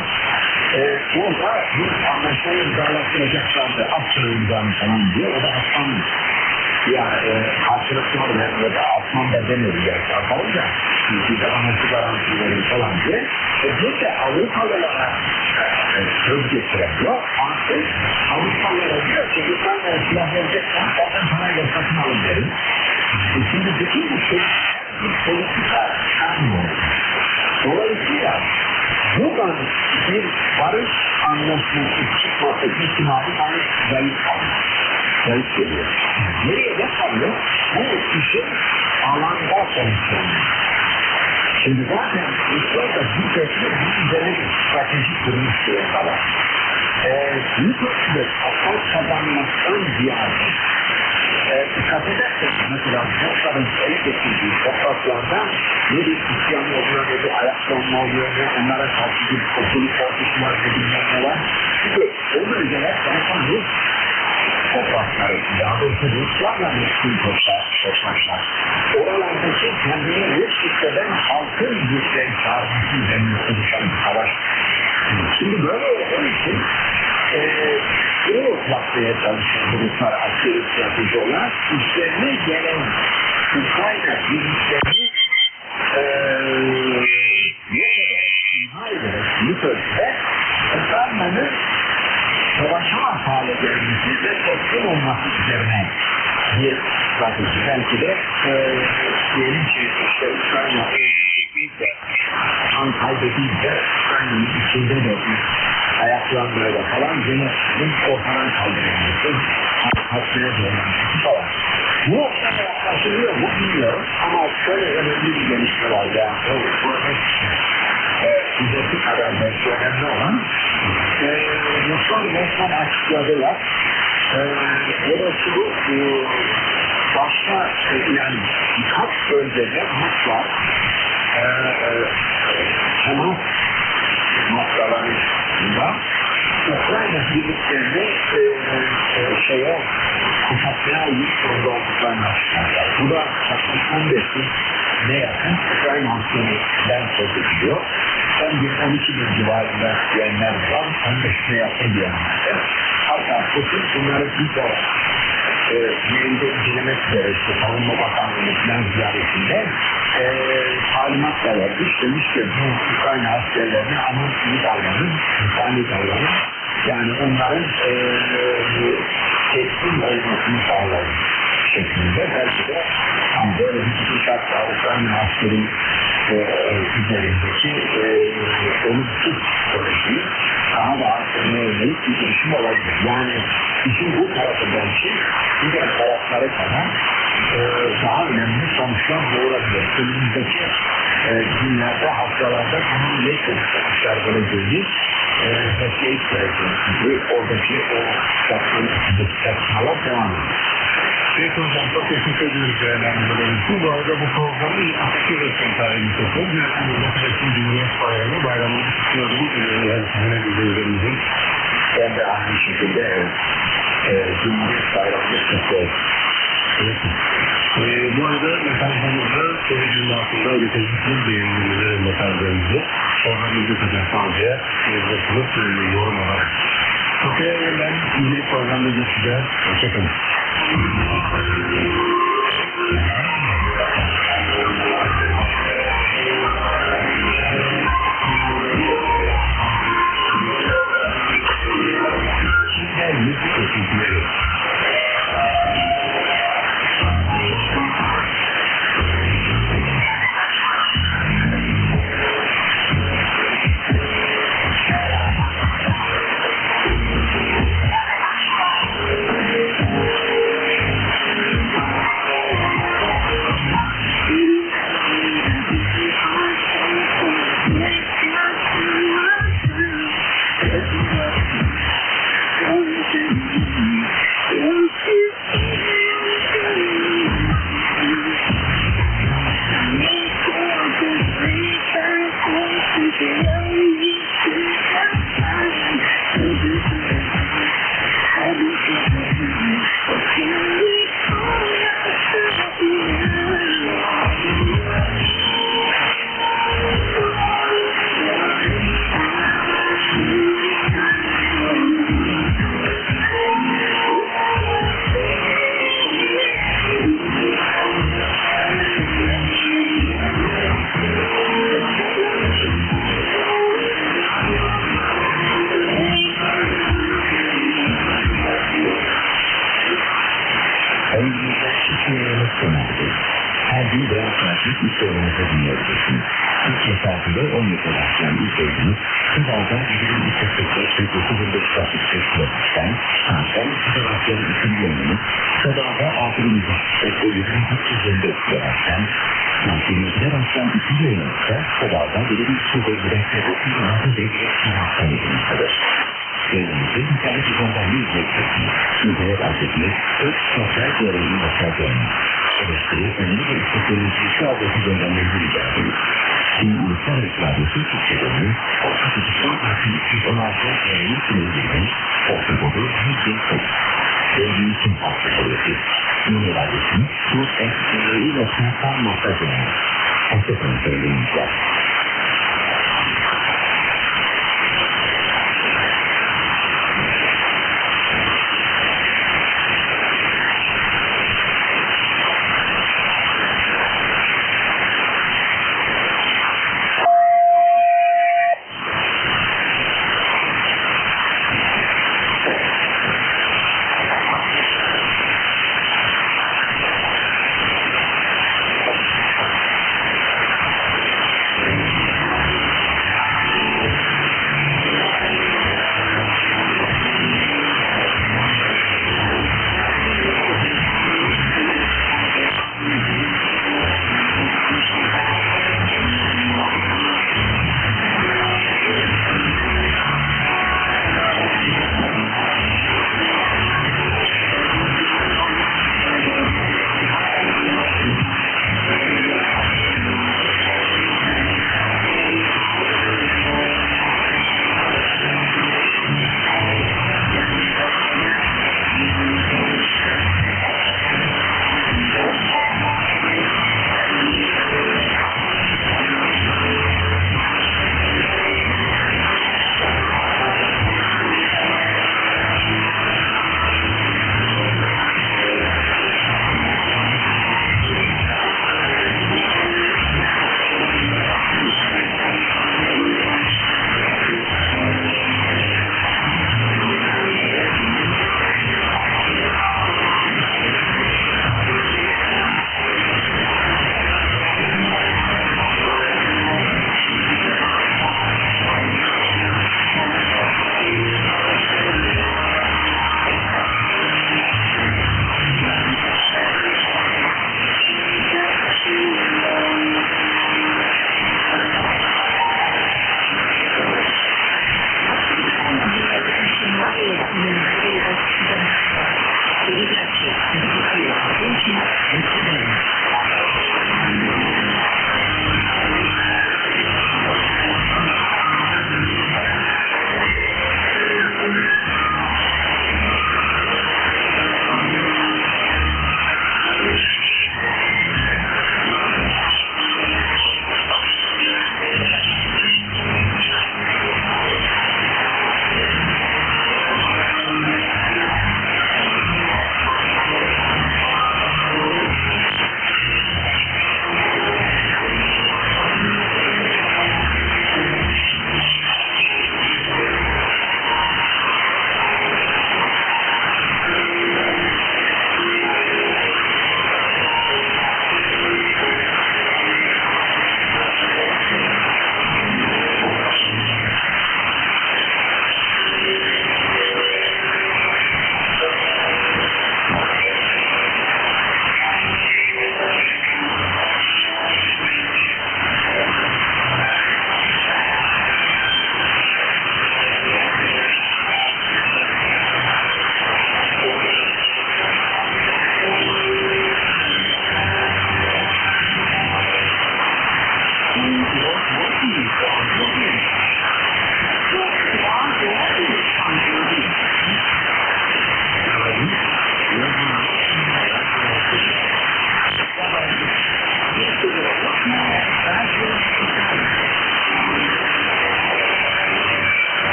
S8: Orada bir anlaşmayı imzalatacaklardı. Aslı imzanı falan diyor. O da atmam. Yani karşılıklı olarak ya da atmam da demiyoruz gerçi atalım da. Çünkü de anası garanti verir falan diye. Bir de Avrupalılara söz getiremiyor. Artık Avrupalılara diyor ki İsrail'e silah vereceksen zaten parayla satın alın derim. Şimdi bütün bu şey bir politika çıkarmıyor. Dolayısıyla buradan bir barış anlaşması çıkması ihtimali bana zayıf kalıyor. Zayıf geliyor. Nereye de kalıyor? Bu işin alanda konuşuyor. Şimdi zaten İsrail'de bir köşede bir üzerine bir stratejik durum istiyor kadar. Bir köşede asal kazanmaktan ziyade dikkat edersek mesela Rusların ele getirdiği topraklarda ne bir isyan oluyor, ne bir ayaklanma oluyor, ne onlara karşı bir topluluk ordusu var, ne bilmem ne var. Çünkü o bölgeler zaten Rus toprakları, daha doğrusu Ruslarla meşgul topraklar. Oralardaki kendini Rus hisseden halkın güçten çağırması üzerine konuşan bir savaş. Şimdi böyle olduğu için bunu yapmaya çalışan Ruslar askeri strateji olarak üzerine gelen Ukrayna birliklerini imha ederek büyük ölçüde Ukrayna'nın savaşamaz hale gelmesi ve teslim olması üzerine bir strateji. Belki de diyelim ki işte Ukrayna kan kaybedilse Ukrayna'nın içinde de ayaklanmayla falan yönetimin ortadan kaldırılması, hasbine dönülmesi falan. Bu noktada yaklaşılıyor mu bilmiyorum ama şöyle önemli bir gelişme var. Yani ücreti kadar belki önemli olan Ruslar resmen açıkladılar. O da şu başka yani birkaç bölgede Ruslar temas noktalarında Ukrayna birliklerini kuşatmaya almış durumda olduklarını açıkladılar. Bu da yaklaşık 15 gün ne yakın Ukrayna askerinden söz ediliyor. Son gün 12 bin civarında diyenler var, 15'e yakın diyenler. Hatta Putin bunları bir de yerinde incelemek üzere işte Savunma Bakanlığı'nın plan ziyaretinde talimat da vermiş. Demiş ki bu Ukrayna askerlerine aman iyi davranın, insani davranın. Yani onların teslim olmasını sağlayın şeklinde. Belki de böyle bir şartla Ukrayna askeri üzerindeki olumsuz psikolojiyi daha da arttırmaya yönelik bir girişim olabilir. Yani işin bu tarafı belki diğer tarafları kadar daha önemli sonuçlar doğurabilir. Önümüzdeki günlerde, haftalarda bunun ne sonuçlar vereceğini tepkiye vereceğiz. Çünkü oradaki o çatışmalar devam ediyor.
S15: Peki hocam, çok teşekkür ediyoruz değerlendirmeleriniz için. Bu arada bu programı Atatürk Resmi tarihini yapıyoruz. Yani Demokrasi Cumhuriyet Bayramı kutluyorum. Yani sizin izleyicilerimizin.
S8: Ben de aynı şekilde Cumhuriyet Bayramı'nı kutluyorum.
S15: Bu arada mesajlarınızda sorucunun altında üreticinin beğenilmeleri mesajlarınızı programımızı kazanmaya yazılıp yorum olarak. Okey, ben yeni programda görüşeceğiz. Hoşçakalın. Teşekkürler.
S8: yaklaşık 3 oyunumuza dinleyebilirsiniz. Türkiye saatinde 17'de başlayan ilk oyunumuz Kızıl'da 23.45 trafik kilometreden saatten 2'de başlayan ikinci oyunumuz Kızıl'da 6.324 kilometreden saat 22'de başlayan ikinci oyunumuz da Kızıl'da 7.5 kilometredir. Yayınımızı internet üzerinden de izleyebilirsiniz. İnternet adresimiz ök.yarayın.com. Eleştiri, öneri ve isteklerinizi şu adresi göndermenizi rica ederiz. Uluslararası Radyosu Türkçe bölümü, Orta Tutuklu Parti 216 Yarayın Sınırlı'nın Orta Kodu 140. Sevgili Tüm Orta Kodu'su. Yeni Radyosu'nun TürkSRI.com.com. Hoşçakalın sevgilimizler.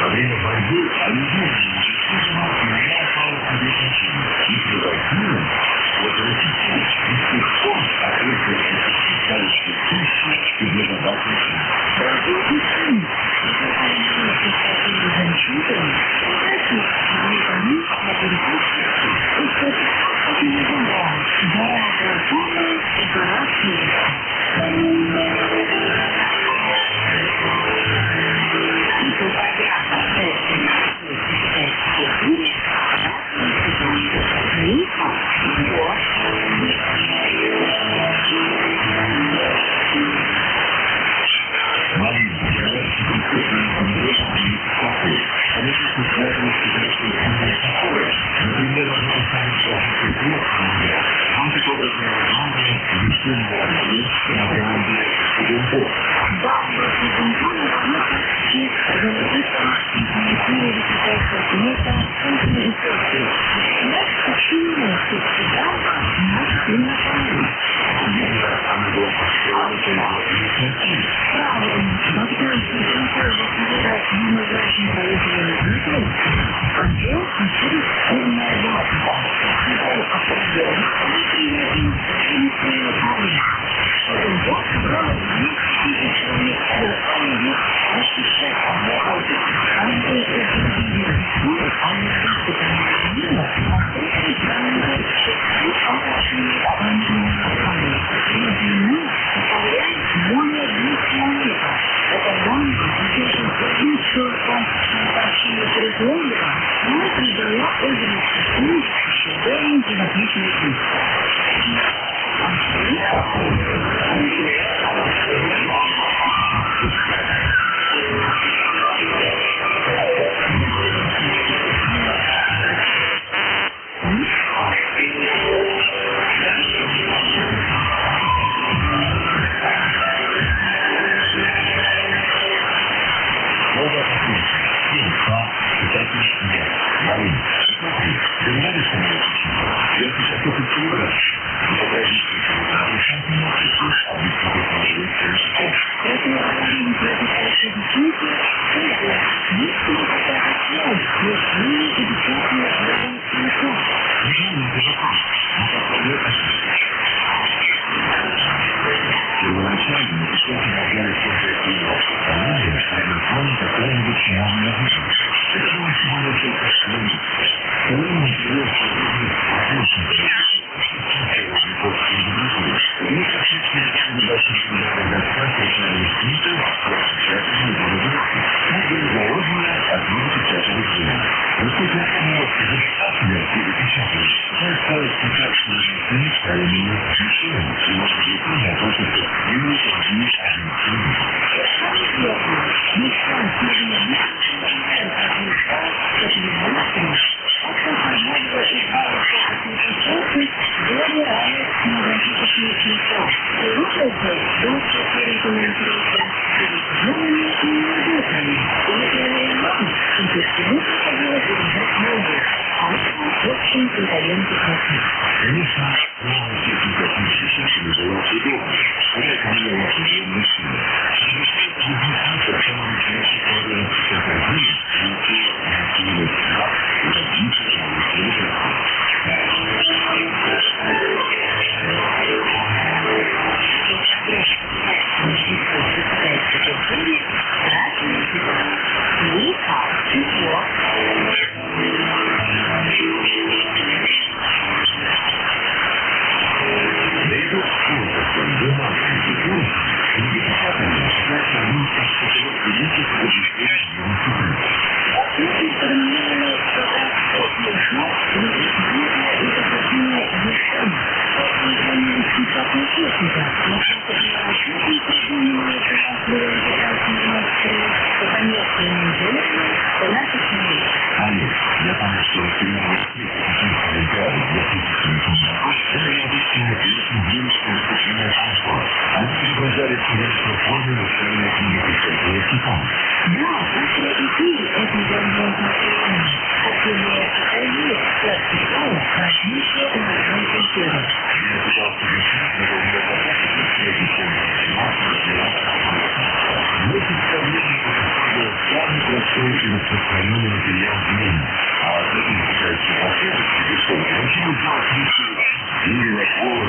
S8: Во время борьбы алюминий действительно меняет предназначение и превратилось в отвратительный из тех пор, открытие калечки пищи и безопасности.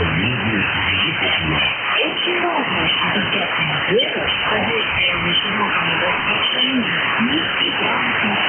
S8: менее свидетельно.
S16: Очень важно обязательно это содействие широкому распространению низких грамотных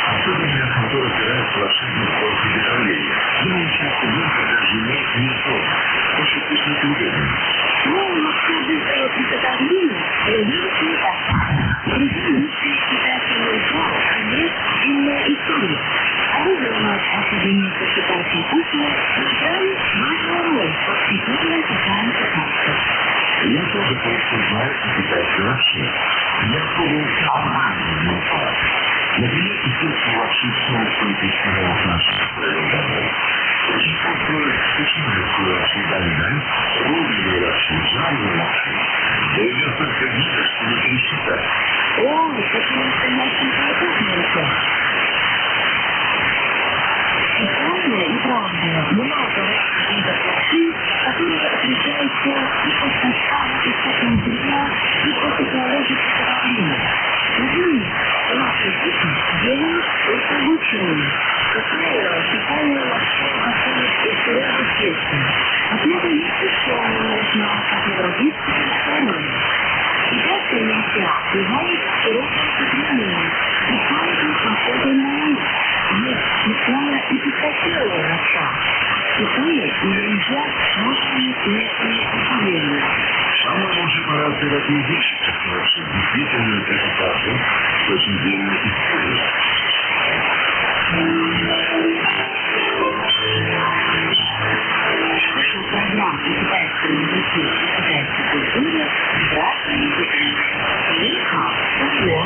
S8: Особенно автор опирается в ошибку скорости приготовления. Ему часто некогда даже иметь не то. Очень вкусно и удобно.
S16: Ну, максимум быстрого приготовления появилась не так. Предыдущие питательные травы есть длинная история. Они занимают особенные питательные кухни, играли важную роль в повседневном питании питанцев.
S8: Я тоже хорошо знаю о питании вообще. Я пробовал обманный напад. Например, эффект лапши соусом печеного нашего домой. Очень построить печенную лапши дань-дань, рубленую лапши, жареную лапши. Да идет только видно, что не пересчитать.
S16: О, это настоящий продукт, рецепт. Специальная и правда много видов лапши, которые отличаются и от состава, и от материала, и от технологии приготовления. Например, лапши делают только обучение. Как правило, специальную лапшу готовят из сырого теста, а истории. Естественный шаг бывает широкое потребление, приходит походу на них. Есть смешная и пистолетная роса. Такие нельзя сложные местные управления.
S8: По-моему, уже пора терапии вещи, которые действительно это правда, очень длинная история.
S16: Наша программа китайской языке и китайской культуре «Здравствуй, языки». Нихао, Ого.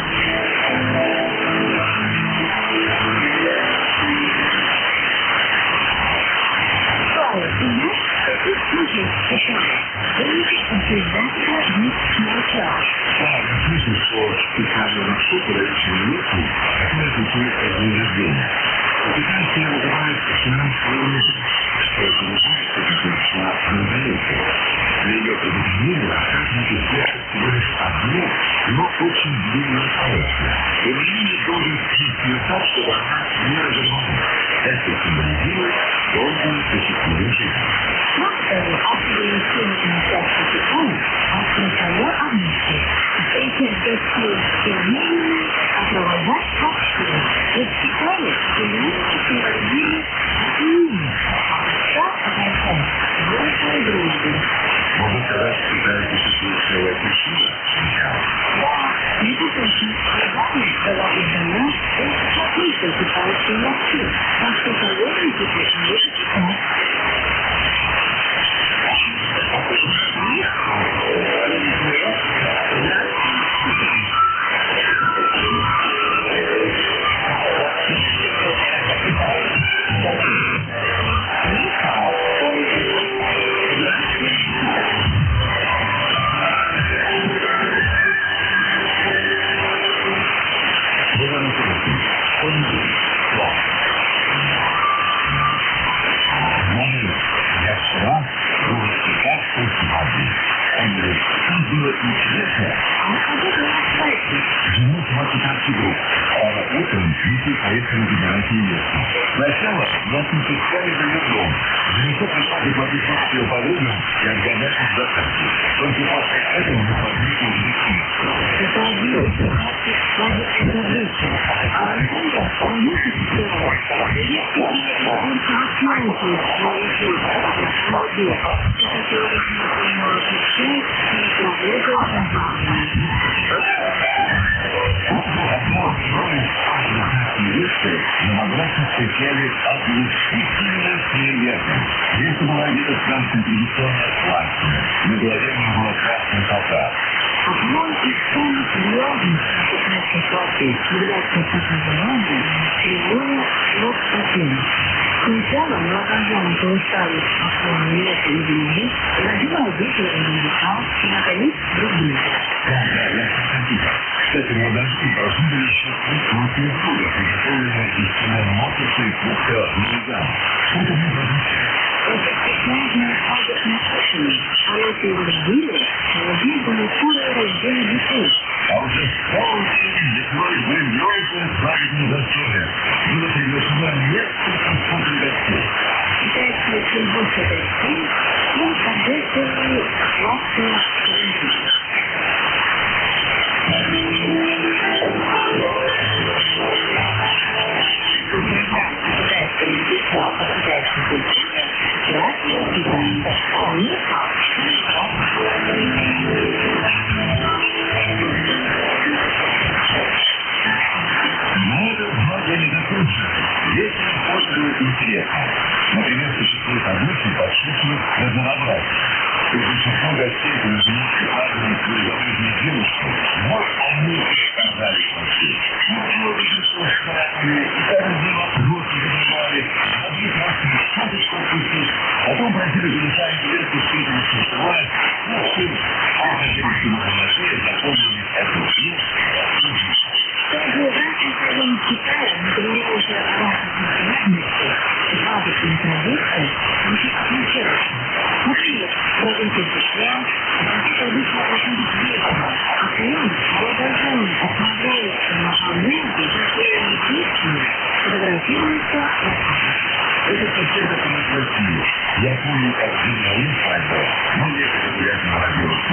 S8: Слышно, что специально на супер-речную ночь, которая отвечает за день рождения. Китайцы называют финансовую мысль, что означает, что пришла на Для ее предупреждения оказывает успех всего лишь одно, но очень длинное полоску. Применение должен вести так, чтобы она не разорвалась. Это символизирует долгую счастливую жизнь.
S16: Некоторые автоинстинктные части Китая основного обычая. Эти гостей стремления опровождать общее. Ведь в Китае стремление символизирует семью. Шаг означает большую дружбу.
S8: Можно сказать, что в Китае существует целая культура сначала.
S16: Да, это точно. Главное, была издана очень отлично китайские языки. Так что советуйте почему-то читать.
S8: Сначала нас не пускали в ее дом. Жениху пришлось заплатить ее подругам и отгонять их до хаты. Только после этого мы пошли к жениху.
S16: Это один из важных событий. А Александр, он может сделать. Если он соотносит свои чувства к молоде, который ему отвечает, то это важно.
S8: Но могла встречали оглушительно приятно. Если была одета в красное традиционное платье, на голове у него была красная колка.
S16: Одной из самых главных прекрасных платьев является показывание кривое лоб-один. Сначала молодая жена получала основную место любви, родила выигрывание металл и, наконец, другие.
S8: Да, я согласен. Кстати, молодожены должны были считать крупные блюда, приготовленные из цинамоса и фрукта нельзя. Что это мне означает?
S16: Это прекрасное обычное кушание. А если его любили, молодые были полное рождение детей.
S8: А уже полчаса лесной грандиозная свадебная застолья. Было приглашено несколько сотен гостей.
S16: Считается, чем больше гостей, тем торжественнее сладкая жизнь.
S8: Например, существует обычай подшучивать разнообразие. И большинство гостей привезли шикарные приготовленные девушки. Вот они оказались вообще. Большинство шикарные, и так дела просто забывали. Одни красные шапочку опустить, потом просили жениха и невесту встретились на шевале. Ну, сын, а девушки на шее запомнили эту песню.
S16: Каждый раз, когда мы читаем, мы говорим уже о разных национальностях, радостных традициях, мы отмечаем. Например, правительство член, это обычно проходит вечером, а клен продолжение отправляется на панельки, которые песни фотографируются на камеру.
S8: Это совсем как у нас в России. Я помню, как в день моей свадьбы мы ехали гулять на радио с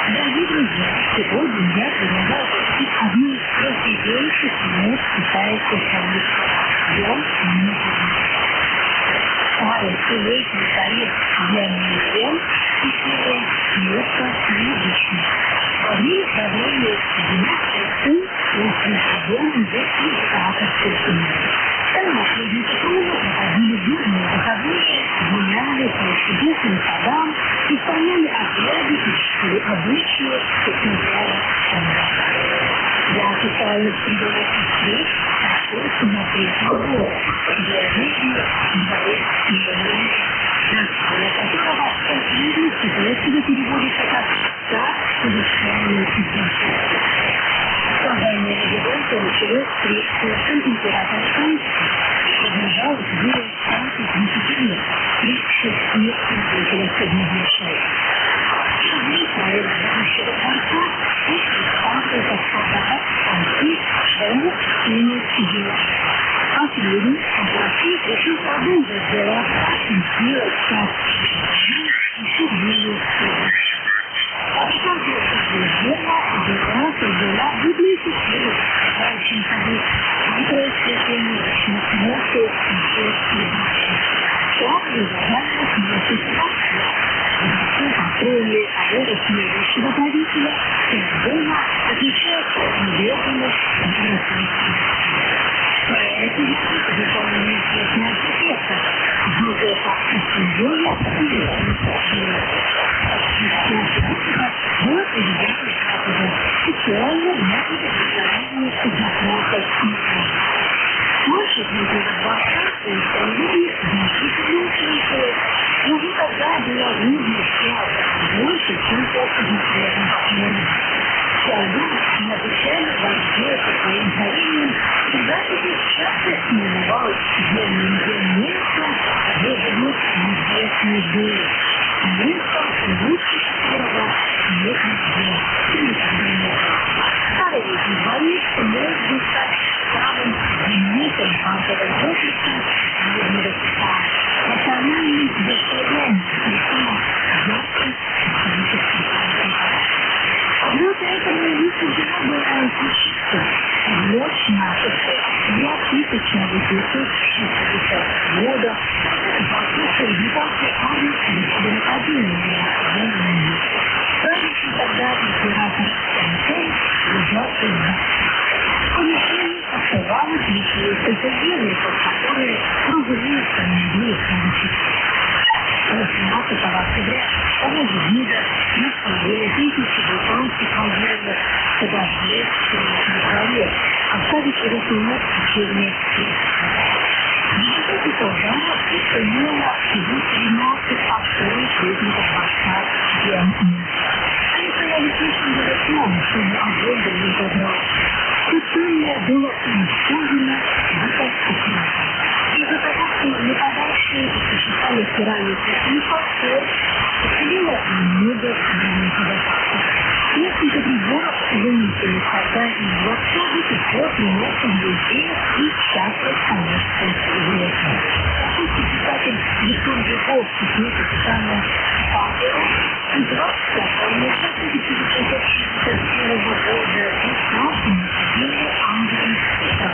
S16: Дорогие друзья, сегодня я предлагаю посетить одну из красивейших мест китайской страны. Дом Музыки. Старый привычный советский военный дом и первое место необычно. Во время правления династии дом здесь императорской семьи. Там наследники трона проходили бурные выходные, гуляли по чудесным садам, исполняли обряды и чтили обычаи экземпляра страны. Для официальных придворных встреч пришлось смотреть на город, где жизнь дворец и жены, название которого с китайского переводится как «царь совершенный изначально». Создание резиденции началось при смерти императора Шанси, продолжалось более 130 лет, при 6 представителях Средневековья. Шаги проект будущего дворца и представляли как солдат Шанси, Шэнь, Синь и Юань. Последний, Россия решил продолжить дело и сделать часть еще более сильной. Официальная система была выглядит очень ходить, которая священная начинается и Главное задание смерти страшно. Построили аэры следующего правителя, и дома отличается от неверных проекты выполнены известные архитектор, многое фактически более было приведено специально для изобретения запросов смысла. Площадь внутри дворца установили значительно увеличилась, но никогда была видна больше, чем после конкретного мира. Сяду необычайно большое по своим творениям, всегда теперь часто именовалось древним местом, где живут неизвестные дыры. Местом, лучше которого нет нигде, никогда не было. Старый дворец может стать самым знаменитым банковым комплексом Южного Китая. Национальный достояние и самым ярким историческим центром. Однако этому не суждено было случиться. Ночь начата 1960 года послушал японской армии для нападения на Германию. Правящий тогда император Сэнсэй лежал туда. В помещении оставалось лишь несколько веников, которые, разумеется, не могли получить. 18 октября того же вида на столе тысячи британских военных подожгли человек, оставив его сумму в течение 3 В результате пожара имело всего 13 обширных союзников дворца Германии. Они стояли слишком далеко, чтобы огонь до них добрался. Церемония была уничтожена до поступления. Из-за того, что нападавшие сочетали керамику и фарфор, уцелело много керамики запасов. Несколько приборов ele passar em uma tudo que for no conhecer e chakra com responsabilidade. Justificatem de tudo de pouco que está na página e droga a mensagem de tudo que é justificativa do poder e próximo de alguém está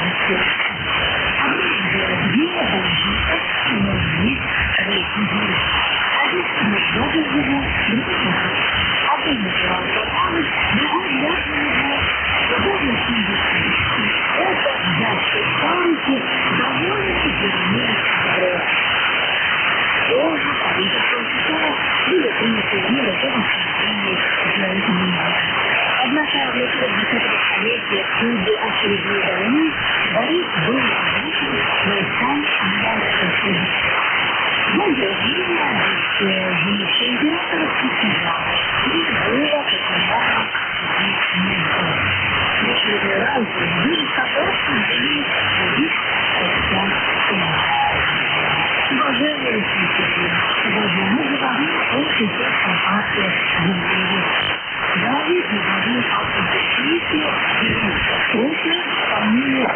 S16: a minha bendita não me recusa. A gente não pode viver a gente não pode Família